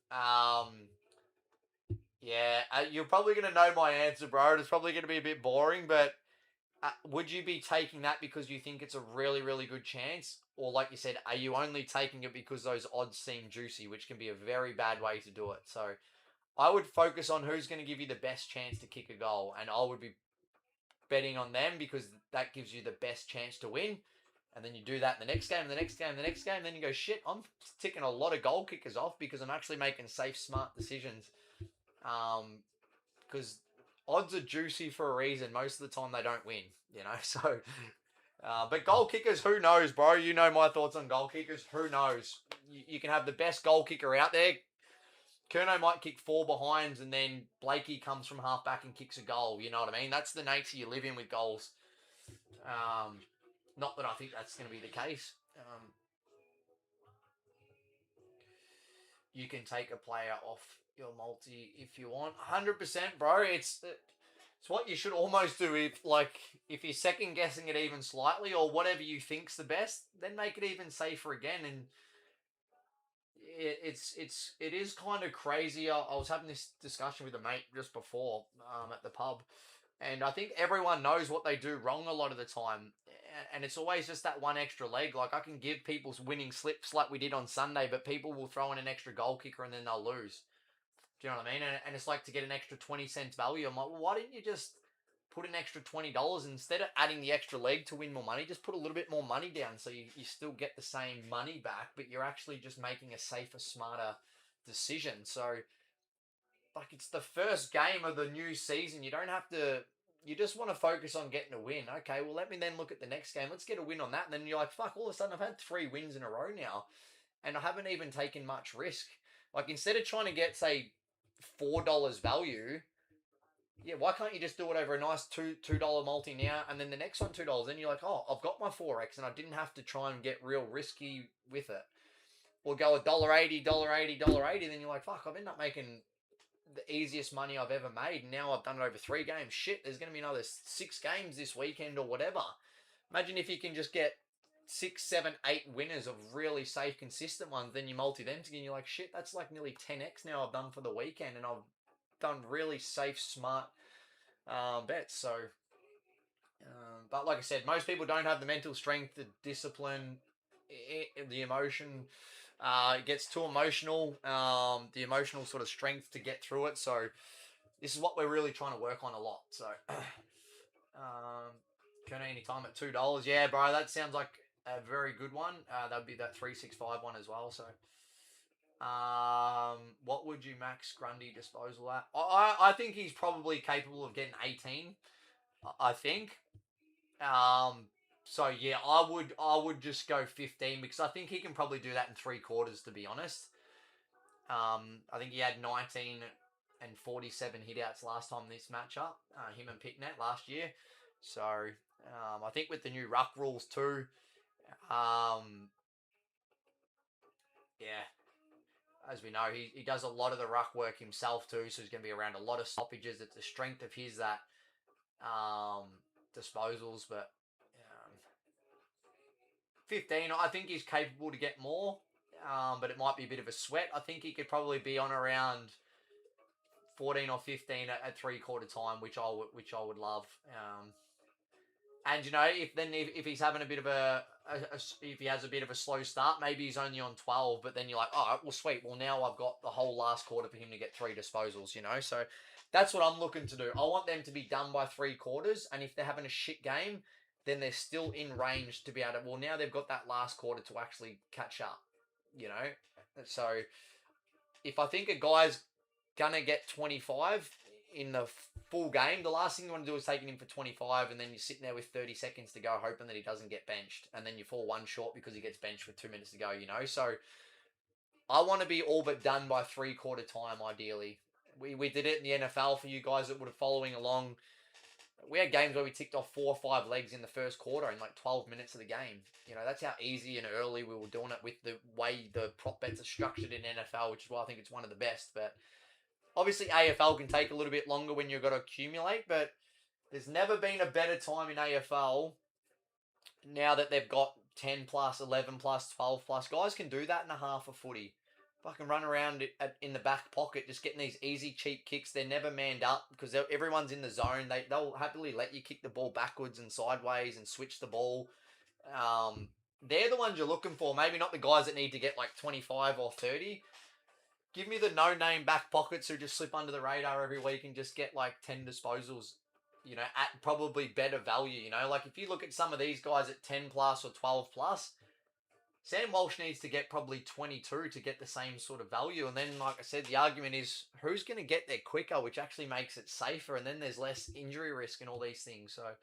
Yeah, you're probably going to know my answer, bro. It's probably going to be a bit boring, but would you be taking that because you think it's a really, really good chance? Or like you said, are you only taking it because those odds seem juicy, which can be a very bad way to do it? So I would focus on who's going to give you the best chance to kick a goal, and I would be betting on them because that gives you the best chance to win. And then you do that in the next game, the next game, the next game. Then you go, shit, I'm ticking a lot of goal kickers off because I'm actually making safe, smart decisions. Because odds are juicy for a reason. Most of the time they don't win, So But goal kickers, who knows, bro? You know my thoughts on goal kickers. Who knows? You can have the best goal kicker out there. Kerno might kick four behinds, and then Blakey comes from half back and kicks a goal. You know what I mean? That's the nature you live in with goals. Um, Not that I think that's going to be the case. You can take a player off your multi if you want. 100%, bro. It's what you should almost do if you're second guessing it even slightly or whatever you think's the best, then make it even safer again. And it is kind of crazy. I was having this discussion with a mate just before at the pub, and I think everyone knows what they do wrong a lot of the time. And it's always just that one extra leg. Like, I can give people winning slips like we did on Sunday, but people will throw in an extra goal kicker and then they'll lose. Do you know what I mean? And it's like to get an extra 20 cents value. I'm like, well, why didn't you just put an extra $20 instead of adding the extra leg to win more money? Just put a little bit more money down so you still get the same money back, but you're actually just making a safer, smarter decision. So, like, it's the first game of the new season. You don't have to. You just want to focus on getting a win. Okay, well, let me then look at the next game. Let's get a win on that. And then you're like, fuck, all of a sudden I've had 3 wins in a row now. And I haven't even taken much risk. Like, instead of trying to get, say, $4 value, yeah, why can't you just do it over a nice $2 multi now, and then the next one $2? Then you're like, oh, I've got my 4x, and I didn't have to try and get real risky with it. Or go $1.80, $1.80, $1.80, then you're like, fuck, I've ended up making the easiest money I've ever made. And now I've done it over 3 games. Shit, there's going to be another 6 games this weekend or whatever. Imagine if you can just get 6, 7, 8 winners of really safe, consistent ones. Then you multi them together and you're like, shit, that's like nearly 10x now I've done for the weekend. And I've done really safe, smart bets. So, but like I said, most people don't have the mental strength, the discipline, the emotion. It gets too emotional, the emotional sort of strength to get through it. So this is what we're really trying to work on a lot. So, can any time at $2? Yeah, bro, that sounds like a very good one. That'd be that 365 one as well. So, what would you max Grundy disposal at? I think he's probably capable of getting 18. I think. So yeah, I would just go 15 because I think he can probably do that in 3 quarters. To be honest, I think he had 19 and 47 hitouts last time this matchup. Him and Picknett last year. So I think with the new ruck rules too, yeah, as we know, he does a lot of the ruck work himself too. So he's going to be around a lot of stoppages. It's a strength of his that disposals, but 15, I think he's capable to get more, but it might be a bit of a sweat. I think he could probably be on around 14 or 15 at 3/4 time, which I would love. And you know, if he's having a bit of if he has a bit of a slow start, maybe he's only on 12, but then you're like, all right, well, sweet. Well, now I've got the whole last quarter for him to get 3 disposals. You know, so that's what I'm looking to do. I want them to be done by 3/4, and if they're having a shit game, then they're still in range to be able to. Well, now they've got that last quarter to actually catch up. You know, so if I think a guy's gonna get 25 in the full game, the last thing you want to do is taking him for 25 and then you're sitting there with 30 seconds to go hoping that he doesn't get benched, and then you fall one short because he gets benched with 2 minutes to go, you know. So I want to be all but done by 3/4 time, ideally. We did it in the NFL for you guys that were following along. We had games where we ticked off 4 or 5 legs in the first quarter in like 12 minutes of the game. You know, that's how easy and early we were doing it with the way the prop bets are structured in NFL, which is why I think it's one of the best. But obviously AFL can take a little bit longer when you've got to accumulate, but there's never been a better time in AFL now that they've got 10 plus, 11 plus, 12 plus. Guys can do that in a half a footy. Fucking run around in the back pocket, just getting these easy, cheap kicks. They're never manned up because everyone's in the zone. They'll happily let you kick the ball backwards and sideways and switch the ball. They're the ones you're looking for. Maybe not the guys that need to get like 25 or 30. Give me the no-name back pockets who just slip under the radar every week and just get like 10 disposals, you know, at probably better value, you know. Like if you look at some of these guys at 10 plus or 12 plus, Sam Walsh needs to get probably 22 to get the same sort of value. And then, like I said, the argument is who's going to get there quicker, which actually makes it safer. And then there's less injury risk and all these things. So,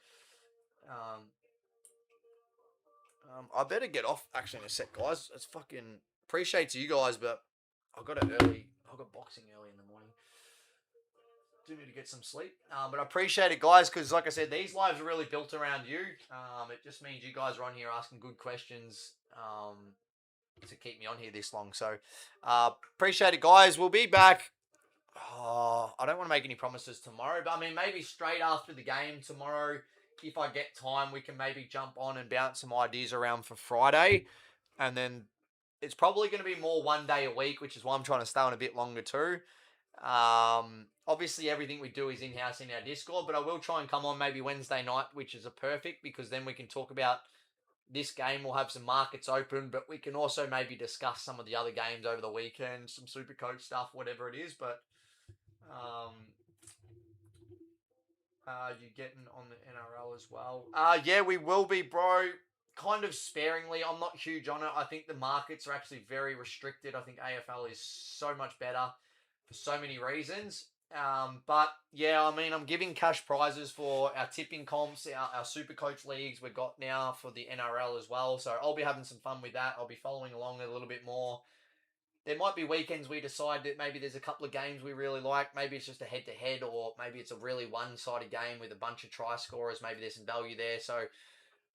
I better get off actually in a sec, guys. It's fucking appreciate to you guys, but I got it early. I got boxing early in the morning. Do need to get some sleep. But I appreciate it, guys, because like I said, these lives are really built around you. It just means you guys are on here asking good questions to keep me on here this long. So appreciate it, guys. We'll be back. I don't want to make any promises tomorrow, but I mean, maybe straight after the game tomorrow, if I get time, we can maybe jump on and bounce some ideas around for Friday. And then it's probably going to be more 1 day a week, which is why I'm trying to stay on a bit longer too. Obviously, everything we do is in-house in our Discord, but I will try and come on maybe Wednesday night, which is a perfect because then we can talk about this game. We'll have some markets open, but we can also maybe discuss some of the other games over the weekend, some super coach stuff, whatever it is. But you're getting on the NRL as well. Yeah, we will be, bro. Kind of sparingly. I'm not huge on it. I think the markets are actually very restricted. I think AFL is so much better for so many reasons. But yeah, I mean, I'm giving cash prizes for our tipping comps, our super coach leagues we've got now for the NRL as well. So I'll be having some fun with that. I'll be following along a little bit more. There might be weekends we decide that maybe there's a couple of games we really like. Maybe it's just a head-to-head, or maybe it's a really one-sided game with a bunch of try scorers. Maybe there's some value there. So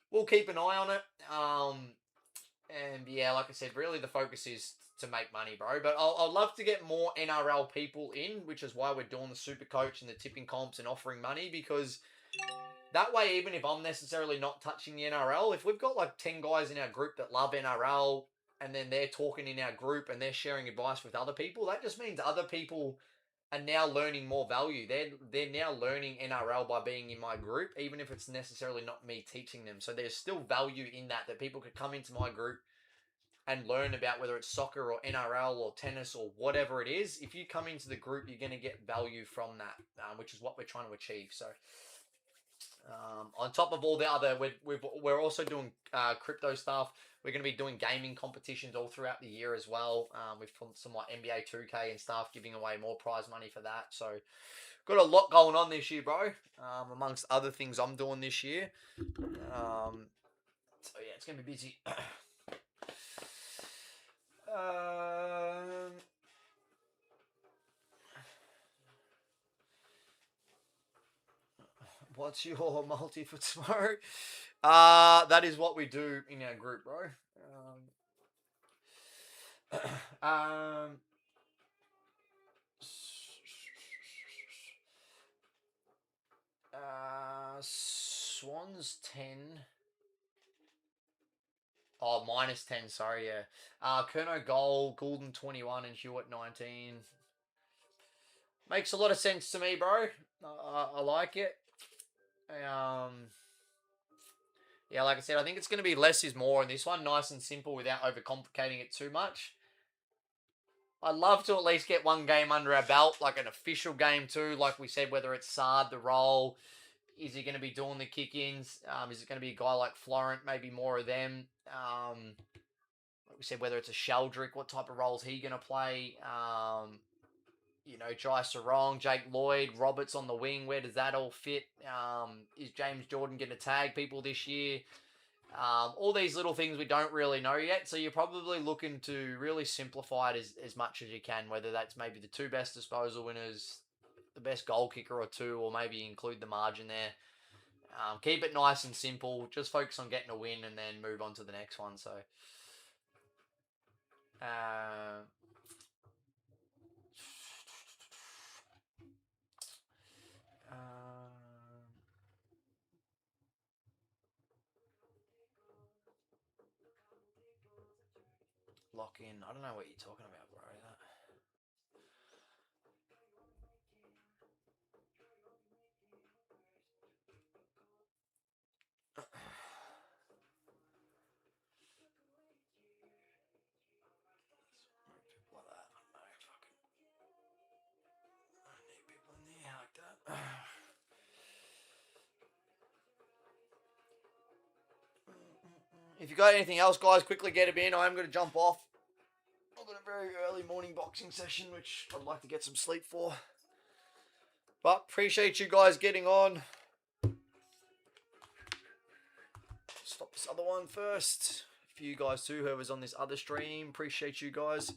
we'll keep an eye on it. And yeah, like I said, really the focus is to make money, bro. But I'd love to get more NRL people in, which is why we're doing the super coach and the tipping comps and offering money, because that way, even if I'm necessarily not touching the NRL, if we've got like 10 guys in our group that love NRL, and then they're talking in our group and they're sharing advice with other people, that just means other people are now learning more value. They're now learning NRL by being in my group, even if it's necessarily not me teaching them. So there's still value in that people could come into my group and learn about, whether it's soccer or NRL or tennis or whatever it is. If you come into the group, you're going to get value from that, which is what we're trying to achieve. So on top of all the other, we're also doing crypto stuff. We're going to be doing gaming competitions all throughout the year as well. We've put some like NBA 2K and stuff, giving away more prize money for that. So got a lot going on this year, bro. Amongst other things I'm doing this year. So yeah, it's going to be busy. What's your multi for tomorrow? That is what we do in our group, bro. Swans 10. Oh, minus 10, sorry, yeah. Kerno goal, Goulden 21 and Hewitt 19. Makes a lot of sense to me, bro. I like it. Yeah, like I said, I think it's going to be less is more, and this one nice and simple without overcomplicating it too much. I'd love to at least get one game under our belt, like an official game too, like we said, whether it's Saad, the role, is he going to be doing the kick-ins? Is it going to be a guy like Florent, maybe more of them? Like we said, whether it's a Sheldrick, what type of role is he going to play? Jai Sarong, Jake Lloyd, Roberts on the wing, where does that all fit? Is James Jordan going to tag people this year? All these little things we don't really know yet, so you're probably looking to really simplify it as much as you can, whether that's maybe the 2 best disposal winners, the best goal kicker or 2, or maybe include the margin there. Keep it nice and simple, just focus on getting a win and then move on to the next one. So lock in. I don't know what you're talking about, bro. People like that. I need people in there like that. If you got anything else, guys, quickly get it in. I am going to jump off. I've got a very early morning boxing session, which I'd like to get some sleep for. But appreciate you guys getting on. Stop this other one first. For you guys too, whoever's on this other stream, appreciate you guys.